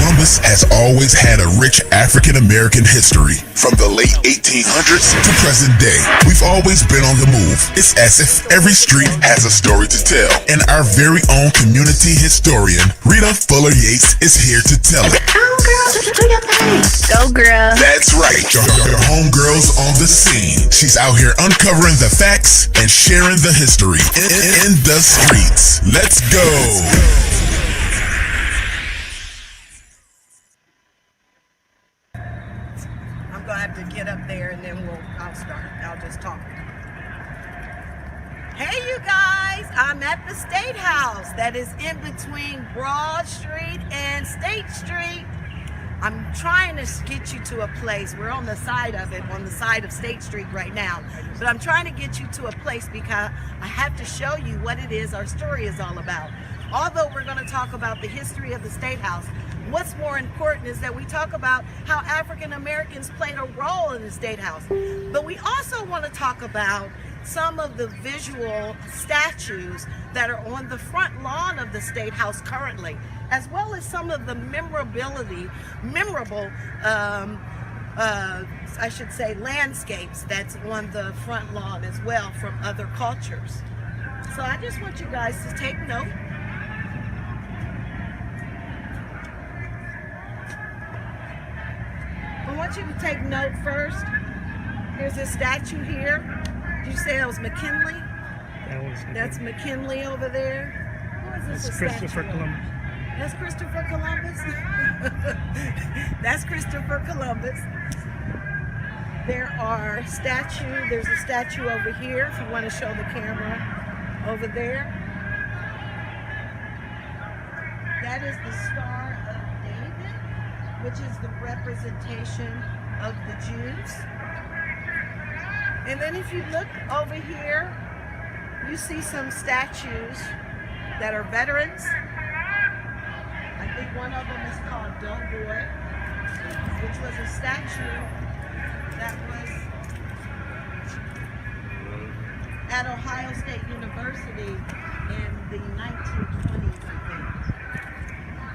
Columbus has always had a rich African-American history. From the late 1800s to present day, we've always been on the move. It's as if every street has a story to tell. And our very own community historian, Rita Fuller Yates, is here to tell it. Go girls, do your thing. Go girls. That's right, your homegirl's on the scene. She's out here uncovering the facts and sharing the history in the streets. Let's go. To get up there and then I'll start. I'll just talk. Hey you guys, I'm at the State House that is in between Broad Street and State Street. I'm trying to get you to a place. We're on the side of it, on the side of State Street right now. But I'm trying to get you to a place because I have to show you what it is our story is all about. Although we're going to talk about the history of the State House, what's more important is that we talk about how African Americans played a role in the State House. But we also want to talk about some of the visual statues that are on the front lawn of the State House currently, as well as some of the memorable, I should say, landscapes that's on the front lawn as well from other cultures. So I just want you guys to take note. I want you to take note first. There's a statue here. Did you say that was McKinley? That's McKinley over there. Who is this? That's Christopher Columbus. That's Christopher Columbus? That's Christopher Columbus. There's a statue over here, if you want to show the camera over there. That is the Star of David, which is the representation of the Jews. And then if you look over here, you see some statues that are veterans. I think one of them is called Doughboy, which was a statue that was at Ohio State University in the 1920s, I think.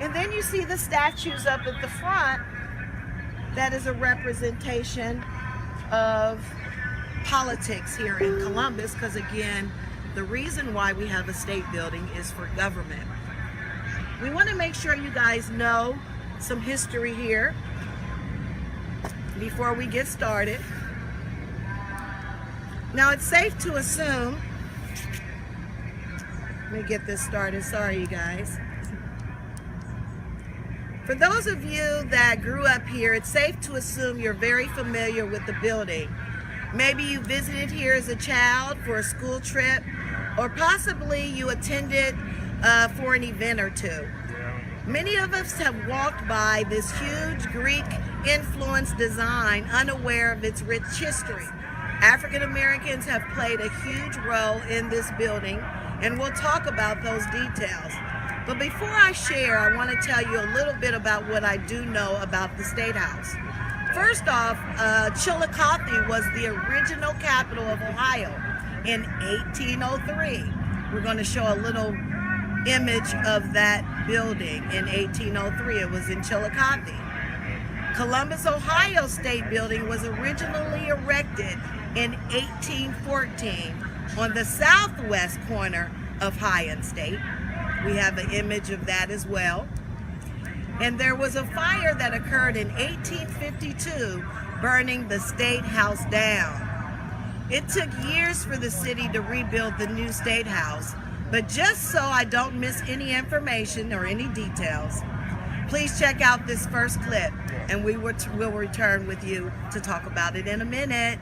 And then you see the statues up at the front. That is a representation of politics here in Columbus, because again, the reason why we have a state building is for government. We want to make sure you guys know some history here before we get started. Now, it's safe to assume Let me get this started. Sorry, you guys. For those of you that grew up here, it's safe to assume you're very familiar with the building. Maybe you visited here as a child for a school trip, or possibly you attended for an event or two. Many of us have walked by this huge Greek-influenced design unaware of its rich history. African Americans have played a huge role in this building, and we'll talk about those details. But before I share, I want to tell you a little bit about what I do know about the State House. First off, Chillicothe was the original capital of Ohio in 1803. We're going to show a little image of that building in 1803. It was in Chillicothe. Columbus, Ohio State Building was originally erected in 1814 on the southwest corner of High State. We have an image of that as well. And there was a fire that occurred in 1852, burning the State House down. It took years for the city to rebuild the new State House, but just so I don't miss any information or any details, please check out this first clip, and we will return with you to talk about it in a minute.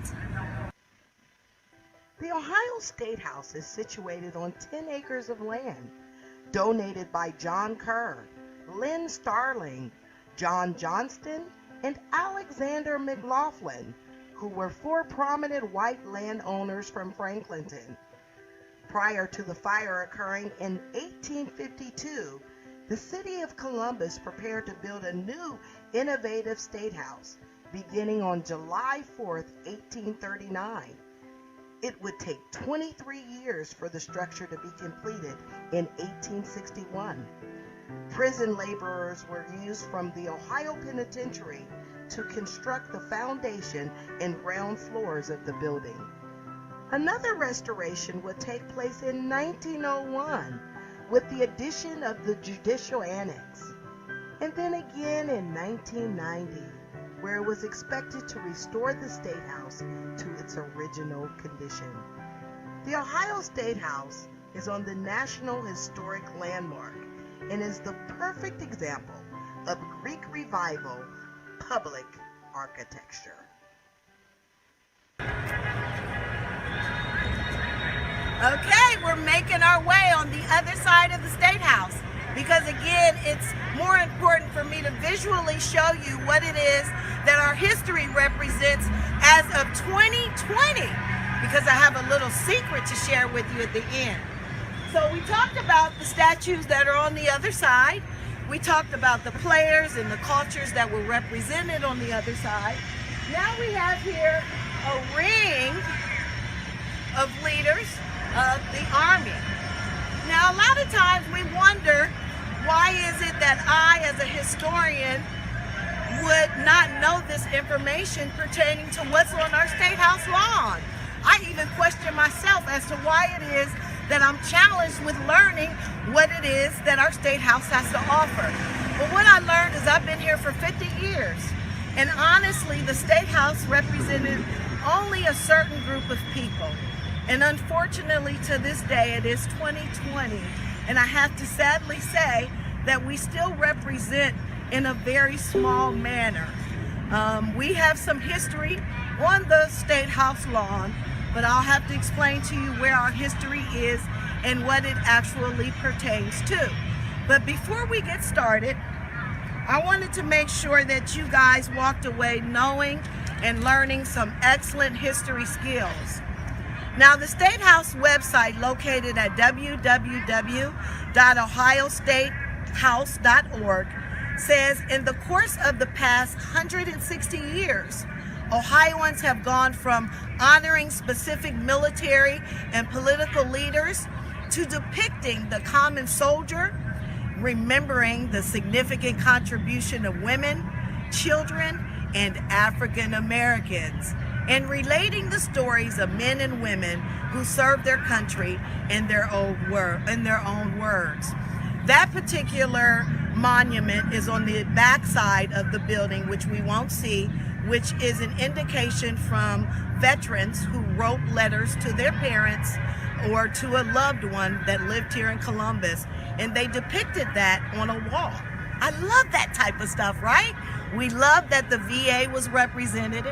The Ohio State House is situated on 10 acres of land, donated by John Kerr, Lynn Starling, John Johnston, and Alexander McLaughlin, who were four prominent white landowners from Franklinton. Prior to the fire occurring in 1852, the city of Columbus prepared to build a new, innovative state house, beginning on July 4th, 1839. It would take 23 years for the structure to be completed in 1861. Prison laborers were used from the Ohio Penitentiary to construct the foundation and ground floors of the building. Another restoration would take place in 1901 with the addition of the Judicial Annex, and then again in 1990, where it was expected to restore the State House to its original condition. The Ohio State House is on the National Historic Landmark and is the perfect example of Greek Revival public architecture. Okay, we're making our way on the other side of the State House because, again, it's more important for me to visually show you what it is that our history represents as of 2020, because I have a little secret to share with you at the end. So we talked about the statues that are on the other side. We talked about the players and the cultures that were represented on the other side. Now we have here a ring of leaders of the Army. Now, a lot of times we wonder, why is it that I, as a historian, would not know this information pertaining to what's on our State House lawn? I even question myself as to why it is that I'm challenged with learning what it is that our State House has to offer. But what I learned is I've been here for 50 years, and honestly, the State House represented only a certain group of people. And unfortunately, to this day, it is 2020, and I have to sadly say that we still represent in a very small manner. We have some history on the State House lawn, but I'll have to explain to you where our history is and what it actually pertains to. But before we get started, I wanted to make sure that you guys walked away knowing and learning some excellent history skills. Now, the State House website, located at www.ohiostatehouse.org, says, in the course of the past 160 years, Ohioans have gone from honoring specific military and political leaders to depicting the common soldier, remembering the significant contribution of women, children, and African Americans, and relating the stories of men and women who served their country in their own words. That particular monument is on the back side of the building, which we won't see, which is an indication from veterans who wrote letters to their parents or to a loved one that lived here in Columbus, and they depicted that on a wall. I love that type of stuff, right? We love that the VA was represented.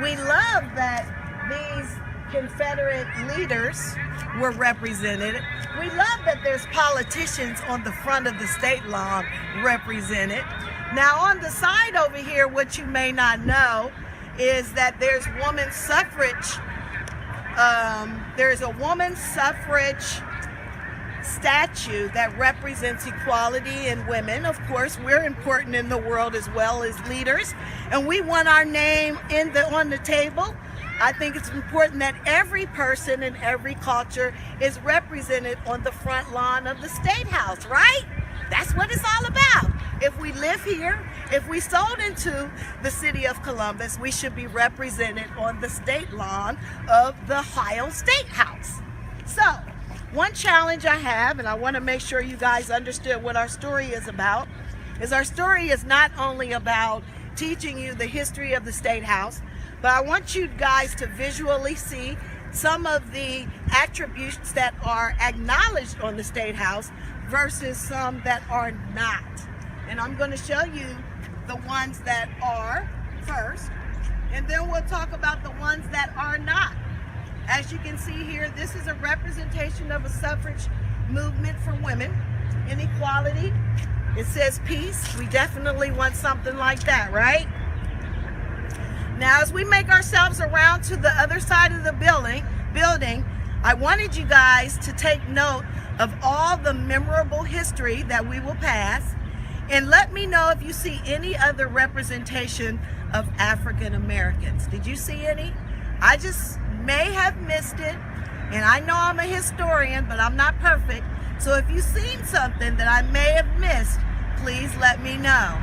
We love that these Confederate leaders were represented. We love that there's politicians on the front of the state lawn represented. Now on the side over here, what you may not know is that there's women's suffrage. There's a women's suffrage statue that represents equality in women. Of course, we're important in the world as well as leaders, and we want our name on the table. I think it's important that every person in every culture is represented on the front lawn of the State House, right? That's what it's all about. If we live here, if we sold into the city of Columbus, we should be represented on the state lawn of the Ohio State House. So, one challenge I have, and I want to make sure you guys understand what our story is about, is our story is not only about teaching you the history of the State House, but I want you guys to visually see some of the attributes that are acknowledged on the State House versus some that are not. And I'm going to show you the ones that are first, and then we'll talk about the ones that are not. As you can see here, this is a representation of a suffrage movement for women, inequality. It says peace. We definitely want something like that, right? Now, as we make ourselves around to the other side of the building, I wanted you guys to take note of all the memorable history that we will pass, and let me know if you see any other representation of African Americans. Did you see any? I just may have missed it, and I know I'm a historian, but I'm not perfect. So if you've seen something that I may have missed, please let me know.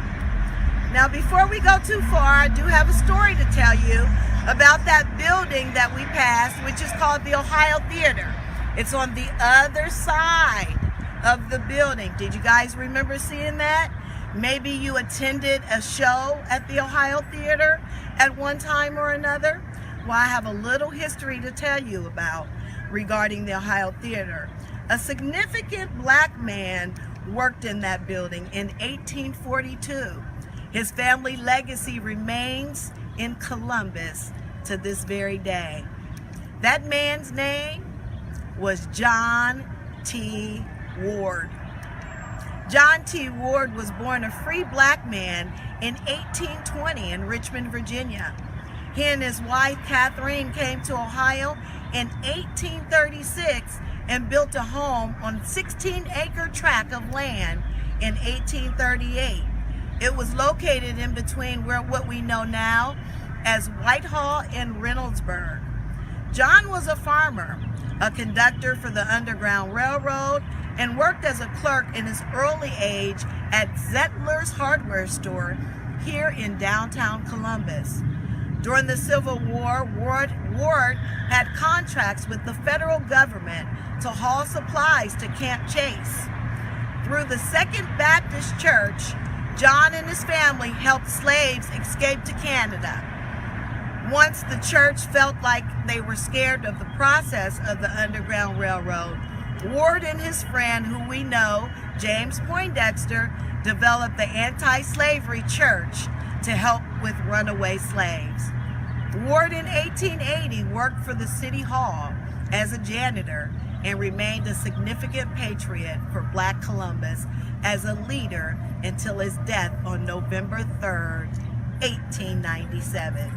Now, before we go too far, I do have a story to tell you about that building that we passed, which is called the Ohio Theater. It's on the other side of the building. Did you guys remember seeing that? Maybe you attended a show at the Ohio Theater at one time or another. Well, I have a little history to tell you about regarding the Ohio Theater. A significant black man worked in that building in 1842. His family legacy remains in Columbus to this very day. That man's name was John T. Ward. John T. Ward was born a free black man in 1820 in Richmond, Virginia. He and his wife, Catherine, came to Ohio in 1836 and built a home on a 16-acre tract of land in 1838. It was located in between what we know now as Whitehall and Reynoldsburg. John was a farmer, a conductor for the Underground Railroad, and worked as a clerk in his early age at Zettler's hardware store here in downtown Columbus. During the Civil War, Ward had contracts with the federal government to haul supplies to Camp Chase. Through the Second Baptist Church, John and his family helped slaves escape to Canada. Once the church felt like they were scared of the process of the Underground Railroad, Ward and his friend, who we know, James Poindexter, developed the Anti-Slavery Church to help with runaway slaves. Ward in 1880 worked for the City Hall as a janitor and remained a significant patriot for Black Columbus as a leader until his death on November 3rd, 1897.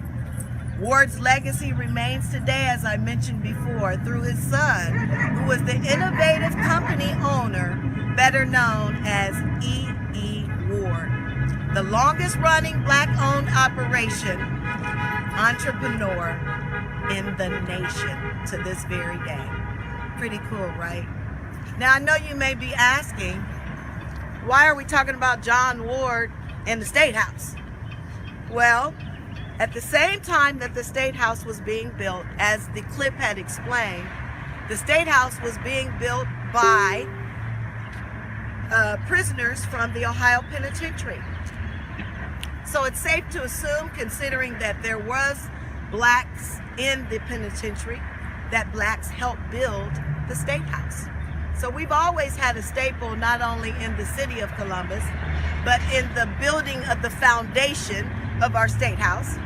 Ward's legacy remains today, as I mentioned before, through his son, who was the innovative company owner, better known as E.E. Ward, the longest running black-owned operation entrepreneur in the nation to this very day. Pretty cool, right? Now, I know you may be asking, why are we talking about John Ward and the State House? Well, at the same time that the State House was being built, as the clip had explained, the State House was being built by prisoners from the Ohio Penitentiary. So it's safe to assume, considering that there was blacks in the penitentiary, that blacks helped build the State House. So we've always had a staple not only in the city of Columbus, but in the building of the foundation of our State House.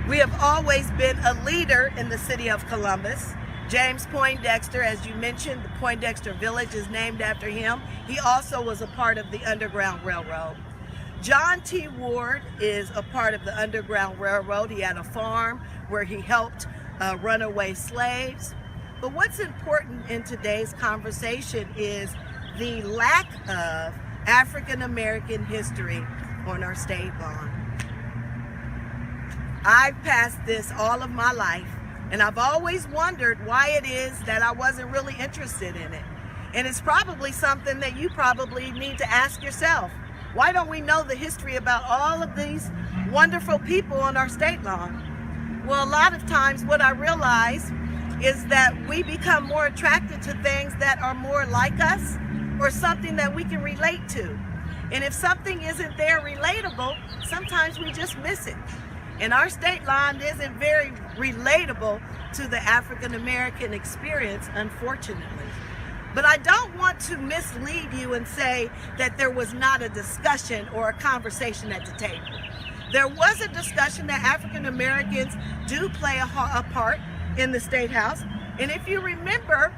We have always been a leader in the city of Columbus. James Poindexter, as you mentioned, the Poindexter Village is named after him. He also was a part of the Underground Railroad. John T. Ward is a part of the Underground Railroad. He had a farm where he helped runaway slaves. But what's important in today's conversation is the lack of African American history on our state lawn. I've passed this all of my life, and I've always wondered why it is that I wasn't really interested in it. And it's probably something that you probably need to ask yourself. Why don't we know the history about all of these wonderful people on our state lawn? Well, a lot of times what I realize is that we become more attracted to things that are more like us or something that we can relate to. And if something isn't there relatable, sometimes we just miss it. And our state lawn isn't very relatable to the African American experience, unfortunately. But I don't want to mislead you and say that there was not a discussion or a conversation at the table. There was a discussion that African Americans do play a part in the State House. And if you remember,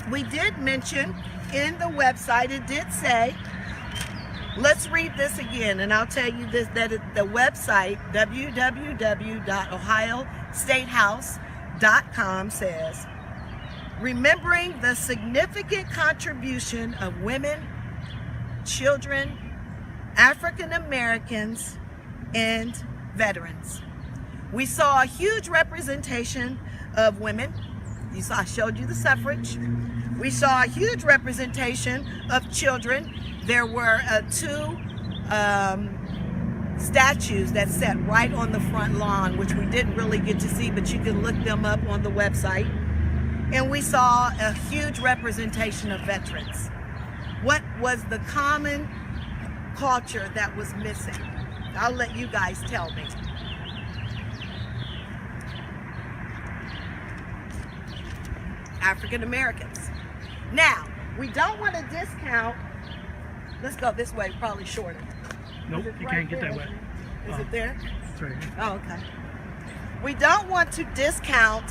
we did mention in the website, it did say, let's read this again, and I'll tell you this, that the website, www.ohiostatehouse.com says, remembering the significant contribution of women, children, African Americans, and veterans. We saw a huge representation of women. I showed you the suffrage. We saw a huge representation of children. There were two statues that sat right on the front lawn, which we didn't really get to see, but you can look them up on the website. And we saw a huge representation of veterans. What was the common culture that was missing? I'll let you guys tell me. African Americans. Now, we don't want to discount. Let's go this way, probably shorter. Nope, you can't get that way. Is it there? It's right here. Oh, okay. We don't want to discount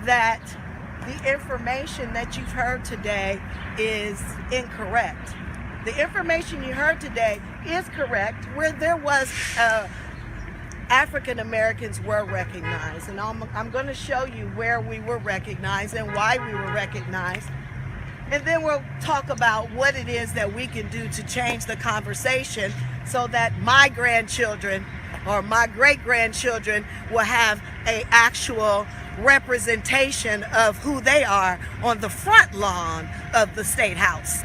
that the information that you've heard today is incorrect. The information you heard today is correct, where there was African Americans were recognized, and I'm going to show you where we were recognized and why we were recognized. And then we'll talk about what it is that we can do to change the conversation so that my grandchildren or my great-grandchildren will have an actual representation of who they are on the front lawn of the State House,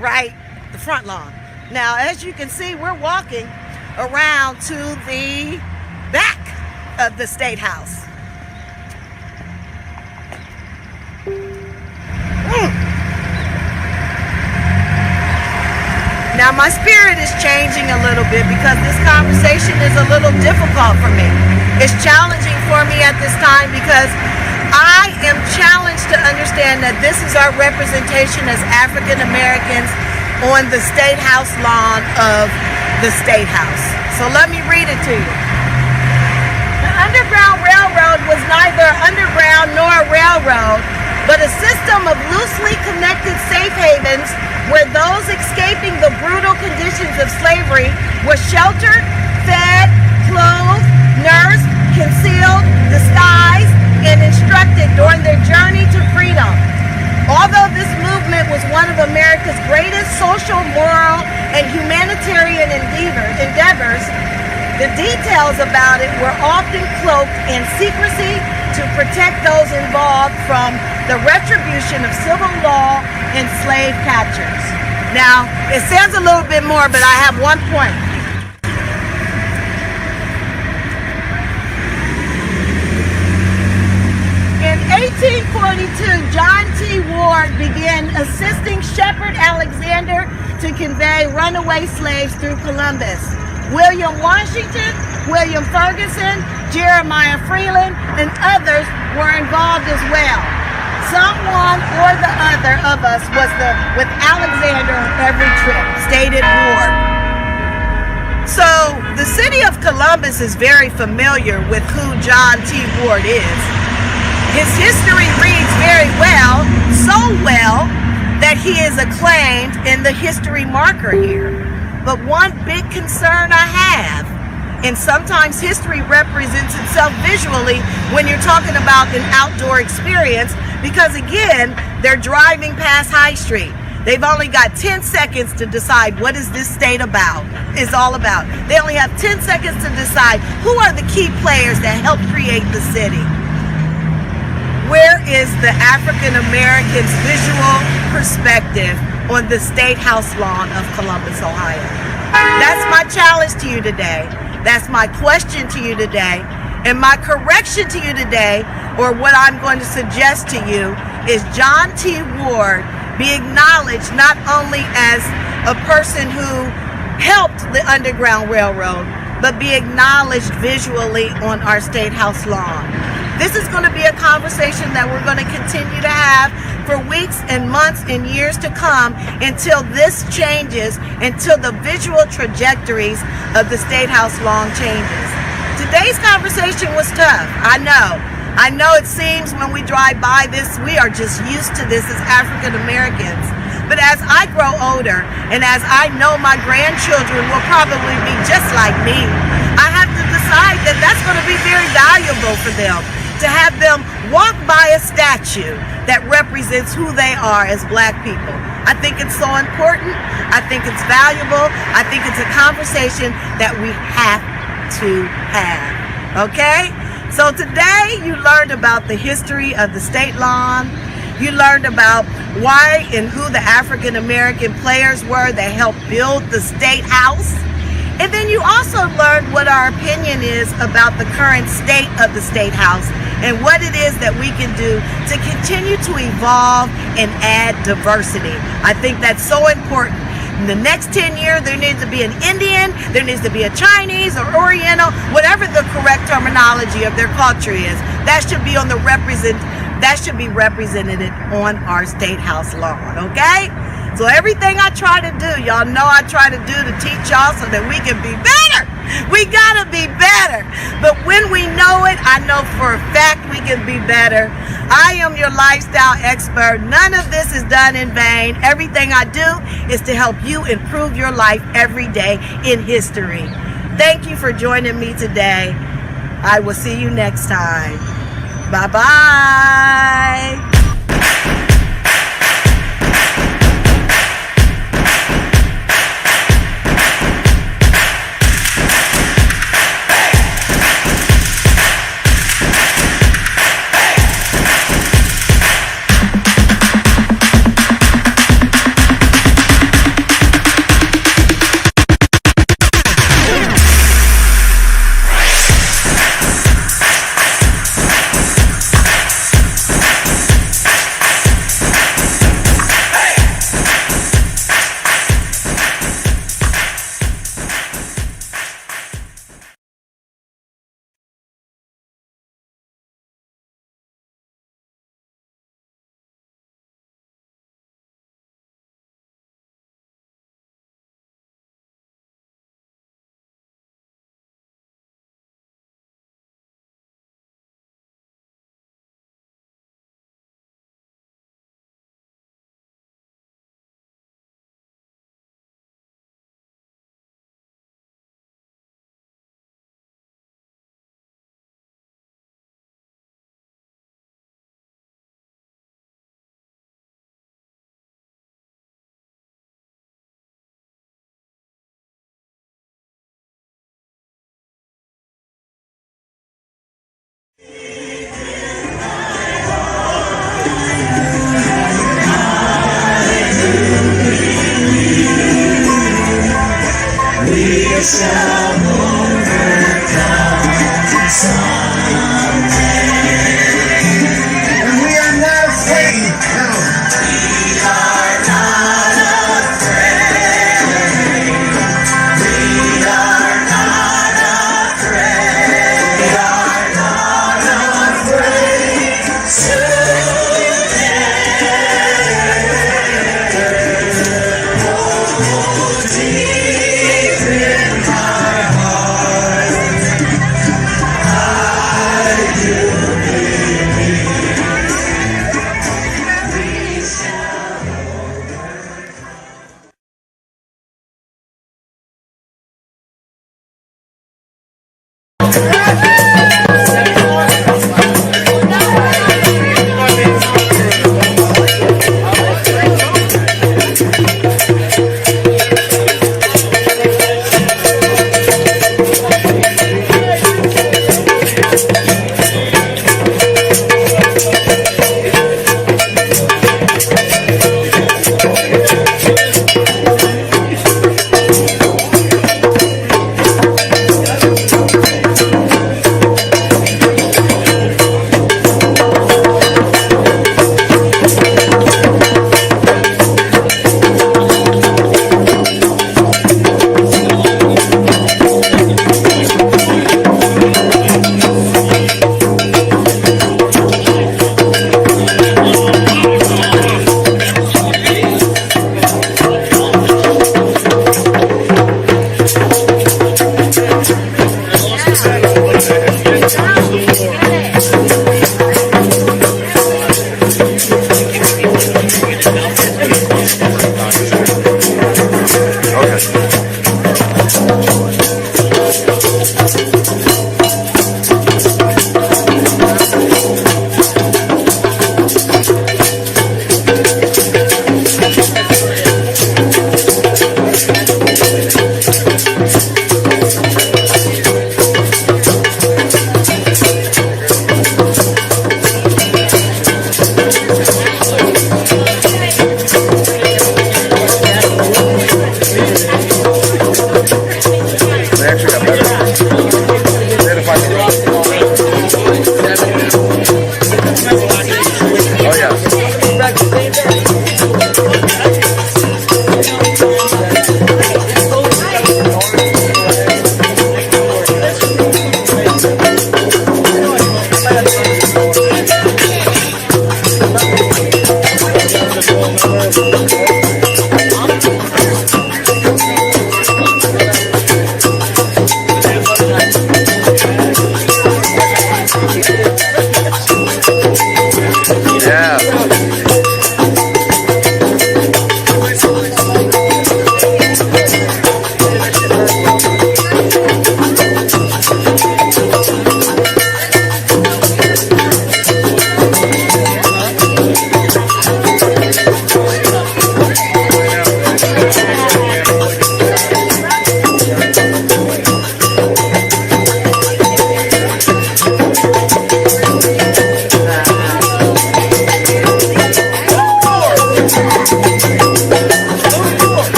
right? The front lawn. Now, as you can see, we're walking around to the back of the State House. Now my spirit is changing a little bit because this conversation is a little difficult for me. It's challenging for me at this time because I am challenged to understand that this is our representation as African Americans on the State House lawn of the State House. So let me read it to you. The Underground Railroad was neither underground nor a railroad, but a system of loosely connected safe havens where those escaping the brutal conditions of slavery were sheltered, fed, clothed, nursed, concealed, disguised, and instructed during their journey to freedom. Although this movement was one of America's greatest social, moral, and humanitarian endeavors, the details about it were often cloaked in secrecy to protect those involved from the retribution of civil law and slave catchers. Now, it says a little bit more, but I have one point. In 1842, John T. Ward began assisting Shepherd Alexander to convey runaway slaves through Columbus. William Washington, William Ferguson, Jeremiah Freeland, and others were involved as well. Someone or the other of us was with Alexander on every trip, stayed at Ward. So the city of Columbus is very familiar with who John T. Ward is. His history reads very well, so well that he is acclaimed in the history marker here. But one big concern I have, and sometimes history represents itself visually when you're talking about an outdoor experience, because again, they're driving past High Street. They've only got 10 seconds to decide what is this state about, is all about. They only have 10 seconds to decide who are the key players that helped create the city. Where is the African American's visual perspective on the State House lawn of Columbus, Ohio? That's my challenge to you today. That's my question to you today. And my correction to you today, or what I'm going to suggest to you, is John T. Ward be acknowledged not only as a person who helped the Underground Railroad, but be acknowledged visually on our State House lawn. This is going to be a conversation that we're going to continue to have for weeks and months and years to come until this changes, until the visual trajectories of the State House lawn changes. Today's conversation was tough. I know it seems when we drive by this, we are just used to this as African Americans. But as I grow older and as I know my grandchildren will probably be just like me, I have to decide that that's going to be very valuable for them, to have them walk by a statue that represents who they are as Black people. I think it's so important. I think it's valuable. I think it's a conversation that we have to have. Okay? So today you learned about the history of the state lawn. You learned about why and who the African American players were that helped build the State House. And then you also learned what our opinion is about the current state of the State House and what it is that we can do to continue to evolve and add diversity. I think that's so important. In the next 10 years, there needs to be an Indian, there needs to be a Chinese or Oriental, whatever the correct terminology of their culture is. That should be represented on our State House lawn, okay? So everything I try to do, y'all know I try to do to teach y'all so that we can be better. We gotta be better. But when we know it, I know for a fact we can be better. I am your lifestyle expert. None of this is done in vain. Everything I do is to help you improve your life every day in history. Thank you for joining me today. I will see you next time. Bye-bye. shall overcome someday. And we are not afraid. No. We are not afraid. We are not afraid. We are not afraid. Today.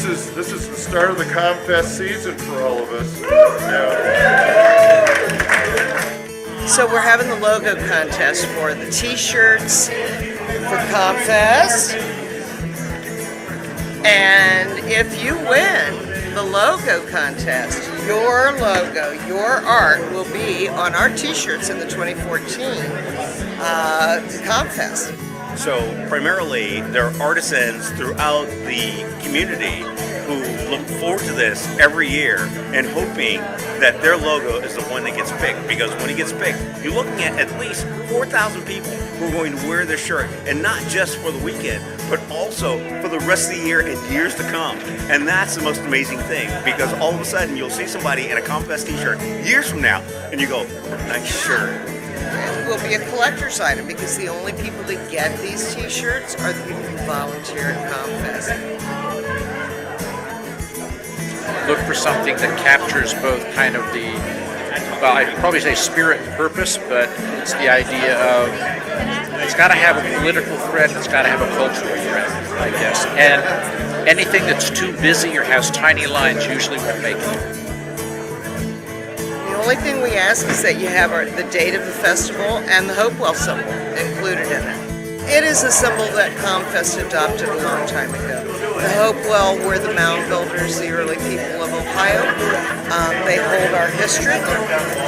this is the start of the ComFest season for all of us. So we're having the logo contest for the t-shirts for ComFest. And if you win the logo contest, your logo, your art will be on our t-shirts in the 2014 ComFest. So primarily, there are artisans throughout the community who look forward to this every year and hoping that their logo is the one that gets picked. Because when it gets picked, you're looking at least 4,000 people who are going to wear this shirt, and not just for the weekend, but also for the rest of the year and years to come. And that's the most amazing thing, because all of a sudden you'll see somebody in a ComFest t-shirt years from now, and you go, nice shirt. It will be a collector's item because the only people that get these t-shirts are the people who volunteer at ComFest. Look for something that captures both kind of the, well, I'd probably say spirit and purpose, but it's the idea of it's got to have a political thread, it's got to have a cultural thread, I guess. And anything that's too busy or has tiny lines usually won't make it. The only thing we ask is that you have the date of the festival and the Hopewell symbol included in it. It is a symbol that ComFest adopted a long time ago. The Hopewell were the mound builders, the early people of Ohio. They hold our history.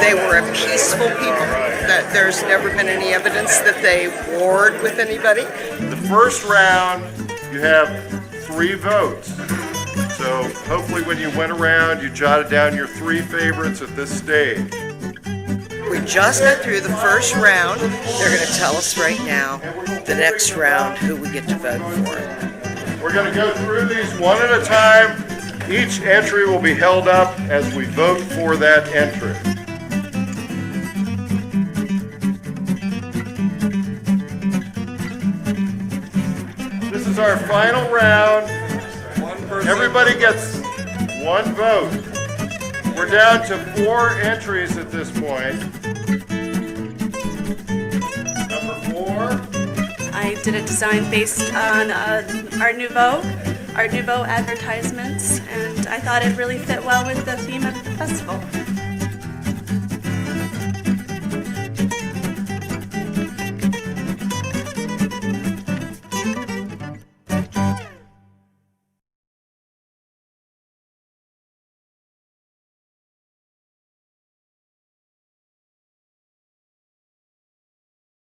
They were a peaceful people. That there's never been any evidence that they warred with anybody. The first round, you have 3 votes. So hopefully when you went around, you jotted down your 3 favorites at this stage. We just got through the first round. They're going to tell us right now, the next round, who we get to vote for. We're going to go through these one at a time. Each entry will be held up as we vote for that entry. This is our final round. Everybody gets 1 vote. We're down to 4 entries at this point. Number 4. I did a design based on Art Nouveau advertisements, and I thought it really fit well with the theme of the festival.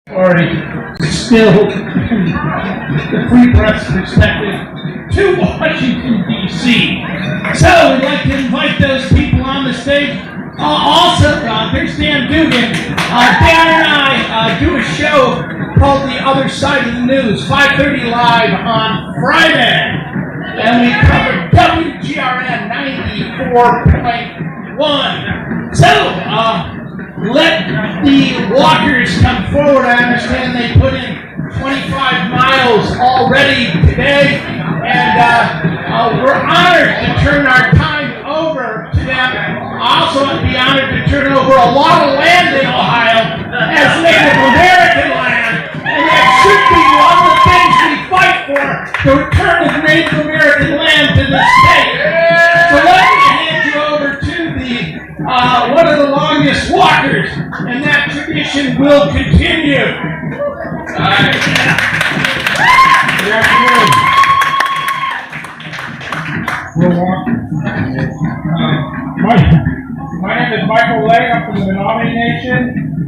Already distilled the free press perspective to Washington, D.C. So we'd like to invite those people on the stage. Also, there's Dan Dugan. Dan and I do a show called The Other Side of the News, 5:30 live on Friday. And we cover WGRN 94.1. So, let the walkers come forward. I understand they put in 25 miles already today, and we're honored to turn our time over to them. Also, I'd be honored to turn over a lot of land in Ohio as Native American land, and that should be one of the things we fight for, the return of Native American land to the state. So let me hand you over to one of the longest walkers, and that tradition will continue. Good afternoon. We'll walk. My name is Michael Lay. I'm from the Menominee Nation,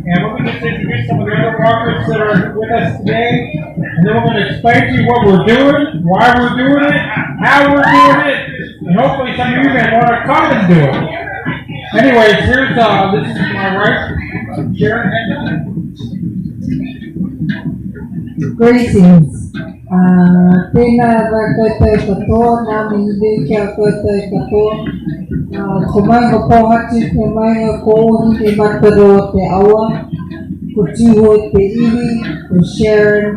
and we're going to introduce some of the other walkers that are with us today, and then we're going to explain to you what we're doing, why we're doing it, how we're doing it, and hopefully some of you may want to come and do it. Anyways, here's this is my wife, Sharon. Greetings. Tēnā rā koutou katoa, nā mihi kia koutou katoa. Ko mainga pohatu, ko mainga ko ohi te mataro o te awa, ko tūho te iwi, ko Sharon,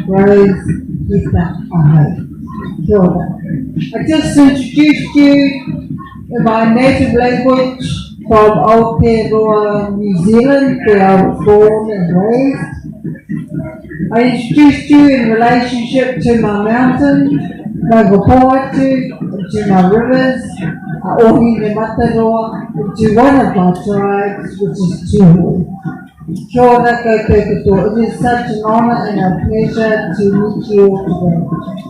Rose, Hita, ahai. Kia ora. I just introduced you in my native language from Aotearoa, New Zealand, where I was born and raised. I introduced you in relationship to my mountain, Nagopoatu, and into my rivers, Ohine Mataroa, into one of my tribes, which is Tuhu. Kia ora koutou katoa. It is such an honor and a pleasure to meet you all today.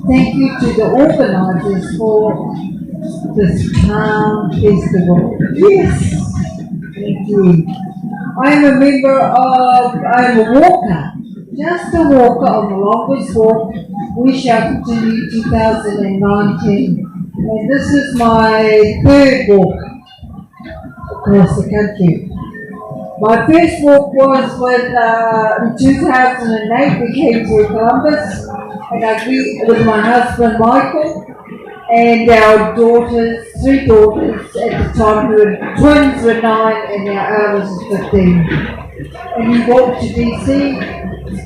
Thank you to the organizers for this town festival. Yes, thank you. I am a member of, I am a walker, just a walker on the longest walk. We shall continue 2019. And this is my third walk across the country. My first walk was when in 2008 we came to Columbus, and I grew with my husband Michael and our daughters, 3 daughters at the time, who were twins were 9 and our eldest was 15. And we walked to DC,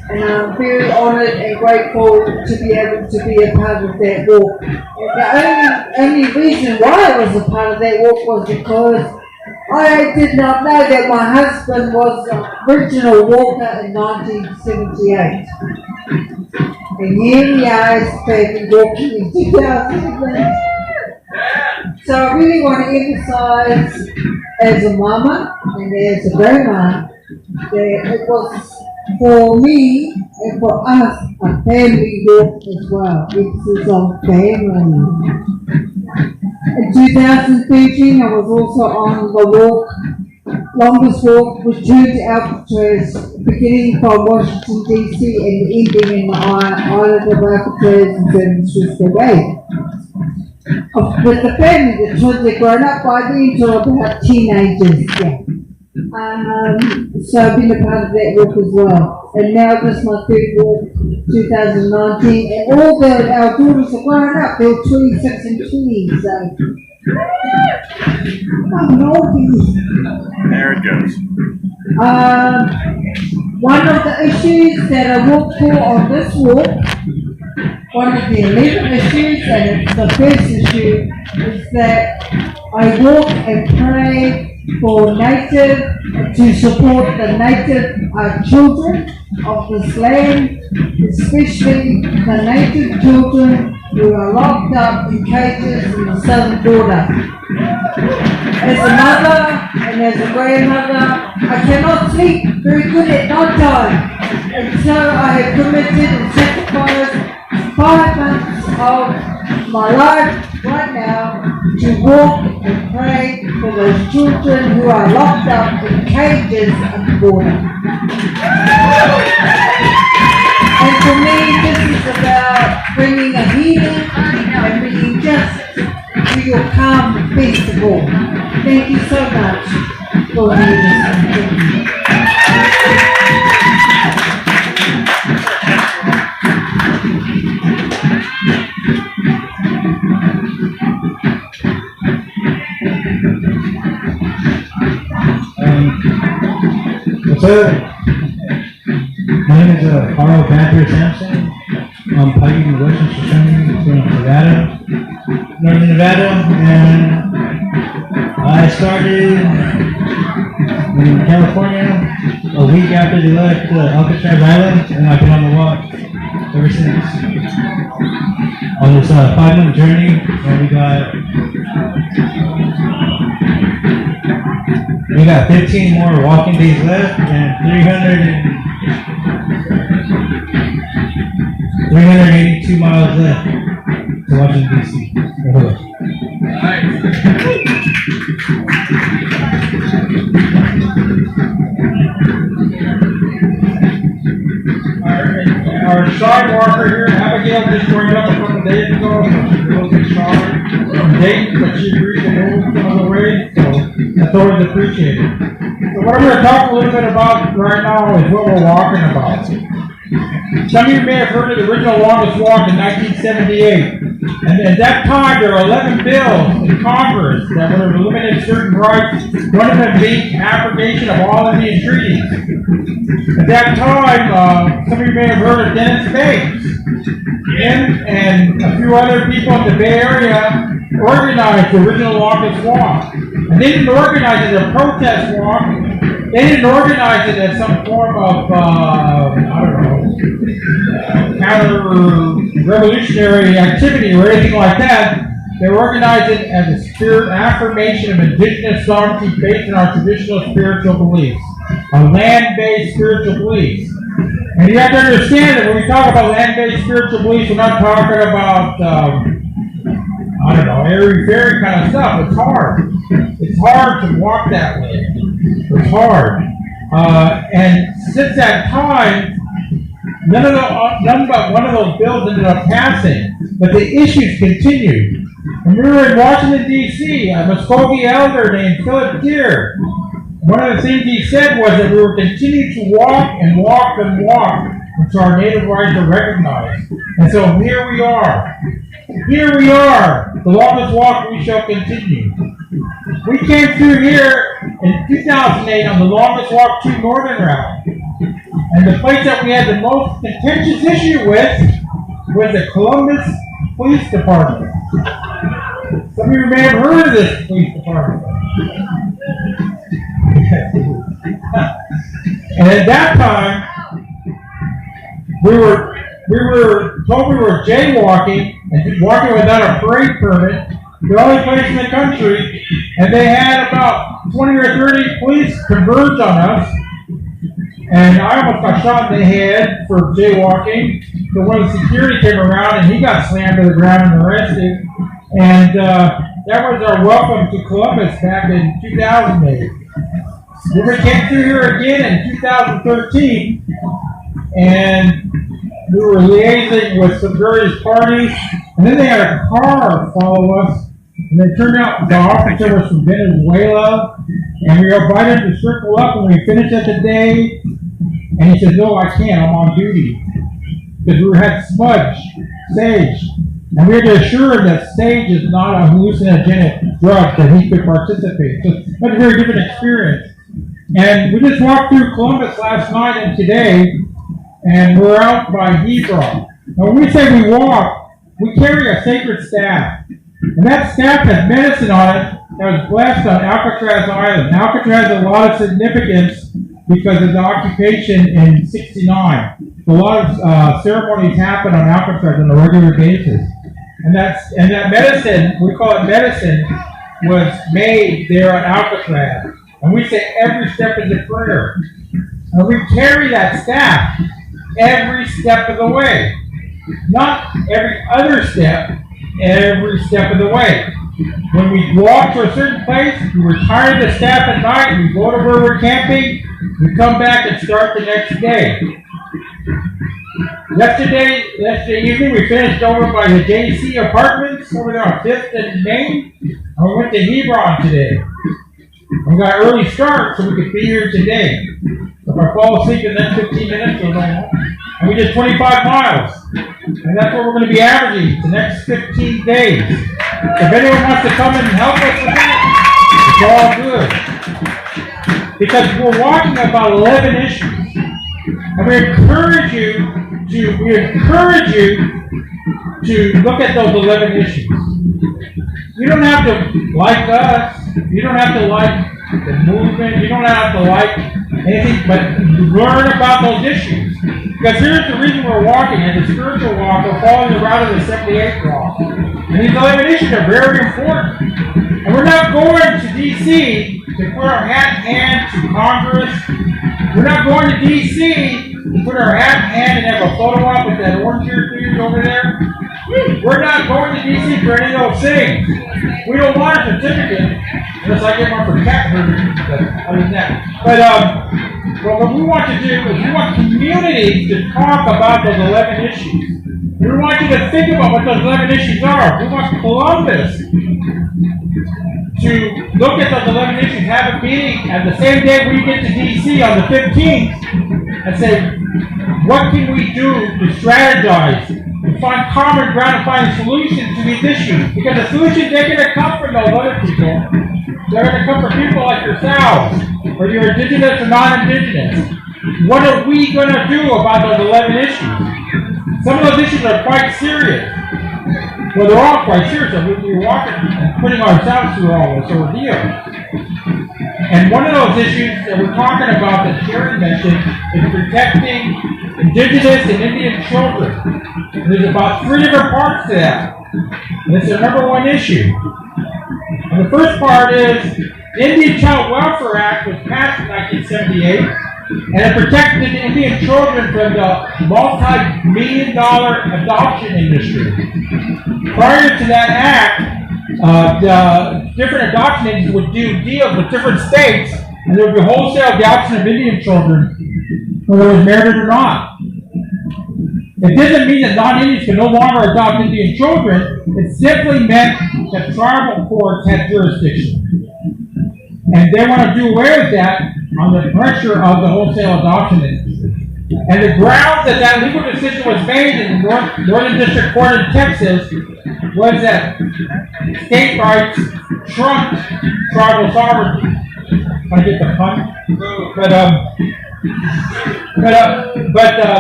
and I'm very honoured and grateful to be able to be a part of that walk. And the only reason why I was a part of that walk was because I did not know that my husband was the original walker in 1978. And here we are as a family walking in 2008. So I really want to emphasize as a mama and as a grandma that it was for me and for us a family walk as well. It is on family. In 2013, I was also on the walk, longest walk, which turned out to beginning from Washington DC and ending in the island of Alcatraz and San Francisco Bay. With the family, the twins had grown up by then till about teenagers. Yeah. So I've been a part of that walk as well. And now this is my third walk, 2019, and all our daughters are grown up. They're 26 and 20, so I'm naughty. There it goes. One of the issues that I walk for on this walk, one of the 11 issues, and it's the first issue, is that I walk and pray for native, to support the native children of this land, especially the native children who are locked up in cages in the southern border. As a mother and as a grandmother, I cannot sleep very good at night time, and so I have committed and sacrificed 5 months of my life right now to walk and pray for those children who are locked up in cages at the border. And for me, this is about bringing a healing and bringing justice to your calm festival. Thank you so much for listening. What's up? My name is Carl Patrick Sampson. I'm fighting in Western Shoshone from Nevada, Northern Nevada, and I started in California a week after they left Alcatraz Island, and I've been on the walk ever since. On this 5-month journey, and we got 15 more walking days left, and 382 miles left to Washington, D.C. Our side walker here, Abigail, just joined up a couple days ago, so she's a little bit shy from date, but she agreed to move some of the way, so that's always appreciated. So what I'm going to talk a little bit about right now is what we're walking about. Some of you may have heard of the original longest walk in 1978. And at that time, there were 11 bills in Congress that would have eliminated certain rights, one of them being abrogation of all Indian treaties. At that time, some of you may have heard of Dennis Banks. Him and a few other people in the Bay Area organized the original longest walk. And they didn't organize it as a protest walk. They didn't organize it as some form of, counter-revolutionary activity or anything like that. They're organized as a spirit affirmation of indigenous sovereignty based on our traditional spiritual beliefs, our land-based spiritual beliefs. And you have to understand that when we talk about land-based spiritual beliefs, we're not talking about, airy-fairy kind of stuff. It's hard. It's hard to walk that way. It's hard. And since that time, none but one of those bills ended up passing, but the issues continued. And we were in Washington, D.C., a Muskogee elder named Philip Deere. One of the things he said was that we were continuing to walk and walk and walk until our native rights are recognized. And so here we are. Here we are. The longest walk we shall continue. We came through here in 2008 on the longest walk to Northern Route. And the place that we had the most contentious issue with was the Columbus Police Department. Some of you may have heard of this police department. And at that time, we were told we were jaywalking and walking without a parade permit, the only place in the country, and they had about 20 or 30 police converge on us. And I almost got shot in the head for jaywalking. So when the security came around and he got slammed to the ground and arrested. And that was our welcome to Columbus back in 2008. Then we came through here again in 2013, and we were liaising with some various parties, and then they had a car follow us, and it turned out the officer was from Venezuela, and we were invited to circle up, and we finished at the day, and he said, "No, I can't, I'm on duty." Because we had sage, and we had to assure him that sage is not a hallucinogenic drug that he could participate. So that's a very different experience. And we just walked through Columbus last night and today, and we're out by Hebron. Now when we say we walk, we carry a sacred staff. And that staff has medicine on it that was blessed on Alcatraz Island. Alcatraz has a lot of significance because of the occupation in '69. So a lot of ceremonies happen on Alcatraz on a regular basis. And that medicine, we call it medicine, was made there on Alcatraz. And we say every step is a prayer. And we carry that staff every step of the way. Not every other step, every step of the way. When we walk to a certain place, we retire the staff at night, we go to where we're camping, we come back and start the next day. Yesterday evening, we finished over by the JC Apartments over there on 5th and Main, and we went to Hebron today. We got an early start so we could be here today. So if I fall asleep in the next 15 minutes, we'll go home. And we did 25 miles. And that's what we're going to be averaging the next 15 days. If anyone wants to come and help us with that, it's all good. Because we're walking about 11 issues. And we encourage you to look at those 11 issues. You don't have to like us. You don't have to like the movement. You don't have to like anything, but learn about those issues. Because here's the reason we're walking. As a spiritual walk, we're following the route of the 78th walk. And these 11 issues are very important. And we're not going to D.C. to put our hat in hand to Congress. We're not going to D.C. to put our hat in hand and have a photo op with that orange ear dude over there. We're not going to D.C. for any of those things. We don't want a certificate, unless I get one for cat herding. Other than that. But what we want to do is we want communities to talk about those 11 issues. We want you to think about what those 11 issues are. We want Columbus to look at those 11 issues, have a meeting at the same day we get to D.C. on the 15th, and say, what can we do to strategize, to find common ground, and find solutions to these issues? Because the solutions, they're going to come from those other people. They're going to come from people like yourselves, or you're indigenous or non-indigenous. What are we going to do about those 11 issues? Some of those issues are quite serious. Well, they're all quite serious. We're walking and putting ourselves through all this ordeal. And one of those issues that we're talking about that Sherry mentioned is protecting indigenous and Indian children. And there's about 3 different parts to that. And it's the number one issue. And the first part is the Indian Child Welfare Act was passed in 1978, and it protected the Indian children from the multi-million-dollar adoption industry. Prior to that act, the different adoption agencies would do deals with different states, and there would be wholesale adoption of Indian children, whether it was married or not. It doesn't mean that non-Indians can no longer adopt Indian children. It simply meant that tribal courts had jurisdiction. And they want to do away with that on the pressure of the wholesale adoption industry. And the grounds that that legal decision was made in the Northern District Court in Texas was that state rights trumped tribal sovereignty. I get the pun? But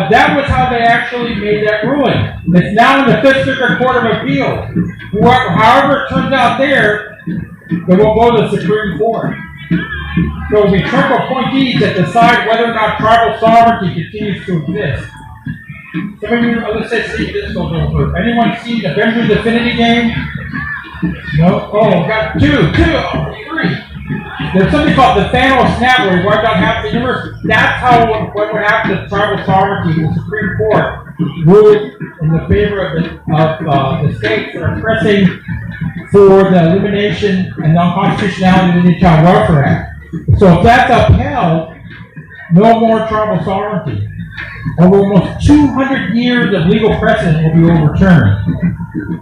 that was how they actually made that ruling. It's now in the Fifth Circuit Court of Appeals. However it turns out there, it will go to the Supreme Court. So it will be Trump appointees that decide whether or not tribal sovereignty continues to exist. Some of you, let's say, see this goes over. Anyone seen the Avengers Affinity game? No? Oh, got two, three. There's something called the Thanos snap where he wiped out half the universe. That's how what would happen to tribal sovereignty. The Supreme Court ruled in the favor of the states that are pressing for the elimination and non-constitutionality of the Indian Child Welfare Act. So if that's upheld, no more tribal sovereignty. Over almost 200 years of legal precedent will be overturned.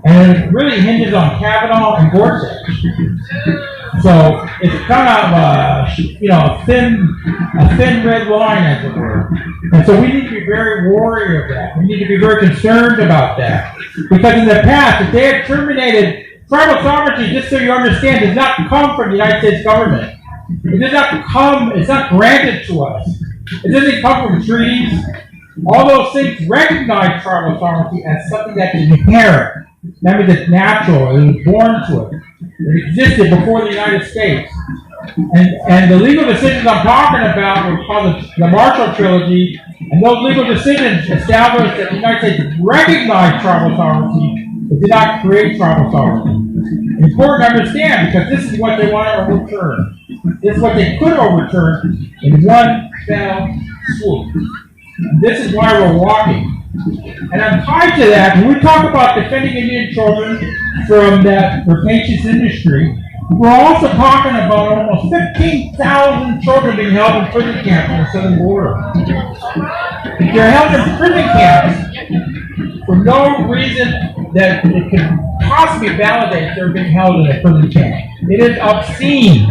And it really hinges on Kavanaugh and Gorsuch. So it's kind of a thin red line, as it were. And so we need to be very wary of that. We need to be very concerned about that. Because in the past, if they had terminated tribal sovereignty, just so you understand, does not come from the United States government. It does not come, it's not granted to us. It doesn't come from treaties. All those things recognize tribal sovereignty as something that is inherent. That means it's natural, it was born to it. It existed before the United States. And the legal decisions I'm talking about were called the Marshall Trilogy, and those legal decisions established that the United States recognized tribal sovereignty, but did not create tribal sovereignty. It's important to understand because this is what they want to overturn. This is what they could overturn in one fell swoop. And this is why we're walking. And I'm tied to that. When we talk about defending Indian children from that rapacious industry, we're also talking about almost 15,000 children being held in prison camps on the southern border. They're held in prison camps for no reason that it can possibly validate they're being held in a prison camp. It is obscene.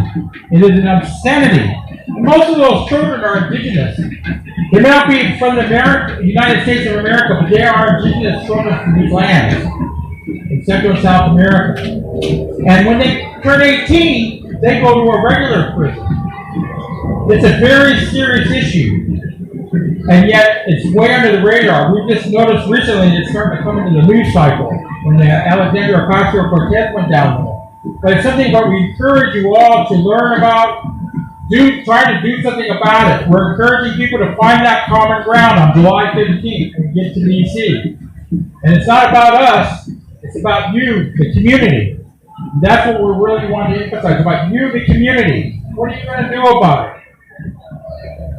It is an obscenity. And most of those children are indigenous. They may not be from the United States of America, but they are indigenous children from these lands in Central and South America. And when they turn 18, they go to a regular prison. It's a very serious issue. And yet, it's way under the radar. We just noticed recently it's starting to come into the news cycle when the Alexandria Ocasio-Cortez went down there. But it's something that we encourage you all to learn about, try to do something about it. We're encouraging people to find that common ground on July 15th and get to D.C. And it's not about us, it's about you, the community. That's what we're really wanting to emphasize, about you, the community. What are you going to do about it?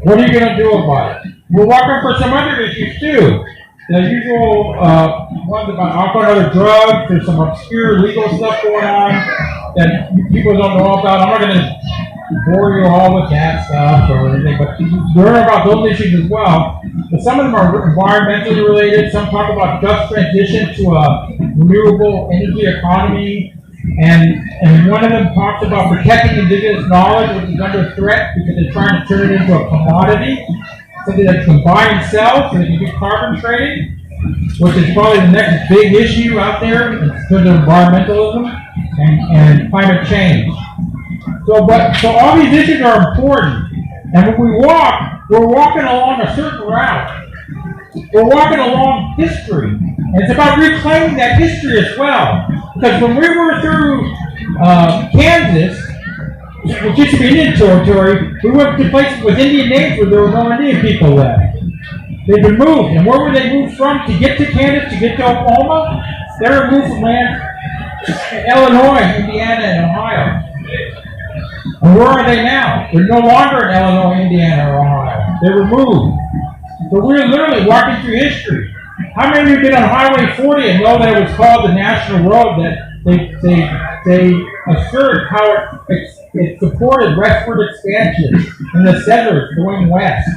What are you going to do about it? We're working for some other issues too. The usual ones about alcohol and other drugs. There's some obscure legal stuff going on that people don't know about. I'm not going to bore you all with that stuff or anything, but learn about those issues as well. But some of them are environmentally related. Some talk about just transition to a renewable energy economy. And one of them talks about protecting indigenous knowledge, which is under threat because they're trying to turn it into a commodity, something that can buy and sell so they can do carbon trading, which is probably the next big issue out there in terms of environmentalism and climate change. So all these issues are important. And when we walk, we're walking along a certain route. We're walking along history. And it's about reclaiming that history as well. Because when we were through Kansas, which used to be Indian territory, we went to places with Indian names where there were no Indian people left. They've been moved. And where were they moved from to get to Kansas, to get to Oklahoma? They're removed from land in Illinois, Indiana, and Ohio. And where are they now? They're no longer in Illinois, Indiana, or Ohio. They're removed. So we're literally walking through history. How many of you have been on Highway 40 and know that it was called the National Road, that they assured how it supported westward expansion and the settlers going west?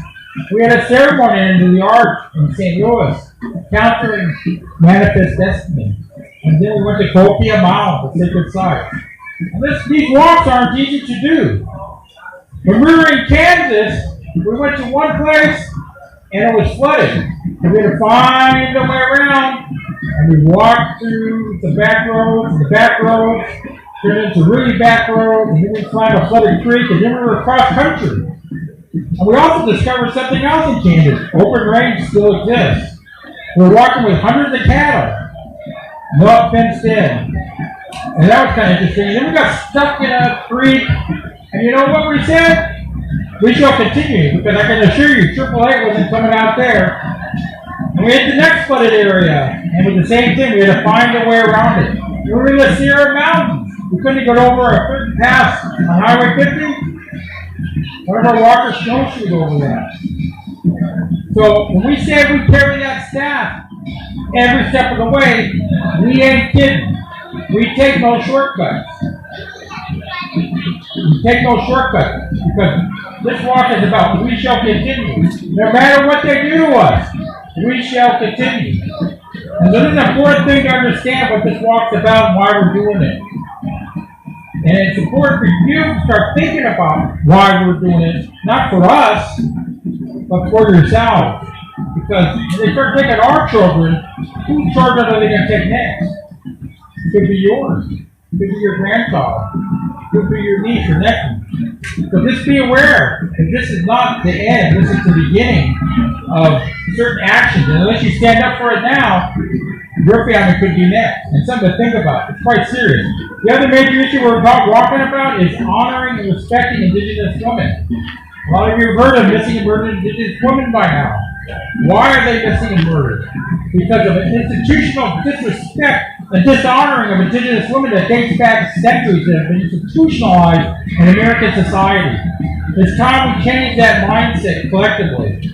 We had a ceremony into the arch in St. Louis, encountering Manifest Destiny. And then we went to Coquia Mound, the sacred site. And these walks aren't easy to do. When we were in Kansas, we went to one place and it was flooded. We had to find a way around, and we walked through the back roads, and the back roads turned into really back roads, and then we climbed a flooded creek, and then we were across country. And we also discovered something else in Kansas. Open range still exists. We're walking with hundreds of cattle, not fenced in. And that was kind of interesting. And then we got stuck in a creek, and you know what we said? We shall continue, because I can assure you, AAA wasn't coming out there. And we hit the next flooded area, and with the same thing, we had to find a way around it. We were in the Sierra Mountains. We couldn't get over a certain pass on Highway 50. One of our walkers snowshoed over that. So when we say we carry that staff every step of the way, we ain't kidding. We take no shortcuts. We take no shortcuts, because this walk is about we shall continue. No matter what they do to us, we shall continue. And this is an important thing to understand what this walk's about and why we're doing it. And it's important for you to start thinking about why we're doing it, not for us, but for yourselves. Because if they start taking our children, whose children are they going to take next? It could be yours. It could be your grandchild. It could be your niece or nephew. So just be aware that this is not the end. This is the beginning of certain actions. And unless you stand up for it now, your family could be next. And something to think about. It's quite serious. The other major issue we're talking about is honoring and respecting Indigenous women. A lot of you have heard of missing and murdered Indigenous women by now. Why are they missing and murdered? Because of an institutional disrespect and dishonoring of Indigenous women that dates back centuries that have been institutionalized in American society. It's time we change that mindset collectively.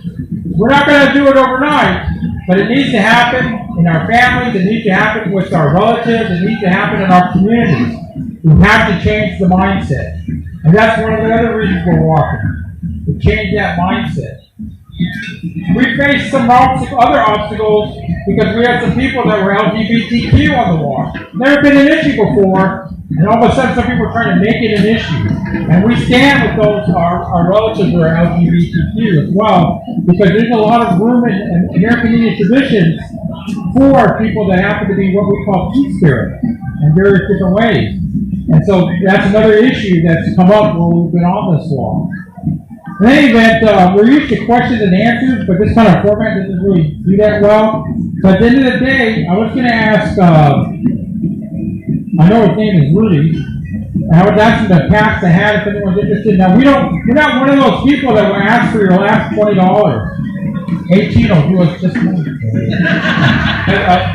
We're not going to do it overnight, but it needs to happen in our families, it needs to happen with our relatives, it needs to happen in our communities. We have to change the mindset. And that's one of the other reasons we're walking, to change that mindset. We faced some other obstacles because we had some people that were LGBTQ on the walk. Never been an issue before, and all of a sudden some people are trying to make it an issue. And we stand with those, our relatives who are LGBTQ as well, because there's a lot of room in American Indian traditions for people that happen to be what we call two-spirit in various different ways. And so that's another issue that's come up when we've been on this walk. In any event, we're used to questions and answers, but this kind of format doesn't really do that well. But at the end of the day, I was going to ask, I know his name is Rudy, and I was asking to pass the hat if anyone's interested. Now, we're not one of those people that will ask for your last $20. 18 will do us just money.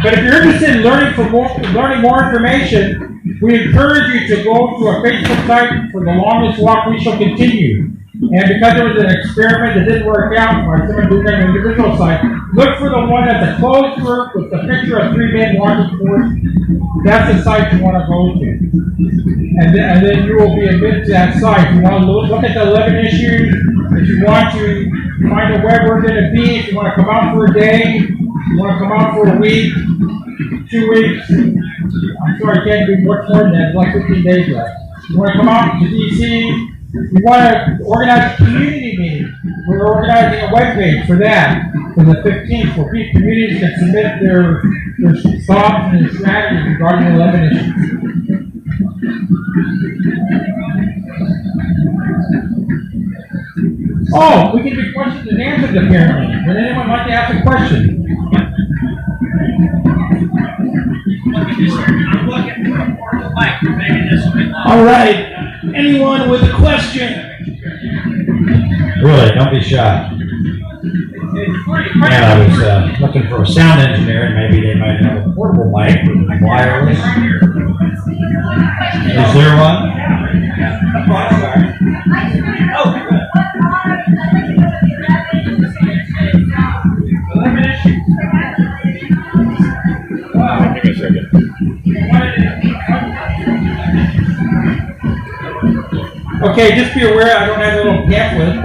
But if you're interested in learning more information, we encourage you to go to our Facebook site for the longest walk we shall continue. And because it was an experiment that didn't work out, or someone doing an individual site, look for the one that's a closed group with the picture of 3 men walking forward. That's the site you want to go to. And then you will be admitted to that site. You want to look at the 11 issues. If you want to find out where we're going to be, if you want to come out for a day, if you want to come out for a week, 2 weeks. I'm sorry, I can't do much more than that. It's like 15 days left. You want to come out to DC. We want to organize a community meeting. We're organizing a webpage for that, for the 15th, where communities can submit their thoughts and their strategies regarding 11 issues. Oh, we can do questions and answers apparently. Would anyone like to ask a question? All right. Anyone with a question? Really, don't be shy. And I was looking for a sound engineer, and maybe they might have a portable mic with wireless. Is there one? Oh, good. Give me a second. Okay, just be aware, I don't have a little pamphlet,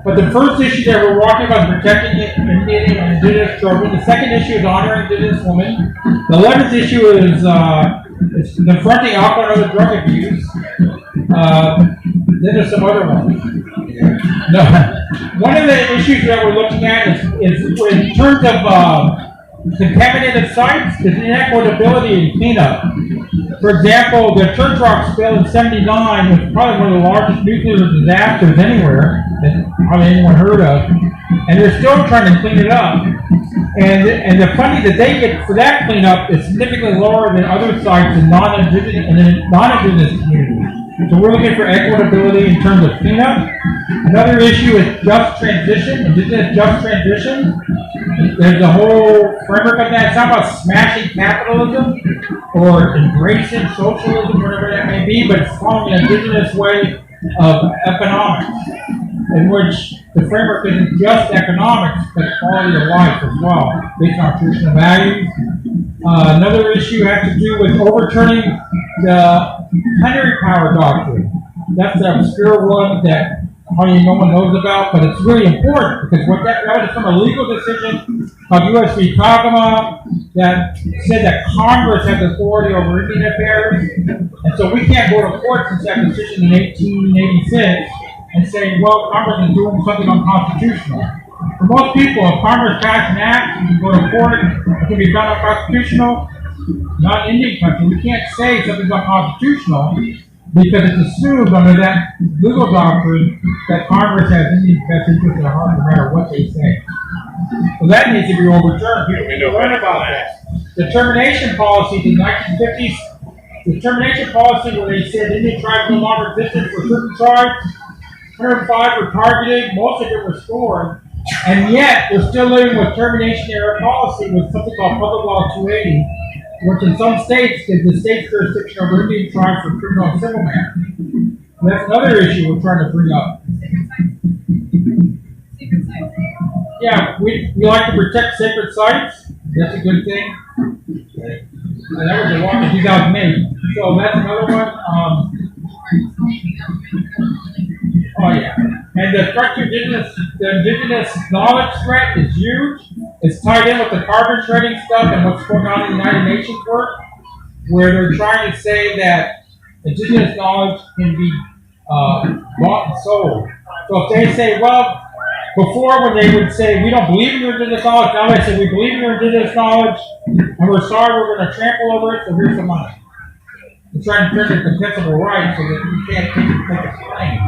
but the first issue that we're walking about is protecting Indian and indigenous children. The second issue is honoring indigenous women. The 11th issue is confronting alcohol and other drug abuse. Then there's some other ones. No, one of the issues that we're looking at is in terms of contaminated sites, is inequitability and cleanup. For example, the Church Rock spill in '79 was probably one of the largest nuclear disasters anywhere that probably anyone heard of, and they're still trying to clean it up. And the funding that they get for that cleanup is significantly lower than other sites in non-indigenous communities. So we're looking for equitability in terms of cleanup. Another issue is just transition, indigenous just transition. There's a whole framework of that. It's not about smashing capitalism or embracing socialism, whatever that may be, but it's following an indigenous way of economics, in which the framework isn't just economics, but quality of life as well, based on traditional values. Another issue has to do with overturning the plenary power doctrine. That's the obscure one that hardly no one knows about, but it's really important because what that was from a legal decision of U.S. v. Kagama that said that Congress has authority over Indian affairs, and so we can't go to court since that decision in 1886 and say, well, Congress is doing something unconstitutional. For most people, if Congress passed an act, you can go to court, it can be found unconstitutional. Not in Indian country, we can't say something's unconstitutional because it's assumed under that legal doctrine that Congress has Indian best interest at heart no matter what they say. So that needs to be overturned. People need to learn about that. The termination policy in the 1950s, the termination policy where they said Indian tribes no longer existed for certain tribes, 105 were targeted, most of it were scored, and yet we're still living with termination era policy with something called Public Law 280, which in some states gives the state's jurisdiction over Indian tribes for criminal and civil matters. And that's another issue we're trying to bring up. Yeah, we like to protect sacred sites. That's a good thing. And that was a law in 2008. So that's another one. Oh yeah. And the threat to the indigenous knowledge threat is huge. It's tied in with the carbon shredding stuff and what's going on in the United Nations work, where they're trying to say that indigenous knowledge can be bought and sold. So if they say, well, before when they would say, we don't believe in your indigenous knowledge, now they say, we believe in your indigenous knowledge, and we're sorry we're going to trample over it, so here's the money. They're trying to turn it to compensable right so that you can't make a claim.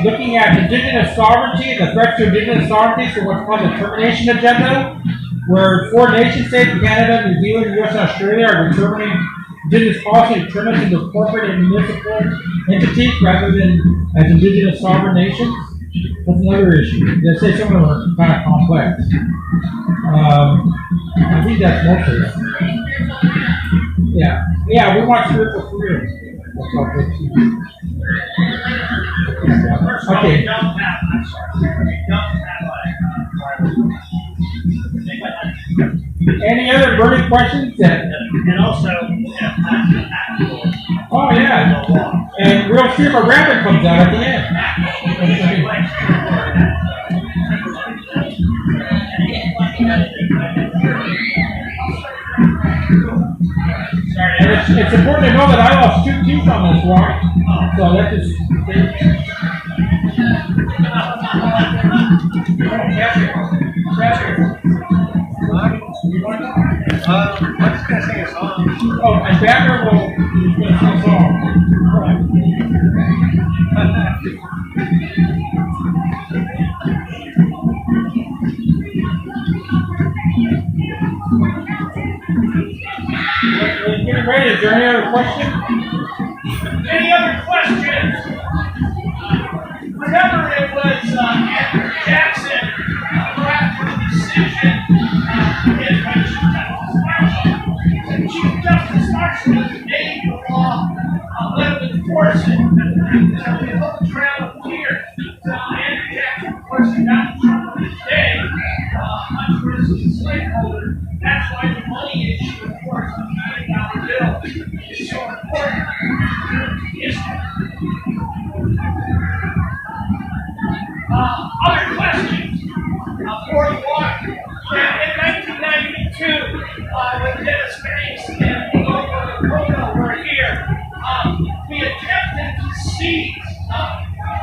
Looking at indigenous sovereignty and the threats to indigenous sovereignty, so what's called the termination agenda, where 4 nation states, Canada, New Zealand, US, and Australia are determining indigenous policy to turn us into corporate and municipal entities rather than as indigenous sovereign nations. That's another issue. They say some of them are kind of complex. I think that's most of it. Yeah, we want spiritual freedom. That's all good too. Okay. Any other burning questions? And also, oh yeah, and we'll see if a rabbit comes out at the end. And it's important to know that I lost 2 teeth on this walk, so that is. I'm just going to sing a song. Oh, and Banner will sing a song. Getting ready. Is there any other questions? Any other questions? Remember, it was course, we hope to travel here. Andrew Jackson, of course, got in trouble today. Controversy of slaveholder. That's why the money issue, of course, the $9 bill is so important. Other questions for the water? In 1992, when Dennis Banks and Logo were here, we attempted to seize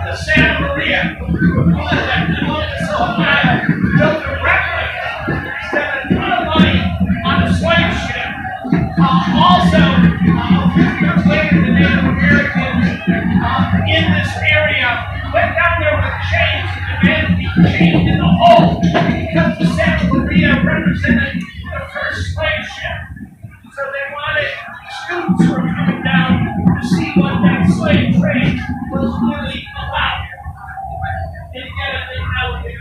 the Santa Maria, Columbus, Ohio, built a replica, spent a ton of money on a slave ship. Also, a few years later, the Native Americans in this area went down there with chains and demanded to be chained in the hole because the Santa Maria represented the first slave ship. So they wanted students who were coming down to see what that slave trade was really about. And get it out of the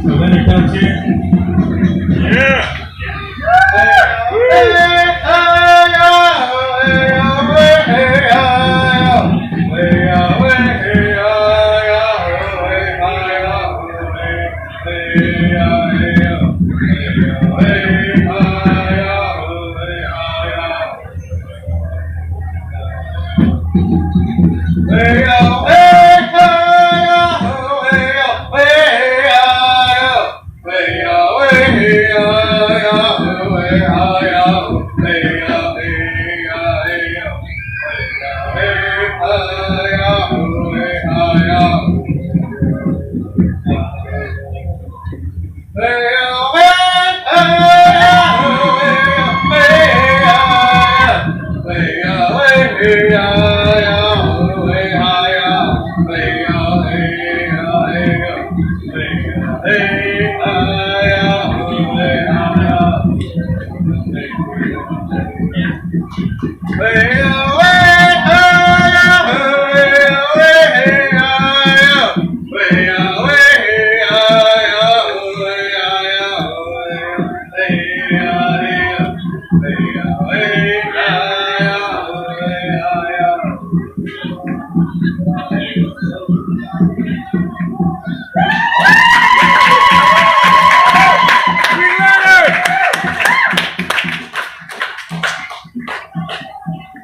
So then it comes here. Yeah.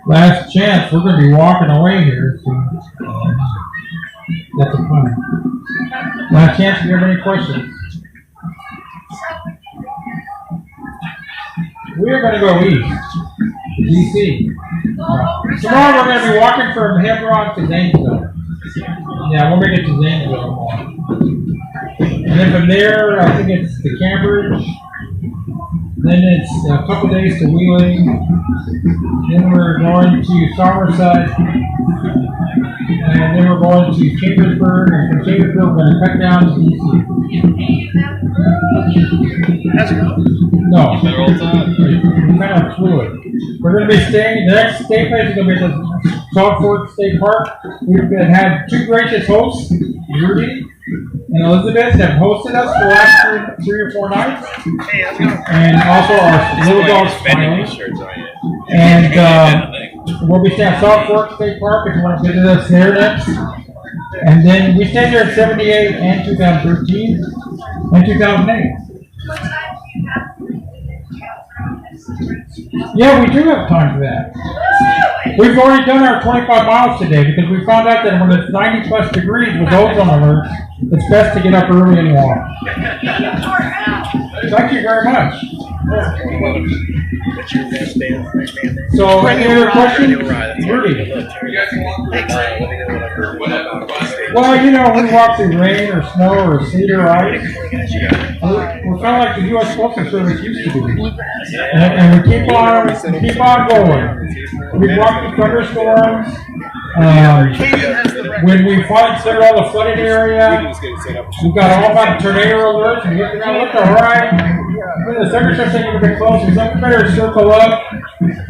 Last chance, we're going to be walking away here. So, that's a fun. Last chance, if you have any questions. We're going to go east, DC. Tomorrow we're going to be walking from Hebron to Zanesville. Yeah, we'll make it to Zanesville. And then from there, I think it's to Cambridge. Then it's a couple days to Wheeling. Then we're going to Somerset. And then we're going to Chambersburg. And from Chambersburg, we're going to cut down to DC. No. It's kind of fluid. We're going to be staying, the next stay place is going to be the Salt Fork State Park. We've had two gracious hosts, Rudy and Elizabeth, have hosted us for the last three or four nights. And also our little dog's Smiley. And we'll be staying at Salt Fork State Park if you want to visit us there next. And then we stayed there in 78 and 2013 and 2008. Yeah, we do have time for that. We've already done our 25 miles today because we found out that when it's 90 plus degrees with ozone alerts, it's best to get up early and walk. Thank you very much. So, any other questions? Rudy. Well, you know, we walk through rain or snow or sleet or ice. We're kind of like the U.S. Postal Service used to be. And we keep on going. We walk through thunderstorms. When we clear all the flooded area, we've got all about tornado alerts, and you have to look all right. The secretary said you're a bit close, so you better circle up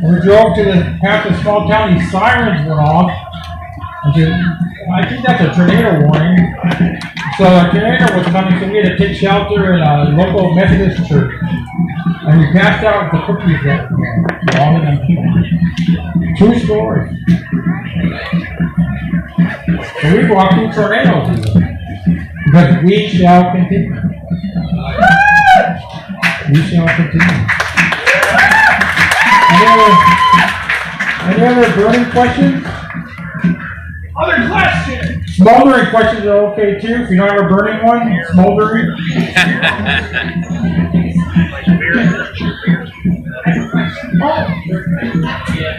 When we drove to past the small town, these sirens went off. I think that's a tornado warning. So a tornado was coming, so we had to take shelter in a local Methodist church. And we passed out the cookies that all of them. True story. So we walked through tornadoes. But we shall continue. We shall continue. Any other burning questions? Other questions? Smoldering questions are okay too. If you don't have a burning one, smoldering.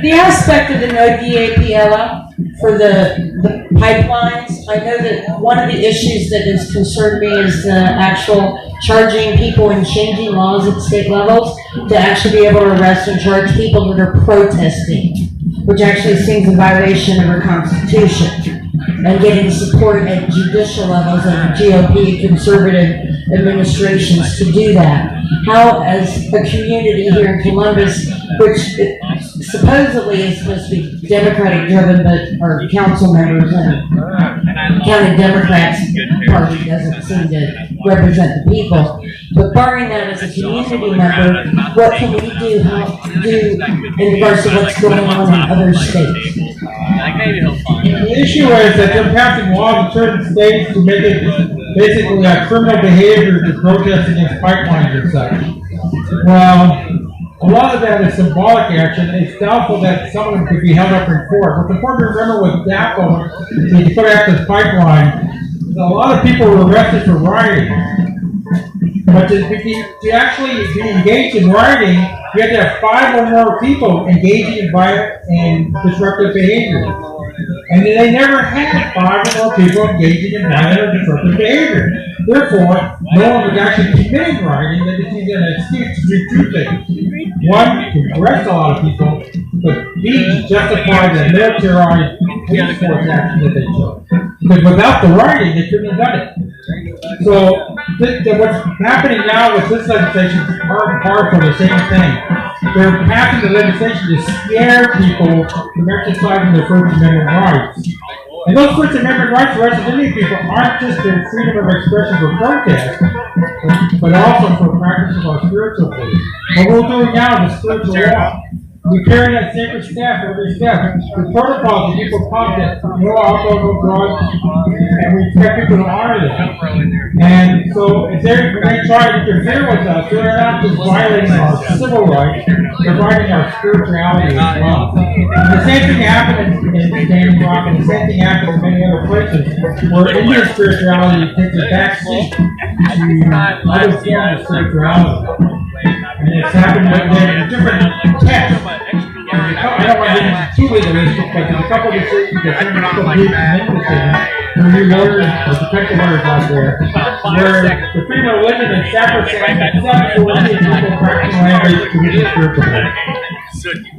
The aspect of the no DAPLA for the pipelines, I know that one of the issues that has concerned me is the actual charging people and changing laws at state levels to actually be able to arrest and charge people that are protesting, which actually seems a violation of our Constitution, and getting support at judicial levels of GOP conservative administrations to do that. How, as a community here in Columbus, which supposedly is supposed to be Democratic driven, but our council members and county Democrats party doesn't seem to represent the people. But barring that, as a community member, what can we do in regards to what's going on in other states? The issue is that they're passing laws in certain states to make it basically a criminal behavior to protest against pipelines and such. Well, a lot of that is symbolic action. It's doubtful that someone could be held up in court. What's important to remember with DAPO, the Dakota Access Pipeline, is a lot of people were arrested for rioting. But to actually be engaged in rioting, you have to have 5 or more people engaging in violent and disruptive behavior. And they never had 5 or more people engaging in violent or disruptive behavior. Therefore, no one was actually committing rioting. They just needed an excuse to do 2 things. One, to arrest a lot of people, but B, to justify the militarized police force action that they took. Because without the rioting, they couldn't have done it. So, what's happening now with this legislation is hard for the same thing. They're passing the legislation to scare people from exercising their First Amendment rights. And those First Amendment rights for us as Indian people aren't just their freedom of expression for protest, but also for practice of our spiritual faith. What we're doing now is a spiritual walk. We carry that sacred staff every step. The protocols that people come that no alcohol, no drugs, and we expect people to honor them. And so if they try to interfere with us, they're not just violating our civil rights, they're violating our spirituality as well. And the same thing happened in Standing Rock, and the same thing happens in many other places, where Indian spirituality takes a back seat to other forms of spirituality. And it's happened in different texts. I don't want to get into too legalistic, but there's a couple of decisions that some people do make decisions. There are new lawyers or potential lawyers out there where the freedom of religion is sacrosanct except for Indian people practicing language to which is spiritual.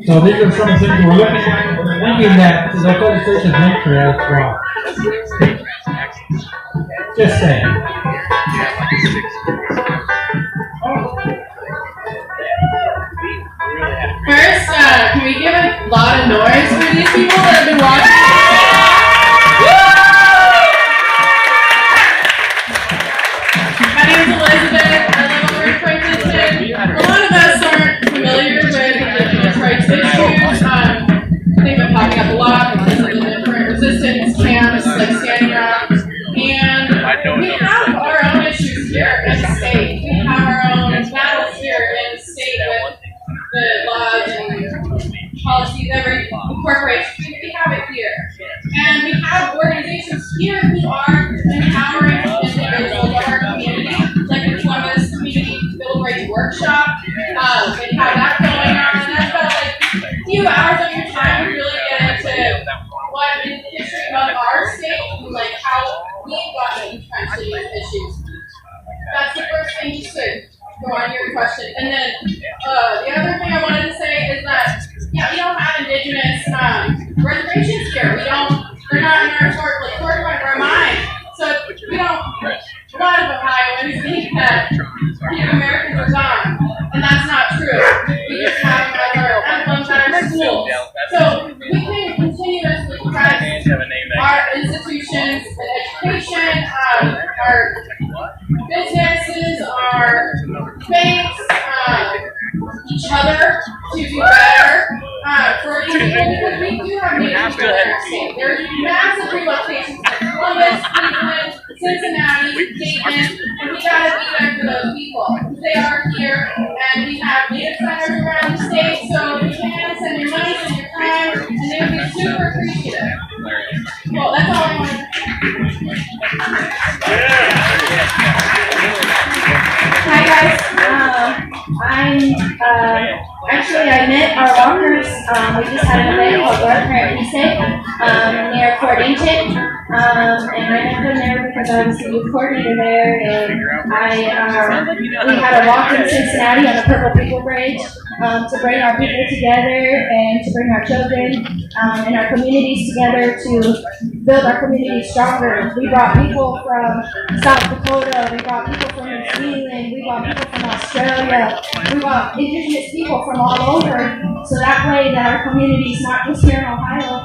So these are some things we're looking at. We're thinking that those legislations make for that as well. Just saying. First, can we give a lot of noise for these people that have been watching? My name is Elizabeth. I live on Rights Petition. A lot of us aren't familiar with Indigenous rights issues. They've been popping up a lot because of the different resistance camps like Standing Rock. And we have our own issues here in the state. We have our own battles here in the state with the laws and policies, every corporation. We have it here. And we have organizations here who are empowering individuals of our community, like the Columbus Community Bill of Rights Workshop. They have that going on. And that's about like a few hours of your time to really get into what is the history of our state and like how we've gotten entrenched in these issues. That's the first thing just to go on your question. And then the other thing I wanted to say is that, yeah, we don't have indigenous reservations here. They're not in our forefront of our mind. So we don't, a lot of Ohioans think that Native Americans are gone. And that's not true. We just have them as our emblems, that are thanks each other to do better for these people because we do have nations in our state. There's massive relocations like Columbus, Cleveland, Cincinnati, Dayton, and we gotta be there for those people. They are here, and we have data centers around the state, so you can send your money, send your time, and they would be super appreciative. Well, that's all I wanted to say. Hi guys, I met our walkers. We just had an event called Grandparent Peace Day near Fort Ancient, and I met them there because I was the youth coordinator there, and we had a walk in Cincinnati on the Purple People Bridge to bring our people together and to bring our children and our communities together to build our communities stronger. We brought people from South Dakota, we brought people from New Zealand, we brought people from Australia, we brought indigenous people from all over, so that way that our communities, not just here in Ohio,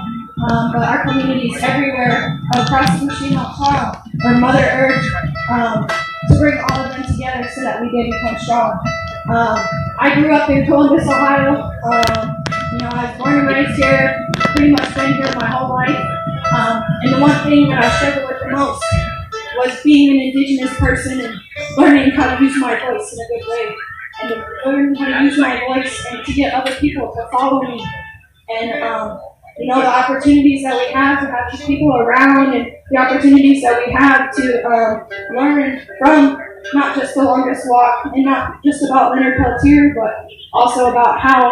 but our communities everywhere across the country, or Mother Earth, to bring all of them together so that we can become strong. I grew up in Columbus, Ohio. I was born and raised here, pretty much been here my whole life. And the one thing that I struggled with the most was being an indigenous person and learning how to use my voice in a good way. And to learn how to use my voice and to get other people to follow me. And the opportunities that we have to have these people around and the opportunities that we have to learn from not just the longest walk and not just about Leonard Peltier, but also about how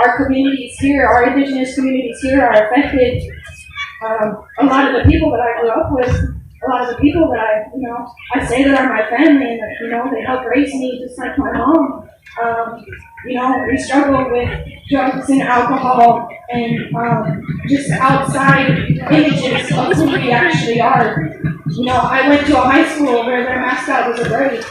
our communities here, our indigenous communities here are affected. A lot of the people that I grew up with, a lot of the people that I say that are my family and that, they help raise me just like my mom. We struggle with drugs and alcohol and just outside images of who we actually are. I went to a high school where their mascot was a bird,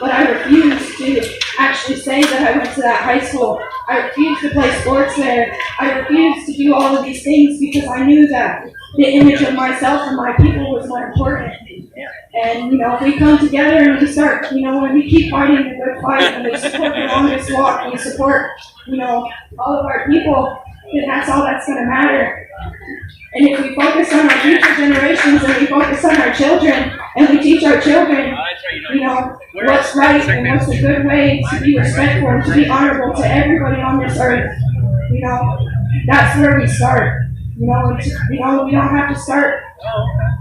but I refused to actually say that I went to that high school. I refused to play sports there. I refused to do all of these things because I knew that the image of myself and my people was more important. And, if we come together and we start, when we keep fighting the good fight and we support the longest walk and we support, all of our people, then that's all that's going to matter. And if we focus on our future generations and we focus on our children and we teach our children, what's right and what's a good way to be respectful and to be honorable to everybody on this earth, that's where we start. We don't have to start,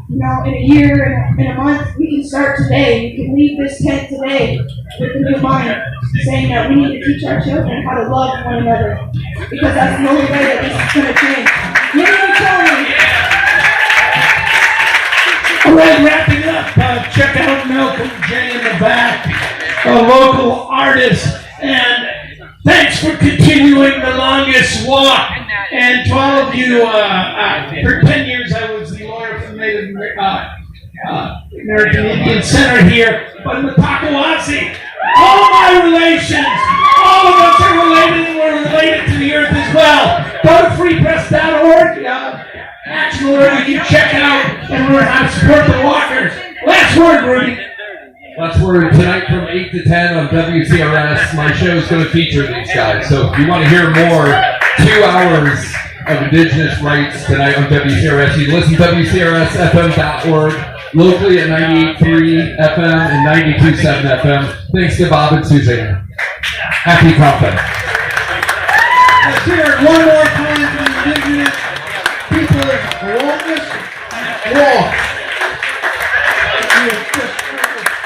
in a year, in a month. We can start today. We can leave this tent today with a new mind, saying that we need to teach our children how to love one another, because that's the only way that this is going to change. You need to tell me. All right, wrapping up, check out Malcolm J in the back, a local artist, and thanks for continuing the longest walk. And to all of you, for 10 years I was the lawyer for the Native American Indian Center here, but in the Pakawasi, all my relations, all of us are related, and we're related to the earth as well. Go to freepress.org, action alert, you can check out and learn how to support the walkers. Last word, Rudy. Last word tonight from 8 to 10 on WCRS. My show is going to feature these guys. So if you want to hear more, 2 hours of Indigenous rights tonight on WCRS. You can listen to WCRSFM.org, locally at 98.3 FM and 92.7 FM. Thanks to Bob and Suzanne. Happy ComFest. Let's hear it one more time from the Indigenous people of the longest walk.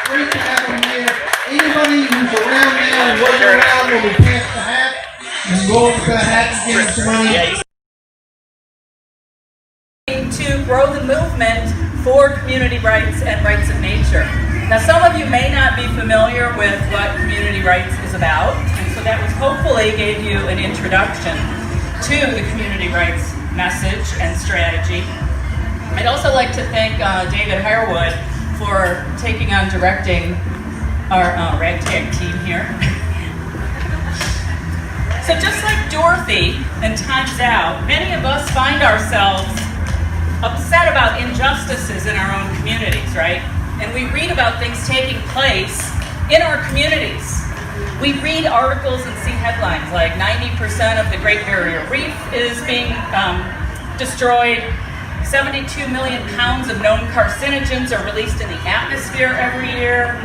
Great to have them here. Anybody who's around now and wasn't around when we passed the hat, and go over to the hat and give them some money. To grow the movement for community rights and rights of nature. Now, some of you may not be familiar with what community rights is about, and so that was hopefully gave you an introduction to the community rights message and strategy. I'd also like to thank David Harewood for taking on directing our ragtag team here. So just like Dorothy and Time's Out, many of us find ourselves upset about injustices in our own communities, right? And we read about things taking place in our communities. We read articles and see headlines like 90% of the Great Barrier Reef is being destroyed, 72 million pounds of known carcinogens are released in the atmosphere every year,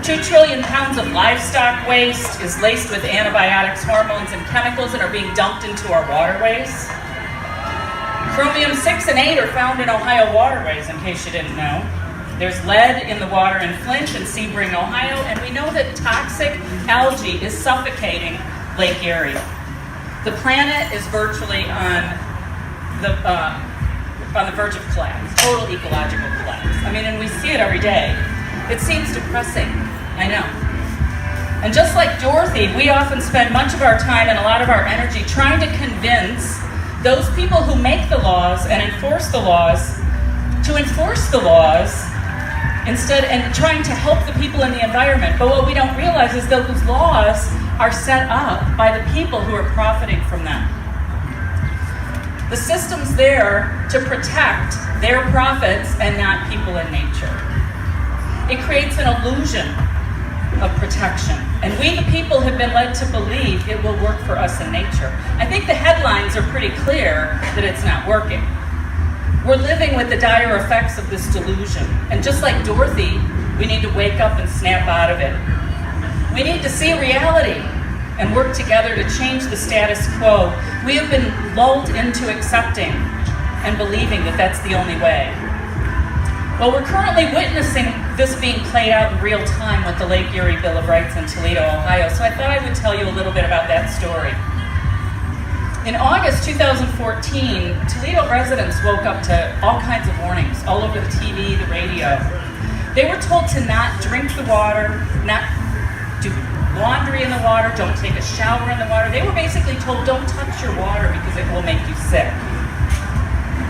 2 trillion pounds of livestock waste is laced with antibiotics, hormones, and chemicals and are being dumped into our waterways. Chromium 6 and 8 are found in Ohio waterways, in case you didn't know. There's lead in the water in Flint and Sebring, Ohio, and we know that toxic algae is suffocating Lake Erie. The planet is virtually on the verge of collapse, total ecological collapse. I mean, and we see it every day. It seems depressing, I know. And just like Dorothy, we often spend much of our time and a lot of our energy trying to convince those people who make the laws and enforce the laws to enforce the laws instead, and trying to help the people in the environment. But what we don't realize is that those laws are set up by the people who are profiting from them. The system's there to protect their profits and not people in nature. It creates an illusion of protection. And we, the people, have been led to believe it will work for us in nature. I think the headlines are pretty clear that it's not working. We're living with the dire effects of this delusion. And just like Dorothy, we need to wake up and snap out of it. We need to see reality and work together to change the status quo. We have been lulled into accepting and believing that that's the only way. Well, we're currently witnessing this being played out in real time with the Lake Erie Bill of Rights in Toledo, Ohio. So I thought I would tell you a little bit about that story. In August 2014, Toledo residents woke up to all kinds of warnings all over the TV, the radio. They were told to not drink the water, not do laundry in the water, don't take a shower in the water. They were basically told, don't touch your water because it will make you sick.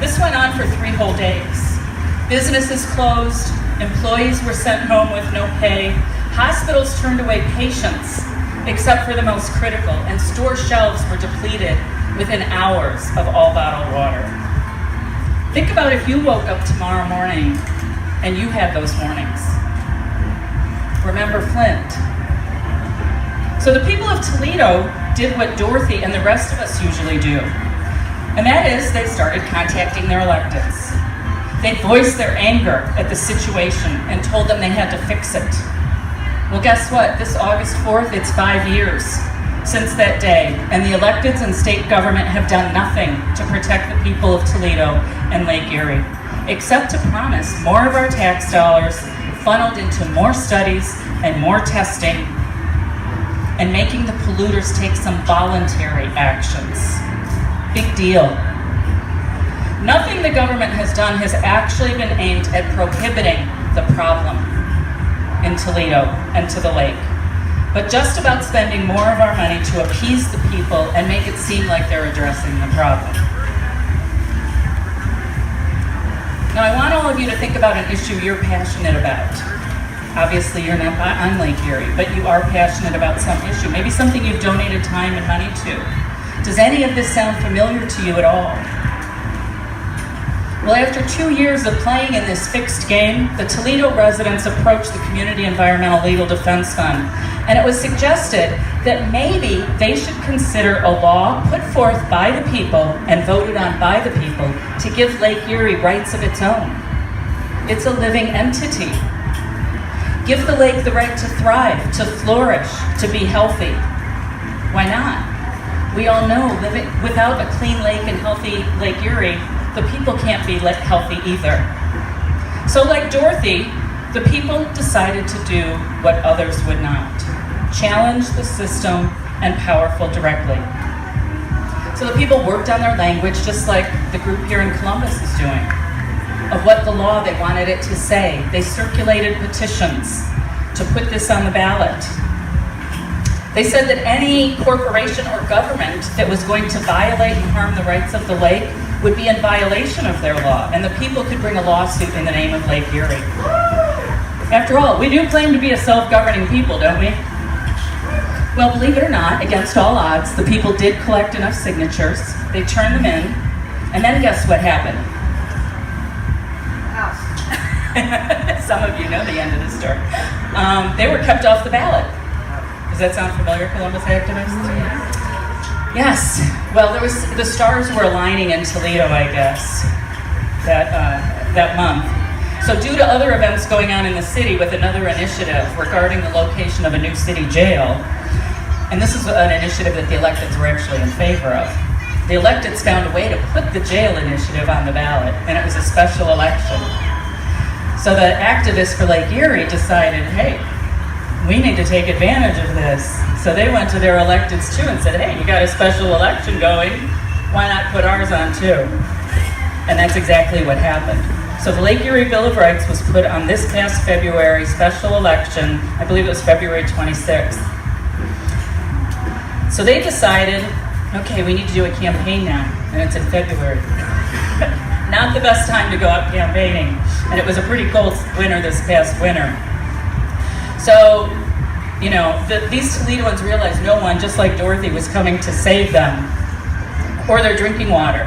This went on for 3 whole days. Businesses closed, employees were sent home with no pay, hospitals turned away patients except for the most critical, and store shelves were depleted within hours of all bottled water. Think about if you woke up tomorrow morning and you had those warnings. Remember Flint. So the people of Toledo did what Dorothy and the rest of us usually do, and that is they started contacting their electeds. They voiced their anger at the situation and told them they had to fix it. Well, guess what? This August 4th, it's 5 years since that day, and the electeds and state government have done nothing to protect the people of Toledo and Lake Erie, except to promise more of our tax dollars funneled into more studies and more testing, and making the polluters take some voluntary actions. Big deal. Nothing the government has done has actually been aimed at prohibiting the problem in Toledo and to the lake, but just about spending more of our money to appease the people and make it seem like they're addressing the problem. Now I want all of you to think about an issue you're passionate about. Obviously you're not on Lake Erie, but you are passionate about some issue, maybe something you've donated time and money to. Does any of this sound familiar to you at all? Well, after 2 years of playing in this fixed game, the Toledo residents approached the Community Environmental Legal Defense Fund, and it was suggested that maybe they should consider a law put forth by the people and voted on by the people to give Lake Erie rights of its own. It's a living entity. Give the lake the right to thrive, to flourish, to be healthy. Why not? We all know living without a clean lake and healthy Lake Erie, the people can't be healthy either. So like Dorothy, the people decided to do what others would not. Challenge the system and powerful directly. So the people worked on their language just like the group here in Columbus is doing, of what the law they wanted it to say. They circulated petitions to put this on the ballot. They said that any corporation or government that was going to violate and harm the rights of the lake would be in violation of their law, and the people could bring a lawsuit in the name of Lake Erie. After all, we do claim to be a self-governing people, don't we? Well, believe it or not, against all odds, the people did collect enough signatures, they turned them in, and then guess what happened? Some of you know the end of the story. They were kept off the ballot. Because that sound familiar, Columbus activists? Yes. Well, the stars were aligning in Toledo, I guess, that month. So due to other events going on in the city with another initiative regarding the location of a new city jail, and this is an initiative that the electeds were actually in favor of, the electeds found a way to put the jail initiative on the ballot, and it was a special election. So the activists for Lake Erie decided, hey, we need to take advantage of this. So they went to their electeds too and said, hey, you got a special election going, why not put ours on too? And that's exactly what happened. So the Lake Erie Bill of Rights was put on this past February special election. I believe it was February 26th. So they decided, okay, we need to do a campaign now, and it's in February. Not the best time to go out campaigning, and it was a pretty cold winter this past winter. So, you know, these Toledoans realized no one, just like Dorothy, was coming to save them or their drinking water.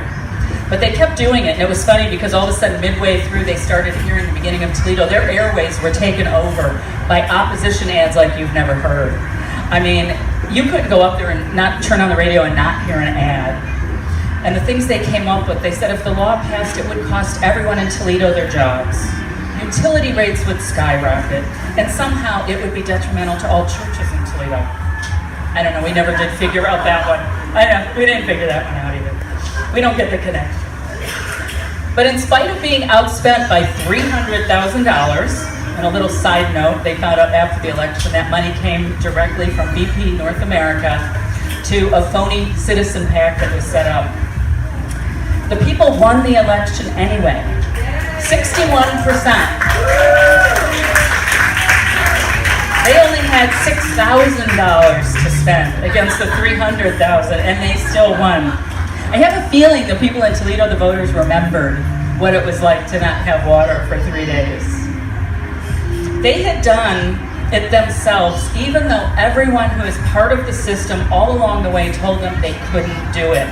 But they kept doing it, and it was funny because all of a sudden, midway through, they started hearing the beginning of Toledo. Their airways were taken over by opposition ads like you've never heard. I mean, you couldn't go up there and not turn on the radio and not hear an ad. And the things they came up with, they said if the law passed, it would cost everyone in Toledo their jobs. Utility rates would skyrocket, and somehow it would be detrimental to all churches in Toledo. I don't know, we never did figure out that one. I know, we didn't figure that one out either. We don't get the connection. But in spite of being outspent by $300,000, and a little side note, they found out after the election that money came directly from BP North America to a phony citizen PAC that was set up. The people won the election anyway. 61%. They only had $6,000 to spend against the $300,000, and they still won. I have a feeling the people in Toledo, the voters, remembered what it was like to not have water for 3 days. They had done it themselves, even though everyone who is part of the system all along the way told them they couldn't do it.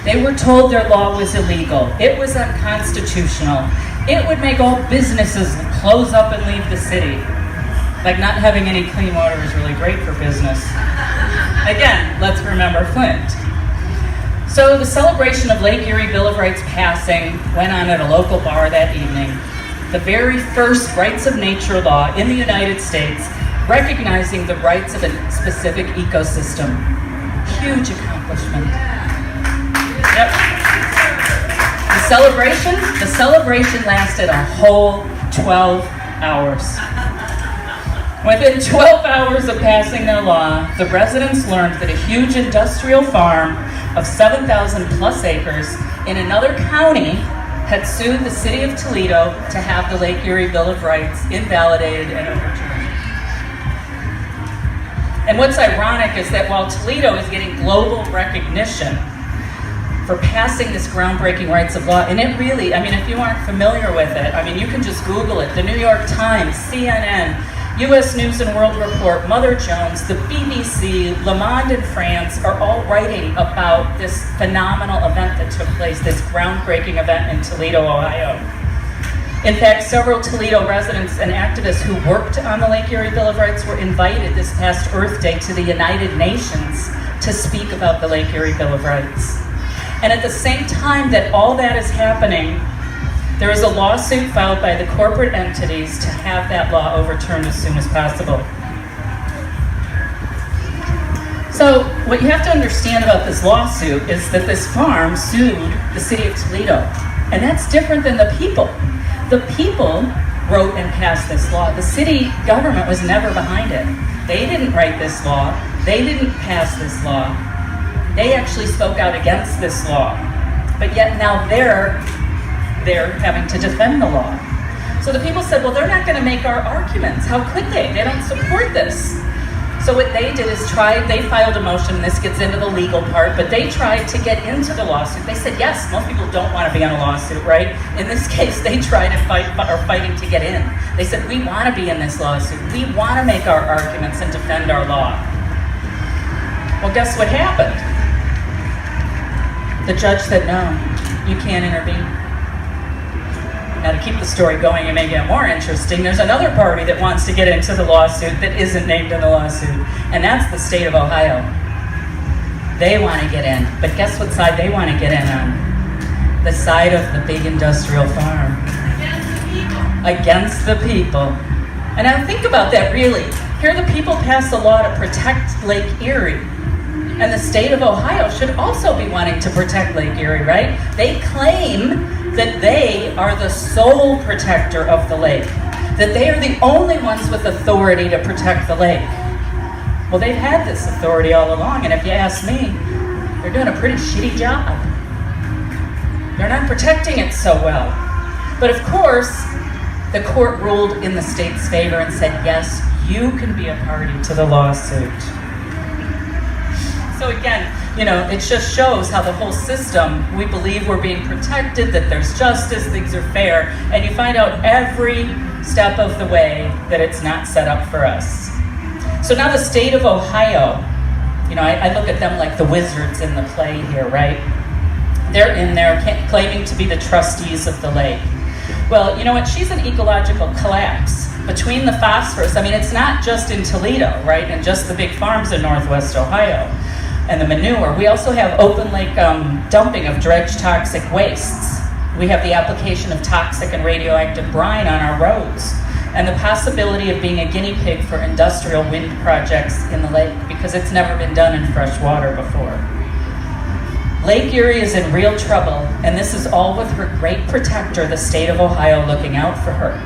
They were told their law was illegal. It was unconstitutional. It would make all businesses close up and leave the city. Like not having any clean water is really great for business. Again, let's remember Flint. So the celebration of Lake Erie Bill of Rights passing went on at a local bar that evening. The very first rights of nature law in the United States recognizing the rights of a specific ecosystem. Huge accomplishment. Yep. The celebration lasted a whole 12 hours. Within 12 hours of passing their law, the residents learned that a huge industrial farm of 7,000 plus acres in another county had sued the city of Toledo to have the Lake Erie Bill of Rights invalidated and overturned. And what's ironic is that while Toledo is getting global recognition for passing this groundbreaking rights of law, and it really, I mean, if you aren't familiar with it, I mean, you can just Google it. The New York Times, CNN, U.S. News and World Report, Mother Jones, the BBC, Le Monde in France are all writing about this phenomenal event that took place, this groundbreaking event in Toledo, Ohio. In fact, several Toledo residents and activists who worked on the Lake Erie Bill of Rights were invited this past Earth Day to the United Nations to speak about the Lake Erie Bill of Rights. And at the same time that all that is happening, there is a lawsuit filed by the corporate entities to have that law overturned as soon as possible. So what you have to understand about this lawsuit is that this farm sued the city of Toledo, and that's different than the people. The people wrote and passed this law. The city government was never behind it. They didn't write this law. They didn't pass this law. They actually spoke out against this law. But yet now they're having to defend the law. So the people said, well, they're not going to make our arguments. How could they? They don't support this. So what they did is they filed a motion, and this gets into the legal part, but they tried to get into the lawsuit. They said, yes, most people don't want to be on a lawsuit, right? In this case, they tried to are fighting to get in. They said, we want to be in this lawsuit. We want to make our arguments and defend our law. Well, guess what happened? The judge said, no, you can't intervene. Now, to keep the story going and make it more interesting, there's another party that wants to get into the lawsuit that isn't named in the lawsuit, and that's the state of Ohio. They want to get in, but guess what side they want to get in on? The side of the big industrial farm. Against the people. And now think about that, really. Here the people passed a law to protect Lake Erie. And the state of Ohio should also be wanting to protect Lake Erie, right? They claim that they are the sole protector of the lake, that they are the only ones with authority to protect the lake. Well, they've had this authority all along, and if you ask me, they're doing a pretty shitty job. They're not protecting it so well. But of course, the court ruled in the state's favor and said, yes, you can be a party to the lawsuit. So again, it just shows how the whole system, we believe we're being protected, that there's justice, things are fair, and you find out every step of the way that it's not set up for us. So now the state of Ohio, I look at them like the wizards in the play here, right? They're in there claiming to be the trustees of the lake. Well, you know what? She's an ecological collapse. Between the phosphorus, it's not just in Toledo, right? And just the big farms in Northwest Ohio. And the manure. We also have open lake dumping of dredged toxic wastes. We have the application of toxic and radioactive brine on our roads. And the possibility of being a guinea pig for industrial wind projects in the lake, because it's never been done in fresh water before. Lake Erie is in real trouble, and this is all with her great protector, the state of Ohio, looking out for her.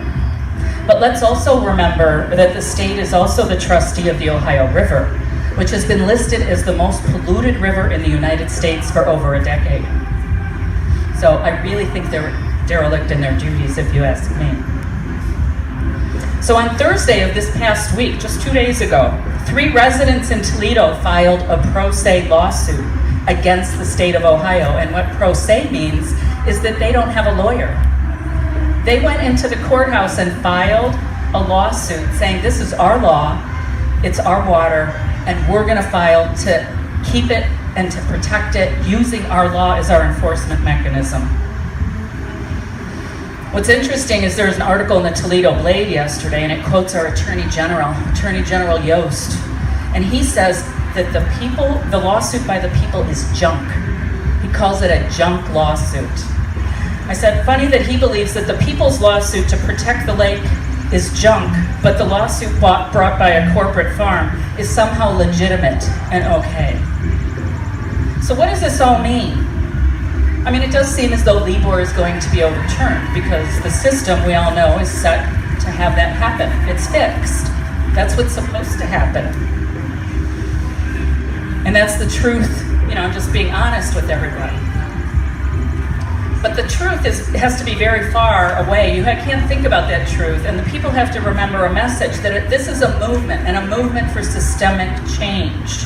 But let's also remember that the state is also the trustee of the Ohio River, which has been listed as the most polluted river in the United States for over a decade. So I really think they're derelict in their duties, if you ask me. So on Thursday of this past week, just 2 days ago, 3 residents in Toledo filed a pro se lawsuit against the state of Ohio. And what pro se means is that they don't have a lawyer. They went into the courthouse and filed a lawsuit saying, this is our law, it's our water, and we're going to file to keep it and to protect it using our law as our enforcement mechanism. What's interesting is there's an article in the Toledo Blade yesterday, and it quotes our Attorney General Yost, and he says that the lawsuit by the people is junk. He calls it a junk lawsuit. I said, funny that he believes that the people's lawsuit to protect the lake is junk, but the lawsuit brought by a corporate farm is somehow legitimate and okay. So what does this all mean? It does seem as though Libor is going to be overturned because the system, we all know, is set to have that happen. It's fixed. That's what's supposed to happen. And that's the truth. I'm just being honest with everybody. But the truth has to be very far away. You can't think about that truth. And the people have to remember a message that this is a movement, and a movement for systemic change.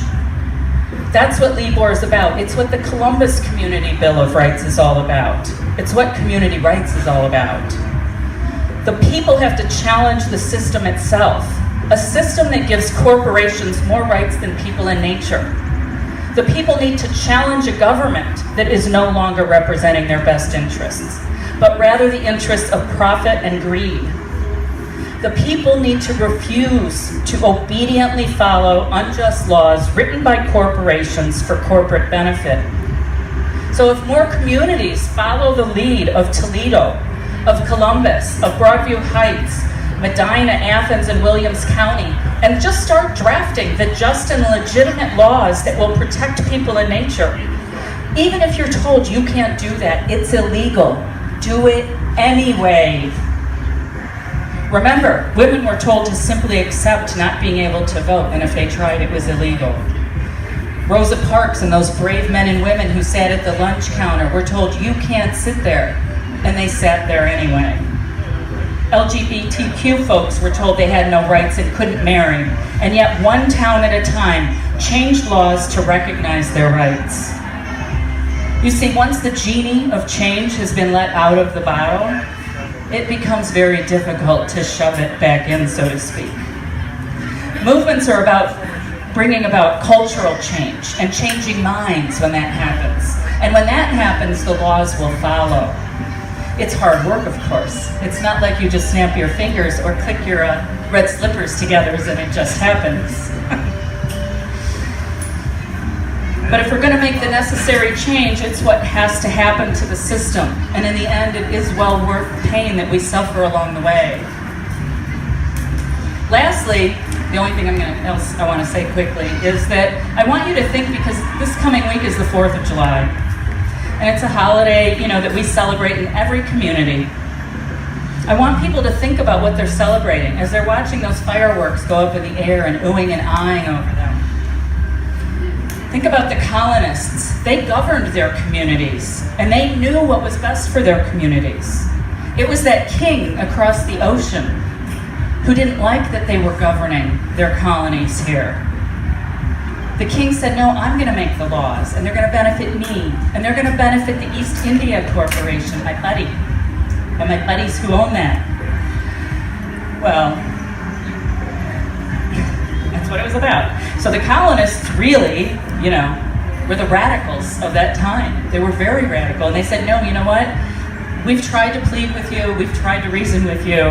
That's what Libor is about. It's what the Columbus Community Bill of Rights is all about. It's what community rights is all about. The people have to challenge the system itself, a system that gives corporations more rights than people in nature. The people need to challenge a government that is no longer representing their best interests, but rather the interests of profit and greed. The people need to refuse to obediently follow unjust laws written by corporations for corporate benefit. So if more communities follow the lead of Toledo, of Columbus, of Broadview Heights, Medina, Athens, and Williams County, and just start drafting the just and legitimate laws that will protect people and nature. Even if you're told you can't do that, it's illegal. Do it anyway. Remember, women were told to simply accept not being able to vote, and if they tried, it was illegal. Rosa Parks and those brave men and women who sat at the lunch counter were told, you can't sit there, and they sat there anyway. LGBTQ folks were told they had no rights and couldn't marry, and yet one town at a time changed laws to recognize their rights. You see, once the genie of change has been let out of the bottle, it becomes very difficult to shove it back in, so to speak. Movements are about bringing about cultural change and changing minds when that happens. And when that happens, the laws will follow. It's hard work, of course. It's not like you just snap your fingers or click your red slippers together and it just happens. But if we're going to make the necessary change, it's what has to happen to the system. And in the end, it is well worth the pain that we suffer along the way. Lastly, the only thing else I want to say quickly is that I want you to think, because this coming week is the 4th of July. And it's a holiday, that we celebrate in every community. I want people to think about what they're celebrating as they're watching those fireworks go up in the air and oohing and aahing over them. Think about the colonists. They governed their communities, and they knew what was best for their communities. It was that king across the ocean who didn't like that they were governing their colonies here. The king said, no, I'm going to make the laws, and they're going to benefit me, and they're going to benefit the East India Corporation, my buddy, and my buddies who own that. Well, that's what it was about. So the colonists really, were the radicals of that time. They were very radical, and they said, no, you know what? We've tried to plead with you, we've tried to reason with you,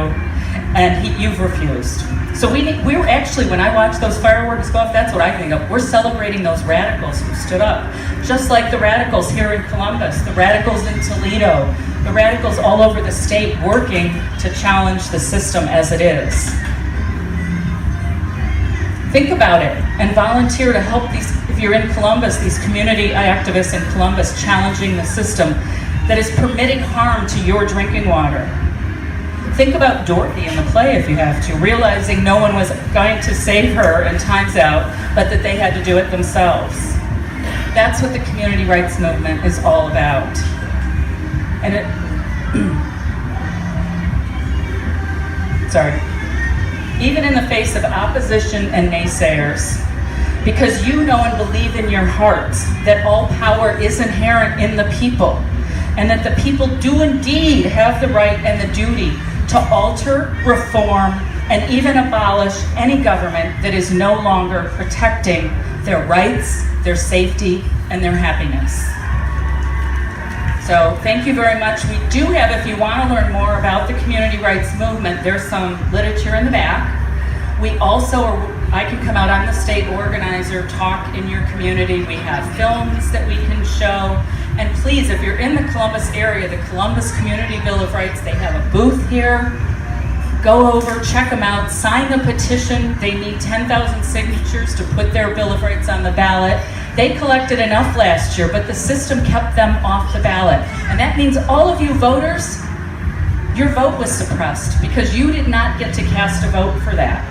and you've refused. So we're actually, when I watch those fireworks go off, that's what I think of. We're celebrating those radicals who stood up. Just like the radicals here in Columbus, the radicals in Toledo, the radicals all over the state working to challenge the system as it is. Think about it and volunteer to help these, if you're in Columbus, these community activists in Columbus challenging the system that is permitting harm to your drinking water. Think about Dorothy in the play if you have to, realizing no one was going to save her in Time's Out, but that they had to do it themselves. That's what the community rights movement is all about. And even in the face of opposition and naysayers, because you know and believe in your hearts that all power is inherent in the people, and that the people do indeed have the right and the duty to alter, reform, and even abolish any government that is no longer protecting their rights, their safety, and their happiness. So thank you very much. We do have, if you want to learn more about the community rights movement, there's some literature in the back. We also, I can come out, I'm the state organizer, talk in your community. We have films that we can show. And please, if you're in the Columbus area, the Columbus Community Bill of Rights, they have a booth here. Go over, check them out, sign the petition. They need 10,000 signatures to put their Bill of Rights on the ballot. They collected enough last year, but the system kept them off the ballot. And that means all of you voters, your vote was suppressed because you did not get to cast a vote for that.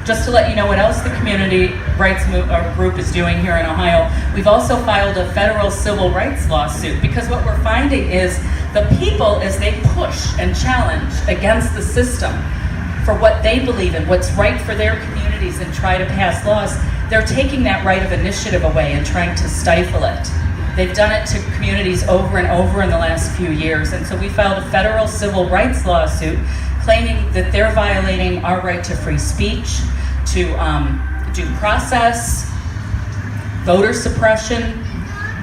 Just to let you know what else the community rights group is doing here in Ohio, we've also filed a federal civil rights lawsuit, because what we're finding is the people, as they push and challenge against the system for what they believe in, what's right for their communities, and try to pass laws, they're taking that right of initiative away and trying to stifle it. They've done it to communities over and over in the last few years, and so we filed a federal civil rights lawsuit claiming that they're violating our right to free speech, to due process, voter suppression,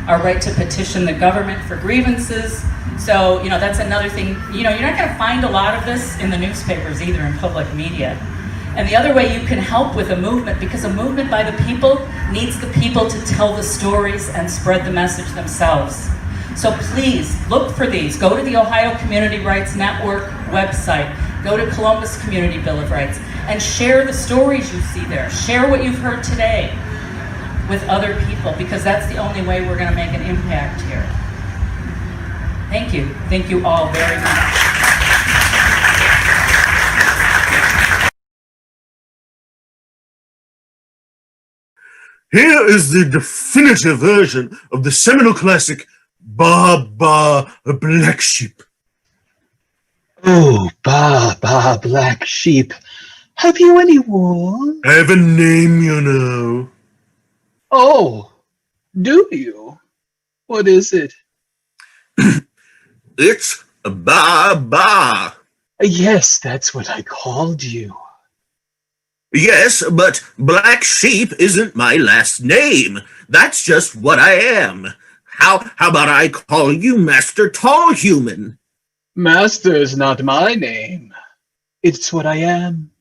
our right to petition the government for grievances. So, that's another thing. You're not going to find a lot of this in the newspapers either, in public media. And the other way you can help with a movement, because a movement by the people needs the people to tell the stories and spread the message themselves. So please look for these. Go to the Ohio Community Rights Network website. Go to Columbus Community Bill of Rights and share the stories you see there. Share what you've heard today with other people, because that's the only way we're going to make an impact here. Thank you. Thank you all very much. Here is the definitive version of the seminal classic Ba Ba Black Sheep. Oh, Ba Ba Black Sheep, have you any wool? I have a name, you know. Oh, do you? What is it? It's Ba Ba. Yes, that's what I called you. Yes, but Black Sheep isn't my last name. That's just what I am. How about I call you Master Tall Human? Master is not my name. It's what I am.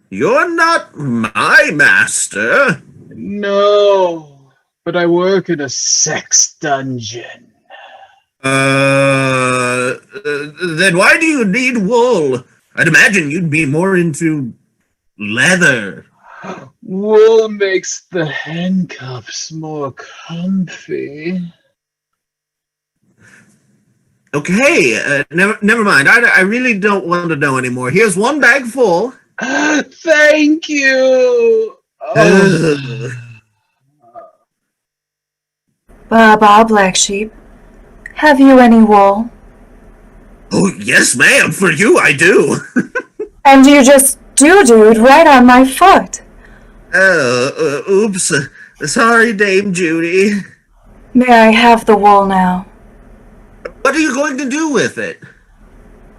You're not my master. No, but I work in a sex dungeon. Then why do you need wool? I'd imagine you'd be more into leather. Wool makes the handcuffs more comfy. Okay, never mind. I really don't want to know anymore. Here's one bag full. Thank you. Oh. Ba, Black Sheep. Have you any wool? Oh, yes, ma'am. For you, I do. And you just doo-dooed right on my foot. Oops. Sorry, Dame Judy. May I have the wool now? What are you going to do with it?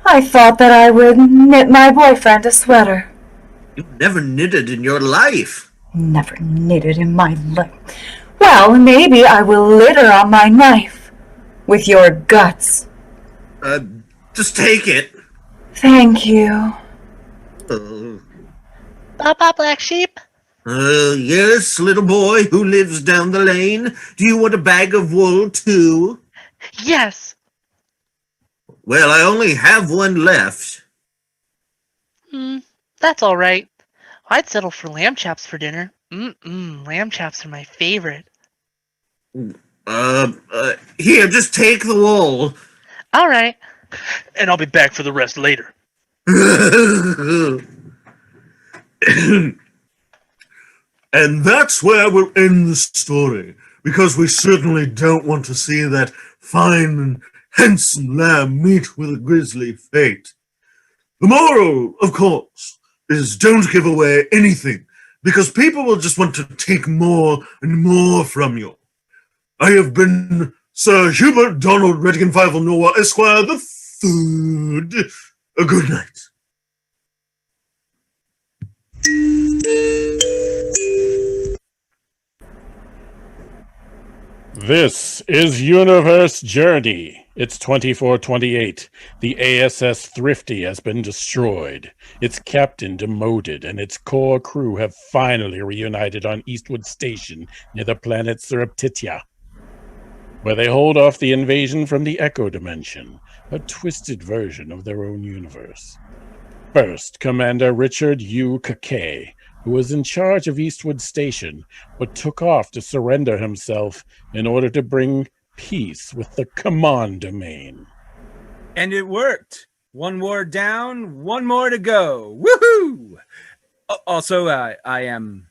I thought that I would knit my boyfriend a sweater. You've never knitted in your life. Never knitted in my life. Well, maybe I will litter on my knife with your guts. Just take it. Thank you. Papa Black Sheep? Yes, little boy who lives down the lane. Do you want a bag of wool, too? Yes. Well, I only have one left. That's all right. I'd settle for lamb chops for dinner. Lamb chops are my favorite. Here, just take the wool. All right. And I'll be back for the rest later. And that's where we'll end the story, because we certainly don't want to see that fine and handsome lamb meet with a grisly fate. The moral, of course, is don't give away anything, because people will just want to take more and more from you. I have been Sir Hubert Donald Redkin Fivel Noah Esquire the Third. A good night. This is Universe Journey. It's 2428. The ASS Thrifty has been destroyed. Its captain demoted, and its core crew have finally reunited on Eastwood Station near the planet Surreptitia, where they hold off the invasion from the Echo Dimension, a twisted version of their own universe. First, Commander Richard U. Kakay, who was in charge of Eastwood Station, but took off to surrender himself in order to bring peace with the Command Domain. And it worked. One war down, one more to go. Woohoo! Also, I am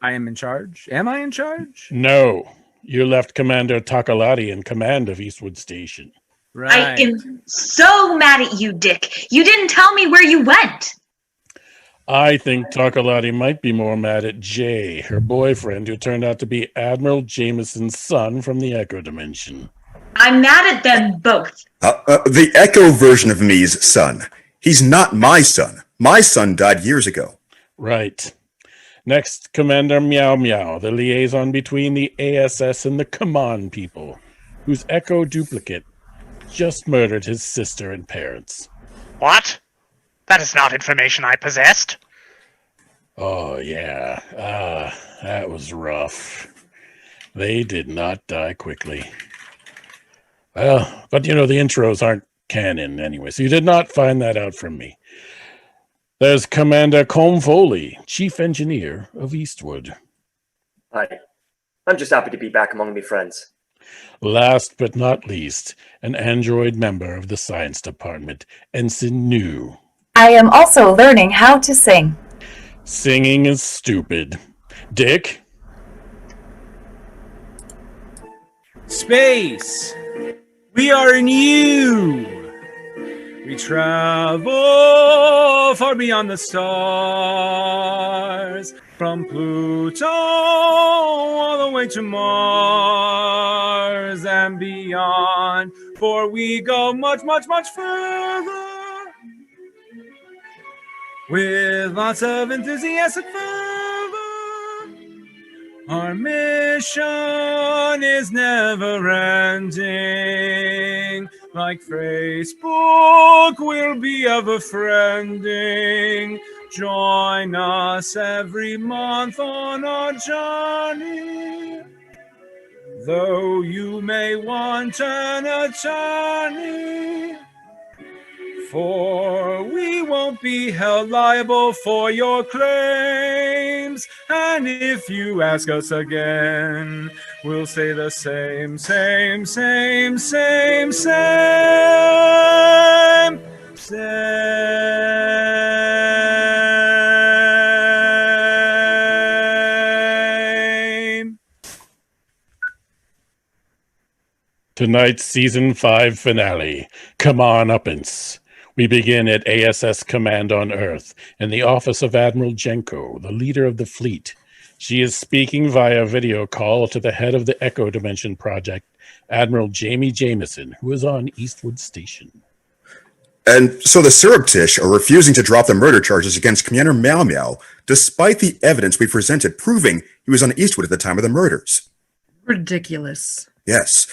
in charge. Am I in charge? No, you left Commander Takalati in command of Eastwood Station. Right. I am so mad at you, Dick. You didn't tell me where you went. I think Takalati might be more mad at Jay, her boyfriend, who turned out to be Admiral Jameson's son from the Echo Dimension. I'm mad at them both. The Echo version of me's son. He's not my son. My son died years ago. Right. Next, Commander Meow Meow, the liaison between the ASS and the Command people, whose Echo duplicate just murdered his sister and parents. What? That is not information I possessed. Oh, yeah. That was rough. They did not die quickly. Well, but the intros aren't canon anyway, so you did not find that out from me. There's Commander Colm Foley, Chief Engineer of Eastwood. Hi. I'm just happy to be back among me friends. Last but not least, an android member of the Science Department, Ensign New. I am also learning how to sing. Singing is stupid. Dick? Space. We are in you. We travel far beyond the stars, from Pluto all the way to Mars and beyond, for we go much, much, much further with lots of enthusiastic fervor. Our mission is never ending. like Facebook will be ever friending. Join us every month on our journey. Though you may want an attorney, for we won't be held liable for your claims. And if you ask us again, we'll say the same. Tonight's Season 5 finale. Come on, Uppance. We begin at ASS Command on Earth in the office of Admiral Jenko, the leader of the fleet. She is speaking via video call to the head of the Echo Dimension Project, Admiral Jamie Jameson, who is on Eastwood Station. And so the surreptish are refusing to drop the murder charges against Commander Meow Meow, despite the evidence we presented proving he was on Eastwood at the time of the murders. Ridiculous. Yes.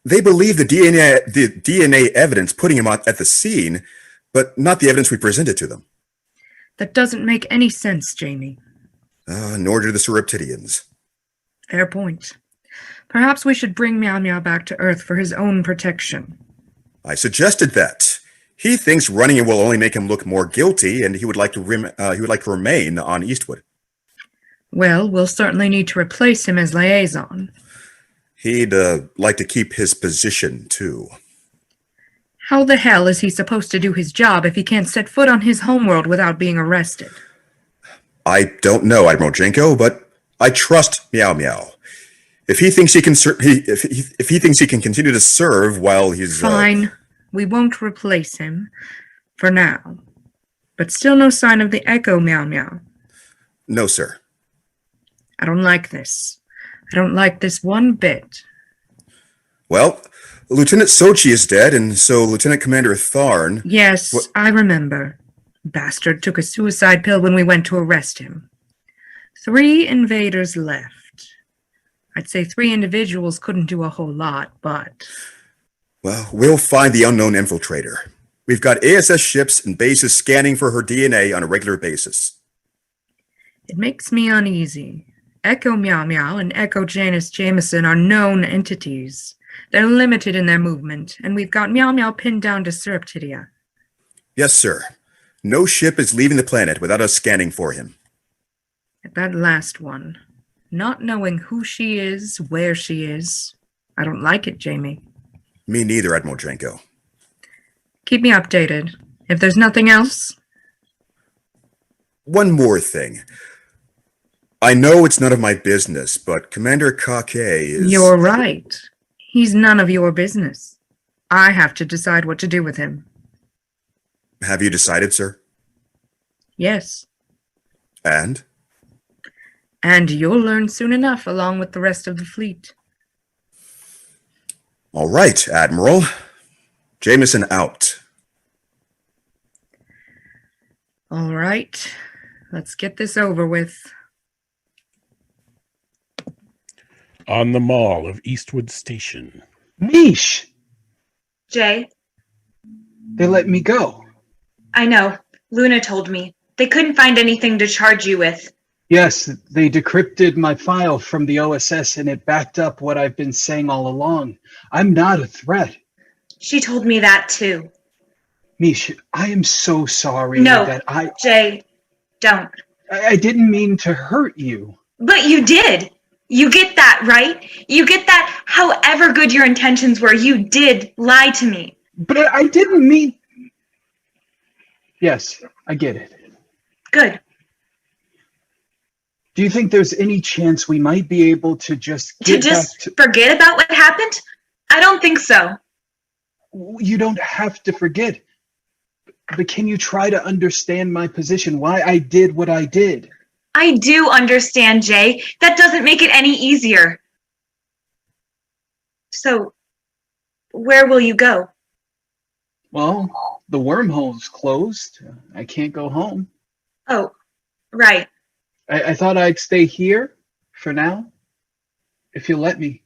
They believe the DNA evidence putting him at the scene, but not the evidence we presented to them. That doesn't make any sense, Jamie. Nor do the Surreptidians. Fair point. Perhaps we should bring Meow Meow back to Earth for his own protection. I suggested that. He thinks running it will only make him look more guilty, and he would like to remain on Eastwood. Well, we'll certainly need to replace him as liaison. He'd like to keep his position, too. How the hell is he supposed to do his job if he can't set foot on his homeworld without being arrested? I don't know, Admiral Jenko, but I trust Meow Meow. If he thinks he can, if he thinks he can continue to serve while he's fine, we won't replace him for now. But still, no sign of the Echo, Meow Meow. No, sir. I don't like this. I don't like this one bit. Well, Lieutenant Sochi is dead, and so Lieutenant Commander Tharn... Yes, I remember. Bastard took a suicide pill when we went to arrest him. 3 invaders left. I'd say 3 individuals couldn't do a whole lot, but... Well, we'll find the unknown infiltrator. We've got ASS ships and bases scanning for her DNA on a regular basis. It makes me uneasy. Echo Meow Meow and Echo Janus Jameson are known entities. They're limited in their movement, and we've got Meow Meow pinned down to Surreptidia. Yes, sir. No ship is leaving the planet without us scanning for him. At that last one, not knowing who she is, where she is, I don't like it, Jamie. Me neither, Admiral Jenko. Keep me updated. If there's nothing else... One more thing. I know it's none of my business, but Commander Kake is... You're right. He's none of your business. I have to decide what to do with him. Have you decided, sir? Yes. And? And you'll learn soon enough, along with the rest of the fleet. All right, Admiral. Jameson out. All right. Let's get this over with. On the mall of Eastwood Station. Mish! Jay, They let me go. I know. Luna told me. They couldn't find anything to charge you with. Yes, they decrypted my file from the OSS and it backed up what I've been saying all along. I'm not a threat. She told me that too. Mish, I am so sorry No, that Jay, don't. I didn't mean to hurt you. But you did. You get that, right? You get that however good your intentions were, you did lie to me. But I didn't mean... Yes, I get it. Good. Do you think there's any chance we might be able to just To just forget about what happened? I don't think so. You don't have to forget. But can you try to understand my position, why I did what I did? I do understand, Jay. That doesn't make it any easier. So, where will you go? Well, the wormhole's closed. I can't go home. Oh, right. I thought I'd stay here for now, if you'll let me.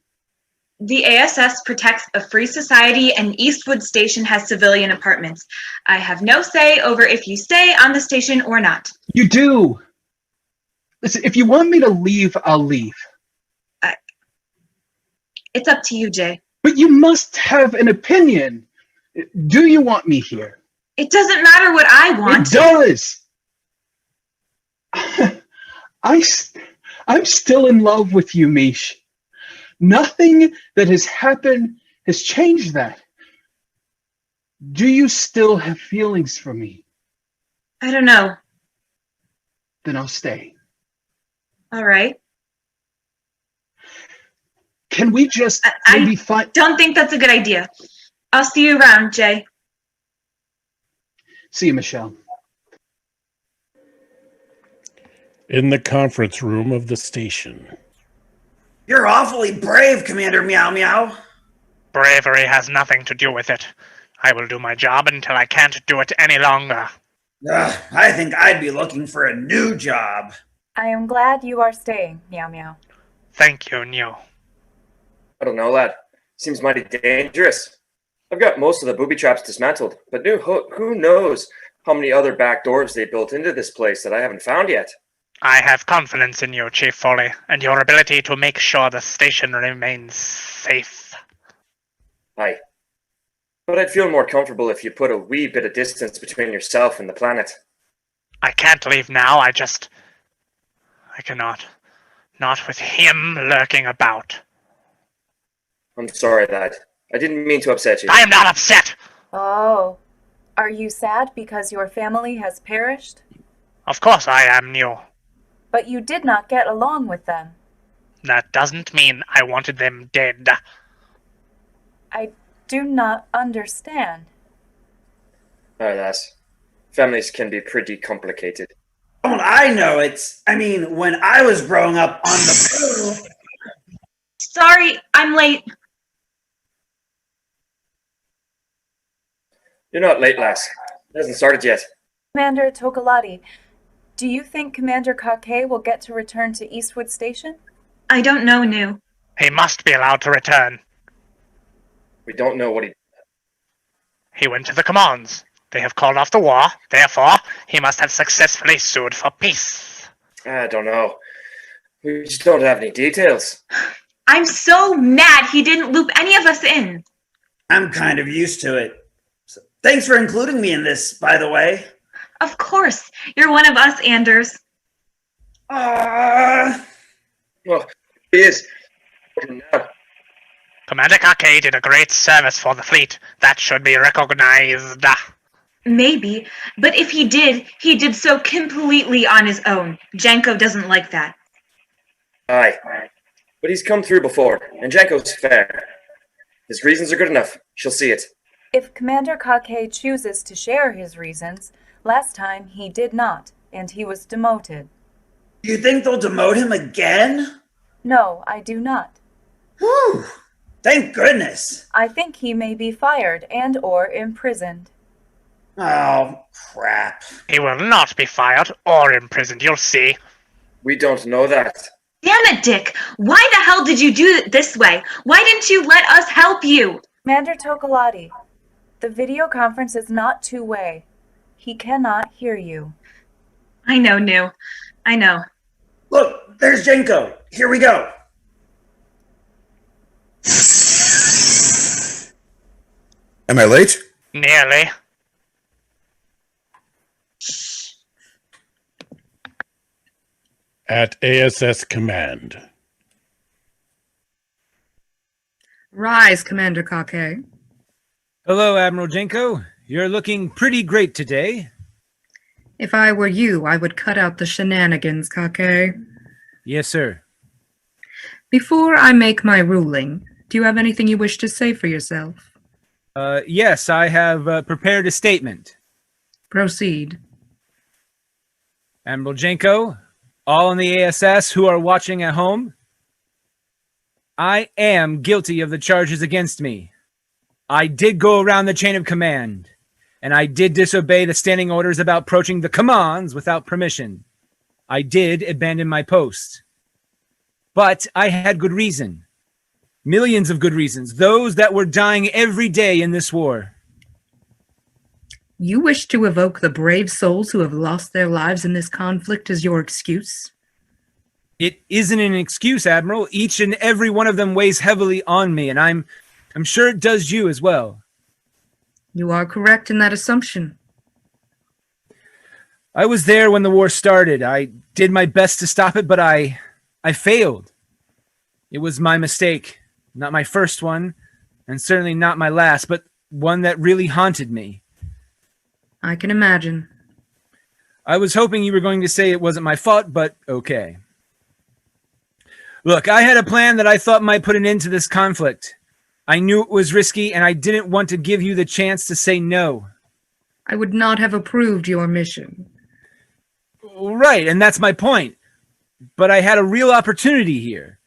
The ASS protects a free society and Eastwood Station has civilian apartments. I have no say over if you stay on the station or not. You do. Listen, if you want me to leave, I'll leave. It's up to you, Jay. But you must have an opinion. Do you want me here? It doesn't matter what I want. It does. I'm still in love with you, Mish. Nothing that has happened has changed that. Do you still have feelings for me? I don't know. Then I'll stay. All right. Can we just maybe find... Don't think that's a good idea. I'll see you around, Jay. See you, Michelle. In the conference room of the station. You're awfully brave, Commander Meow Meow. Bravery has nothing to do with it. I will do my job until I can't do it any longer. I think I'd be looking for a new job. I am glad you are staying, Meow Meow. Thank you, New. I don't know, lad. Seems mighty dangerous. I've got most of the booby traps dismantled, but who knows how many other back doors they built into this place that I haven't found yet. I have confidence in you, Chief Foley, and your ability to make sure the station remains safe. Aye. But I'd feel more comfortable if you put a wee bit of distance between yourself and the planet. I can't leave now, I cannot. Not with him lurking about. I'm sorry, lad. I didn't mean to upset you. I am not upset! Oh. Are you sad because your family has perished? Of course I am, New. But you did not get along with them. That doesn't mean I wanted them dead. I do not understand. Aye, lass. Families can be pretty complicated. Don't I know when I was growing up on the... Sorry, I'm late. You're not late, lass. It hasn't started yet. Commander Tokolati, do you think Commander Kake will get to return to Eastwood Station? I don't know, New. He must be allowed to return. We don't know what He went to the commands. They have called off the war. Therefore, he must have successfully sued for peace. I don't know. We just don't have any details. I'm so mad he didn't loop any of us in. I'm kind of used to it. So, thanks for including me in this, by the way. Of course. You're one of us, Anders. Well, he is. Commander Kake did a great service for the fleet. That should be recognized. Maybe, but if he did so completely on his own. Janko doesn't like that. Aye. But he's come through before, and Janko's fair. His reasons are good enough. She'll see it. If Commander Kake chooses to share his reasons, last time he did not, and he was demoted. Do you think they'll demote him again? No, I do not. Whew! Thank goodness. I think he may be fired and or imprisoned. Oh, crap. He will not be fired or imprisoned, you'll see. We don't know that. Damn it, Dick! Why the hell did you do it this way? Why didn't you let us help you? Commander Tokolati, the video conference is not two-way. He cannot hear you. I know, New. I know. Look, there's Janko. Here we go. Am I late? Nearly. At ASS Command. Rise, Commander Kake. Hello, Admiral Janko. You're looking pretty great today. If I were you, I would cut out the shenanigans, Kake. Yes, sir. Before I make my ruling, do you have anything you wish to say for yourself? Yes, I have prepared a statement. Proceed. Admiral Janko, all in the ASS who are watching at home, I am guilty of the charges against me. I did go around the chain of command, and I did disobey the standing orders about approaching the commands without permission. I did abandon my post. But I had good reason. Millions of good reasons. Those that were dying every day in this war. You wish to evoke the brave souls who have lost their lives in this conflict as your excuse? It isn't an excuse, Admiral. Each and every one of them weighs heavily on me, and I'm sure it does you as well. You are correct in that assumption. I was there when the war started. I did my best to stop it, but I failed. It was my mistake. Not my first one, and certainly not my last, but one that really haunted me. I can imagine. I was hoping you were going to say it wasn't my fault, but okay. Look, I had a plan that I thought might put an end to this conflict. I knew it was risky, and I didn't want to give you the chance to say no. I would not have approved your mission. Right, and that's my point. But I had a real opportunity here.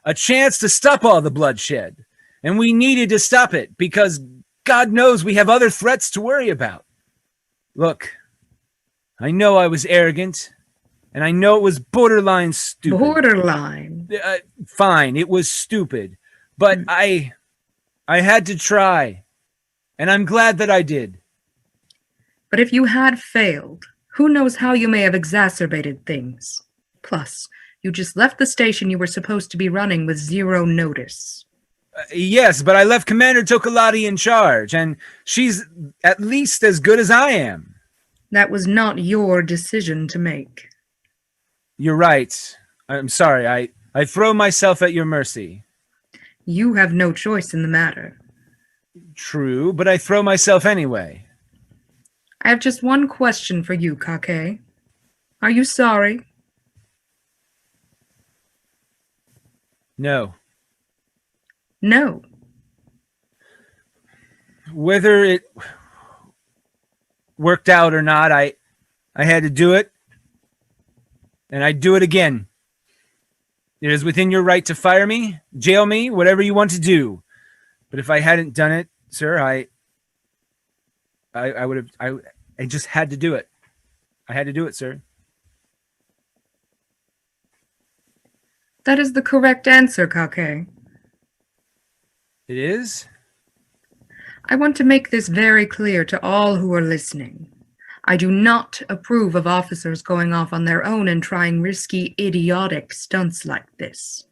A chance to stop all the bloodshed. And we needed to stop it, because God knows we have other threats to worry about. Look, I know I was arrogant, and I know it was borderline stupid. Borderline? Fine, it was stupid. But I had to try, and I'm glad that I did. But if you had failed, who knows how you may have exacerbated things. Plus, you just left the station you were supposed to be running with zero notice. Yes, but I left Commander Tokolati in charge, and she's at least as good as I am. That was not your decision to make. You're right. I'm sorry. I throw myself at your mercy. You have no choice in the matter. True, but I throw myself anyway. I have just one question for you, Kake. Are you sorry? No. No. Whether it worked out or not, I had to do it, and I'd do it again. It is within your right to fire me, jail me, whatever you want to do. But if I hadn't done it, sir, I just had to do it. I had to do it, sir. That is the correct answer, Kake. It is? I want to make this very clear to all who are listening. I do not approve of officers going off on their own and trying risky, idiotic stunts like this.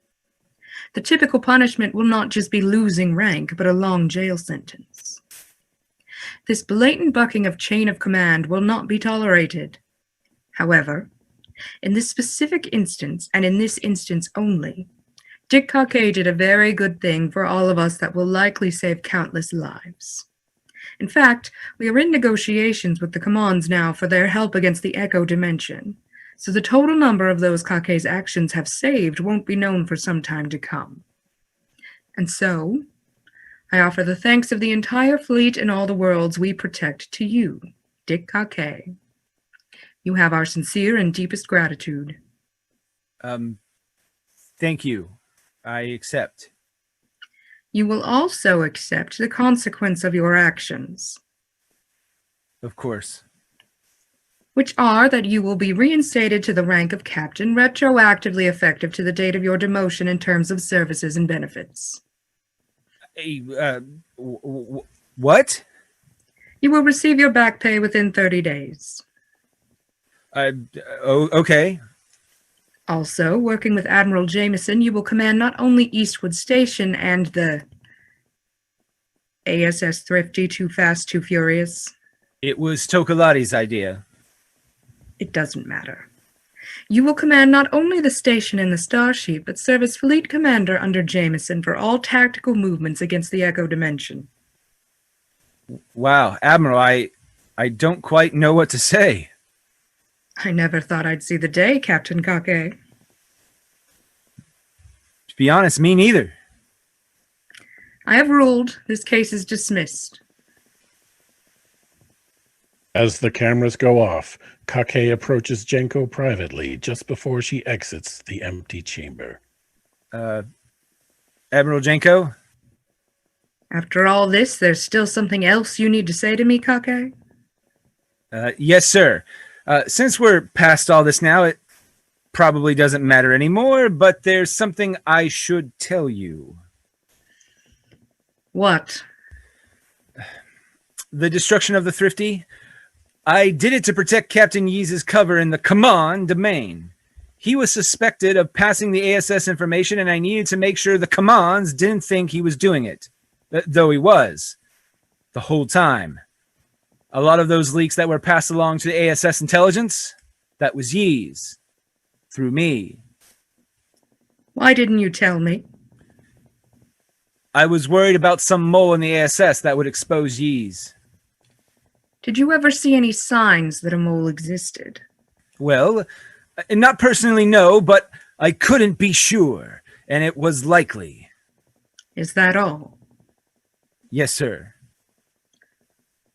The typical punishment will not just be losing rank, but a long jail sentence. This blatant bucking of chain of command will not be tolerated. However, in this specific instance, and in this instance only, Dick Kake did a very good thing for all of us that will likely save countless lives. In fact, we are in negotiations with the Commons now for their help against the Echo Dimension, so the total number of those Kake's actions have saved won't be known for some time to come. And so, I offer the thanks of the entire fleet and all the worlds we protect to you, Dick Kake. You have our sincere and deepest gratitude. Thank you. I accept. You will also accept the consequence of your actions. Of course. Which are that you will be reinstated to the rank of captain, retroactively effective to the date of your demotion in terms of services and benefits. What? You will receive your back pay within 30 days. Okay. Also, working with Admiral Jameson, you will command not only Eastwood Station and the ASS Thrifty, Too Fast, Too Furious. It was Tokolati's idea. It doesn't matter. You will command not only the station and the Starship, but serve as fleet commander under Jameson for all tactical movements against the Echo Dimension. Wow, Admiral, I don't quite know what to say. I never thought I'd see the day, Captain Kake. To be honest, me neither. I have ruled this case is dismissed. As the cameras go off, Kake approaches Jenko privately just before she exits the empty chamber. Admiral Jenko? After all this, there's still something else you need to say to me, Kake? Yes, sir. Since we're past all this now, it probably doesn't matter anymore, but there's something I should tell you. What? The destruction of the Thrifty. I did it to protect Captain Yee's cover in the command domain. He was suspected of passing the ASS information, and I needed to make sure the commands didn't think he was doing it. Though he was. The whole time. A lot of those leaks that were passed along to the ASS intelligence, that was Yee's. Through me. Why didn't you tell me? I was worried about some mole in the ASS that would expose Yee's. Did you ever see any signs that a mole existed? Well, not personally, no, but I couldn't be sure, and it was likely. Is that all? Yes, sir.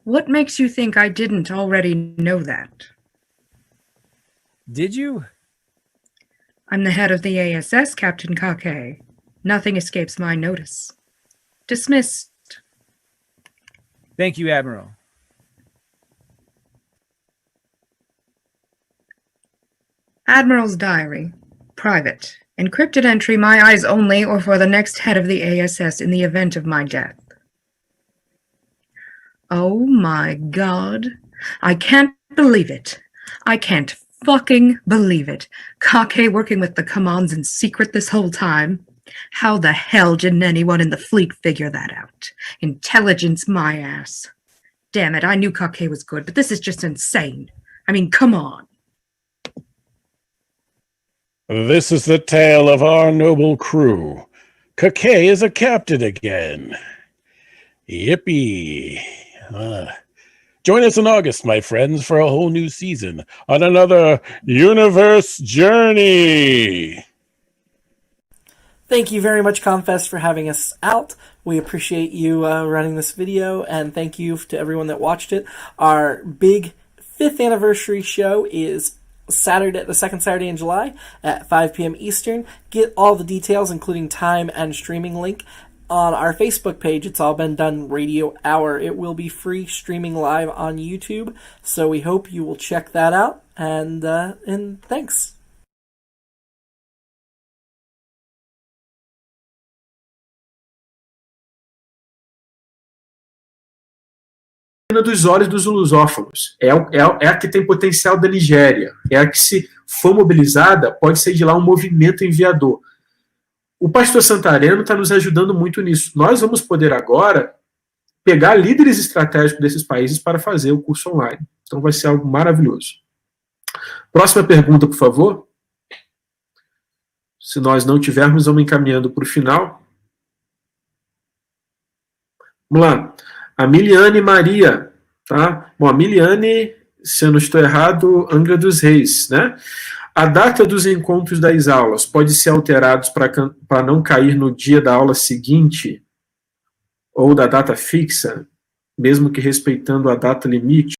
What makes you think I didn't already know that? Did you? I'm the head of the ASS, Captain Kake. Nothing escapes my notice. Dismissed. Thank you, Admiral. Admiral's diary. Private. Encrypted entry, my eyes only, or for the next head of the ASS in the event of my death. Oh my God. I can't believe it. I can't fucking believe it. Kake working with the commands in secret this whole time. How the hell didn't anyone in the fleet figure that out? Intelligence, my ass. Damn it, I knew Kake was good, but this is just insane. I mean, come on. This is the tale of our noble crew. Kake is a captain again. Yippee. Join us in August, my friends, for a whole new season on another universe journey. Thank you very much, ComFest, for having us out. We appreciate you running this video, and thank you to everyone that watched it. Our big 5th anniversary show is Saturday, the second Saturday in July at 5 p.m. Eastern. Get all the details, including time and streaming link, on our Facebook page. It's All Been Done Radio Hour. It will be free streaming live on YouTube, so we hope you will check that out, and thanks. Dos olhos dos lusófonos. É a que tem potencial da Nigéria. É a que, se for mobilizada, pode ser de lá um movimento enviador. O pastor Santareno está nos ajudando muito nisso. Nós vamos poder agora pegar líderes estratégicos desses países para fazer o curso online. Então vai ser algo maravilhoso. Próxima pergunta, por favor. Se nós não tivermos, vamos encaminhando para o final. Vamos lá. A Miliane Maria, tá? Bom, a Miliane, se eu não estou errado, Angra dos Reis, né? A data dos encontros das aulas pode ser alterados para não cair no dia da aula seguinte ou da data fixa, mesmo que respeitando a data limite?